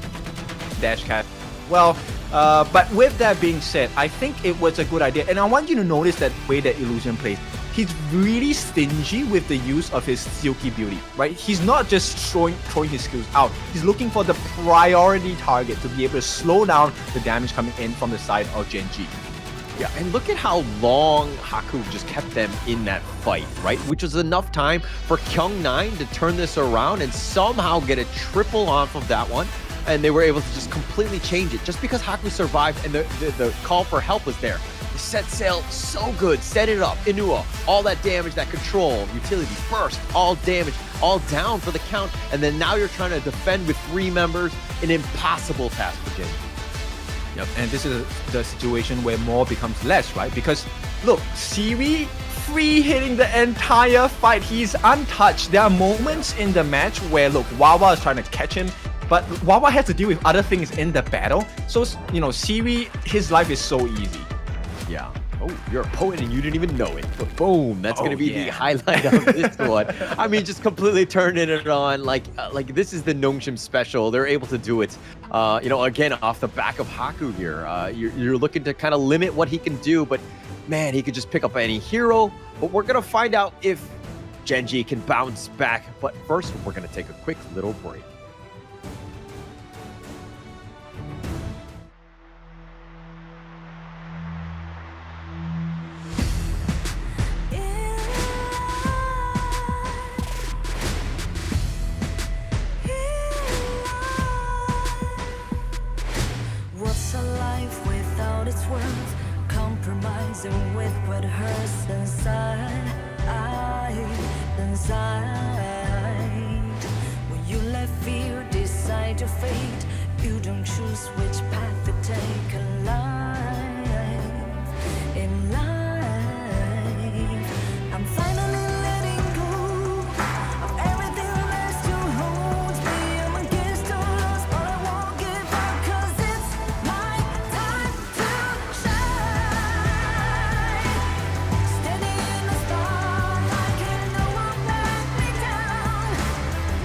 Speaker 17: dash cat, well, but with that being said, I think it was a good idea, and I want you to notice that way that Illusion plays. He's really stingy with the use of his Silky Beauty, right? He's not just throwing his skills out. He's looking for the priority target to be able to slow down the damage coming in from the side of Gen.G.
Speaker 16: Yeah, and look at how long Haku just kept them in that fight, right? Which was enough time for Kyung9 to turn this around and somehow get a triple off of that one. And they were able to just completely change it just because Haku survived and the call for help was there. The set sail so good, set it up, Inua, all that damage, that control, utility, burst, all damage, all down for the count. And then now you're trying to defend with 3 members, an impossible task for Gen.G.
Speaker 17: Yep, and this is the situation where more becomes less, right? Because, look, Siri free hitting the entire fight. He's untouched. There are moments in the match where, look, Wawa is trying to catch him, but Wawa has to deal with other things in the battle. So, Siri, his life is so easy.
Speaker 16: Yeah. Oh, you're a poet and you didn't even know it. But boom, that's going to be the highlight of this one. I mean, just completely turning it on. Like this is the Nongshim special. They're able to do it, again, off the back of Haku here. You're looking to kind of limit what he can do, but man, he could just pick up any hero. But we're going to find out if Gen.G can bounce back. But first, we're going to take a quick little break.
Speaker 1: worth compromising with what hurts inside. When you let fear decide your fate, you don't choose which path to take in life. I'm finally letting go of everything that still holds me. I'm against the odds, but I won't give up, 'cause it's my time to shine. Standing in the spotlight, can no one back me down.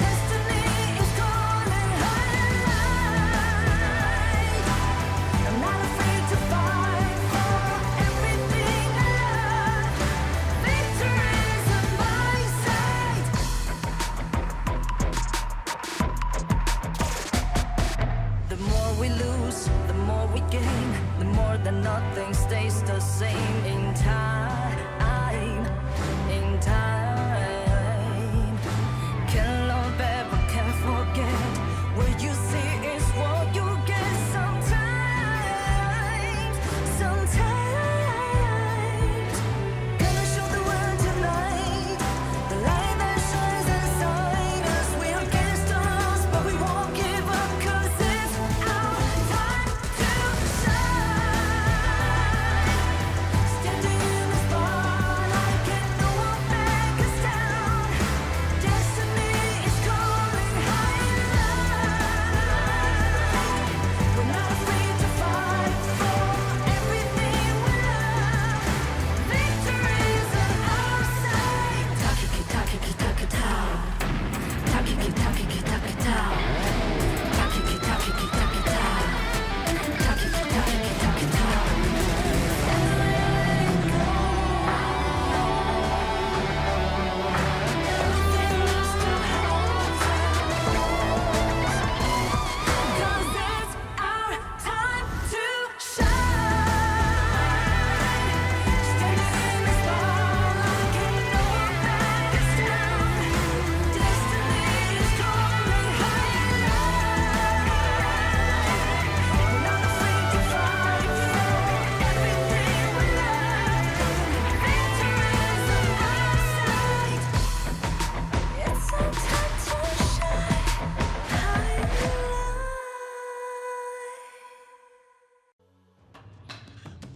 Speaker 1: Destiny is calling high. I'm not afraid to fight for everything I love. Victory is on my side. The more we lose, the more we gain. The more that nothing stays the same in time. Can't love ever, can't forget. What you see is what you get sometimes. Gonna show the world tonight the light that shines inside us. We're against the odds, but we won't give up, 'cause it's our time to shine. Standing in the spotlight, can no one back us down. Destiny is calling high. We're not afraid to fight for everything we love. Victory is on our side. Takiki takiki takitao. Takiki takiki takitao. Takiki takiki takitao. Takiki takiki takitao. Everything still holds us. 'Cause it's our time to shine. Standing in the spotlight, can no one back us down. Destiny is calling high. We're not afraid to fight for everything we love. Victory is on our side. It's our time to shine.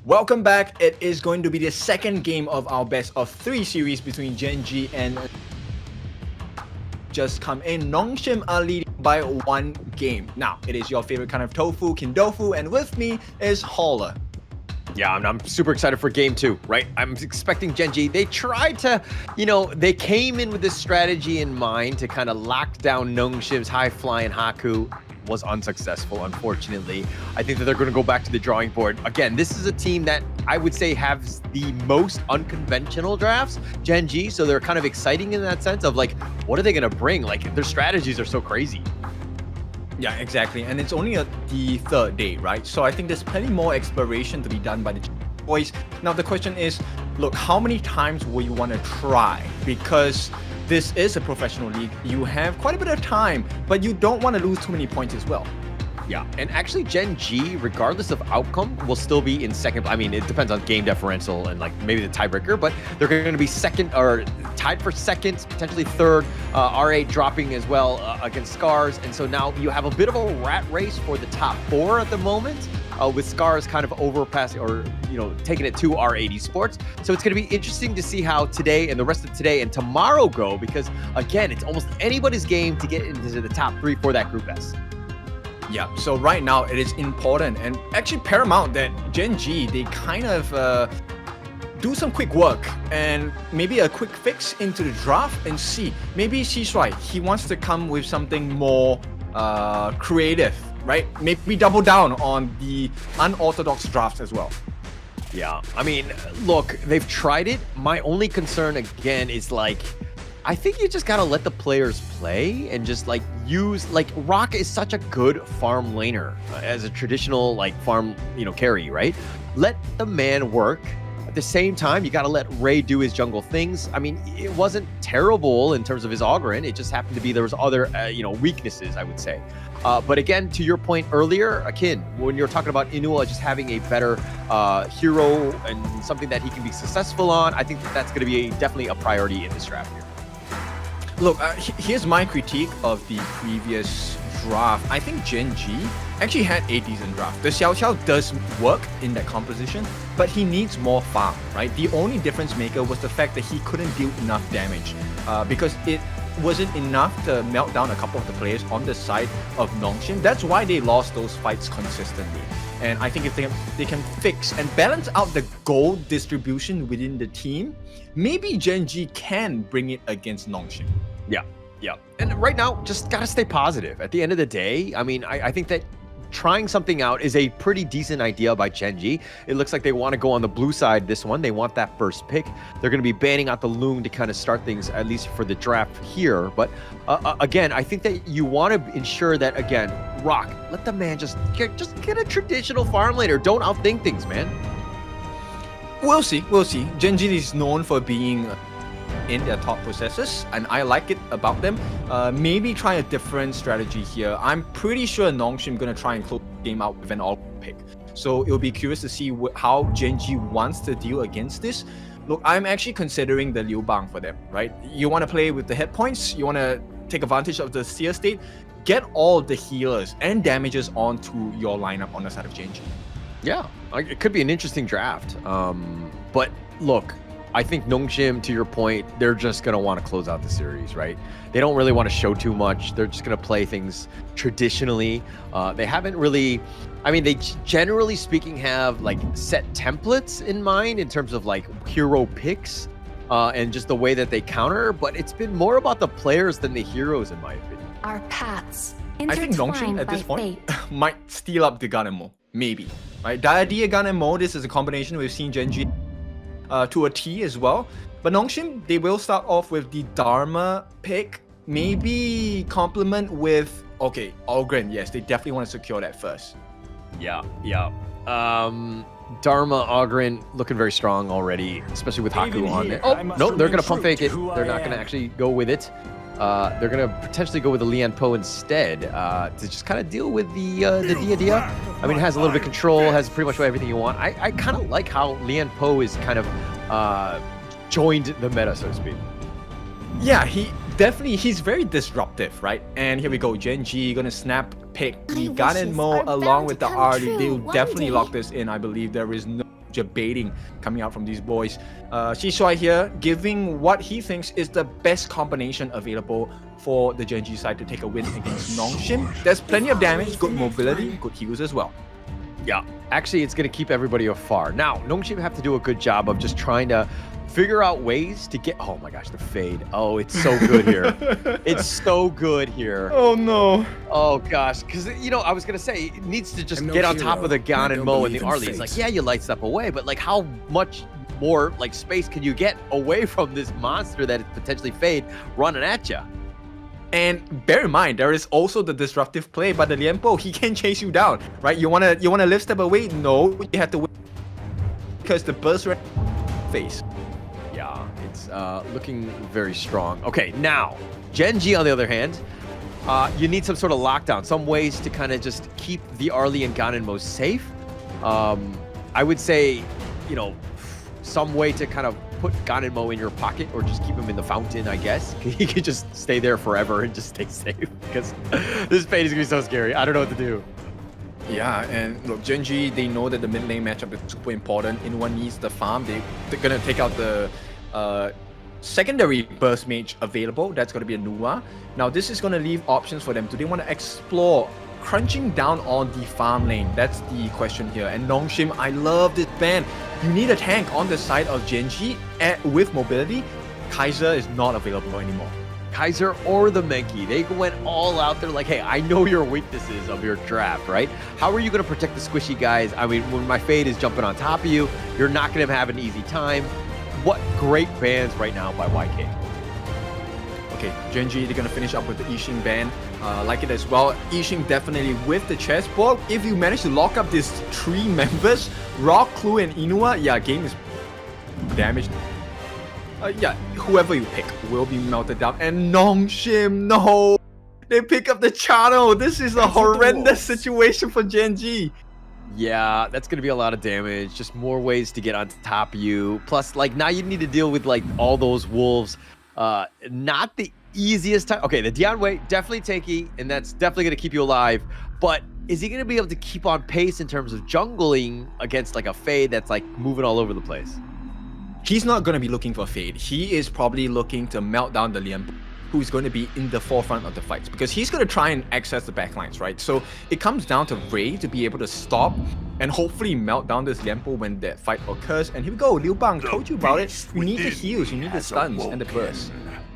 Speaker 17: Welcome back. It is going to be the second game of our best of 3 series between Gen.G and just come in. Nongshim are leading by 1 game. Now, it is your favorite kind of tofu, Kindofu, and with me is Hauler.
Speaker 16: Yeah, I'm super excited for game 2, right? I'm expecting Gen.G. They tried to, they came in with this strategy in mind to kind of lock down Nongshim's high-flying Haku. Was unsuccessful, unfortunately. I think that they're going to go back to the drawing board. Again, this is a team that I would say has the most unconventional drafts, Gen.G, so they're kind of exciting in that sense of like, what are they going to bring? Like, their strategies are so crazy.
Speaker 17: Yeah, exactly. And it's only the 3rd day, right? So I think there's plenty more exploration to be done by the boys. Now, the question is, look, how many times will you want to try? Because this is a professional league. You have quite a bit of time, but you don't want to lose too many points as well.
Speaker 16: Yeah, and actually Gen.G, regardless of outcome, will still be in second. I mean, it depends on game differential and like maybe the tiebreaker, but they're going to be second or tied for second, potentially third. R8 dropping as well against SCARZ, and so now you have a bit of a rat race for the top 4 at the moment. With SCARZ kind of overpassing or, taking it to R8 Esports. So it's going to be interesting to see how today and the rest of today and tomorrow go, because again, it's almost anybody's game to get into the top 3 for that Group S.
Speaker 17: Yeah, so right now it is important and actually paramount that Gen.G, they kind of do some quick work and maybe a quick fix into the draft and see. Maybe she's right. He wants to come with something more creative, right? Maybe double down on the unorthodox drafts as well.
Speaker 16: Yeah, I mean, look, they've tried it. My only concern again is like, I think you just gotta let the players play and just like use, like, Rock is such a good farm laner as a traditional like farm, carry, right? Let the man work. At the same time, you gotta let Ray do his jungle things. I mean, it wasn't terrible in terms of his Ogryn. It just happened to be there was other, weaknesses, I would say. But again, to your point earlier, Akin, when you're talking about Inua just having a better hero and something that he can be successful on, I think that's going to be definitely a priority in this draft here.
Speaker 17: Look, here's my critique of the previous draft. I think Gen.G actually had a decent draft. The Xiao Xiao does work in that composition, but he needs more farm, right? The only difference maker was the fact that he couldn't deal enough damage because it wasn't enough to melt down a couple of the players on the side of Nongshim. That's why they lost those fights consistently. And I think if they can fix and balance out the gold distribution within the team, maybe Gen.G can bring it against Nongshim.
Speaker 16: Yeah. And right now, just got to stay positive. At the end of the day, I mean, I think that trying something out is a pretty decent idea by Gen.G. It looks like they want to go on the blue side this one. They want that first pick. They're going to be banning out the Loon to kind of start things, at least for the draft here. But again, I think that you want to ensure that, again, Rock, let the man just get a traditional farm laner. Don't outthink things, man.
Speaker 17: We'll see. Gen.G is known for being in their top processes, and I like it about them. Maybe try a different strategy here. I'm pretty sure Nongshim gonna try and close the game out with an all pick. So it'll be curious to see how Gen.G wants to deal against this. Look, I'm actually considering the Liu Bang for them, right? You want to play with the hit points, you want to take advantage of the seer state, get all the healers and damages onto your lineup on the side of Gen.G.
Speaker 16: Yeah, it could be an interesting draft. But look, I think Nongshim, to your point, they're just going to want to close out the series, right? They don't really want to show too much. They're just going to play things traditionally. They haven't really, I mean, they generally speaking have like set templates in mind in terms of like hero picks and just the way that they counter, but it's been more about the players than the heroes in my opinion.
Speaker 1: Our paths
Speaker 17: I think Nongshim at this point might steal up the gun and Mo, maybe. Right? Diadea gun and Mo, this is a combination we've seen Gen.G to a T as well. But Nongshim, they will start off with the Dharma pick. Maybe complement with, okay, Ogren. Yes, they definitely want to secure that first.
Speaker 16: Yeah. Dharma, Ogren, looking very strong already, especially with Haku on it. Oh, no, they're going to pump fake it. They're not going to actually go with it. They're going to potentially go with the Lian Po instead to just kind of deal with the Dia. I mean, it has a little bit of control, has pretty much everything you want. I kind of like how Lian Po is kind of joined the meta, so to speak.
Speaker 17: Yeah, he's very disruptive, right? And here we go, Gen.G gonna snap pick the Gun and Mo along with the Artie. They'll definitely lock this in, I believe. There is no debating coming out from these boys. Shishuai here giving what he thinks is the best combination available for the Gen.G side to take a win against Nongshim. There's plenty of damage, good mobility, good heals as well.
Speaker 16: Yeah, actually it's going to keep everybody afar. Now, Nongshim have to do a good job of just trying to figure out ways to get, oh my gosh, the fade. Oh, it's so good here. It's so good here.
Speaker 17: Oh no.
Speaker 16: Oh gosh, because you know, I was gonna say it needs to just get on top of the Gan and Mo and the Arlie. It's like, yeah, you light step away, but like how much more like space can you get away from this monster that is potentially fade running at you?
Speaker 17: And bear in mind, there is also the disruptive play by the Lianpo. He can chase you down, right? You wanna lift step away? No, you have to wait because the burst face.
Speaker 16: Yeah, it's looking very strong. Okay, now Gen.G on the other hand, you need some sort of lockdown, some ways to kind of just keep the Arlie and Ganonmo safe. I would say, you know, some way to kind of put Ganonmo in your pocket or just keep him in the fountain, I guess. He could just stay there forever and just stay safe because this fate is gonna be so scary. I don't know what to do.
Speaker 17: Yeah, and look, Gen.G, they know that the mid lane matchup is super important. Anyone needs the farm. They're gonna take out the secondary burst mage available. That's gonna be a Nua. Now this is gonna leave options for them. Do they want to explore crunching down on the farm lane? That's the question here. And Nongshim, I love this ban. You need a tank on the side of Gen.G with mobility. Kaiser is not available anymore.
Speaker 16: Kaiser or the Menki, they went all out there like, hey, I know your weaknesses of your draft, right? How are you going to protect the squishy guys? I mean, when my fade is jumping on top of you, you're not going to have an easy time. What great bans right now by YK.
Speaker 17: Okay, Gen.G, they're going to finish up with the Yixing ban. Like it as well. Yixing definitely with the chessboard. If you manage to lock up these three members, Rock, Clue, and Inua, yeah, game is damaged. Yeah, whoever you pick will be melted down. And Nongshim, no! They pick up the channel. This is a horrendous situation for Gen.G.
Speaker 16: Yeah, that's gonna be a lot of damage. Just more ways to get on top of you. Plus, like, now you need to deal with like all those wolves. Not the easiest time. Okay, the Dian Wei definitely tanky, and that's definitely gonna keep you alive. But is he gonna be able to keep on pace in terms of jungling against like a Fade that's like moving all over the place?
Speaker 17: He's not going to be looking for Fade. He is probably looking to melt down the Lian, who's going to be in the forefront of the fights, because he's going to try and access the backlines, right? So it comes down to Ray to be able to stop and hopefully melt down this Lianpo when that fight occurs. And here we go, Liu Bang told you about it. You need the heals, you need the stuns and the bursts.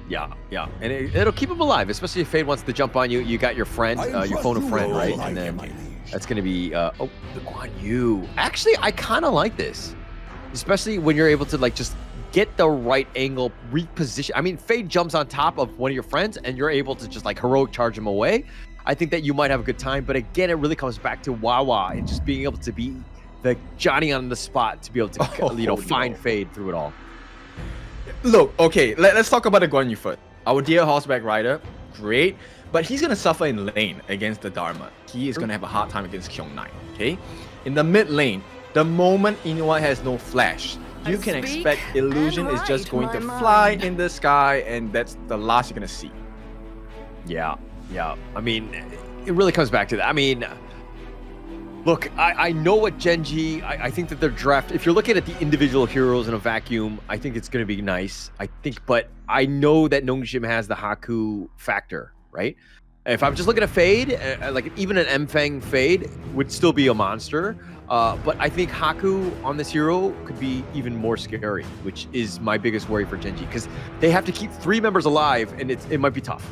Speaker 16: Yeah, and it'll keep him alive, especially if Fade wants to jump on you. You got your friend, your phone a friend, right? And then that's going to be, oh, the Guan Yu. Actually, I kind of like this. Especially when you're able to like just get the right angle, reposition. I mean, Fade jumps on top of one of your friends and you're able to just like heroic charge him away. I think that you might have a good time, but again, it really comes back to Wawa and just being able to be the Johnny on the spot to be able to, find Fade through it all.
Speaker 17: Look, okay, let's talk about the Guan Yu first. Our dear horseback rider, great, but he's gonna suffer in lane against the Dharma. He is gonna have a hard time against Kyung-9, okay? In the mid lane, the moment Inuwa has no flash, you can expect Illusion is just going to fly in the sky, and that's the last you're gonna see.
Speaker 16: Yeah. I mean, it really comes back to that. I mean, look, I know what Gen.G, I think that their draft, if you're looking at the individual heroes in a vacuum, I think it's gonna be nice. But I know that Nongshim has the Haku factor, right? If I'm just looking at Fade, like even an Mfang Fade would still be a monster. But I think Haku on this hero could be even more scary, which is my biggest worry for Gen.G, because they have to keep 3 members alive, and it might be tough.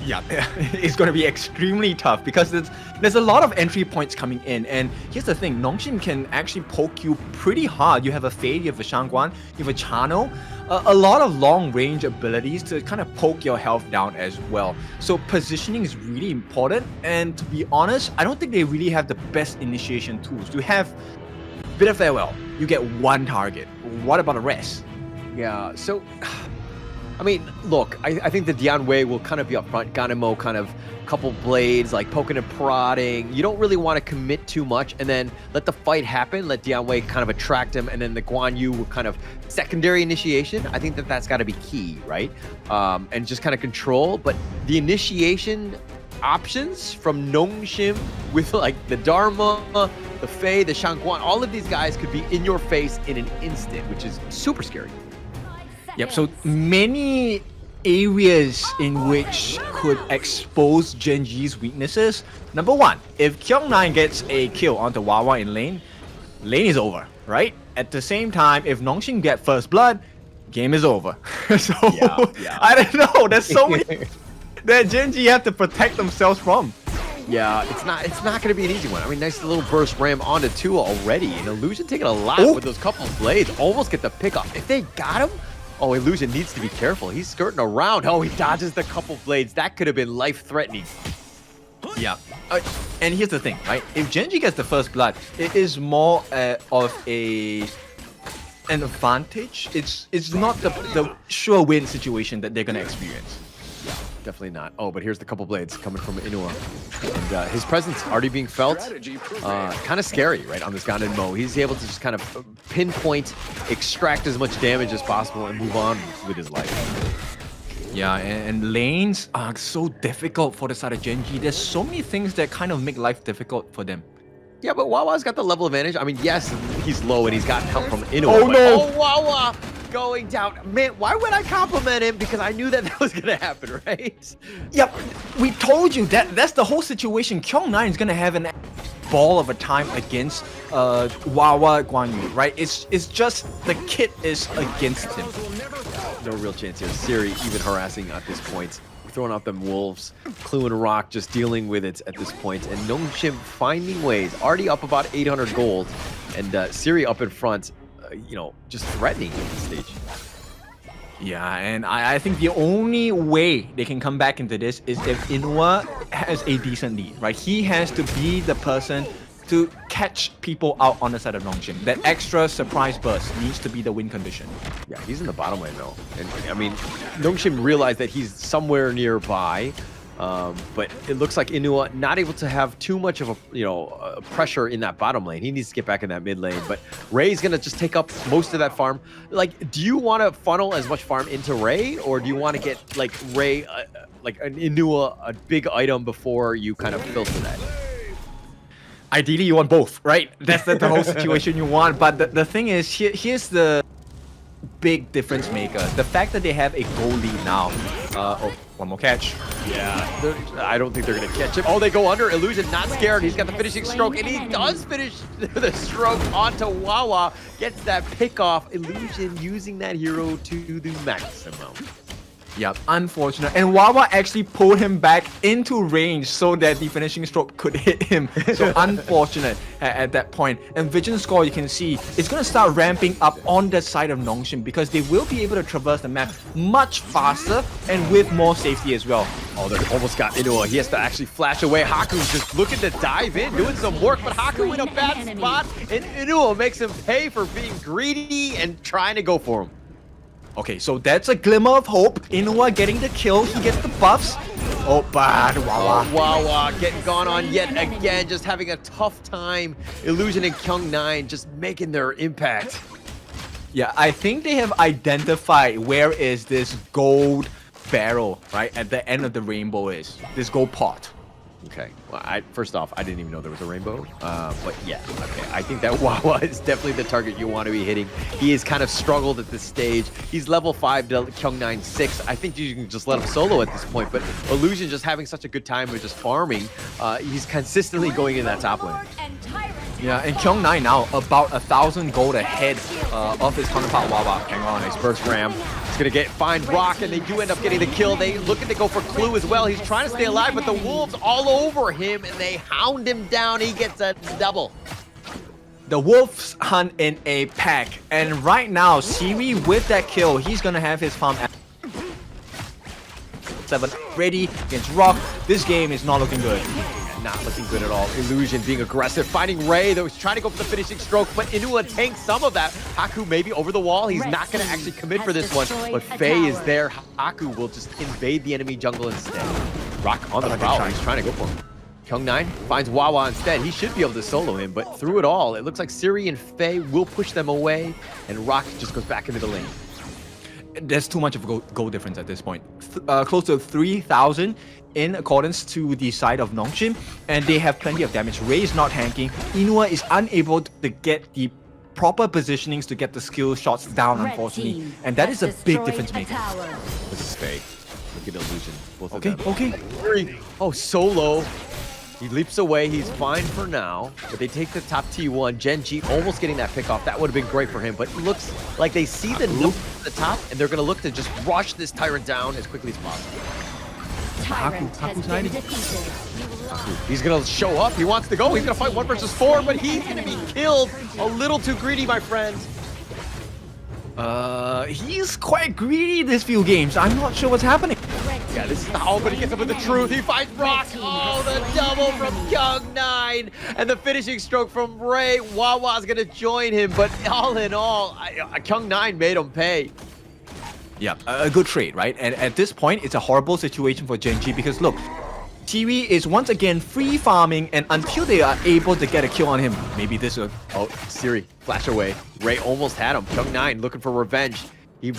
Speaker 17: Yeah, it's going to be extremely tough because there's a lot of entry points coming in. And here's the thing, Nongshim can actually poke you pretty hard. You have a Fade, you have a Shangguan, you have a Channel, a lot of long range abilities to kind of poke your health down as well. So positioning is really important. And to be honest, I don't think they really have the best initiation tools. You have Bitter Farewell, you get 1 target. What about the rest?
Speaker 16: Yeah, so I mean, look, I think the Dian Wei will kind of be up front. Ganemo kind of couple blades, like poking and prodding. You don't really want to commit too much and then let the fight happen. Let Dian Wei kind of attract him, and then the Guan Yu will kind of secondary initiation. I think that's got to be key, right? And just kind of control. But the initiation options from Nongshim with like the Dharma, the Fei, the Shangguan, all of these guys could be in your face in an instant, which is super scary.
Speaker 17: Yep, so many areas in which could expose Gen.G's weaknesses. Number 1, if Kyung-9 gets a kill onto Wawa in lane is over, right? At the same time, if Nongshim get first blood, game is over. So, yeah. I don't know, there's so many that Gen.G have to protect themselves from.
Speaker 16: Yeah, it's not going to be an easy one. I mean, nice little burst ram onto 2 already. And Illusion taking a lot with those couple of blades. Almost get the pick off. If they got him, oh, Illusion needs to be careful. He's skirting around. Oh, he dodges the couple blades. That could have been life-threatening.
Speaker 17: Yeah. And here's the thing, right? If Gen.G gets the first blood, it is more of an advantage. It's not the sure win situation that they're going to experience.
Speaker 16: Yeah, definitely not. Oh, but here's the couple blades coming from Inuwa. And his presence already being felt. Kind of scary, right, on this Ganemo. He's able to just kind of pinpoint, extract as much damage as possible, and move on with his life.
Speaker 17: Yeah, and lanes are so difficult for the side of Gen.G. There's so many things that kind of make life difficult for them.
Speaker 16: Yeah, but Wawa's got the level advantage. I mean, yes, he's low and he's got help from Inuwa. Oh, no! Oh, Wawa! Going down. Man, why would I compliment him? Because I knew that was going to happen, right?
Speaker 17: Yep, we told you that's the whole situation. Kyung-9 is going to have an ball of a time against Wawa Guan Yu, right? It's just the kit is against him.
Speaker 16: No real chance here. Siri even harassing at this point. Throwing out them wolves. Clue and Rock just dealing with it at this point. And Nongshim finding ways. Already up about 800 gold. And Siri up in front. Just threatening at this stage.
Speaker 17: Yeah, and I think the only way they can come back into this is if Inuwa has a decent lead, right? He has to be the person to catch people out on the side of Nongshim. That extra surprise burst needs to be the win condition.
Speaker 16: Yeah, he's in the bottom lane though. And I mean, Nongshim realized that he's somewhere nearby. But it looks like Inua not able to have too much of a pressure in that bottom lane. He needs to get back in that mid lane. But Ray's gonna just take up most of that farm. Like, do you want to funnel as much farm into Ray, or do you want to get like Ray, like an Inua, a big item before you kind of filter that?
Speaker 17: Ideally, you want both, right? That's the whole situation you want. But the thing is, here's the big difference maker. The fact that they have a goal lead now. Oh, one more catch.
Speaker 16: Yeah, I don't think they're going to catch him. Oh, they go under. Illusion not scared. He's got the finishing stroke, and he does finish the stroke onto Wawa. Gets that pick off. Illusion using that hero to the maximum.
Speaker 17: Yep, unfortunate. And Wawa actually pulled him back into range so that the finishing stroke could hit him. So unfortunate at that point. And Vision Score, you can see, it's going to start ramping up on the side of Nongshim because they will be able to traverse the map much faster and with more safety as well.
Speaker 16: Oh, they almost got Inua. He has to actually flash away. Haku's just looking to dive in, doing some work, but Haku in a bad spot, and Inua makes him pay for being greedy and trying to go for him.
Speaker 17: Okay, so that's a glimmer of hope. Inua getting the kill. He gets the buffs. Oh, bad. Wawa.
Speaker 16: Oh, Wawa getting gone on yet again. Just having a tough time. Illusion and Kyung9 just making their impact.
Speaker 17: Yeah, I think they have identified where is this gold barrel, right? At the end of the rainbow is. This gold pot.
Speaker 16: Okay. Well, first off, I didn't even know there was a rainbow. But yeah, okay. I think that Wawa is definitely the target you want to be hitting. He has kind of struggled at this stage. He's level 5 to Kyung9 6. I think you can just let him solo at this point. But Illusion just having such a good time with just farming. He's consistently going in that top lane.
Speaker 17: Yeah, and Kyung9 now about 1,000 gold ahead of his counterpart Wawa. Hang on,
Speaker 16: nice burst ram. He's gonna find Rock, and they do end up getting the kill. They looking to go for Clue as well. He's trying to stay alive, but the wolves all over him, and they hound him down. He gets a double.
Speaker 17: The wolves hunt in a pack, and right now, Siri with that kill, he's gonna have his farm at 7 ready against Rock. This game is not looking good.
Speaker 16: Not looking good at all. Illusion being aggressive, finding Ray that was trying to go for the finishing stroke, but Inua tanks some of that. Haku maybe over the wall. He's not going to actually commit for this one, but Faye is there. Haku will just invade the enemy jungle instead. Rock on the prowl. He's trying to go for him. Kyung9 finds Wawa instead. He should be able to solo him, but through it all, it looks like Siri and Faye will push them away, and Rock just goes back into the lane.
Speaker 17: There's too much of a goal difference at this point. Close to 3,000 in accordance to the side of Nongshim, and they have plenty of damage. Ray is not tanking. Inua is unable to get the proper positionings to get the skill shots down, unfortunately. And that is a big difference maker.
Speaker 16: Look at Faye. Look at Illusion. Both of
Speaker 17: okay,
Speaker 16: them.
Speaker 17: okay.
Speaker 16: Oh, solo. He leaps away. He's fine for now. But they take the top T1. Gen.G almost getting that pick off. That would have been great for him. But it looks like they see the loop at the top, and they're going to look to just rush this Tyrant down as quickly as possible.
Speaker 17: Haku's hiding.
Speaker 16: He's going to show up. He wants to go. He's going to fight 1 versus 4, but he's going to be killed. A little too greedy, my friends.
Speaker 17: He's quite greedy this few games. I'm not sure what's happening.
Speaker 16: Yeah, this is but he gets up with the truth. He finds Rock. Oh, the double from Kyung9. And the finishing stroke from Ray. Wawa's going to join him, but all in all, Kyung9 made him pay.
Speaker 17: Yeah, a good trade, right? And at this point, it's a horrible situation for Gen.G because look, Siri is once again free farming, and until they are able to get a kill on him, maybe this will...
Speaker 16: Oh, Siri, flash away. Ray almost had him. Kyung9 looking for revenge. He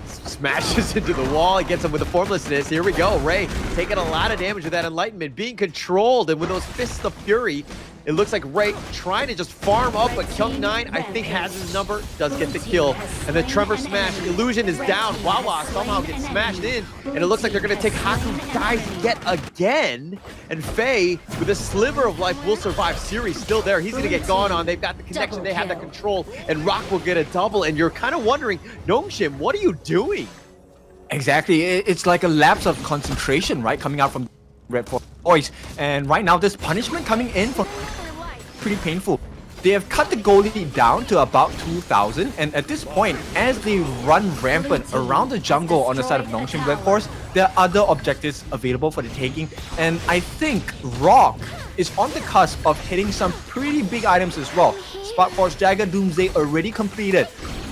Speaker 16: smashes into the wall. He gets him with the formlessness. Here we go. Ray taking a lot of damage with that enlightenment, being controlled, and with those fists of fury, it looks like Ray trying to just farm up, but Kyung9, I think, has his number, does get the kill. And the Trevor smash. Illusion is down. Wawa somehow gets smashed in, and it looks like they're going to take Haku dies yet again. And Faye, with a sliver of life, will survive. Siri's still there. He's going to get gone on. They've got the connection. They have the control. And Rock will get a double. And you're kind of wondering, Nongshim, what are you doing?
Speaker 17: Exactly. It's like a lapse of concentration, right? Coming out from RedForce boys. And right now, this punishment coming in for pretty painful. They have cut the goal lead down to about 2,000, and at this point, as they run rampant around the jungle on the side of Nongshim RedForce, there are other objectives available for the taking, and I think Rock is on the cusp of hitting some pretty big items as well. Spark Force Dagger Doomsday already completed.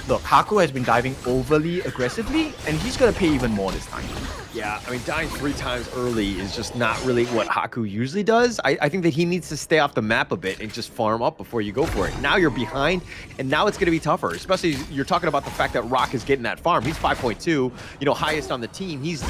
Speaker 17: Look, Haku has been diving overly aggressively, and he's gonna pay even more this time.
Speaker 16: Yeah, I mean, dying 3 times early is just not really what Haku usually does. I think that he needs to stay off the map a bit and just farm up before you go for it. Now you're behind, and now it's going to be tougher, especially you're talking about the fact that Rock is getting that farm. He's 5.2, you know, highest on the team. He's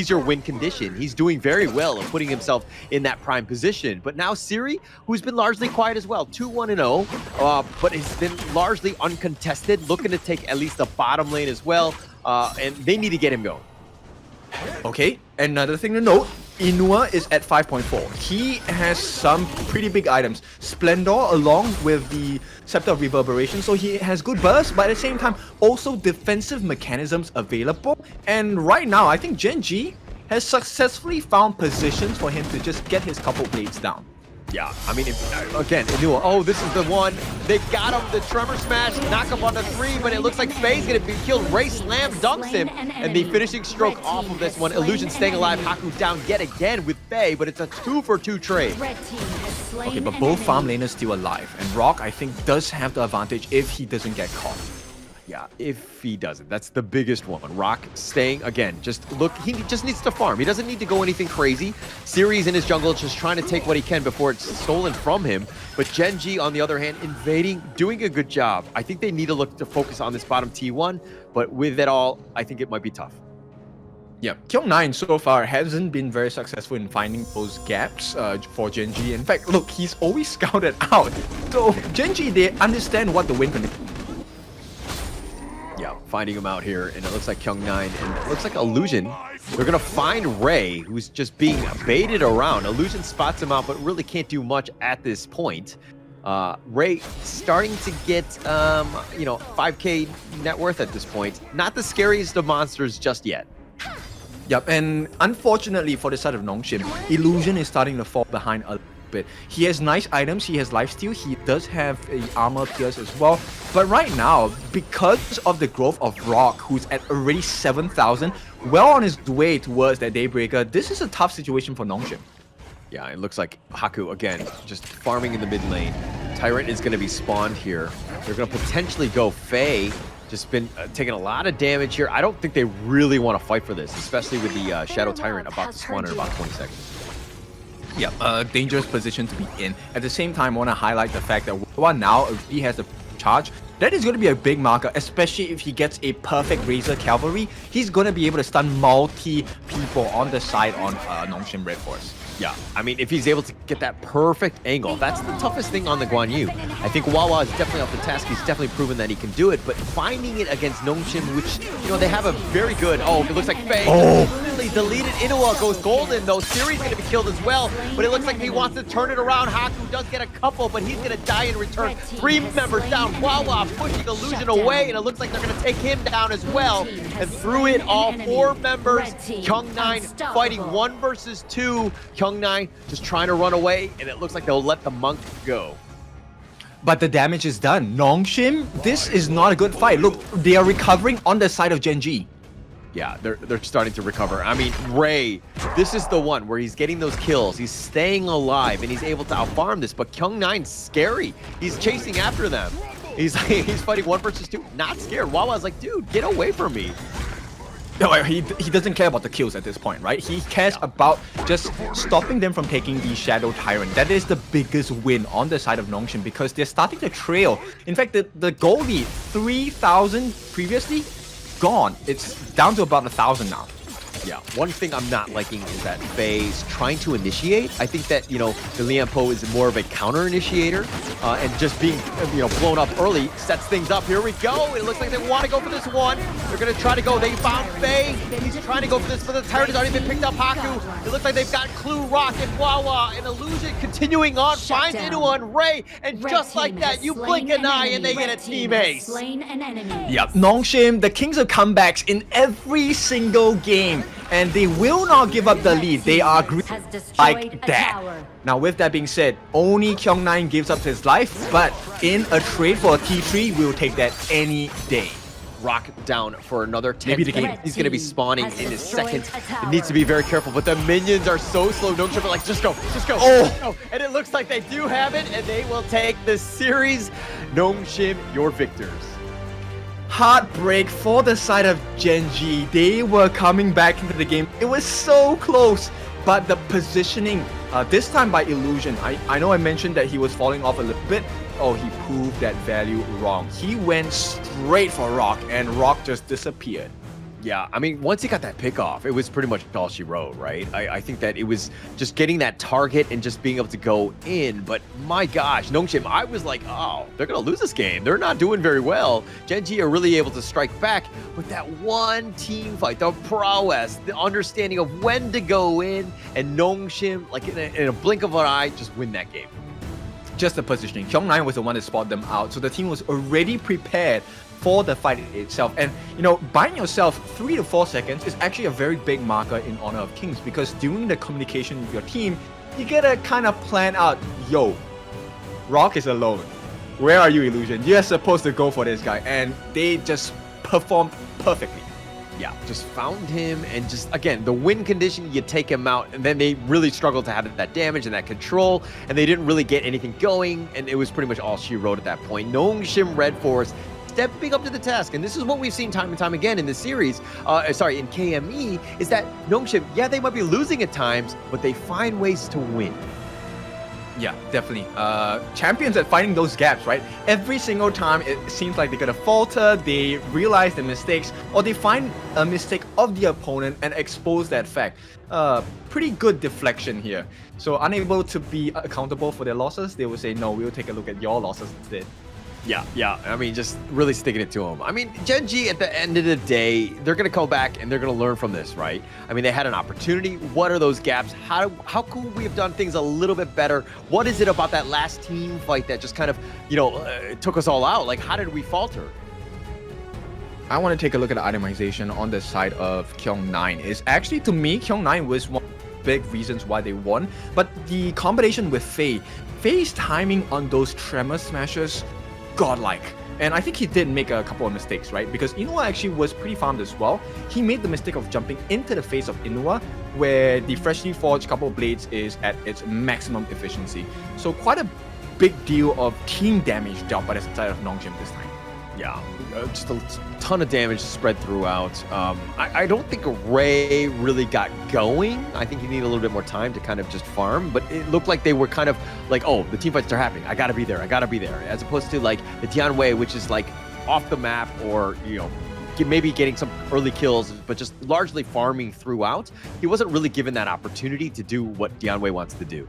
Speaker 16: your win condition. He's doing very well of putting himself in that prime position. But now Siri, who's been largely quiet as well, 2-1-0, but has been largely uncontested, looking to take at least the bottom lane as well, and they need to get him going.
Speaker 17: Okay, another thing to note, Inua is at 5.4. He has some pretty big items. Splendor along with the Scepter of Reverberation, so he has good burst, but at the same time, also defensive mechanisms available. And right now, I think Gen.G has successfully found positions for him to just get his couple blades down.
Speaker 16: Yeah, I mean, again, Inua, oh, this is the one. They got him, the Tremor Smash, knock him on the 3, but it looks like Faye's gonna be killed. Ray slam dunks him, and the finishing stroke off of this one. Illusion staying alive, Haku down yet again with Faye, but it's a 2-for-2 trade.
Speaker 17: Okay, but both farm laners still alive, and Rock, I think, does have the advantage if he doesn't get caught.
Speaker 16: Yeah, if he doesn't. That's the biggest one. Rock staying, again, just look, he just needs to farm. He doesn't need to go anything crazy. Siri's in his jungle just trying to take what he can before it's stolen from him. But Gen.G, on the other hand, invading, doing a good job. I think they need to look to focus on this bottom T1, but with it all, I think it might be tough.
Speaker 17: Yeah, Kyung9 so far hasn't been very successful in finding those gaps for Gen.G. In fact, look, he's always scouted out. So Gen.G, they understand what the win condition.
Speaker 16: Yeah, finding him out here, and it looks like Kyung9, and it looks like Illusion. They're gonna find Ray, who's just being baited around. Illusion spots him out, but really can't do much at this point. Ray starting to get, you know, 5K net worth at this point. Not the scariest of monsters just yet.
Speaker 17: Yep, and unfortunately for the side of Nongshim, Illusion is starting to fall behind a bit. He has nice items, he has lifesteal, he does have a armor pierce as well, but right now, because of the growth of Rock, who's at already 7,000, well on his way towards that Daybreaker, this is a tough situation for Nongshim.
Speaker 16: Yeah, it looks like Haku, again, just farming in the mid lane. Tyrant is going to be spawned here. They're going to potentially go Faye. Just been taking a lot of damage here. I don't think they really want to fight for this, especially with the Shadow Tyrant about to spawn in about 20 seconds.
Speaker 17: Yeah, a dangerous position to be in. At the same time, I want to highlight the fact that while now he has a charge, that is going to be a big marker, especially if he gets a perfect Razor Cavalry. He's going to be able to stun multi people on the side on Nongshim RedForce.
Speaker 16: Yeah, I mean, if he's able to get that perfect angle, that's the toughest thing on the Guan Yu. I think Wawa is definitely off the task. He's definitely proven that he can do it, but finding it against Nongshim, which, you know, they have a very good, oh, it looks like Faye completely deleted. Inua goes golden, though. Siri's going to be killed as well, but it looks like he wants to turn it around. Haku does get a couple, but he's going to die in return. 3 members down. Wawa pushing Illusion away, and it looks like they're going to take him down as well. And through it, all 4 members. Kyung9 fighting 1 versus 2. Kyung9 just trying to run away, and it looks like they'll let the monk go.
Speaker 17: But the damage is done. Nongshim, this is not a good fight. Look, they are recovering on the side of Gen.G.
Speaker 16: Yeah, they're starting to recover. I mean, Ray, this is the one where he's getting those kills. He's staying alive, and he's able to outfarm this. But Kyung9's scary. He's chasing after them. He's fighting 1 versus 2. Not scared. Wawa's like, dude, get away from me.
Speaker 17: No, he doesn't care about the kills at this point, right? He cares about just stopping them from taking the Shadow Tyrant. That is the biggest win on the side of Nongshim because they're starting to trail. In fact, the goal lead, 3,000 previously, gone. It's down to about 1,000 now.
Speaker 16: Yeah, one thing I'm not liking is that Faye's trying to initiate. I think that, you know, the Lian Po is more of a counter initiator, and just being, you know, blown up early sets things up. Here we go. It looks like they want to go for this one. They're going to try to go. They found Faye. He's trying to go for this, for the Tyrant has already been picked up. Haku. It looks like they've got Clue, Rock, and Wawa, and Illusion continuing on. Finds Inua and Ray, and just like that, you blink an eye and they get a team ace.
Speaker 17: Yep, Nongshim, the kings of comebacks in every single game. And they will not give up the lead. They are like that. Now, with that being said, only Kyung9 gives up his life, but in a trade for a T3, we'll take that any day.
Speaker 16: Rock down for another 10 game. He's going to be spawning in his second. It needs to be very careful, but the minions are so slow. No trip, like, just go, just go. Oh! And it looks like they do have it, and they will take the series. Nongshim, your victors.
Speaker 17: heartbreak for the side of Gen.G. They were coming back into the game. It was so close, but the positioning, this time by Illusion, I know I mentioned that he was falling off a little bit. Oh, he proved that value wrong. He went straight for Rock, and Rock just disappeared.
Speaker 16: Yeah, I mean, once he got that pick off, it was pretty much all she wrote, right? I think that it was just getting that target and just being able to go in. But my gosh, Nongshim, I was like, oh, they're going to lose this game. They're not doing very well. Gen.G are really able to strike back with that one team fight, the prowess, the understanding of when to go in, and Nongshim, like in a blink of an eye, just win that game.
Speaker 17: Just the positioning. Kyung9 was the one that spotted them out, so the team was already prepared for the fight itself. And you know, buying yourself 3 to 4 seconds is actually a very big marker in Honor of Kings, because during the communication with your team, you gotta kind of plan out, yo, Rock is alone. Where are you, Illusion? You're supposed to go for this guy. And they just performed perfectly.
Speaker 16: Yeah, just found him, and just, again, the win condition, you take him out, and then they really struggled to have that damage and that control, and they didn't really get anything going, and it was pretty much all she wrote at that point. Nongshim RedForce stepping up to the task, and this is what we've seen time and time again in this series, in KME, is that Nongshim, yeah, they might be losing at times, but they find ways to win.
Speaker 17: Yeah, definitely. Champions at finding those gaps, right? Every single time it seems like they're gonna falter, they realize their mistakes, or they find a mistake of the opponent and expose that fact. Pretty good deflection here. So unable to be accountable for their losses, they will say, no, we'll take a look at your losses instead.
Speaker 16: Yeah. I mean, just really sticking it to them. I mean, Gen.G, at the end of the day, they're going to go back and they're going to learn from this, right? I mean, they had an opportunity. What are those gaps? How could we have done things a little bit better? What is it about that last team fight that just kind of, took us all out? Like, how did we falter?
Speaker 17: I want to take a look at the itemization on the side of Kyung9. It's actually, to me, Kyung9 was one of the big reasons why they won. But the combination with Faye's timing on those tremor smashes, godlike. And I think he did make a couple of mistakes, right? Because Inuwa actually was pretty farmed as well. He made the mistake of jumping into the face of Inuwa, where the freshly forged couple of blades is at its maximum efficiency. So quite a big deal of team damage dealt by the side of Nongshim this time.
Speaker 16: Yeah, just a ton of damage spread throughout. I don't think Ray really got going. I think he needed a little bit more time to kind of just farm, but it looked like they were kind of like, oh, the team fights are happening. I gotta be there, as opposed to like the Tianwei, which is like off the map, or, maybe getting some early kills, but just largely farming throughout. He wasn't really given that opportunity to do what Tianwei wants to do.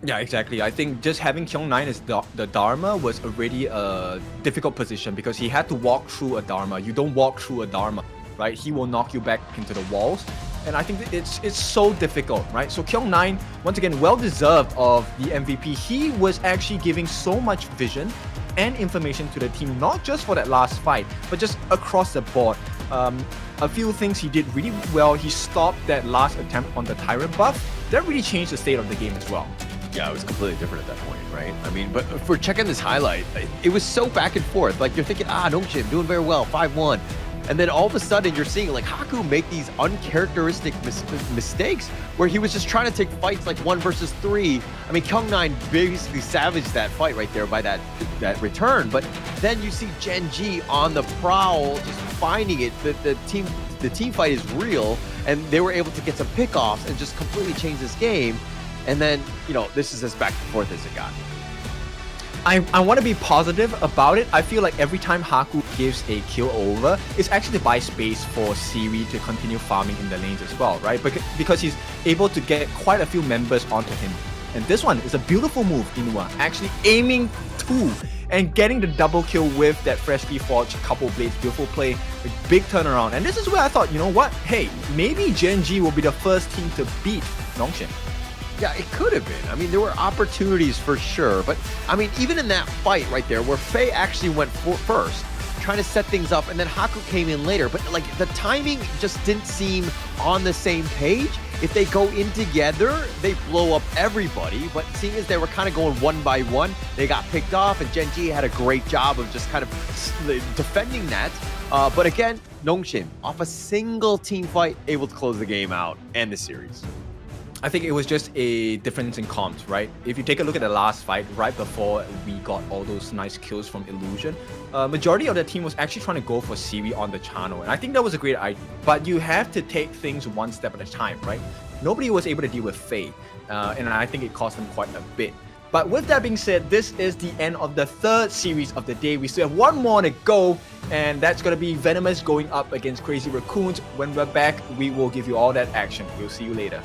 Speaker 17: Yeah, exactly. I think just having Kyung9 as the Dharma was already a difficult position, because he had to walk through a Dharma. You don't walk through a Dharma, right? He will knock you back into the walls. And I think it's so difficult, right? So Kyung9, once again, well-deserved of the MVP. He was actually giving so much vision and information to the team, not just for that last fight, but just across the board. A few things he did really well. He stopped that last attempt on the Tyrant buff. That really changed the state of the game as well.
Speaker 16: Yeah, it was completely different at that point, right? I mean, but for checking this highlight, it was so back and forth. Like, you're thinking, Nongshim doing very well, 5-1. And then all of a sudden, you're seeing, like, Haku make these uncharacteristic mistakes where he was just trying to take fights like 1 versus 3. I mean, Kyung9 basically savaged that fight right there by that return. But then you see Gen.G on the prowl, just finding it. The team fight is real, and they were able to get some pickoffs and just completely change this game. And then, this is as back and forth as it got.
Speaker 17: I want to be positive about it. I feel like every time Haku gives a kill over, it's actually to buy space for Siri to continue farming in the lanes as well, right? Because he's able to get quite a few members onto him. And this one is a beautiful move, Inuwa, actually aiming 2 and getting the double kill with that freshly forged couple blades. Beautiful play, a big turnaround. And this is where I thought, you know what? Hey, maybe Gen.G will be the first team to beat Nongshim.
Speaker 16: Yeah, it could have been. I mean, there were opportunities for sure. But, I mean, even in that fight right there, where Faye actually went first, trying to set things up, and then Haku came in later. But, like, the timing just didn't seem on the same page. If they go in together, they blow up everybody. But seeing as they were kind of going one by one, they got picked off, and Gen.G had a great job of just kind of defending that. But again, Nongshim, off a single team fight, able to close the game out and the series.
Speaker 17: I think it was just a difference in comps, right? If you take a look at the last fight, right before we got all those nice kills from Illusion, majority of the team was actually trying to go for Siri on the channel, and I think that was a great idea. But you have to take things one step at a time, right? Nobody was able to deal with Faye, and I think it cost them quite a bit. But with that being said, this is the end of the third series of the day. We still have one more to go, and that's going to be Venomous going up against Crazy Raccoons. When we're back, we will give you all that action. We'll see you later.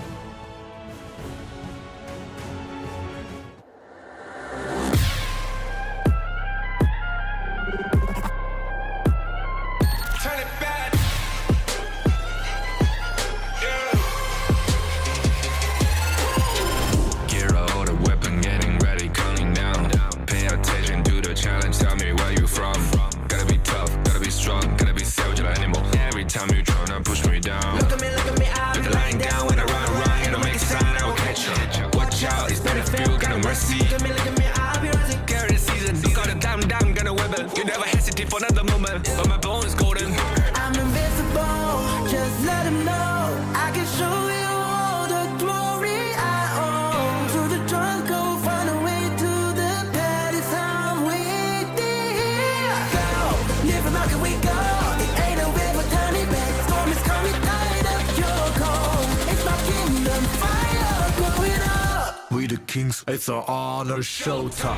Speaker 4: Kings, it's an honor showtime.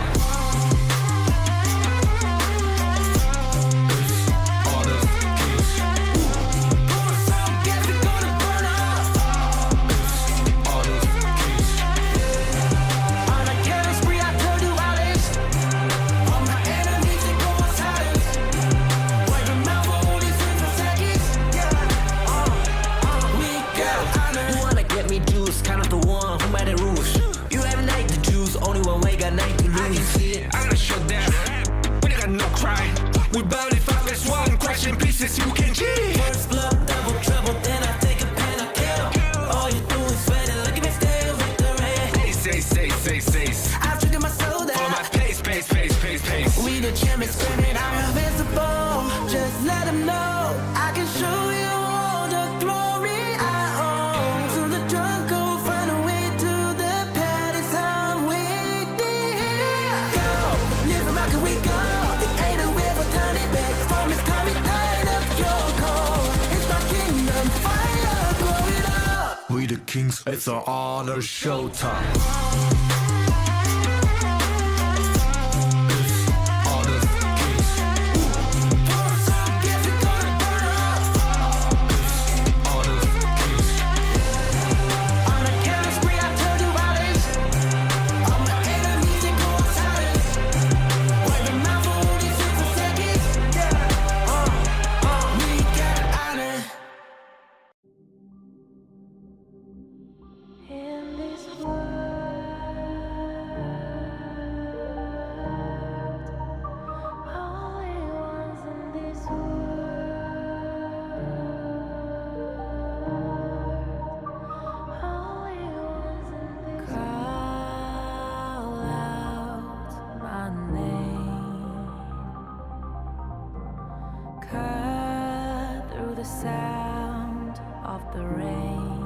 Speaker 3: You can cheat. First blood, double trouble, then I take a pen, I kill. All you do is sweat and look at me still victory. Say. I've triggered my soul down. Follow my pace. We the champions, screaming, I'm invincible. Just let them know I can show you all the glory I own. So the drunk go find a way to the palace I'm waiting. Go, live and rock and we go. It ain't a way for turning back. Storm is coming tight.
Speaker 4: We the Kings, it's an honor showtime.
Speaker 1: Sound of the rain.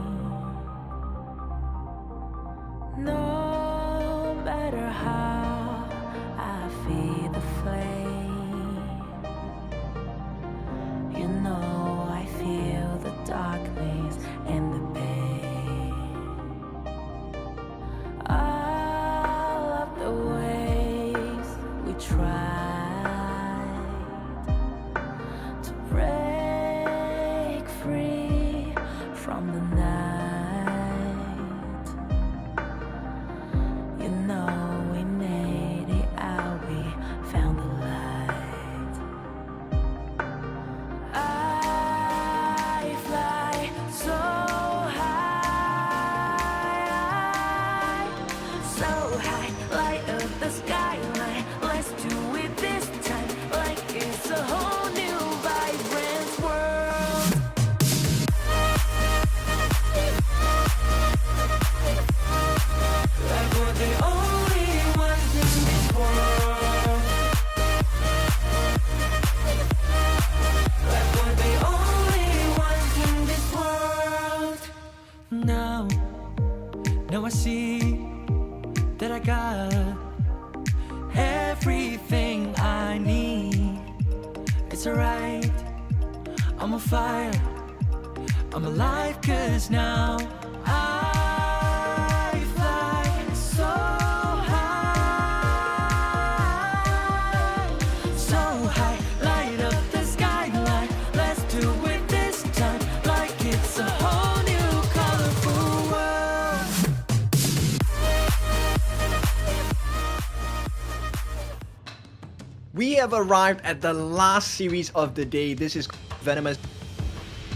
Speaker 1: No matter how I feed the flame, you know I feel the darkness and the pain. All of the ways we tried to break free from the night, you know we made
Speaker 3: it's alright. I'm on fire, I'm alive, cause now I fly so high, so high, light up the skyline. Let's do it this time, like it's a whole new colorful world.
Speaker 17: We have arrived at the last series of the day. This is Venomous,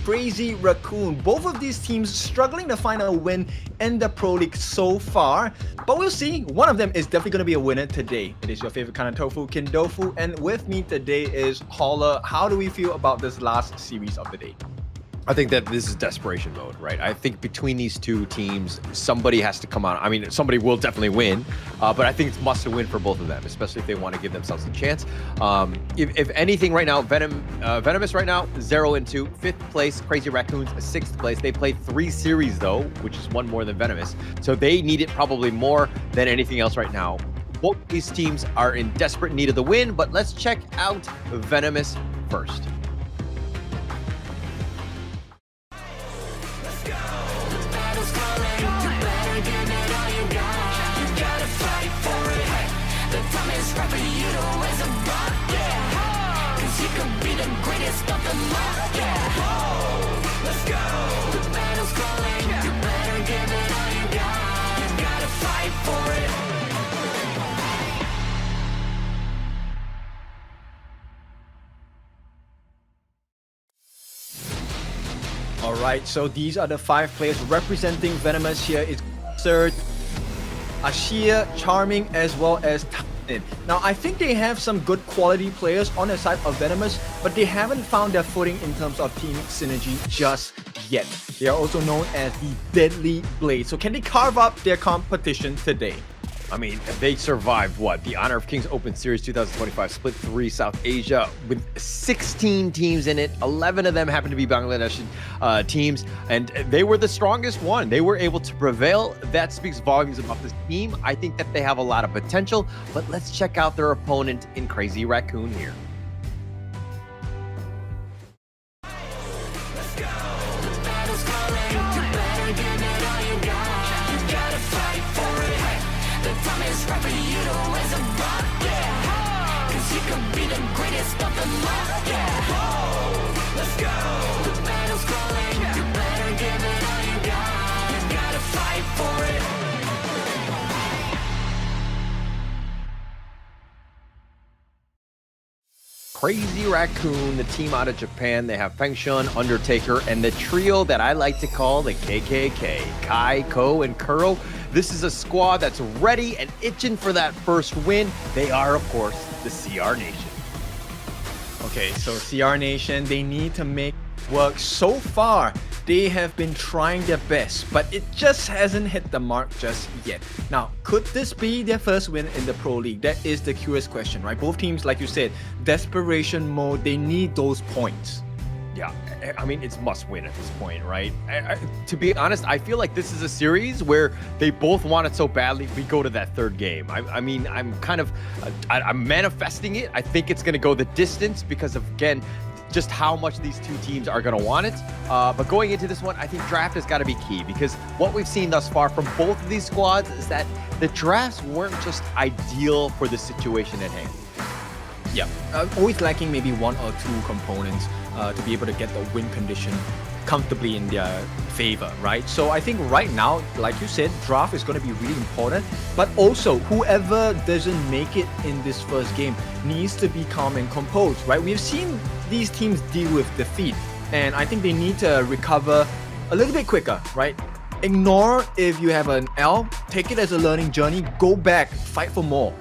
Speaker 17: Crazy Raccoon. Both of these teams struggling to find a win in the Pro League so far, but we'll see. One of them is definitely going to be a winner today. It is your favorite kind of tofu, Kindofu, and with me today is Holler. How do we feel about this last series of the day?
Speaker 16: I think that this is desperation mode, right? I think between these two teams, somebody has to come out. I mean, somebody will definitely win, but I think it's must win for both of them, especially if they want to give themselves a chance. If anything, right now, Venomous right now 0-2, 5th place. Crazy Raccoons 6th place. They played 3 series though, which is 1 more than Venomous, so they need it probably more than anything else right now. Both these teams are in desperate need of the win, but let's check out Venomous first.
Speaker 17: Alright, so these are the 5 players representing Venomous here. It's Third, Ashia, Charming, as well as Tyrant. Now, I think they have some good quality players on the side of Venomous, but they haven't found their footing in terms of team synergy just yet. They are also known as the Deadly Blade. So can they carve up their competition today?
Speaker 16: I mean, they survived what? The Honor of Kings Open Series 2025 Split 3 South Asia with 16 teams in it. 11 of them happen to be Bangladeshi teams, and they were the strongest one. They were able to prevail. That speaks volumes about this team. I think that they have a lot of potential, but let's check out their opponent in Crazy Raccoon here. Crazy Raccoon, the team out of Japan. They have Feng Shun, Undertaker, and the trio that I like to call the KKK, Kai, Ko, and Kuro. This is a squad that's ready and itching for that first win. They are, of course, the CR Nation.
Speaker 17: Okay, so CR Nation, they need to make work. So far, they have been trying their best, but it just hasn't hit the mark just yet. Now, could this be their first win in the Pro League? That is the curious question, right? Both teams, like you said, desperation mode, they need those points.
Speaker 16: Yeah, I mean, it's must win at this point, right? To be honest, I feel like this is a series where they both want it so badly we go to that 3rd game. I mean, I'm kind of, I'm manifesting it. I think it's going to go the distance because of, again, just how much these two teams are going to want it. But going into this one, I think draft has got to be key, because what we've seen thus far from both of these squads is that the drafts weren't just ideal for the situation at hand.
Speaker 17: Yeah, always lacking maybe 1 or 2 components to be able to get the win condition comfortably in their favor, right? So I think right now, like you said, draft is going to be really important, but also whoever doesn't make it in this first game needs to be calm and composed, right? We've seen these teams deal with defeat, and I think they need to recover a little bit quicker, right? Ignore if you have an L, take it as a learning journey, go back, fight for more.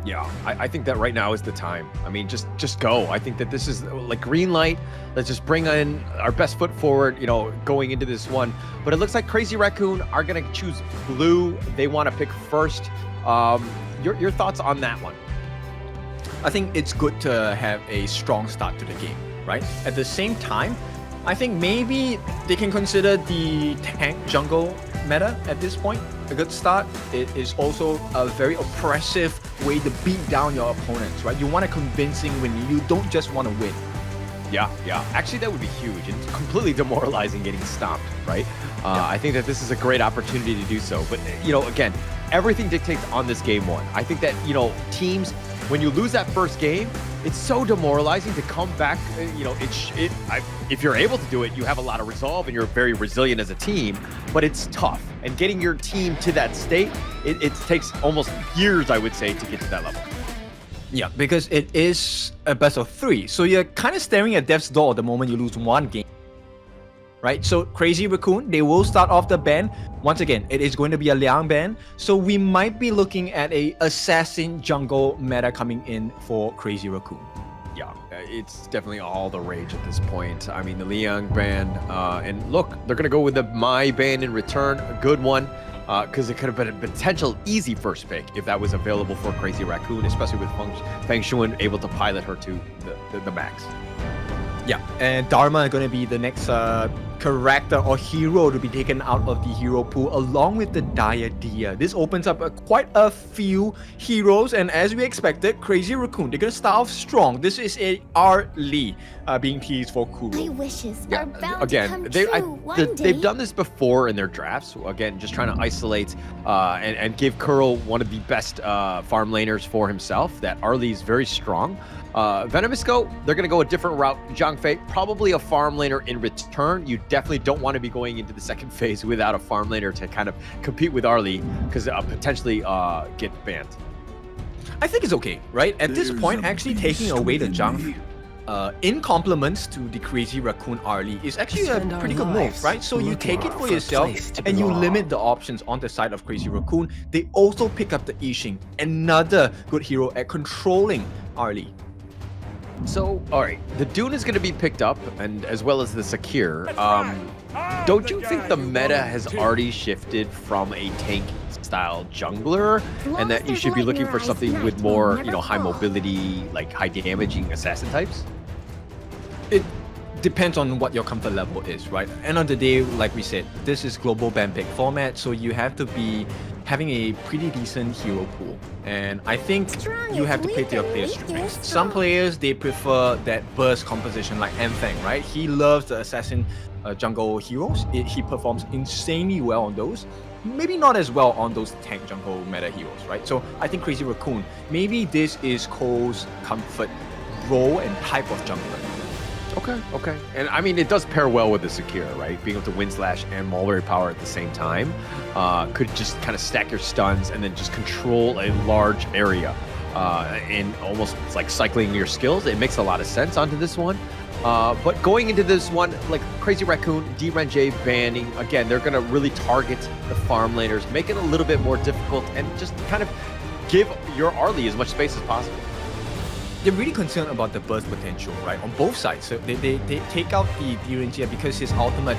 Speaker 16: Yeah, I think that right now is the time. I mean, just go. I think that this is like green light. Let's just bring in our best foot forward, you know, going into this one. But it looks like Crazy Raccoon are going to choose blue. They want to pick first. Your thoughts on that one?
Speaker 17: I think it's good to have a strong start to the game, right? At the same time, I think maybe they can consider the tank jungle meta at this point a good start. It is also a very oppressive way to beat down your opponents, right? You want a convincing win. You don't just want to win.
Speaker 16: Yeah. Actually, that would be huge and completely demoralizing getting stomped, right? I think that this is a great opportunity to do so. But, again, everything dictates on this game one. I think that, teams, when you lose that first game, it's so demoralizing to come back. If you're able to do it, you have a lot of resolve and you're very resilient as a team, but it's tough. And getting your team to that state, it takes almost years, I would say, to get to that level.
Speaker 17: Yeah, because it is a best of 3. So you're kind of staring at death's door the moment you lose one game. Right? So Crazy Raccoon, they will start off the ban. Once again, it is going to be a Liang ban. So we might be looking at a assassin jungle meta coming in for Crazy Raccoon.
Speaker 16: Yeah, it's definitely all the rage at this point. I mean, the Liang ban, and look, they're going to go with the Mai ban in return. A good one. Because it could have been a potential easy first pick if that was available for Crazy Raccoon, especially with Feng Shuan able to pilot her to the max.
Speaker 17: Yeah, and Dharma is going to be the next character or hero to be taken out of the hero pool along with the Diadea. This opens up quite a few heroes, and as we expected, Crazy Raccoon, they're going to start off strong. This is a R. Lee being teased for Kuro.
Speaker 1: My wishes are bound to come
Speaker 16: again,
Speaker 1: true one day.
Speaker 16: they've done this before in their drafts. So again, just trying to isolate and give Kuro one of the best farm laners for himself. That R. Lee is very strong. Venomous they're going to go a different route. Zhang Fei, probably a farm laner in return. You definitely don't want to be going into the second phase without a farm laner to kind of compete with Arlie, because potentially get banned.
Speaker 17: I think it's okay, right? At this point, actually taking away the Zhang in compliments to the Crazy Raccoon Arlie is actually a pretty good move, right? So you take it for yourself and you limit the options on the side of Crazy Raccoon. They also pick up the Yixing, another good hero at controlling Arlie.
Speaker 16: So, all right, the Dune is going to be picked up, and as well as the Sakir. Don't you think the meta has already shifted from a tank-style jungler, and that you should be looking for something with more, high mobility, like high damaging assassin types?
Speaker 17: It depends on what your comfort level is, right? End of the day, like we said, this is global ban pick format, so you have to be having a pretty decent hero pool. And I think you have to play to your player's strengths. Some players, they prefer that burst composition like Enfeng, right? He loves the assassin jungle heroes. He performs insanely well on those. Maybe not as well on those tank jungle meta heroes, right? So I think Crazy Raccoon, maybe this is Cole's comfort role and type of jungler.
Speaker 16: Okay. And I mean, it does pair well with the Sakira, right? Being able to Wind Slash and Mulberry Power at the same time could just kind of stack your stuns and then just control a large area. And almost it's like cycling your skills. It makes a lot of sense onto this one. But going into this one, like Crazy Raccoon, Gen.G banning, again, they're going to really target the farm laners, make it a little bit more difficult, and just kind of give your Arlie as much space as possible.
Speaker 17: They're really concerned about the burst potential, right? On both sides. So they take out the Gen.G because his ultimate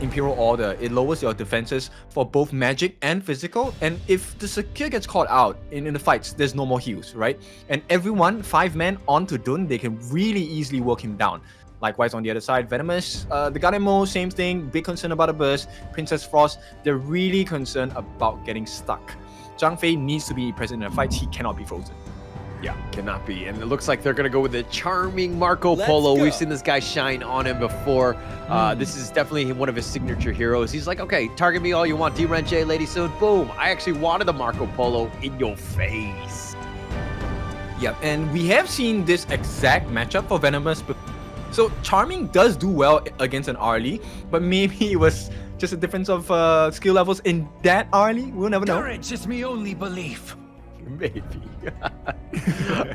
Speaker 17: Imperial Order, it lowers your defenses for both magic and physical. And if the Sakir gets caught out in the fights, there's no more heals, right? And everyone, 5 men onto Dun, they can really easily work him down. Likewise, on the other side, Venomous, the Garden same thing, big concern about the burst. Princess Frost, they're really concerned about getting stuck. Zhang Fei needs to be present in the fights, he cannot be frozen.
Speaker 16: Yeah, cannot be. And it looks like they're going to go with the charming Marco Polo. We've seen this guy shine on him before. This is definitely one of his signature heroes. He's like, okay, target me all you want. Gen.G, Lady Soon. Boom. I actually wanted the Marco Polo in your face.
Speaker 17: Yep, and we have seen this exact matchup for Venomous. So Charming does do well against an Arlie, but maybe it was just a difference of skill levels in that Arlie. We'll never know.
Speaker 10: Courage is my only belief.
Speaker 16: Maybe.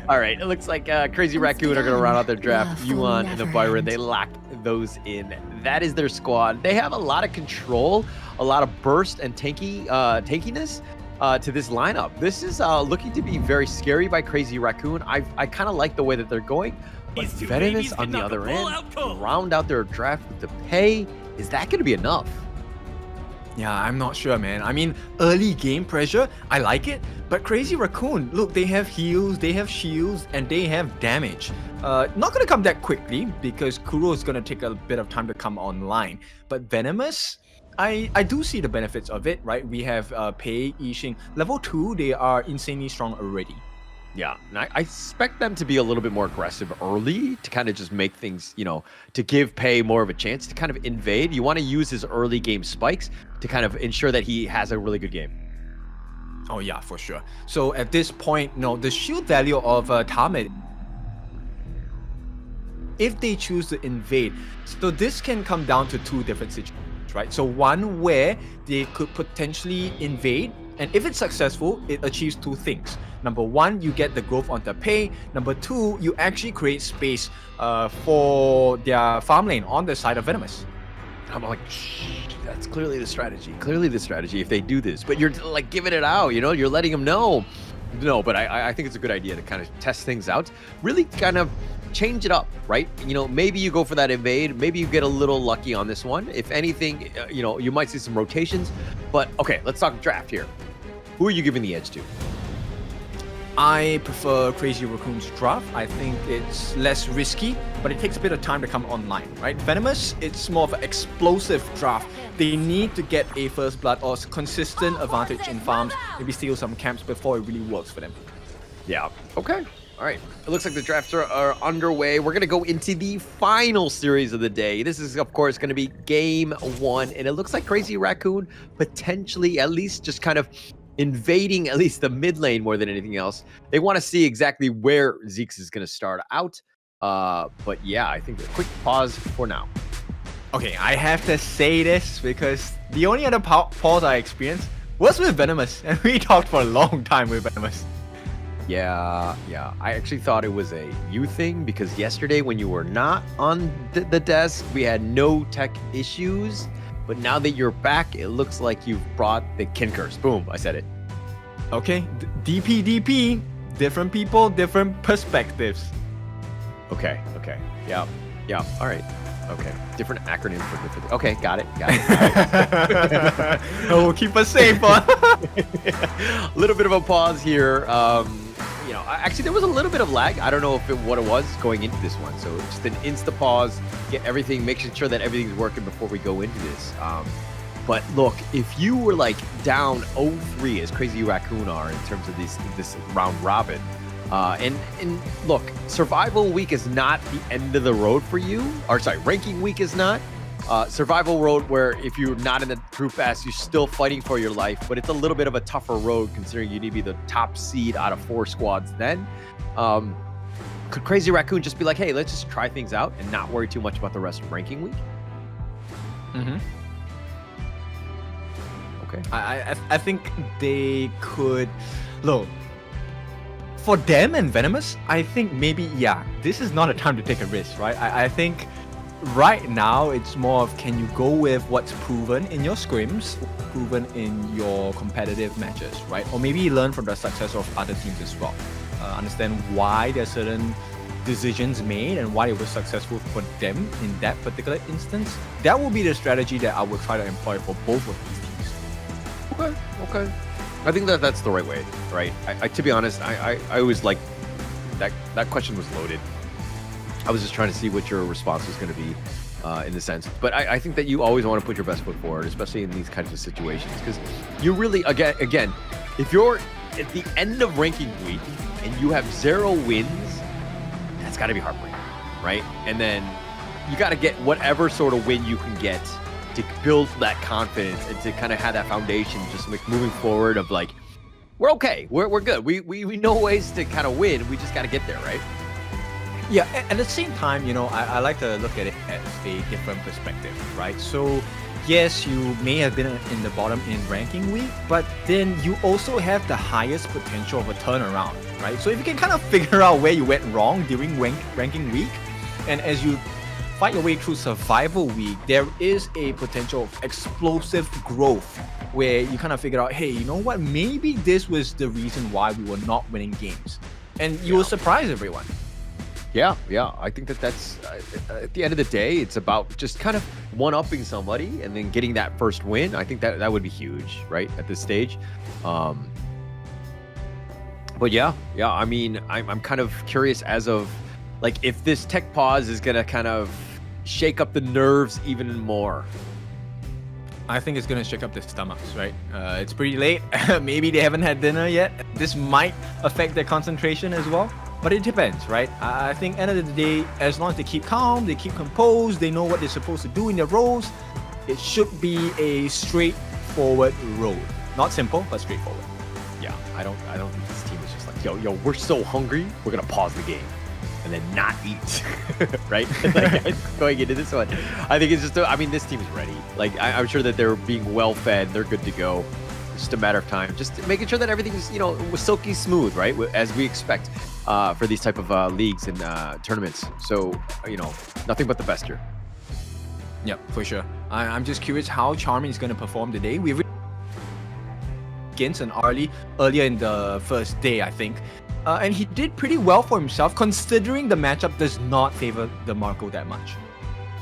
Speaker 16: All right, it looks like Crazy Raccoon are going to round out their draft. Yuan and the Byron, they locked those in. That is their squad. They have a lot of control, a lot of burst and tankiness to this lineup. This is looking to be very scary by Crazy Raccoon. I kind of like the way that they're going. But Venomous on the other end, round out their draft with the pay. Is that going to be enough?
Speaker 17: Yeah, I'm not sure, man. I mean, early game pressure, I like it. But Crazy Raccoon, look, they have heals, they have shields, and they have damage. Not going to come that quickly because Kuro is going to take a bit of time to come online. But Venomous, I do see the benefits of it, right? We have Pei, Yixing. Level 2, they are insanely strong already.
Speaker 16: Yeah, and I expect them to be a little bit more aggressive early to kind of just make things, to give Pei more of a chance to kind of invade. You want to use his early game spikes to kind of ensure that he has a really good game.
Speaker 17: Oh yeah, for sure. So at this point, the shield value of Tyrant, if they choose to invade, so this can come down to two different situations, right? So one where they could potentially invade, and if it's successful, it achieves two things. Number one, you get the growth on the Pei. Number two, you actually create space for their farm lane on the side of Venomous.
Speaker 16: I'm like, shh, that's clearly the strategy. Clearly the strategy if they do this. But you're like giving it out, you're letting them know. No, but I think it's a good idea to kind of test things out. Really kind of change it up, right? Maybe you go for that invade. Maybe you get a little lucky on this one. If anything, you might see some rotations. But okay, let's talk draft here. Who are you giving the edge to?
Speaker 17: I prefer Crazy Raccoon's draft. I think it's less risky, but it takes a bit of time to come online, right? Venomous, it's more of an explosive draft. They need to get a first blood or consistent advantage in farms, maybe steal some camps before it really works for them.
Speaker 16: Yeah, okay. All right, it looks like the drafts are underway. We're going to go into the final series of the day. This is, of course, going to be Game 1, and it looks like Crazy Raccoon potentially at least just kind of invading at least the mid lane more than anything else. They want to see exactly where Zeke's is going to start out. But yeah, I think a quick pause for now.
Speaker 17: Okay, I have to say this because the only other pause I experienced was with Venomous, and we talked for a long time with Venomous.
Speaker 16: Yeah. I actually thought it was a you thing because yesterday when you were not on the desk, we had no tech issues. But now that you're back, it looks like you've brought the kin curse. Boom, I said it.
Speaker 17: Okay, DP. Different people, different perspectives.
Speaker 16: Okay. Yeah. All right. Okay. Different acronym for different. Okay, got it.
Speaker 17: Oh, keep us safe, huh?
Speaker 16: A little bit of a pause here. Actually, there was a little bit of lag. I don't know what it was going into this one. So just an insta pause, get everything, making sure that everything's working before we go into this. But look, if you were like down 0-3 as Crazy Raccoon are in terms of this round robin, and look, survival week is not the end of the road for you. Or sorry, ranking week is not. Survival road where if you're not in the group S, you're still fighting for your life, but it's a little bit of a tougher road considering you need to be the top seed out of 4 squads then. Could Crazy Raccoon just be like, hey, let's just try things out and not worry too much about the rest of ranking week?
Speaker 17: Mm-hmm.
Speaker 16: Okay.
Speaker 17: I think they could... Look, for them and Venomous, I think maybe, yeah, this is not a time to take a risk, right? I think... Right now, it's more of can you go with what's proven in your scrims, proven in your competitive matches, right? Or maybe learn from the success of other teams as well. Understand why there are certain decisions made and why it was successful for them in that particular instance. That will be the strategy that I would try to employ for both of these teams.
Speaker 16: Okay. I think that's the right way, right? I to be honest, I always like that question was loaded. I was just trying to see what your response was going to be in the sense. But I think that you always want to put your best foot forward, especially in these kinds of situations. Because you really, again, if you're at the end of ranking week and you have 0 wins, that's got to be heartbreaking, right? And then you got to get whatever sort of win you can get to build that confidence and to kind of have that foundation just like moving forward of like, we're okay, we're good. We know ways to kind of win. We just got to get there, right?
Speaker 17: Yeah, at the same time, I like to look at it as a different perspective, right? So, yes, you may have been in the bottom in ranking week, but then you also have the highest potential of a turnaround, right? So if you can kind of figure out where you went wrong during ranking week, and as you fight your way through survival week, there is a potential of explosive growth where you kind of figure out, hey, you know what? Maybe this was the reason why we were not winning games. And you will surprise everyone.
Speaker 16: Yeah. I think that's at the end of the day, it's about just kind of one-upping somebody and then getting that first win. I think that would be huge, right, at this stage. But yeah. I mean, I'm kind of curious as of like if this tech pause is gonna kind of shake up the nerves even more.
Speaker 17: I think it's gonna shake up their stomachs, right? It's pretty late. Maybe they haven't had dinner yet. This might affect their concentration as well. But it depends, right? I think end of the day, as long as they keep calm, they keep composed, they know what they're supposed to do in their roles, it should be a straightforward road. Not simple, but straightforward.
Speaker 16: Yeah, I don't think this team is just like, yo, we're so hungry, we're gonna pause the game and then not eat, right? Like, going into this one, I think it's just, I mean, this team is ready. Like, I'm sure that they're being well fed, they're good to go. It's just a matter of time, just making sure that everything's, you know, silky smooth, right? As we expect for these type of leagues and tournaments. So, you know, nothing but the best here.
Speaker 17: Yeah, for sure. I'm just curious how Charming is going to perform today. We've against an earlier in the first day, I think. And he did pretty well for himself, considering the matchup does not favor the Marco that much.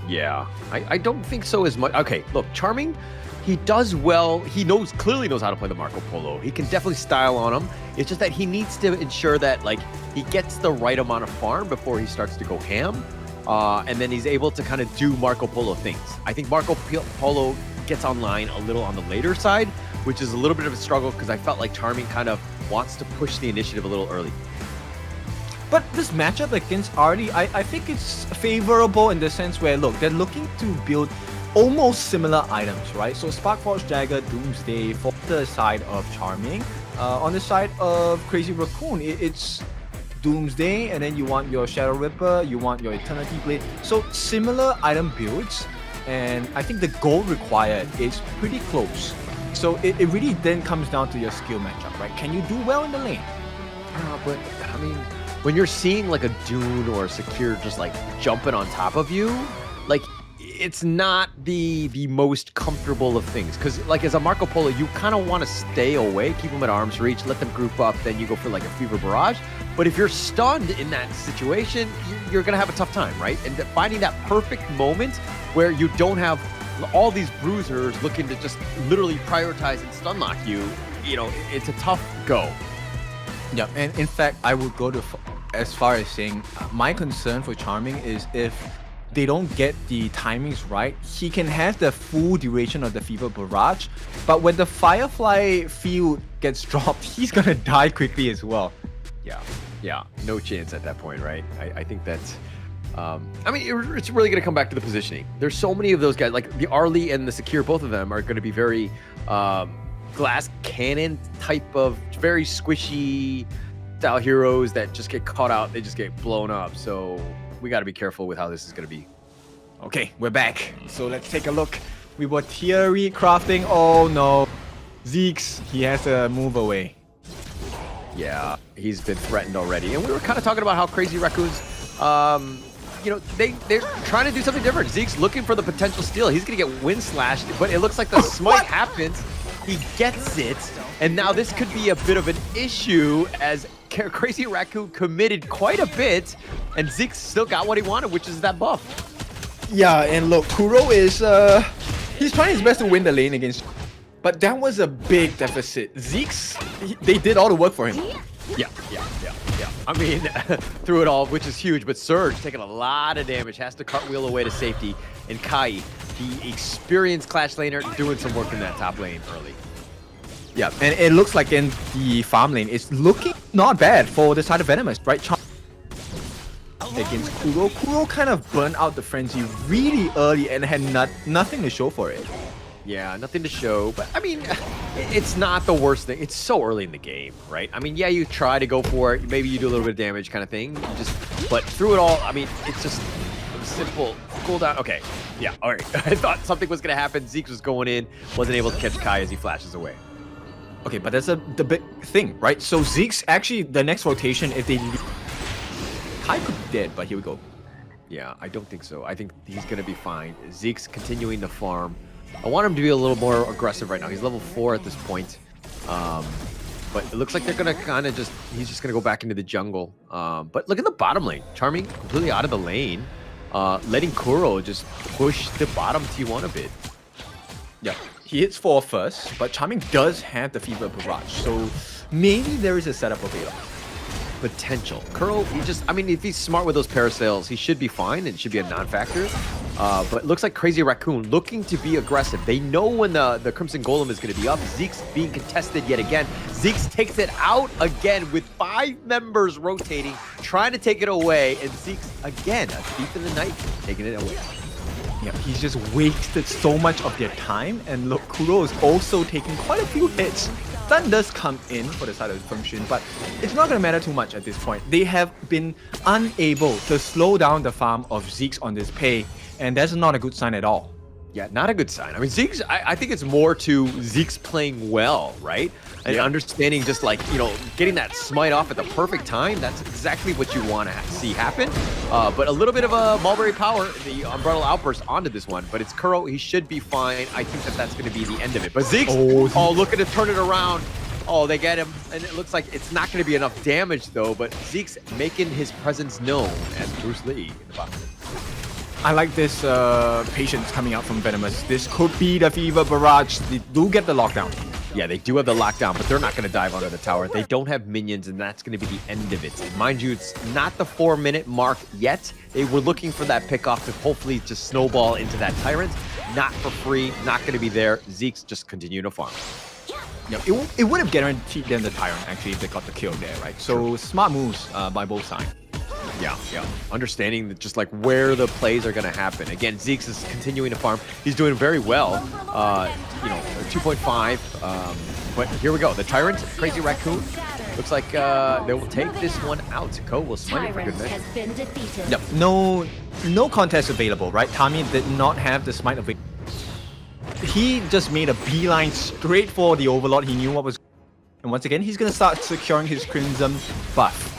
Speaker 16: Yeah, I don't think so as much. Okay, look, Charming, he does well. He clearly knows how to play the Marco Polo. He can definitely style on him. It's just that he needs to ensure that, like, he gets the right amount of farm before he starts to go ham. And then he's able to kind of do Marco Polo things. I think Marco Polo gets online a little on the later side, which is a little bit of a struggle because I felt like Charming kind of wants to push the initiative a little early.
Speaker 17: But this matchup against Arlie, I think it's favorable in the sense where, look, they're looking to build almost similar items, right? So Sparkforge Dagger, Doomsday for the side of Charming. On the side of Crazy Raccoon, it's Doomsday, and then you want your Shadow Ripper, you want your Eternity Blade. So similar item builds, and I think the goal required is pretty close. So it really then comes down to your skill matchup, right? Can you do well in the lane?
Speaker 16: But I mean, when you're seeing like a Dune or a Secure just like jumping on top of you, like it's not the most comfortable of things. Because like as a Marco Polo, you kind of want to stay away, keep them at arm's reach, let them group up, then you go for like a Fever Barrage. But if you're stunned in that situation, you're going to have a tough time, right? And finding that perfect moment where you don't have all these bruisers looking to just literally prioritize and stun lock you, you know, it's a tough go.
Speaker 17: Yeah, and in fact, I would go to as far as saying my concern for Charming is if they don't get the timings right, he can have the full duration of the Fever Barrage, but when the Firefly field gets dropped, he's gonna die quickly as well.
Speaker 16: Yeah, no chance at that point, right? I think that's I mean, it's really going to come back to the positioning. There's so many of those guys, like the Arlie and the Secure, both of them are going to be very glass cannon type of very squishy style heroes that just get caught out, they just get blown up. So we got to be careful with how this is going to be.
Speaker 17: Okay, we're back. So let's take a look. We were theory crafting. Oh no. Zeeks, he has to move away.
Speaker 16: Yeah, he's been threatened already. And we were kind of talking about how Crazy Raccoons, you know, they're trying to do something different. Zeke's looking for the potential steal. He's going to get wind slashed, but it looks like the smite happens. He gets it, and now this could be a bit of an issue as Crazy Raccoon committed quite a bit, and Zeke still got what he wanted, which is that buff.
Speaker 17: Yeah, and look, Kuro is, he's trying his best to win the lane against, but that was a big deficit. Zeke's, they did all the work for him.
Speaker 16: Yeah. I mean, through it all, which is huge, but Surge taking a lot of damage, has to cartwheel away to safety, and Kai, the experienced Clash laner, doing some work in that top lane early.
Speaker 17: Yeah, and it looks like in the farm lane, it's looking not bad for the side of Venomous, right? Against Kuro. Kuro kind of burnt out the frenzy really early and had nothing to show for it.
Speaker 16: Yeah, nothing to show, but I mean, it's not the worst thing. It's so early in the game, right? I mean, yeah, you try to go for it. Maybe you do a little bit of damage kind of thing. But through it all, I mean, it's just a simple cooldown. Okay, yeah, all right. I thought something was going to happen. Zeke was going in, wasn't able to catch Kai as he flashes away.
Speaker 17: Okay, but that's the big thing, right? So Zeke's actually, the next rotation, if they leave, Kai could be dead, but here we go.
Speaker 16: Yeah, I don't think so. I think he's going to be fine. Zeke's continuing to farm. I want him to be a little more aggressive right now. He's level 4 at this point. But it looks like they're going to kind of just... He's just going to go back into the jungle. But look at the bottom lane. Charming completely out of the lane. Letting Kuro just push the bottom T1 a bit.
Speaker 17: Yeah, he hits 4 first, but Charming does have the Fever Barrage. So maybe there is a setup available.
Speaker 16: Potential. Kuro, he just... I mean, if he's smart with those parasails, he should be fine. It should be a non-factor. But it looks like Crazy Raccoon looking to be aggressive. They know when the Crimson Golem is going to be up. Zeke's being contested yet again. Zeke's takes it out again with 5 members rotating, trying to take it away. And Zeke's, again, a thief in the night, taking it away.
Speaker 17: Yeah, he's just wasted so much of their time. And look, Kuro is also taking quite a few hits. Stun does come in for the side of Function, but it's not going to matter too much at this point. They have been unable to slow down the farm of Zeke's on this pay, and that's not a good sign at all.
Speaker 16: Yeah, not a good sign. I mean, Zeke's, I think it's more to Zeke's playing well, right? And understanding just like, you know, getting that smite off at the perfect time. That's exactly what you want to see happen. But a little bit of a Mulberry Power, the Umbrella Outburst onto this one. But it's Kuro. He should be fine. I think that that's going to be the end of it. But Zeke's, looking to turn it around. Oh, they get him. And it looks like it's not going to be enough damage, though. But Zeke's making his presence known as Bruce Lee in the bottom.
Speaker 17: I like this patience coming out from Venomous. This could be the Fever Barrage. They do get the lockdown.
Speaker 16: Yeah, they do have the lockdown, but they're not going to dive under the tower. They don't have minions, and that's going to be the end of it. And mind you, it's not the 4-minute mark yet. They were looking for that pickoff to hopefully just snowball into that Tyrant. Not for free, not going to be there. Zeke's just continue to farm.
Speaker 17: Yep, it would have guaranteed them the Tyrant, actually, if they got the kill there, right? So smart moves by both sides.
Speaker 16: Yeah. Understanding that just like where the plays are going to happen. Again, Zeke's is continuing to farm. He's doing very well. 2.5. But here we go. The Tyrant, Crazy Raccoon. Looks like they will take this one out. Ko will smite it for good measure.
Speaker 17: Yep. No contest available, right? Tommy did not have the smite available. He just made a beeline straight for the Overlord. He knew what was. And once again, he's going to start securing his Crimson buff.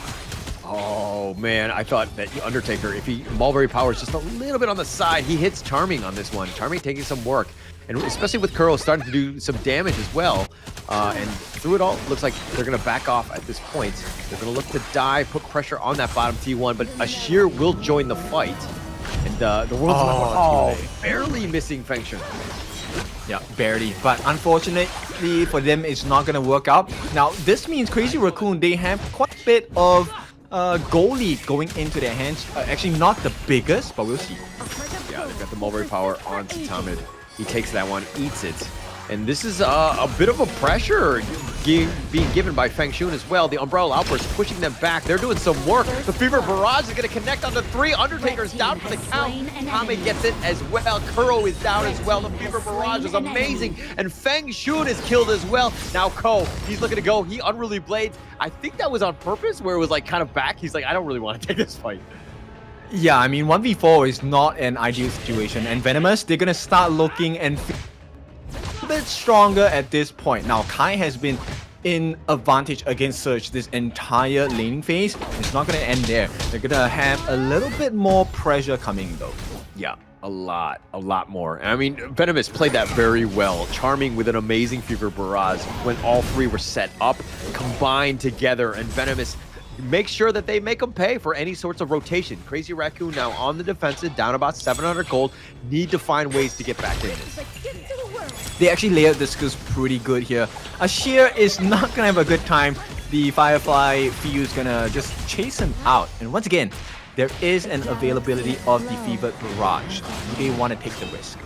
Speaker 16: Oh man, I thought that Undertaker, if he Mulberry Powers just a little bit on the side, he hits Charming on this one. Charming taking some work, and especially with Kuro starting to do some damage as well. And through it all, looks like they're going to back off at this point. They're going to look to dive, put pressure on that bottom T1, but Ashir will join the fight. And the world's barely missing Feng Shui.
Speaker 17: Yeah, barely. But unfortunately for them, it's not going to work out. Now, this means Crazy Raccoon, they have quite a bit of goal lead going into their hands. Actually, not the biggest, but we'll see.
Speaker 16: Yeah, they've got the Mulberry Power onto Tamid. He takes that one, eats it. And this is a bit of a pressure being given by Feng Shun as well. The Umbrella Outburst pushing them back. They're doing some work. The Fever Barrage is going to connect onto 3. Undertaker's down for the count. Kame gets it as well. Kuro is down as well. The Fever Barrage is amazing. And Feng Shun is killed as well. Now Ko, he's looking to go. He Unruly Blades. I think that was on purpose where it was like kind of back. He's like, I don't really want to take this fight.
Speaker 17: Yeah, I mean, 1v4 is not an ideal situation. And Venomous, they're going to start looking and a bit stronger at this point. Now, Kai has been in advantage against Surge this entire laning phase. It's not going to end there. They're going to have a little bit more pressure coming though.
Speaker 16: Yeah, a lot more. I mean, Venomous played that very well. Charming with an amazing Fever Barrage when all 3 were set up, combined together, and Venomous make sure that they make them pay for any sorts of rotation. Crazy Raccoon now on the defensive, down about 700 gold. Need to find ways to get back in this.
Speaker 17: They actually layered the skills pretty good here. Ashir is not going to have a good time. The Firefly Fiu is going to just chase him out. And once again, there is an availability of the Fevered Barrage. They want to take the risk.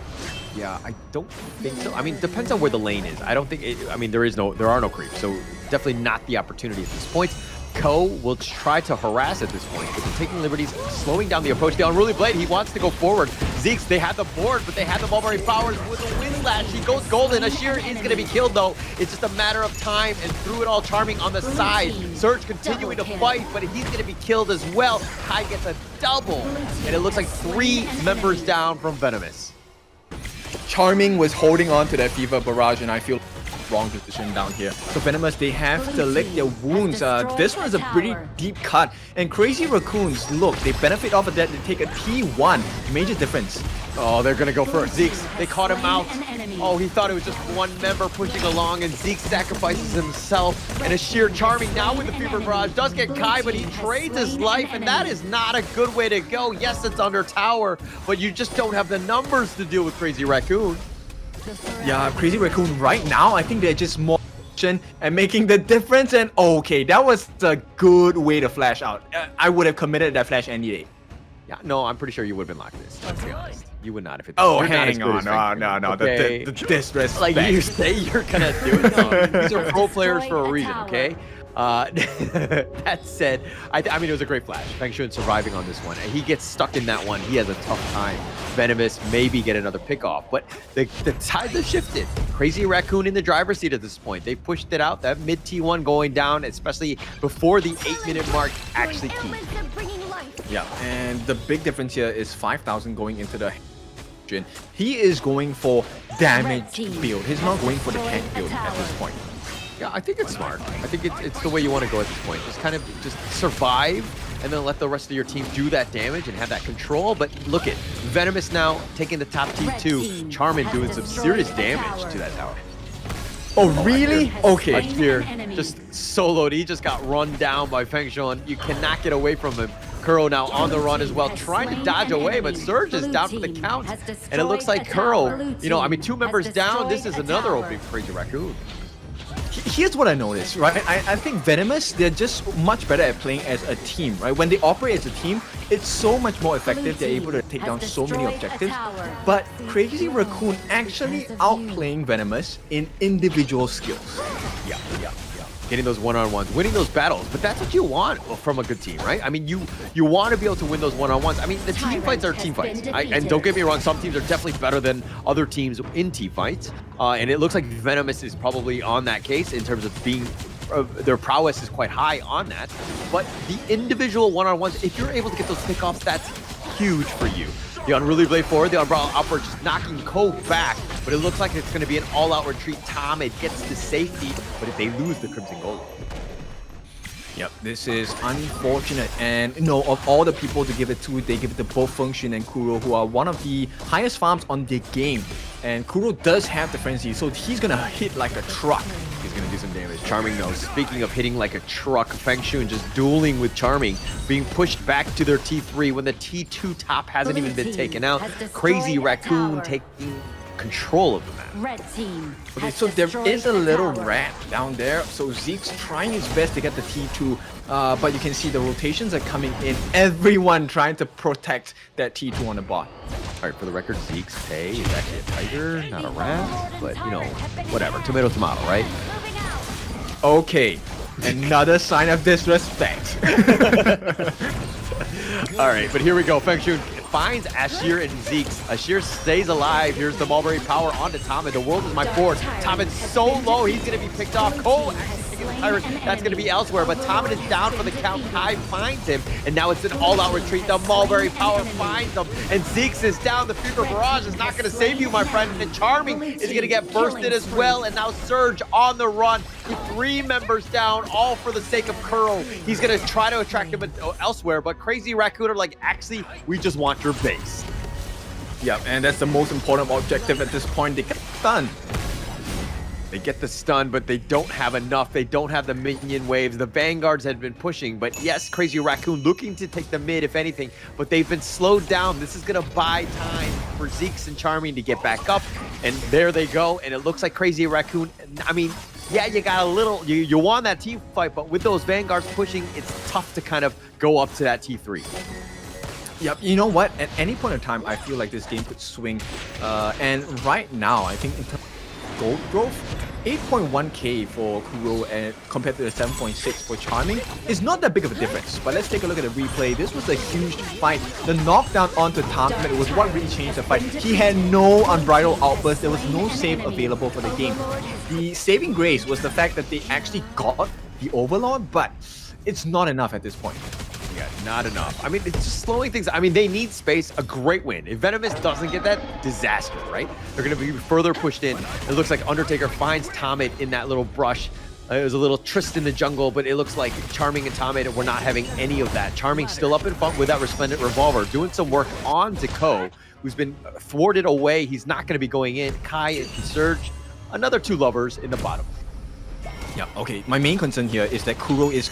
Speaker 16: Yeah, I don't think so. I mean, depends on where the lane is. I don't think it, I mean, there are no creeps, so definitely not the opportunity at this point. Ko will try to harass at this point, but they're taking liberties, slowing down the approach. The Unruly Blade, he wants to go forward. Zeke's, they had the board, but they had the Mulberry Powers with a Wind Slash. He goes golden. Ashir is going to be killed, though. It's just a matter of time, and through it all, Charming on the side. Surge continuing to fight, but he's going to be killed as well. Kai gets a double, and it looks like 3 members down from Venomous.
Speaker 17: Charming was holding on to that Fever Barrage, and I feel wrong position down here. So Venomous, they have to lick their wounds. This one's a pretty deep cut. And Crazy Raccoons, look, they benefit off of that. They take a T1. Major difference.
Speaker 16: Oh, they're going to go for it. Zeke's, they caught him out. Oh, he thought it was just one member pushing along, and Zeke sacrifices himself. And Ashir Charming now with the Fever Barrage does get Kai, but he trades his life, and that is not a good way to go. Yes, it's under tower, but you just don't have the numbers to deal with Crazy Raccoon.
Speaker 17: Yeah, Crazy Raccoon right now, I think they're just more and making the difference. And okay, that was a good way to flash out. I would have committed that flash any day.
Speaker 16: Yeah, no, I'm pretty sure you would have been like this. Let's be honest. You would not if it's.
Speaker 17: Oh,
Speaker 16: you're not as
Speaker 17: hang
Speaker 16: good
Speaker 17: on.
Speaker 16: as
Speaker 17: No,
Speaker 16: Feng
Speaker 17: no,
Speaker 16: Shui,
Speaker 17: no.
Speaker 16: okay?
Speaker 17: The disrespect.
Speaker 16: Like you say you're gonna do it. These are pro players for a reason, okay? That said, I mean, it was a great flash. Feng Shui surviving on this one. And he gets stuck in that one. He has a tough time. Venomous maybe get another pick off, but the tides have shifted. Crazy Raccoon in the driver's seat at this point. They pushed it out. That mid T1 going down, especially before the 8-minute mark, actually key.
Speaker 17: Yeah, and the big difference here is 5,000 going into the Gen. He is going for damage build. He's not going for the tank build at this point.
Speaker 16: Yeah, I think it's smart. I think it's the way you want to go at this point. Just kind of just survive and then let the rest of your team do that damage and have that control. But look at Venomous now taking the top T2. Charmin doing some serious damage to that tower.
Speaker 17: Oh, really? Okay.
Speaker 16: Here, just soloed. He just got run down by Feng Shui. You cannot get away from him. Kuro now on the run as well, trying to dodge away, but Surge is down for the count. And it looks like Kuro, you know, I mean, 2 members down. This is another opening for Crazy Raccoon.
Speaker 17: Here's what I noticed, right? I think Venomous, they're just much better at playing as a team, right? When they operate as a team, it's so much more effective. They're able to take down so many objectives. But Crazy Raccoon actually outplaying Venomous in individual skills.
Speaker 16: Yeah. Getting those one-on-ones, winning those battles, but that's what you want from a good team, right? I mean, you want to be able to win those one-on-ones. I mean, the team fights are team fights, and don't get me wrong, some teams are definitely better than other teams in team fights, and it looks like Venomous is probably on that case in terms of being, their prowess is quite high on that, but the individual one-on-ones, if you're able to get those pickoffs, that's huge for you. The Unruly Blade forward, the Umbrella upward, just knocking Ko back, but it looks like it's going to be an all-out retreat. Tomid gets to safety, but if they lose the Crimson Golem.
Speaker 17: Yep, this is unfortunate, and you know, of all the people to give it to, they give it to both Feng Shui and Kuro, who are one of the highest farms on the game. And Kuro does have the frenzy, so he's gonna hit like a truck.
Speaker 16: He's gonna do some damage. Charming though, speaking of hitting like a truck, Feng Shui just dueling with Charming, being pushed back to their T3 when the T2 top hasn't even been taken out. Crazy Raccoon taking control of the map.
Speaker 1: Red team.
Speaker 17: Okay, so there is a little ramp down there, so Zeke's trying his best to get the T2, but you can see the rotations are coming in. Everyone trying to protect that T2 on the bot.
Speaker 16: All right, for the record, Zeke's pay is actually a tiger, not a rat, but you know, whatever. Tomato, tomato, right?
Speaker 17: Okay, another sign of disrespect.
Speaker 16: All right, but here we go. Feng Shui finds Ashir and Zeke's. Ashir stays alive. Here's the Mulberry Power onto Tomid. The world is my board. Tomid's so low, he's going to be picked off. Cole actually taking the Tyrant. That's going to be elsewhere, but Tomid is down for the count. Kai finds him, and now it's an all-out retreat. The Mulberry Power finds him, and Zeke's is down. The Fever Barrage is not going to save you, my friend. And Charming is going to get bursted as well, and now Surge on the run with 3 members down, all for the sake of Kuro. He's going to try to attract him elsewhere, but Crazy Raccoon are like, actually, we just want your base.
Speaker 17: Yep, and that's the most important objective at this point. They get stunned.
Speaker 16: They get the stun, but they don't have enough. They don't have the minion waves. The Vanguards had been pushing, but yes, Crazy Raccoon looking to take the mid, if anything, but they've been slowed down. This is going to buy time for Zeke's and Charming to get back up, and there they go, and it looks like Crazy Raccoon, I mean, yeah, you got a little, you won that team fight, but with those Vanguards pushing, it's tough to kind of go up to that T3.
Speaker 17: Yep, you know what? At any point in time, I feel like this game could swing. And right now, I think in terms of gold growth, 8.1k for Kuro and compared to the 7.6 for Charming is not that big of a difference. But let's take a look at the replay. This was a huge fight. The knockdown onto Tomid was what really changed the fight. He had no unbridled outburst. There was no save available for the game. The saving grace was the fact that they actually got the Overlord, but it's not enough at this point.
Speaker 16: Yeah, not enough. I mean, it's just slowing things. I mean, they need space. A great win. If Venomous doesn't get that, disaster, right? They're going to be further pushed in. It looks like Undertaker finds Tomid in that little brush. It was a little tryst in the jungle, but it looks like Charming and Tomid were not having any of that. Charming still up in front with that Resplendent Revolver, doing some work on Ko, who's been thwarted away. He's not going to be going in. Kai and Surge, another 2 lovers in the bottom.
Speaker 17: Yeah, okay. My main concern here is that Kuro is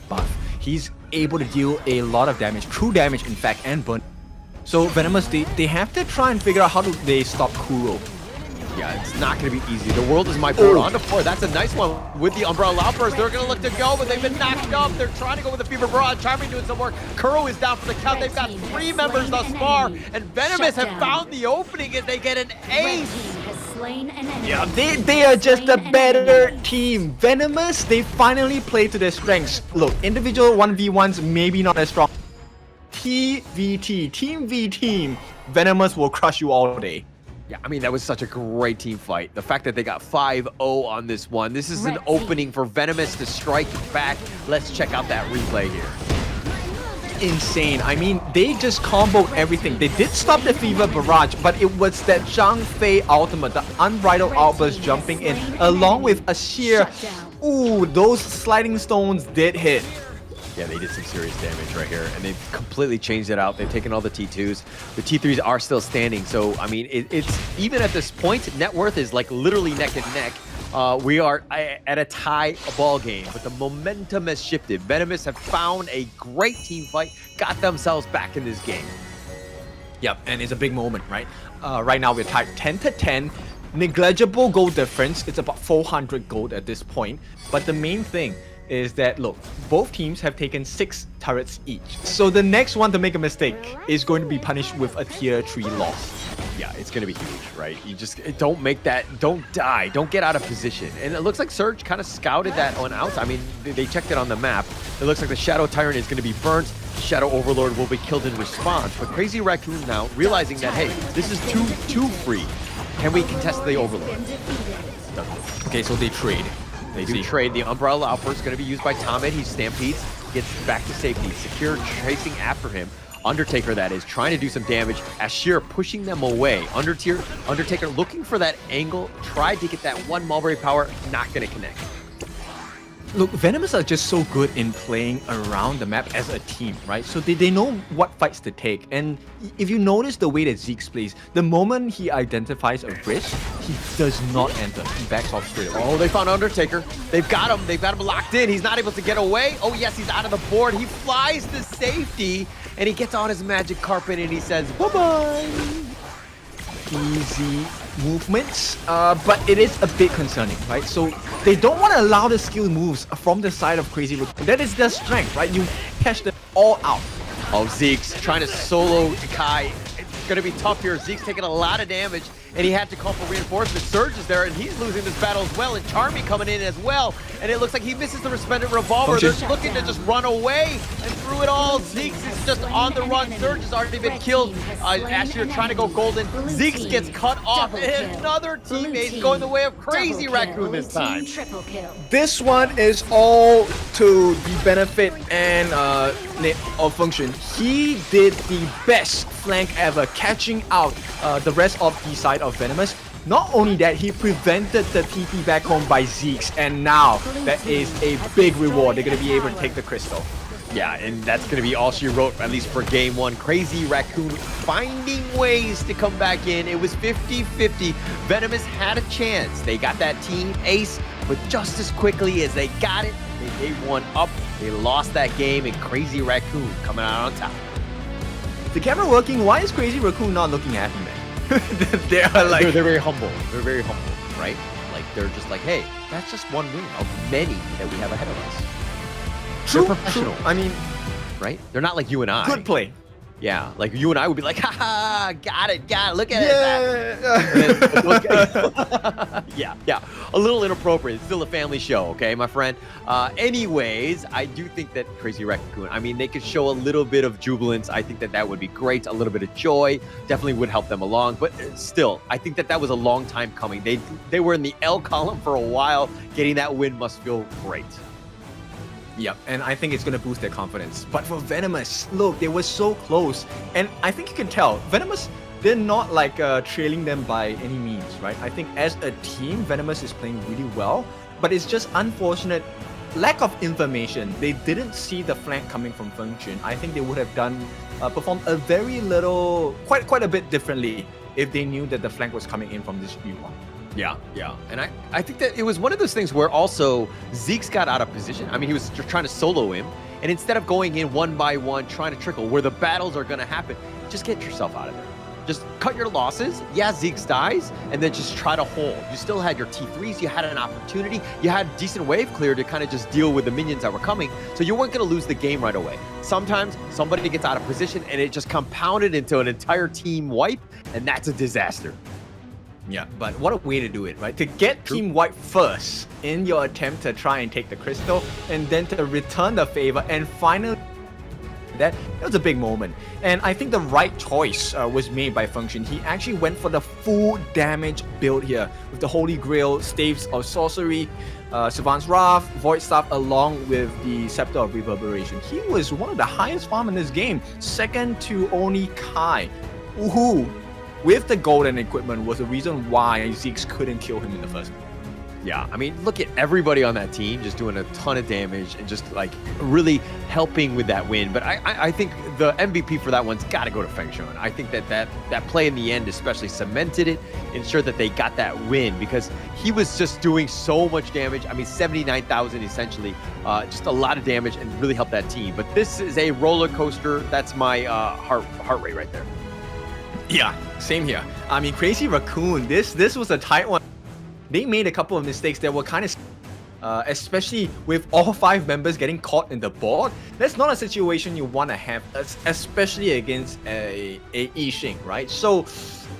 Speaker 17: buff. He's able to deal a lot of damage, true damage in fact, and burn. So Venomous, they have to try and figure out how do they stop Kuro.
Speaker 16: Yeah, it's not going to be easy. The world is my board on the floor. That's a nice one with the Umbrella Outburst. They're going to look to go, but they've been knocked up. They're trying to go with the Fever Barrage. Charming doing some work. Kuro is down for the count. They've got 3 members thus far, and Venomous have found the opening as they get an ace.
Speaker 17: Yeah, they are just a better team. Venomous, they finally play to their strengths. Look, individual 1v1s maybe not as strong. TVT, Team v Team, Venomous will crush you all day.
Speaker 16: Yeah, I mean, that was such a great team fight. The fact that they got 5-0 on this one. This is an opening for Venomous to strike back. Let's check out that replay here.
Speaker 17: Insane. I mean, they just comboed everything. They did stop the Fever Barrage, but it was that Zhang Fei ultimate, the unbridled outburst jumping in, along with a sheer... Ooh, those sliding stones did hit.
Speaker 16: Yeah, they did some serious damage right here, and they've completely changed it out. They've taken all the T2s. The T3s are still standing, so, I mean, it's even at this point, net worth is like literally neck and neck. We are at a tie ball game, but the momentum has shifted. Venomous have found a great team fight, got themselves back in this game.
Speaker 17: Yep, and it's a big moment, right? Right now, we're tied 10-10. Negligible gold difference. It's about 400 gold at this point, but the main thing is that, look, both teams have taken 6 turrets each. So the next one to make a mistake is going to be punished with a tier 3 loss.
Speaker 16: Yeah, it's going to be huge, right? You just don't make that, don't die, don't get out of position. And it looks like Surge kind of scouted that one out. I mean, they checked it on the map. It looks like the Shadow Tyrant is going to be burnt. Shadow Overlord will be killed in response. But Crazy Raccoon now realizing that, hey, this is too free. Can we contest the Overlord?
Speaker 17: Okay, so they trade.
Speaker 16: They do trade. The Umbrella Outburst is going to be used by Tomid. He stampedes, gets back to safety. Secure chasing after him. Undertaker, that is, trying to do some damage. Ashir pushing them away. Undertaker looking for that angle. Tried to get that one Mulberry Power. Not going to connect.
Speaker 17: Look, Venomous are just so good in playing around the map as a team, right? So they know what fights to take. And if you notice the way that Zeke's plays, the moment he identifies a risk, he does not enter. He backs off straight away.
Speaker 16: Oh, they found Undertaker. They've got him. They've got him locked in. He's not able to get away. Oh, yes, he's out of the board. He flies to safety, and he gets on his magic carpet, and he says, bye-bye.
Speaker 17: Easy movements, but it is a bit concerning, right? So they don't want to allow the skill moves from the side of Crazy Raccoon. That is their strength, right? You catch them all out.
Speaker 16: Oh, Zeke's trying to solo Kai. It's going to be tough here. Zeke's taking a lot of damage, and he had to call for reinforcement. Surge is there, and he's losing this battle as well, and Charmy coming in as well. And it looks like he misses the Resplendent Revolver. They're looking to just run away, and through it all, Zeke's is just on the run. Surge has already been killed. Ashir trying to go golden. Zeke's gets cut off, and another teammate going the way of Crazy Raccoon this time.
Speaker 17: This one is all to the benefit and of Function. He did the best flank ever, catching out the rest of the side of Venomous. Not only that, he prevented the TP back home by Zeke's, and now that is a big reward. They're going to be able to take the crystal.
Speaker 16: Yeah, and that's going to be all she wrote, at least for game 1. Crazy Raccoon finding ways to come back in. It was 50-50. Venomous had a chance. They got that team ace, but just as quickly as they got it, they gave one up. They lost that game, and Crazy Raccoon coming out on top.
Speaker 17: The camera working? Why is Crazy Raccoon not looking at him then? They're
Speaker 16: very humble. They're very humble, right? Like, they're just like, hey, that's just one win of many that we have ahead of us.
Speaker 17: True,
Speaker 16: they're professional.
Speaker 17: True. I mean,
Speaker 16: right? They're not like you and I.
Speaker 17: Good play.
Speaker 16: Yeah, like you and I would be like, haha, got it, look at it. Yeah, a little inappropriate. It's still a family show, okay, my friend? Anyways, I do think that Crazy Raccoon, I mean, they could show a little bit of jubilance. I think that that would be great. A little bit of joy definitely would help them along. But still, I think that that was a long time coming. They were in the L column for a while. Getting that win must feel great.
Speaker 17: Yep, and I think it's going to boost their confidence. But for Venomous, look, they were so close. And I think you can tell, Venomous, they're not like trailing them by any means, right? I think as a team, Venomous is playing really well. But it's just unfortunate lack of information. They didn't see the flank coming from Function. I think they would have performed a very little, quite a bit differently if they knew that the flank was coming in from this view.
Speaker 16: Yeah. And I think that it was one of those things where also Zeke's got out of position. I mean, he was just trying to solo him. And instead of going in one by one, trying to trickle where the battles are going to happen, just get yourself out of there. just cut your losses. Yeah, Zeke's dies, and then just try to hold. You still had your T3s, you had an opportunity, you had decent wave clear to kind of just deal with the minions that were coming, so you weren't going to lose the game right away. Sometimes somebody gets out of position and it just compounded into an entire team wipe, and that's a disaster.
Speaker 17: Yeah, but what a way to do it, right? To get team wipe first in your attempt to try and take the crystal, and then to return the favor, and finally that was a big moment. And I think the right choice was made by Function. He actually went for the full damage build here with the Holy Grail, Staves of Sorcery, Savant's Wrath, Void Staff, along with the Scepter of Reverberation. He was one of the highest farm in this game, second to only Kai, who, with the golden equipment, was the reason why Zeke couldn't kill him in the first place.
Speaker 16: Yeah, I mean, look at everybody on that team just doing a ton of damage and just like really helping with that win. But I think the MVP for that one's got to go to Feng Shuan. I think that play in the end especially cemented it, ensured that they got that win because he was just doing so much damage. I mean, 79,000 essentially, just a lot of damage and really helped that team. But this is a roller coaster. That's my heart rate right there.
Speaker 17: Yeah, same here. I mean, Crazy Raccoon, this was a tight one. They made a couple of mistakes that were kind of, especially with all 5 members getting caught in the board. That's not a situation you want to have, especially against a Yixing, right? So,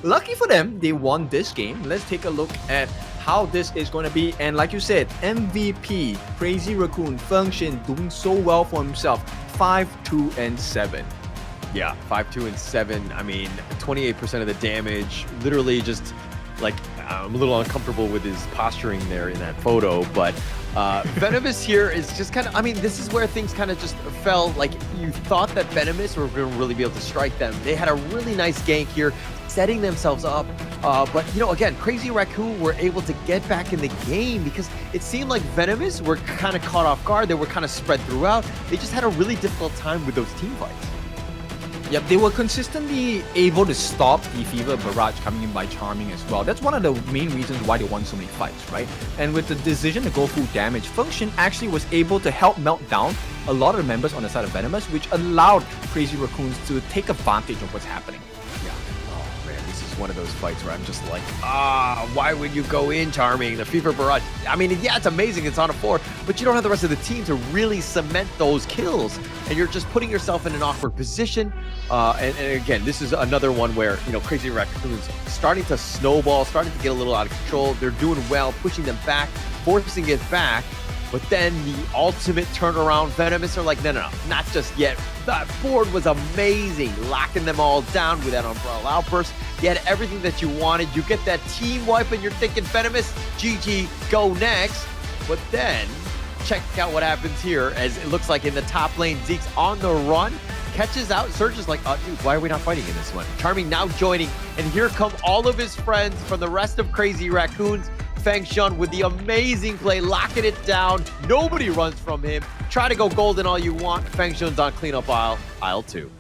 Speaker 17: lucky for them, they won this game. Let's take a look at how this is going to be. And like you said, MVP, Crazy Raccoon, Function doing so well for himself. 5-2-7.
Speaker 16: Yeah, 5-2-7. I mean, 28% of the damage. Literally just like, I'm a little uncomfortable with his posturing there in that photo, but Venomous here is just kind of, I mean, this is where things kind of just fell. Like, you thought that Venomous were going to really be able to strike them. They had a really nice gank here, setting themselves up. But, you know, again, Crazy Raccoon were able to get back in the game because it seemed like Venomous were kind of caught off guard. They were kind of spread throughout. They just had a really difficult time with those team fights.
Speaker 17: Yep, they were consistently able to stop the Fever Barrage coming in by charming as well. That's one of the main reasons why they won so many fights, right? And with the decision to go full damage, Function actually was able to help melt down a lot of the members on the side of Venomous, which allowed Crazy Raccoons to take advantage of what's happening.
Speaker 16: Yeah. Oh man, this is one of those fights where I'm just like, why would you go in Charming? The Fever Barrage. I mean, yeah, it's amazing it's on a 4, but you don't have the rest of the team to really cement those kills. And you're just putting yourself in an awkward position. And again, this is another one where, you know, Crazy Raccoon's starting to snowball, starting to get a little out of control. They're doing well, pushing them back, forcing it back. But then the ultimate turnaround, Venomous are like, no, not just yet. That board was amazing, locking them all down with that Umbrella Outburst. You had everything that you wanted. You get that team wipe and you're thinking, Venomous, GG, go next. But then, check out what happens here as it looks like in the top lane, Zeke's on the run, catches out, Surge is like, dude, why are we not fighting in this one? Charming now joining, and here come all of his friends from the rest of Crazy Raccoons. Feng Shuan with the amazing play, locking it down. Nobody runs from him. Try to go golden all you want. Feng Shuan's on cleanup aisle 2.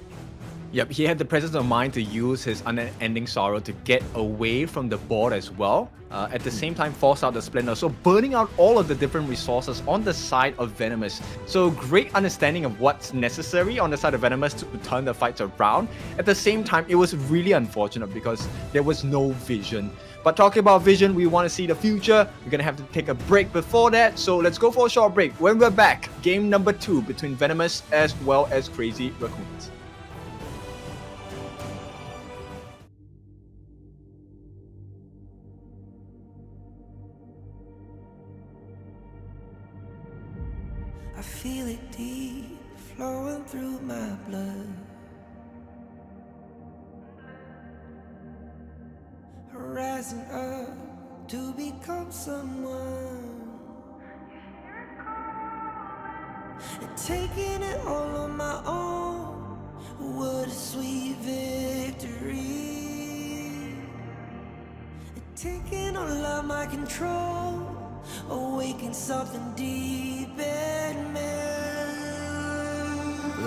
Speaker 17: Yep, he had the presence of mind to use his unending sorrow to get away from the board as well. At the same time, force out the Splendor, so burning out all of the different resources on the side of Venomous. So great understanding of what's necessary on the side of Venomous to turn the fights around. At the same time, it was really unfortunate because there was no vision. But talking about vision, we want to see the future. We're going to have to take a break before that, so let's go for a short break. When we're back, game number 2 between Venomous as well as Crazy Raccoons.
Speaker 3: I feel it deep flowing through my blood. Rising up to become someone, and taking it all on my own. What a sweet victory. And taking all of my control, awaken something deep in me.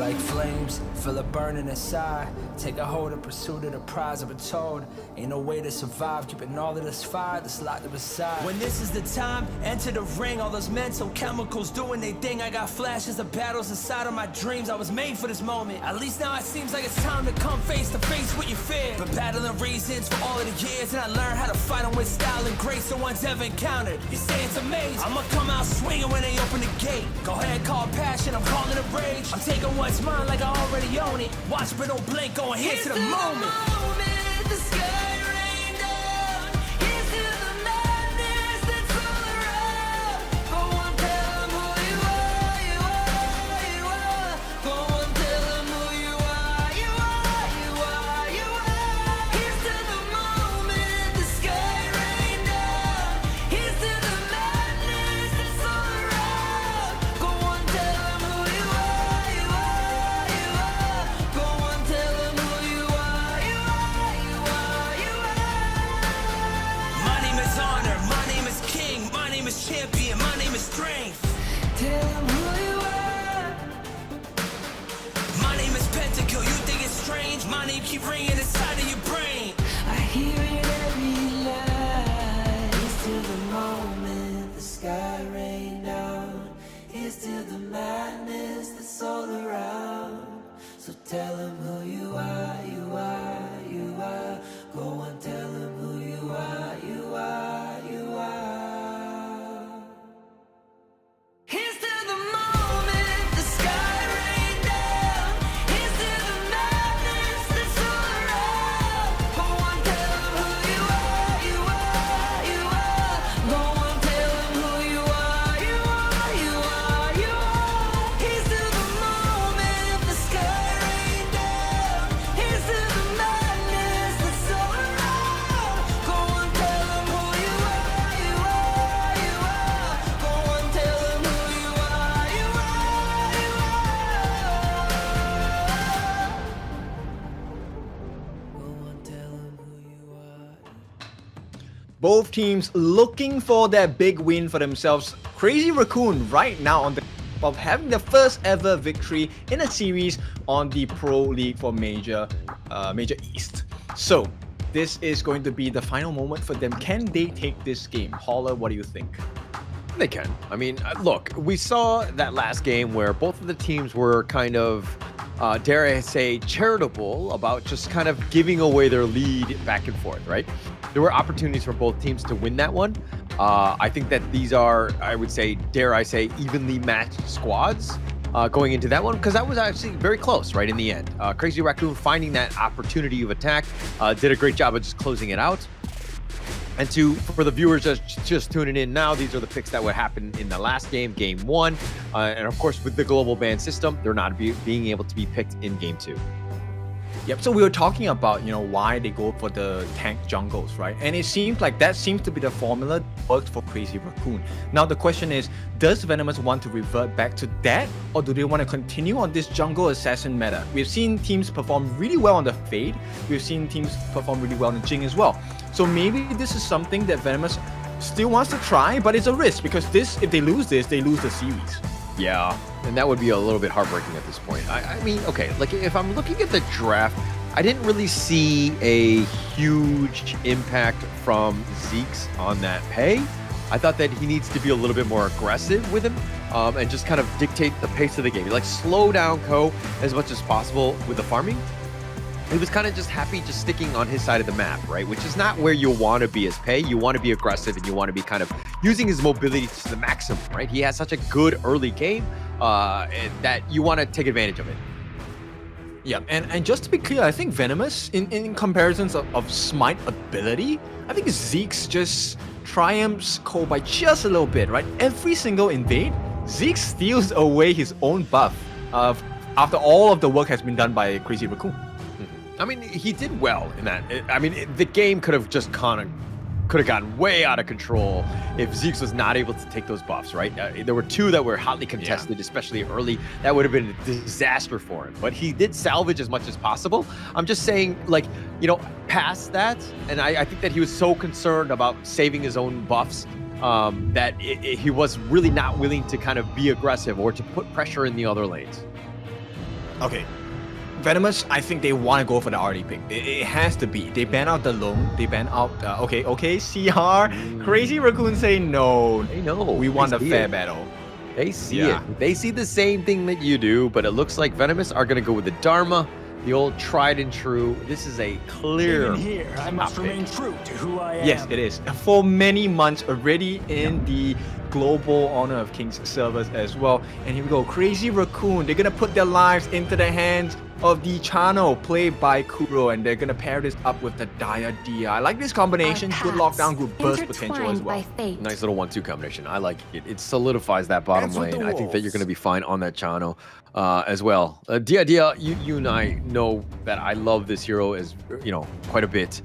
Speaker 5: Like flames, feel it burning inside. Take a hold of pursuit of the prize. I've been told ain't no way to survive. Keeping all of this fire that's locked up inside. When this is the time, enter the ring. All those mental chemicals doing they thing. I got flashes of battles inside of my dreams. I was made for this moment. At least now it seems like it's time to come face to face with your fear. Been battling reasons for all of the years, and I learned how to fight them with style and grace no one's ever encountered. You say it's amazing. I'ma come out swinging when they open the gate. Go ahead, call passion. I'm calling it rage. I'm taking what's mine like I already own it. Watch but don't blink, going here to the moment.
Speaker 3: The sky rain down. Here's to the madness that's all around. Go on, tell them who you are, you are, you are. Go on, tell them who you are, you are, you are, you are. Here's to the moment. The sky rain down. Here's to the madness that's all around. Go on, tell them who you are, you are, you are. Go on, tell them who you are, you are, you are, you are.
Speaker 5: My name is honor, my name is king, my name is champion, my name is strength.
Speaker 3: Tell them who you are.
Speaker 5: My name is Pentakill, you think it's strange? My name keep ringing inside of your brain.
Speaker 3: I hear it every night. Here's to the moment the sky rain down. Here's to the madness that's all around. So tell them who you are, you are, you are. Go on, tell them who you are, you are, you are. Here's to the moment the sky rain down. Here's to the madness that's all around. Go on, tell them who you are, you are, you are. Go on, tell them who you are, you are, you are, you are. Here's to the moment the sky rain down. Here's to the madness that's all around. Go on, tell them who you are, you are, you are. Go on, tell them who you are, you are, you are. Go on, tell them who you are.
Speaker 17: Both teams looking for that big win for themselves. Crazy Raccoon right now on the of having the first ever victory in a series on the Pro League for Major East. So this is going to be the final moment for them. Can they take this game? Holler, what do you think?
Speaker 16: They can. I mean, look, we saw that last game where both of the teams were kind of, dare I say, charitable about just kind of giving away their lead back and forth, right? There were opportunities for both teams to win that one. I think that these are, I would say, dare I say, evenly matched squads going into that one, because that was actually very close, right, in the end. Crazy Raccoon finding that opportunity of attack, did a great job of just closing it out. And for the viewers just tuning in now, these are the picks that would happen in the last game, game 1. And of course, with the global ban system, they're not being able to be picked in game 2.
Speaker 17: Yep, so we were talking about, why they go for the tank jungles, right? And it seems like that seems to be the formula that worked for Crazy Raccoon. Now the question is, does Venomous want to revert back to that? Or do they want to continue on this jungle assassin meta? We've seen teams perform really well on the Fade. We've seen teams perform really well on Jing as well. So maybe this is something that Venomous still wants to try, but it's a risk because if they lose this, they lose the series.
Speaker 16: Yeah, and that would be a little bit heartbreaking at this point. I mean, okay, like if I'm looking at the draft, I didn't really see a huge impact from Zeke's on that pay. I thought that he needs to be a little bit more aggressive with him and just kind of dictate the pace of the game. Like slow down Ko as much as possible with the farming. He was kind of just happy just sticking on his side of the map, right? Which is not where you want to be as Pei. You want to be aggressive and you want to be kind of using his mobility to the maximum, right? He has such a good early game that you want to take advantage of it.
Speaker 17: Yeah, and just to be clear, I think Venomous, in comparisons of Smite ability, I think Zeke's just triumphs Ko by just a little bit, right? Every single invade, Zeke steals away his own buff after all of the work has been done by Crazy Raccoon.
Speaker 16: I mean, he did well in that. I mean, the game could have just gotten way out of control if Zeke was not able to take those buffs, right? There were 2 that were hotly contested, especially early. That would have been a disaster for him. But he did salvage as much as possible. I'm just saying, like, past that, and I think that he was so concerned about saving his own buffs that he was really not willing to kind of be aggressive or to put pressure in the other lanes.
Speaker 17: Okay. Venomous, I think they want to go for the RD pick. It has to be. They ban out the loan. They ban out. Okay, CR. Crazy Raccoon say no.
Speaker 16: They know.
Speaker 17: We want
Speaker 16: They
Speaker 17: a
Speaker 16: see
Speaker 17: fair
Speaker 16: it.
Speaker 17: battle.
Speaker 16: They see
Speaker 17: Yeah.
Speaker 16: it. They see the same thing that you do, but it looks like Venomous are going to go with the Dharma, the old tried and true. This is a clear.
Speaker 5: Even here, I must
Speaker 16: top
Speaker 5: remain
Speaker 16: pick.
Speaker 5: true to who I am.
Speaker 17: Yes, it is. For many months already in the global Honor of Kings servers as well. And here we go. Crazy Raccoon. They're going to put their lives into the hands of the channel played by Kuro, and they're going to pair this up with the Dire Dia. I like this combination. Good lockdown, good burst potential as well.
Speaker 16: Nice little 1-2 combination. I like it. It solidifies that bottom lane. I think that you're going to be fine on that channel as well. Dia, you and I know that I love this hero as quite a bit.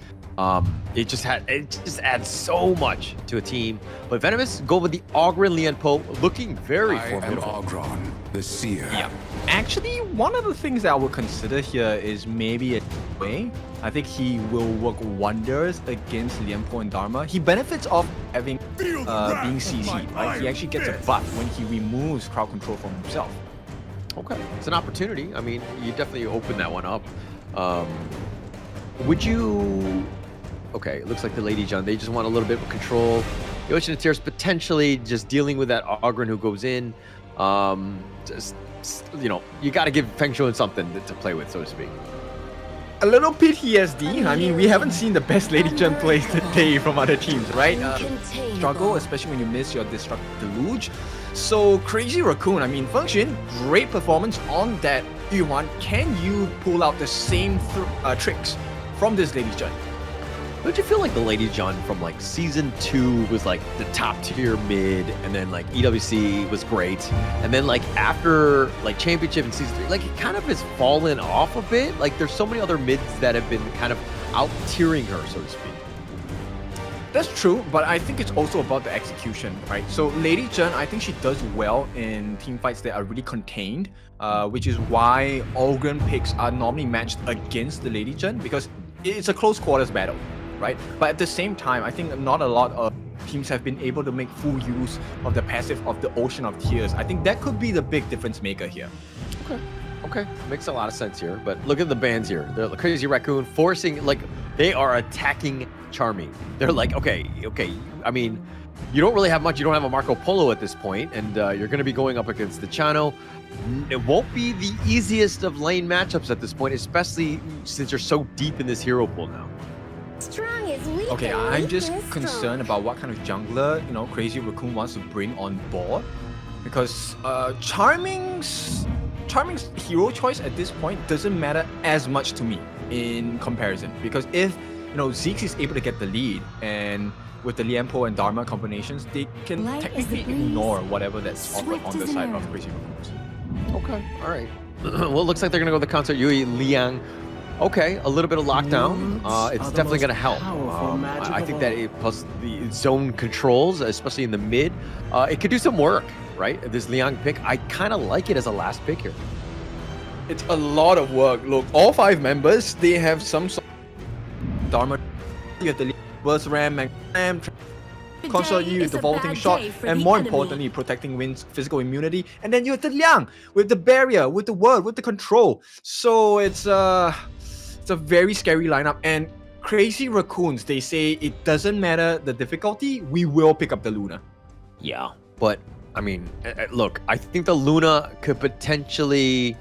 Speaker 16: It just adds so much to a team. But Venomous go with the Ogren Lianpo, looking very formidable.
Speaker 4: Ogron, the Seer.
Speaker 17: Yeah. Actually, one of the things that I would consider here is maybe a way. I think he will work wonders against Lianpo and Dharma. He benefits off having being CC'd, right? He actually gets a buff when he removes crowd control from himself.
Speaker 16: Okay, it's an opportunity. I mean, you definitely open that one up. Would you? Okay, it looks like the Lady John, they just want a little bit of control. The Ocean of Tears potentially just dealing with that Ogren who goes in. You got to give Feng Shui something to play with, so to speak.
Speaker 17: A little PTSD. I mean, we haven't seen the best Lady Jen plays today from other teams, right? Struggle, especially when you miss your Destructive Deluge. So, Crazy Raccoon, I mean, Function, great performance on that Yuan. Can you pull out the same tricks from this Lady Jen?
Speaker 16: Don't you feel like the Lady John from like season 2 was like the top tier mid, and then like EWC was great, and then like after like championship in season 3, like it kind of has fallen off a bit. Like there's so many other mids that have been kind of out tiering her, so to speak.
Speaker 17: That's true, but I think it's also about the execution, right? So Lady Jen, I think she does well in team fights that are really contained, which is why Ogren picks are normally matched against the Lady Jen, because it's a close quarters battle. Right, but at the same time, I think not a lot of teams have been able to make full use of the passive of the Ocean of Tears. I think that could be the big difference maker here.
Speaker 16: Okay, makes a lot of sense here. But look at the bans here. They're the Crazy Raccoon forcing, like they are attacking Charming. They're like, okay. I mean, you don't really have much. You don't have a Marco Polo at this point, and you're going to be going up against the Chano. It won't be the easiest of lane matchups at this point, especially since you're so deep in this hero pool now.
Speaker 1: Strong is weak.
Speaker 17: Okay,
Speaker 1: and
Speaker 17: I'm
Speaker 1: weak
Speaker 17: just
Speaker 1: is
Speaker 17: concerned about what kind of jungler, Crazy Raccoon wants to bring on board. Because Charming's hero choice at this point doesn't matter as much to me in comparison. Because if, Zeke is able to get the lead, and with the Lianpo and Dharma combinations, they can technically ignore whatever that's offered on the side of Crazy Raccoons.
Speaker 16: Okay, all right. Well, it looks like they're going to go with the counter Yui Liang. Okay, a little bit of lockdown. It's definitely going to help. I think that plus the zone controls, especially in the mid, it could do some work, right? This Liang pick, I kind of like it as a last pick here.
Speaker 17: It's a lot of work. Look, all 5 members, they have some sort of Dharma. You have the Burst Ram, Ram, Consort you with the vaulting shot, and more importantly, protecting Win's physical immunity. And then you have the Liang with the barrier, with the word, with the control. So it's a very scary lineup. And Crazy Raccoons, they say it doesn't matter the difficulty, we will pick up the Luna.
Speaker 16: Yeah, but I mean, look, I think the Luna could potentially...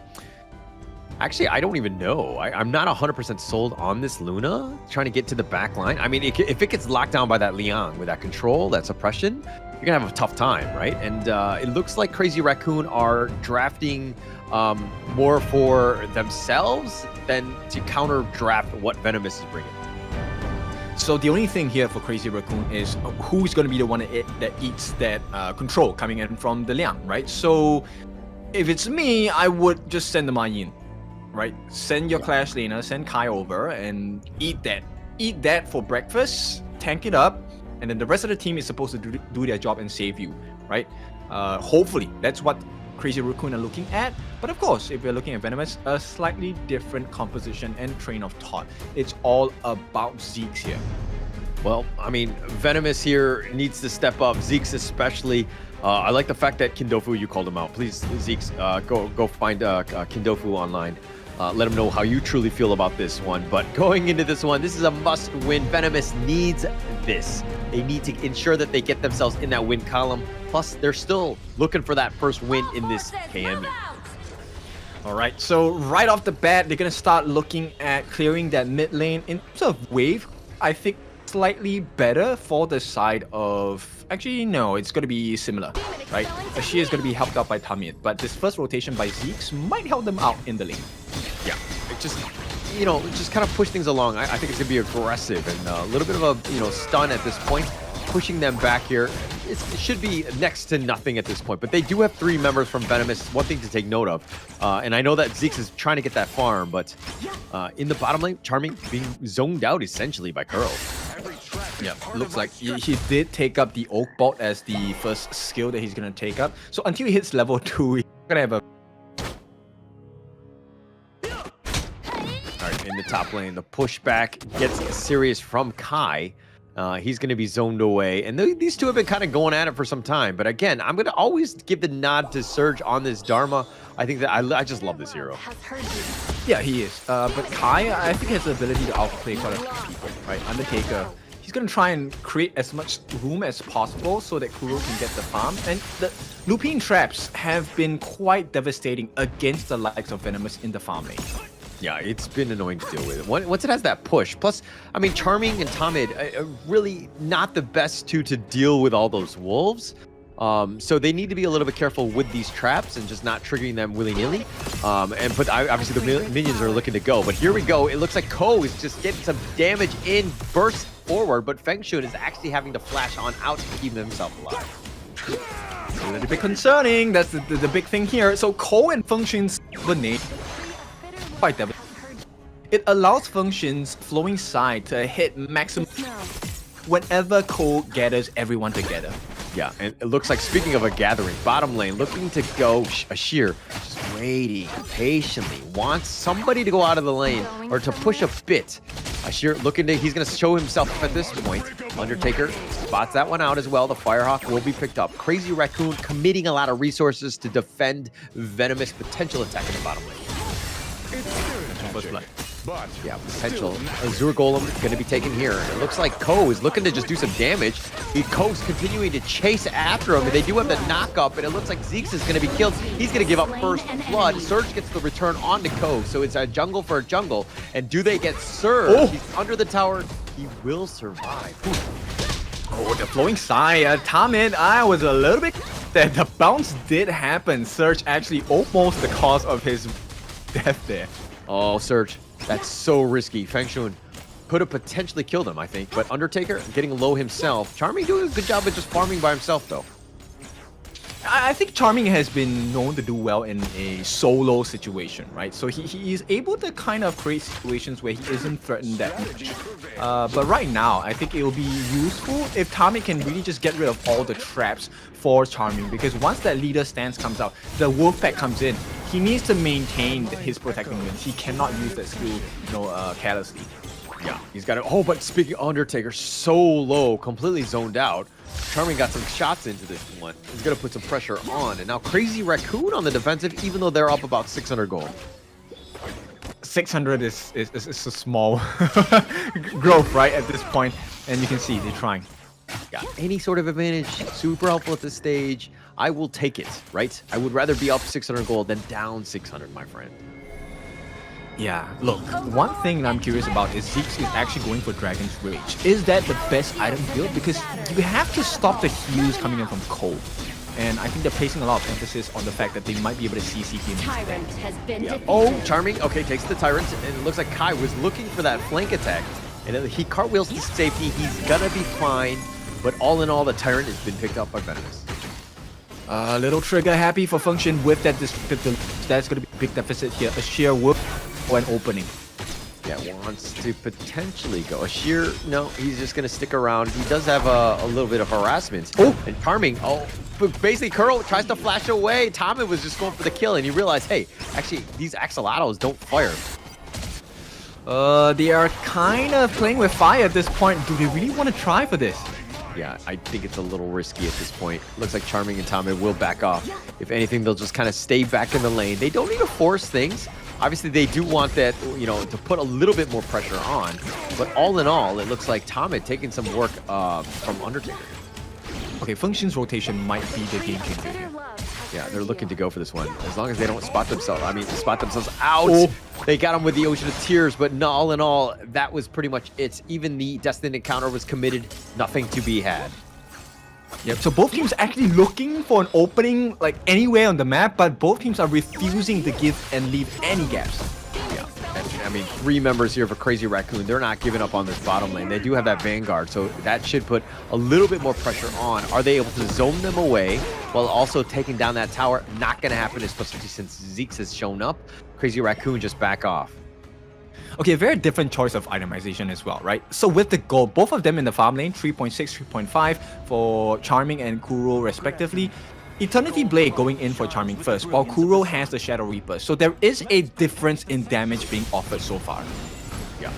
Speaker 16: Actually, I don't even know. I'm not 100% sold on this Luna trying to get to the back line. I mean, if it gets locked down by that Liang with that control, that suppression, you're going to have a tough time, right? And it looks like Crazy Raccoon are drafting more for themselves than to counter draft what Venomous is bringing.
Speaker 17: So the only thing here for Crazy Raccoon is who's going to be the one that eats that control coming in from the Liang, right? So if it's me, I would just send the Ma Yin. Right, send your Clash laner, send Kai over and eat that. Eat that for breakfast, tank it up, and then the rest of the team is supposed to do their job and save you, right? Hopefully, that's what Crazy Raccoon are looking at. But of course, if we're looking at Venomous, a slightly different composition and train of thought. It's all about Zeke's here.
Speaker 16: Well, I mean, Venomous here needs to step up, Zeke's especially. I like the fact that Kindofu, you called him out. Please, Zeeks, go find Kindofu online. Let him know how you truly feel about this one. But going into this one, this is a must-win. Venomous needs this. They need to ensure that they get themselves in that win column. Plus, they're still looking for that first win in this KME.
Speaker 17: All right, so right off the bat, they're going to start looking at clearing that mid lane. In terms of wave, I think slightly better for the side of... Actually, no, it's going to be similar, right? Ashir is going to be helped out by Tamid, but this first rotation by Zeeks might help them out in the lane.
Speaker 16: Yeah, it just, you know, just kind of push things along. I think it's going to be aggressive and a little bit of a, you know, stun at this point. Pushing them back here, it should be next to nothing at this point. But they do have 3 members from Venomous. One thing to take note of. And I know that Zeeks is trying to get that farm, but in the bottom lane, Charming being zoned out essentially by Curl.
Speaker 17: Yeah, looks like he did take up the Oak Bolt as the first skill that he's going to take up. So until he hits level 2, he's going to have a...
Speaker 16: Alright, in the top lane, the pushback gets serious from Kai. He's going to be zoned away. And these two have been kind of going at it for some time. But again, I'm going to always give the nod to Surge on this Dharma. I think that I just love this hero.
Speaker 17: Yeah, he is. But Kai, I think, has the ability to outplay quite a few people, right? Undertaker, he's going to try and create as much room as possible so that Kuro can get the farm. And the Lupine traps have been quite devastating against the likes of Venomous in the farm lane.
Speaker 16: Yeah, it's been annoying to deal with. Once it has that push. Plus, I mean, Charming and Tamid are really not the best two to deal with all those wolves. So they need to be a little bit careful with these traps and just not triggering them willy-nilly. But obviously the minions are looking to go. But here we go. It looks like Ko is just getting some damage in, burst forward, but Feng Shun is actually having to flash on out to keep himself alive.
Speaker 17: A little bit concerning. That's the big thing here. So Ko and Feng Shun's combination quite devastating. It allows Feng Shun's flowing side to hit maximum whenever Ko gathers everyone together.
Speaker 16: Yeah, and it looks like, speaking of a gathering, bottom lane looking to go Ashir, just waiting patiently, wants somebody to go out of the lane or to push a bit. Ashir looking to, he's going to show himself at this point. Undertaker spots that one out as well. The Firehawk will be picked up. Crazy Raccoon committing a lot of resources to defend Venomous potential attack in the bottom lane. Yeah, potential. Azure Golem going to be taken here. It looks like Ko is looking to just do some damage. Ko's continuing to chase after him, and they do have the knock-up, and it looks like Zeeks is going to be killed. He's going to give up first blood. Surge gets the return onto Ko, so it's a jungle for a jungle. And do they get Surge? Oh. He's under the tower. He will survive.
Speaker 17: Oh, the flowing side. Tamid, I was a little bit... that the bounce did happen. Surge actually almost the cause of his death there.
Speaker 16: Oh, Surge. That's so risky. Feng Shun could have potentially killed him, I think. But Undertaker getting low himself. Charming doing a good job of just farming by himself, though.
Speaker 17: I think Charming has been known to do well in a solo situation, right? So he is able to kind of create situations where he isn't threatened that much. But right now, I think it will be useful if Tamid can really just get rid of all the traps for Charming, because once that leader stance comes out, the wolf pack comes in. He needs to maintain his protecting wins. He cannot use that skill, you know, carelessly.
Speaker 16: Yeah, he's got it. Oh, but speaking of Undertaker, so low, completely zoned out. Charming got some shots into this one. He's going to put some pressure on. And now Crazy Raccoon on the defensive, even though they're up about 600 gold.
Speaker 17: 600 is a small growth, right, at this point. And you can see they're trying.
Speaker 16: Yeah, any sort of advantage, super helpful at this stage. I will take it, right? I would rather be up 600 gold than down 600, my friend.
Speaker 17: Yeah, look, one thing I'm curious about is Zeeks is actually going for Dragon's Rage. Is that the best item build? Because you have to stop the heals coming in from Cole. And I think they're placing a lot of emphasis on the fact that they might be able to CC him.
Speaker 1: Tyrant has been defeated.
Speaker 16: Oh, Charming, okay, takes the Tyrant. And it looks like Kai was looking for that flank attack. And he cartwheels to safety. He's gonna be fine. But all in all, the Tyrant has been picked up by Venomous.
Speaker 17: A little trigger happy for Feng Shun with that. That's going to be a big deficit here. A sheer whoop or an opening.
Speaker 16: Yeah, wants to potentially go. A sheer, no, he's just going to stick around. He does have a little bit of harassment. Oh, and Charming, but basically Curl tries to flash away. Tommy was just going for the kill, and he realized, hey, actually, these axolotls don't fire.
Speaker 17: They are kind of playing with fire at this point. Do they really want to try for this?
Speaker 16: Yeah, I think it's a little risky at this point. Looks like Charming and Tommy will back off. If anything, they'll just kind of stay back in the lane. They don't need to force things. Obviously, they do want that, you know, to put a little bit more pressure on. But all in all, it looks like Tommy taking some work from Undertaker.
Speaker 17: Okay, Function's rotation might be the game changer here.
Speaker 16: Yeah, they're looking to go for this one. As long as they don't spot themselves. I mean, spot themselves out. They got him with the Ocean of Tears, but no, all in all, that was pretty much it. Even the Destined Encounter was committed. Nothing to be had.
Speaker 17: Yep, so both teams actually looking for an opening like anywhere on the map, but both teams are refusing to give and leave any gaps.
Speaker 16: Yeah, and, I mean, 3 members here for Crazy Raccoon. They're not giving up on this bottom lane. They do have that Vanguard, so that should put a little bit more pressure on. Are they able to zone them away while also taking down that tower? Not going to happen, especially since Zeeks has shown up. Crazy Raccoon just back off.
Speaker 17: Okay, very different choice of itemization as well, right? So with the gold, both of them in the farm lane, 3.6, 3.5 for Charming and Kuro respectively. Eternity Blade going in for Charming first, while Kuro has the Shadow Reaper. So there is a difference in damage being offered so far.
Speaker 16: Yeah.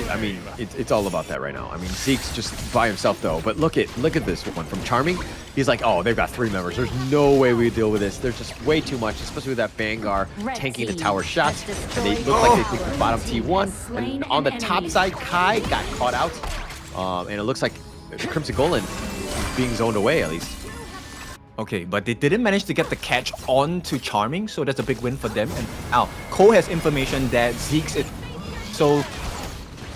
Speaker 16: I mean, it's all about that right now. I mean, Zeke's just by himself though. But look at this one from Charming. He's like, oh, they've got 3 members. There's no way we deal with this. There's just way too much, especially with that Vanguard tanking the tower shots. And they look like they take the bottom T1. And on the top side, Kai got caught out. And it looks like the Crimson Golem is being zoned away at least.
Speaker 17: Okay, but they didn't manage to get the catch on to Charming, so that's a big win for them. And now, Cole has information that Zeke's is... So,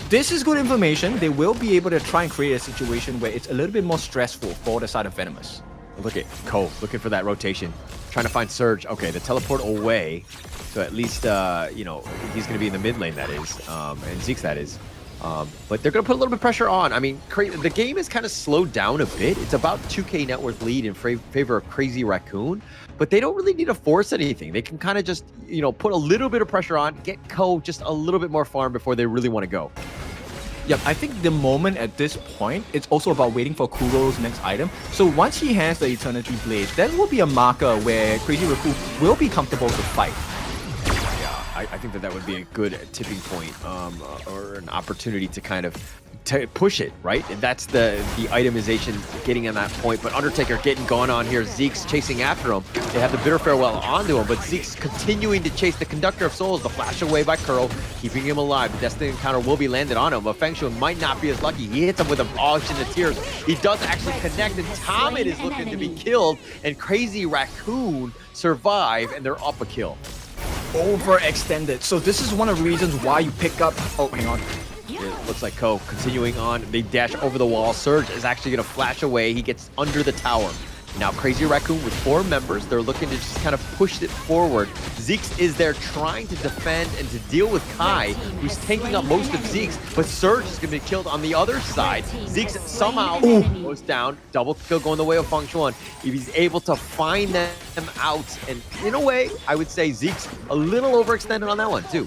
Speaker 17: this is good information. They will be able to try and create a situation where it's a little bit more stressful for the side of Venomous.
Speaker 16: Look at Cole looking for that rotation, trying to find Surge. Okay, the teleport away, so at least, you know, he's going to be in the mid lane, that is, and Zeke's that is. But they're going to put a little bit of pressure on. I mean, the game is kind of slowed down a bit. It's about 2k net worth lead in favor of Crazy Raccoon, but they don't really need to force anything. They can kind of just, you know, put a little bit of pressure on, get Ko just a little bit more farm before they really want to go.
Speaker 17: Yep, I think the moment at this point, it's also about waiting for Kuro's next item. So once he has the Eternity Blade, that will be a marker where Crazy Raccoon will be comfortable to fight.
Speaker 16: I think that would be a good tipping point or an opportunity to kind of push it, right? And that's the itemization getting on that point. But Undertaker getting going on here. Zeke's chasing after him. They have the Bitter Farewell onto him, but Zeke's continuing to chase the Conductor of Souls. The flash away by Kuro, keeping him alive. The Destiny Encounter will be landed on him, but Feng Shui might not be as lucky. He hits him with a Ocean of Tears. He does actually connect, and Tomit is looking to be killed, and Crazy Raccoon survive, and they're up a kill.
Speaker 17: Overextended. So this is one of the reasons why you pick up... Oh, hang on.
Speaker 16: It looks like Ko continuing on. They dash over the wall. Surge is actually going to flash away. He gets under the tower. Now Crazy Raccoon with 4 members. They're looking to just kind of push it forward. Zeeks is there trying to defend and to deal with Kai, who's taking up most of Zeeks, but Surge is going to be killed on the other side. Zeeks somehow goes down. Double kill going the way of Feng Shui. If he's able to find them out, and in a way, I would say Zeeks a little overextended on that one too.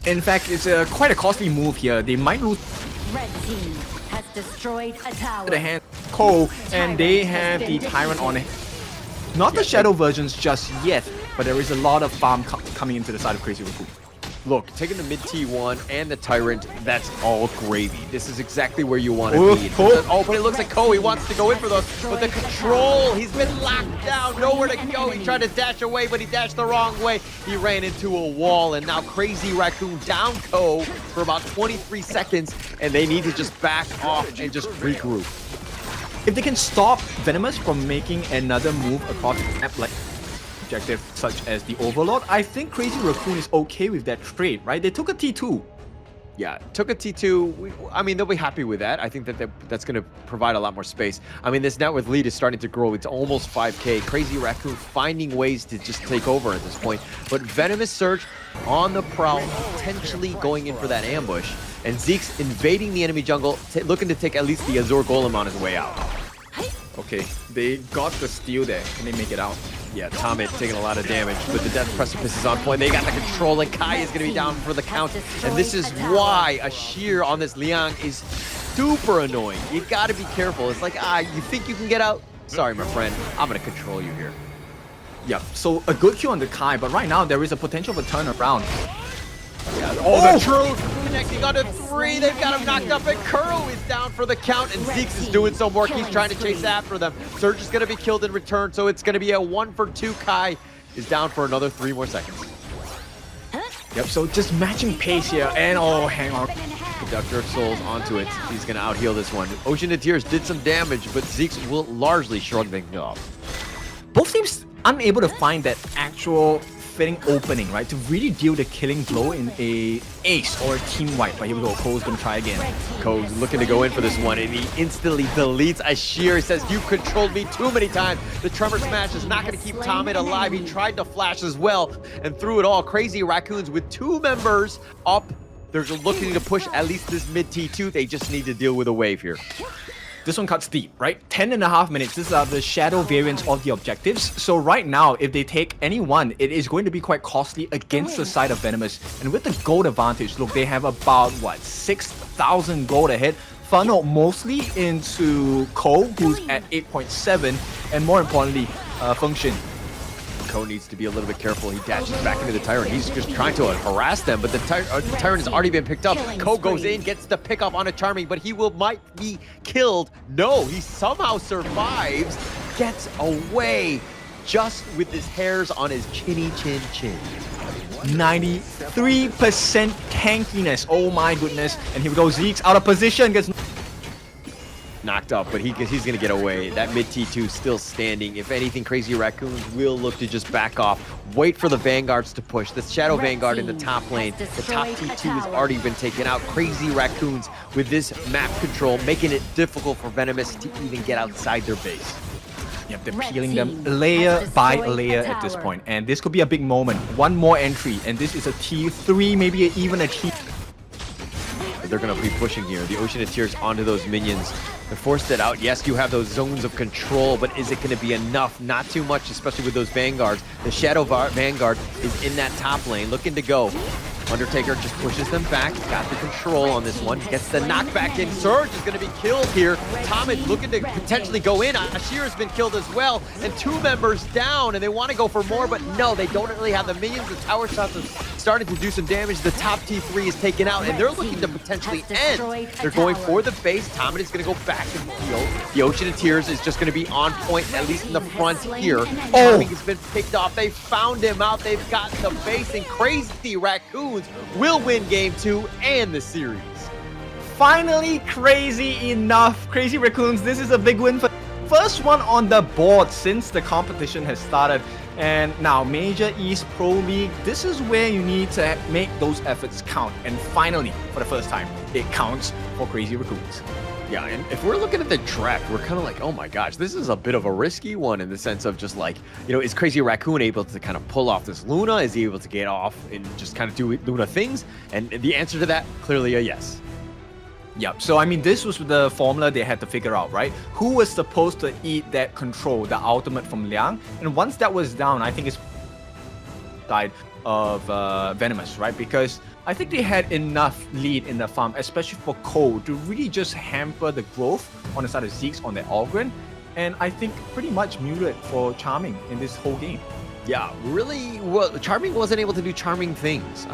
Speaker 17: In fact, it's quite a costly move here. They might lose
Speaker 1: Red team has destroyed a tower.
Speaker 17: the hand Cole, and they have the Tyrant on it. Not the Shadow versions just yet, but there is a lot of farm coming into the side of Crazy Raccoon.
Speaker 16: Look, taking the mid T1 and the Tyrant, that's all gravy. This is exactly where you want to be. Oh, but it looks like Ko, he wants to go in for those. But the control, he's been locked down, nowhere to go. He tried to dash away, but he dashed the wrong way. He ran into a wall, and now Crazy Raccoon down Ko for about 23 seconds, and they need to just back off and just regroup.
Speaker 17: If they can stop Venomous from making another move across the map, like objective such as the Overlord, I think Crazy Raccoon is okay with that trade, right? They took a T2.
Speaker 16: Yeah, took a T2. I mean, they'll be happy with that. I think that that's going to provide a lot more space. I mean, this net worth lead is starting to grow. It's almost 5k. Crazy Raccoon finding ways to just take over at this point. But Venomous Surge on the prowl, potentially going in for that ambush. And Zeke's invading the enemy jungle, looking to take at least the Azure Golem on his way out.
Speaker 17: Okay, they got the steal there. Can they make it out?
Speaker 16: Yeah, Tomit taking a lot of damage, but the Death Precipice is on point. They got the control, and Kai is going to be down for the count. And this is why a shear on this Liang is super annoying. You got to be careful. It's like, you think you can get out? Sorry, my friend. I'm going to control you here.
Speaker 17: Yeah, so a good kill on the Kai, but right now there is a potential for turnaround.
Speaker 16: Yeah, the truth! connecting onto 3. They've got him knocked up, and Kuro is down for the count, and Zeeks is doing some work. He's trying to chase after them. Surge is going to be killed in return, so it's going to be a 1 for 2. Kai is down for another 3 more seconds.
Speaker 17: Yep, so just matching pace here, and oh, hang on.
Speaker 16: Conductor of Souls onto it. He's going to out-heal this one. Ocean of Tears did some damage, but Zeeks will largely shrug things off.
Speaker 17: Both teams unable to find that actual fitting opening, right, to really deal the killing blow in a ace or a team wipe. But here we go, Cole's gonna try again.
Speaker 16: Cole's looking to go in for this one, and he instantly deletes Ashir. He says, "You've controlled me too many times." The Tremor Smash is not going to keep Tomit alive. He tried to flash as well, and through it all, Crazy Raccoons with 2 members up. They're looking to push at least this mid T2. They just need to deal with a wave here.
Speaker 17: This one cuts deep, right? 10.5 minutes. These are the shadow variants of the objectives. So right now, if they take any one, it is going to be quite costly against the side of Venomous. And with the gold advantage, look, they have about, what, 6,000 gold ahead. Funneled mostly into Cole, who's at 8.7, and more importantly, Function.
Speaker 16: Ko needs to be a little bit careful. He dashes back into the Tyrant. He's just trying to harass them, but the Tyrant has already been picked up. Ko goes in, gets the pick up on a Charming, but he might be killed. No, he somehow survives, gets away just with his hairs on his chinny chin chin.
Speaker 17: 93% tankiness. Oh my goodness. And here we go, Zeke's out of position, gets
Speaker 16: knocked up, but he's going to get away. That mid T2 still standing. If anything, Crazy Raccoons will look to just back off. Wait for the Vanguards to push. The Shadow Vanguard in the top lane. The top T2 has already been taken out. Crazy Raccoons with this map control, making it difficult for Venomous to even get outside their base.
Speaker 17: Yep, they're peeling them layer by layer at this point. And this could be a big moment. One more entry, and this is a T3, maybe even a T.
Speaker 16: They're going to be pushing here. The Ocean of Tears onto those minions. They forced it out. Yes, you have those zones of control, but is it going to be enough? Not too much, especially with those Vanguards. The Shadow Vanguard is in that top lane, looking to go. Undertaker just pushes them back. Got the control on this one. Gets the knockback in. Surge is going to be killed here. Tomit looking to potentially go in. Ashir has been killed as well. And 2 members down, and they want to go for more, but no, they don't really have the minions. The tower shots have started to do some damage. The top T3 is taken out, and they're looking to potentially end. They're going for the base. Tomit is going to go back and heal. The Ocean of Tears is just going to be on point, at least in the front here. Oh, he's been picked off. They found him out. They've got the base, and Crazy Raccoons will win game 2 and the series.
Speaker 17: Finally, crazy enough. Crazy Raccoons, this is a big win for first one on the board since the competition has started. And now Major East Pro League, this is where you need to make those efforts count. And finally, for the first time, it counts for Crazy Raccoons.
Speaker 16: Yeah, and if we're looking at the draft, we're kind of like, oh my gosh, this is a bit of a risky one in the sense of just like, you know, is Crazy Raccoon able to kind of pull off this Luna? Is he able to get off and just kind of do Luna things? And the answer to that, clearly a yes.
Speaker 17: Yep, so I mean, this was the formula they had to figure out, right? Who was supposed to eat that control, the ultimate from Liang? And once that was down, I think it's side of Venomous, right? Because I think they had enough lead in the farm, especially for Cole, to really just hamper the growth on the side of Zeke's on their Ogren. And I think pretty much muted for Charming in this whole game.
Speaker 16: Yeah, really, well, Charming wasn't able to do Charming things.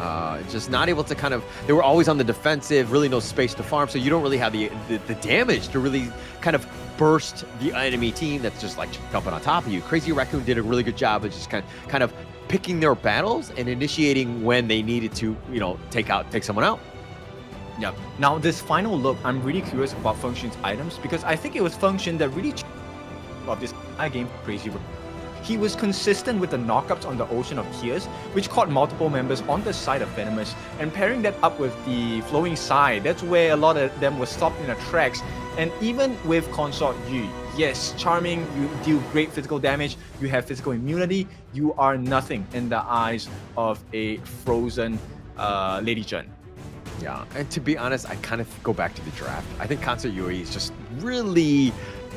Speaker 16: Just not able to kind of, they were always on the defensive, really no space to farm, so you don't really have the damage to really kind of burst the enemy team that's just like jumping on top of you. Crazy Raccoon did a really good job of just kind of picking their battles and initiating when they needed to, you know, take someone out.
Speaker 17: Yeah. Now this final look, I'm really curious about Function's items because I think it was Function that really of this game Crazy Raccoon. He was consistent with the knockups on the Ocean of Tears, which caught multiple members on the side of Venomous, and pairing that up with the Flowing Side, that's where a lot of them were stopped in their tracks. And even with Consort Yu, yes, Charming, you deal great physical damage, you have physical immunity, you are nothing in the eyes of a frozen Lady Chen.
Speaker 16: Yeah, and to be honest, I kind of go back to the draft. I think Consort Yu is just really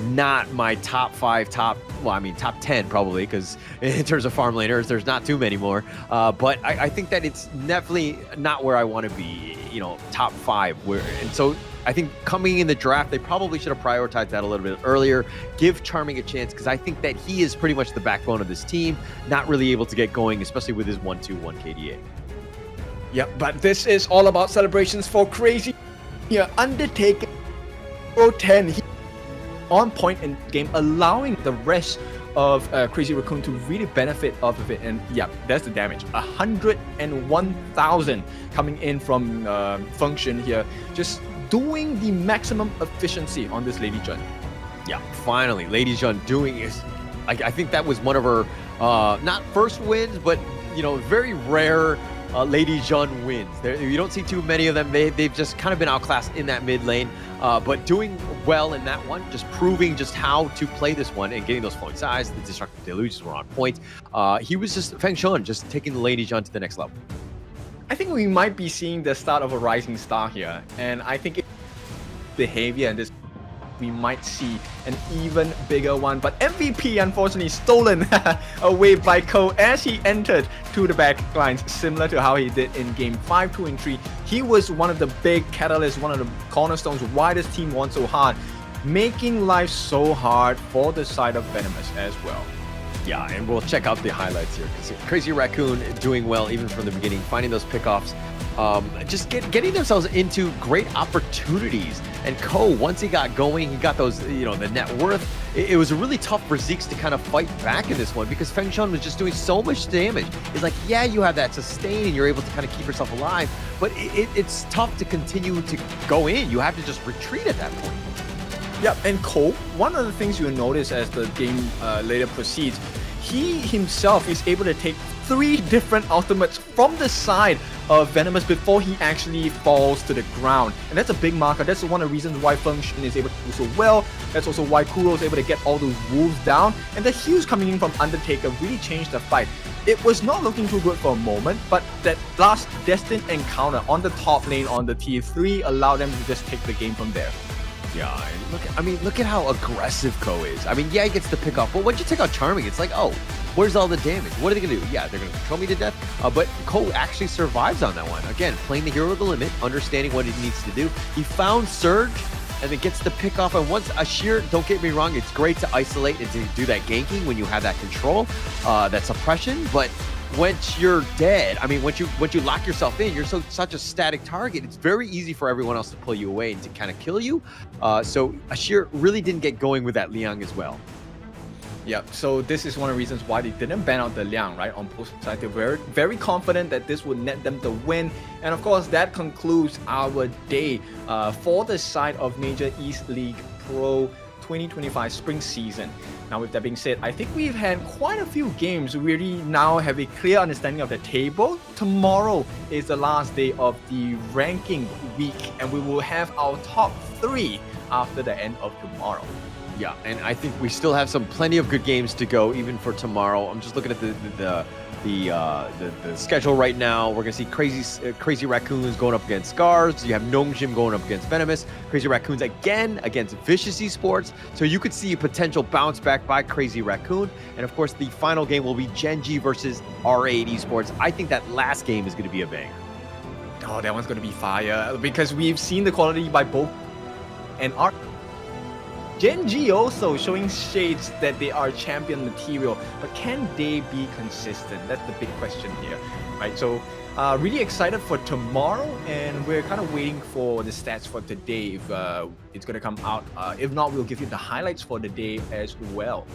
Speaker 16: not my top 10 probably, because in terms of farm laners, there's not too many more. But I think that it's definitely not where I want to be, you know, top 5. And so I think coming in the draft, they probably should have prioritized that a little bit earlier. Give Charming a chance, because I think that he is pretty much the backbone of this team, not really able to get going, especially with his 1-2-1 KDA.
Speaker 17: Yeah, but this is all about celebrations for Crazy. Yeah, Undertaker Pro 10 he on point in game, allowing the rest of Crazy Raccoon to really benefit off of it. And yeah, that's the damage. 101,000 coming in from Function here, just doing the maximum efficiency on this Lady Jun.
Speaker 16: Yeah, finally, Lady Jun doing is. I think that was one of her not first wins, but very rare Lady Jun wins. You don't see too many of them. They've just kind of been outclassed in that mid lane, but doing well in that one, just proving just how to play this one and getting those flowing sides. The destructive deluges were on point. He was just Feng Shan just taking the Lady Jun to the next level.
Speaker 17: I think we might be seeing the start of a rising star here, and I think behavior and this we might see an even bigger one. But MVP unfortunately stolen away by Cole as he entered to the back lines, similar to how he did in game 5, 2, and 3. He was one of the big catalysts, one of the cornerstones why this team won so hard, making life so hard for the side of Venomous as well.
Speaker 16: Yeah, and we'll check out the highlights here because Crazy Raccoon doing well even from the beginning, finding those pickoffs, just getting themselves into great opportunities. And Ko, once he got going, he got those, the net worth. It was really tough for Zeeks to kind of fight back in this one because Feng Shan was just doing so much damage. It's like, yeah, you have that sustain and you're able to kind of keep yourself alive, but it's tough to continue to go in. You have to just retreat at that point.
Speaker 17: Yep, and Cole, one of the things you'll notice as the game later proceeds, he himself is able to take 3 different ultimates from the side of Venomous before he actually falls to the ground. And that's a big marker. That's one of the reasons why Function is able to do so well. That's also why Kuro is able to get all those wolves down. And the heals coming in from Undertaker really changed the fight. It was not looking too good for a moment, but that last destined encounter on the top lane on the tier 3 allowed them to just take the game from there.
Speaker 16: Yeah, and look at how aggressive Ko is. I mean, yeah, he gets the pick off, but once you take out Charming, it's like, oh, where's all the damage? What are they gonna do? Yeah, they're gonna control me to death, but Ko actually survives on that one. Again, playing the hero to the limit, understanding what he needs to do. He found Surge, and then gets the pick off, and once Ashir, don't get me wrong, it's great to isolate and to do that ganking when you have that control, that suppression, but once you're dead, I mean, once you lock yourself in, you're such a static target. It's very easy for everyone else to pull you away and to kind of kill you. So Ashir really didn't get going with that Liang as well.
Speaker 17: Yeah, so this is one of the reasons why they didn't ban out the Liang, right, on both sides. They were very confident that this would net them the win. And of course, that concludes our day for the side of Major East League Pro 2025 spring season. Now, with that being said, I think we've had quite a few games. We really now have a clear understanding of the table. Tomorrow is the last day of the ranking week, and we will have our top 3 after the end of tomorrow.
Speaker 16: Yeah, and I think we still have plenty of good games to go even for tomorrow. I'm just looking at the schedule right now. We're gonna see Crazy Raccoons going up against SCARZ. You have Nongshim going up against Venomous. Crazy Raccoons again against Vicious Esports. So you could see a potential bounce back by Crazy Raccoon. And of course, the final game will be Gen.G versus R8 Esports. I think that last game is gonna be a banger.
Speaker 17: Oh, that one's gonna be fire because we've seen the quality by both and R. Gen.G also showing shades that they are champion material, but can they be consistent? That's the big question here, right? So really excited for tomorrow, and we're kind of waiting for the stats for today if it's going to come out. If not, we'll give you the highlights for the day as well.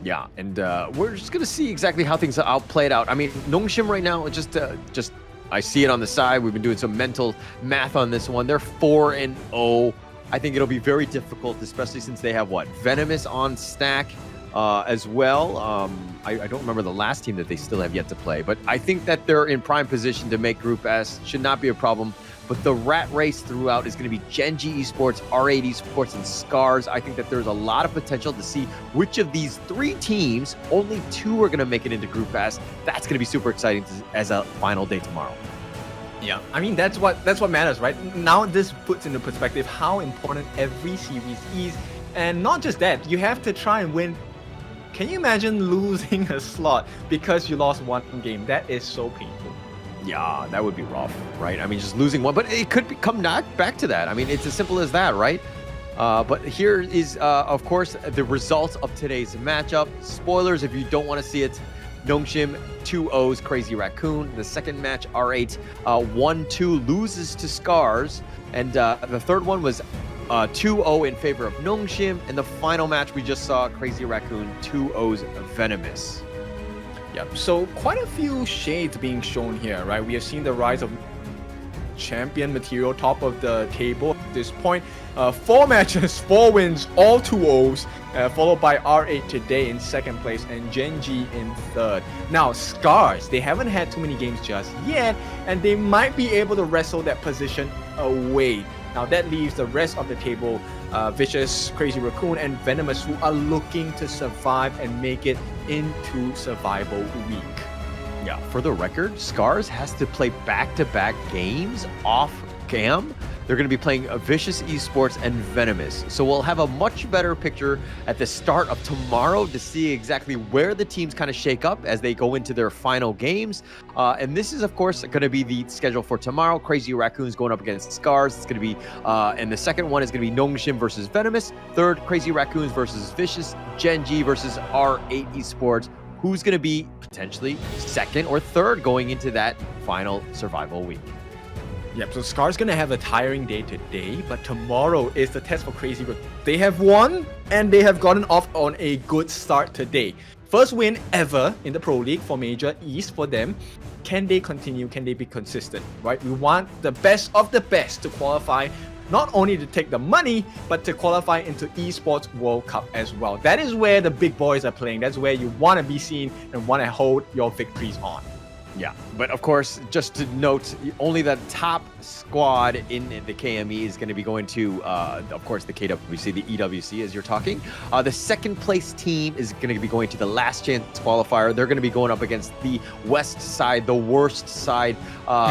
Speaker 16: Yeah, and we're just going to see exactly how things are played out. I mean, Nongshim right now, just I see it on the side. We've been doing some mental math on this one. They're 4-0. I think it'll be very difficult, especially since they have Venomous on stack as well. I don't remember the last team that they still have yet to play, but I think that they're in prime position to make Group S. Should not be a problem. But the rat race throughout is going to be Gen.G Esports, R8 Esports, and SCARZ. I think that there's a lot of potential to see which of these 3 teams, only 2 are going to make it into Group S. That's going to be super exciting as a final day tomorrow.
Speaker 17: Yeah, I mean, that's what matters, right? Now this puts into perspective how important every series is. And not just that, you have to try and win. Can you imagine losing a slot because you lost one game? That is so painful.
Speaker 16: Yeah, that would be rough, right? I mean, just losing one, but it could come back to that. I mean, it's as simple as that, right? But here is, of course, the results of today's matchup. Spoilers if you don't want to see it. Nongshim 2-0s Crazy Raccoon. The second match, R8 1-2 loses to SCARZ. And the third one was 2-0 in favor of Nongshim. And the final match we just saw, Crazy Raccoon 2-0s Venomous.
Speaker 17: Yep, so quite a few shades being shown here, right? We have seen the rise of champion material, top of the table at this point. 4 matches, 4 wins, all 2-0s, followed by R8 today in second place and Gen.G in third. Now, SCARZ, they haven't had too many games just yet, and they might be able to wrestle that position away. Now, that leaves the rest of the table, Vicious, Crazy Raccoon, and Venomous, who are looking to survive and make it into survival week.
Speaker 16: Yeah, for the record, SCARZ has to play back-to-back games off cam. They're going to be playing Vicious Esports and Venomous. So we'll have a much better picture at the start of tomorrow to see exactly where the teams kind of shake up as they go into their final games. And this is, of course, going to be the schedule for tomorrow. Crazy Raccoons going up against SCARZ. It's going to be, and the second one is going to be Nongshim versus Venomous. Third, Crazy Raccoons versus Vicious. Gen.G versus R8 Esports. Who's going to be potentially second or third going into that final survival week?
Speaker 17: Yep, so SCARZ gonna have a tiring day today, but tomorrow is the test for Crazy Raccoon. They have won, and they have gotten off on a good start today. First win ever in the Pro League for Major East for them. Can they continue? Can they be consistent? Right? We want the best of the best to qualify, not only to take the money, but to qualify into Esports World Cup as well. That is where the big boys are playing. That's where you want to be seen and want to hold your victories on.
Speaker 16: Yeah, but of course, just to note, only the top squad in the KME is going to be going to, of course, the KWC, the EWC, as you're talking. The second place team is going to be going to the last chance qualifier. They're going to be going up against the west side, the worst side,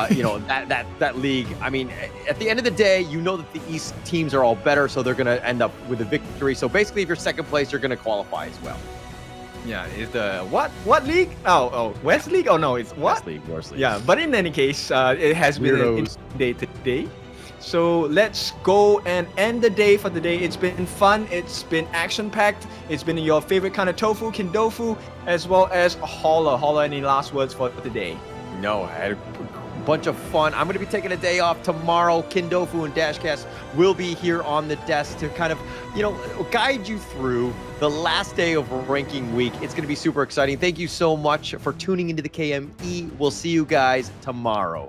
Speaker 16: you know, that league. I mean, at the end of the day, you know that the East teams are all better, so they're going to end up with a victory. So basically, if you're second place, you're going to qualify as well.
Speaker 17: Yeah, is the what league? Oh, West League? Oh no, it's what?
Speaker 16: West League, Worst League.
Speaker 17: Yeah, but in any case, it has been an interesting day today. So let's go and end the day for the day. It's been fun. It's been action-packed. It's been your favorite kind of tofu, kindofu, as well as Holler. Holler, any last words for today?
Speaker 16: No, I had a bunch of fun. I'm going to be taking a day off tomorrow. Kindofu and Dashcast will be here on the desk to kind of, you know, guide you through the last day of ranking week. It's going to be super exciting. Thank you so much for tuning into the KME. We'll see you guys tomorrow.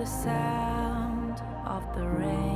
Speaker 1: the sound of the rain.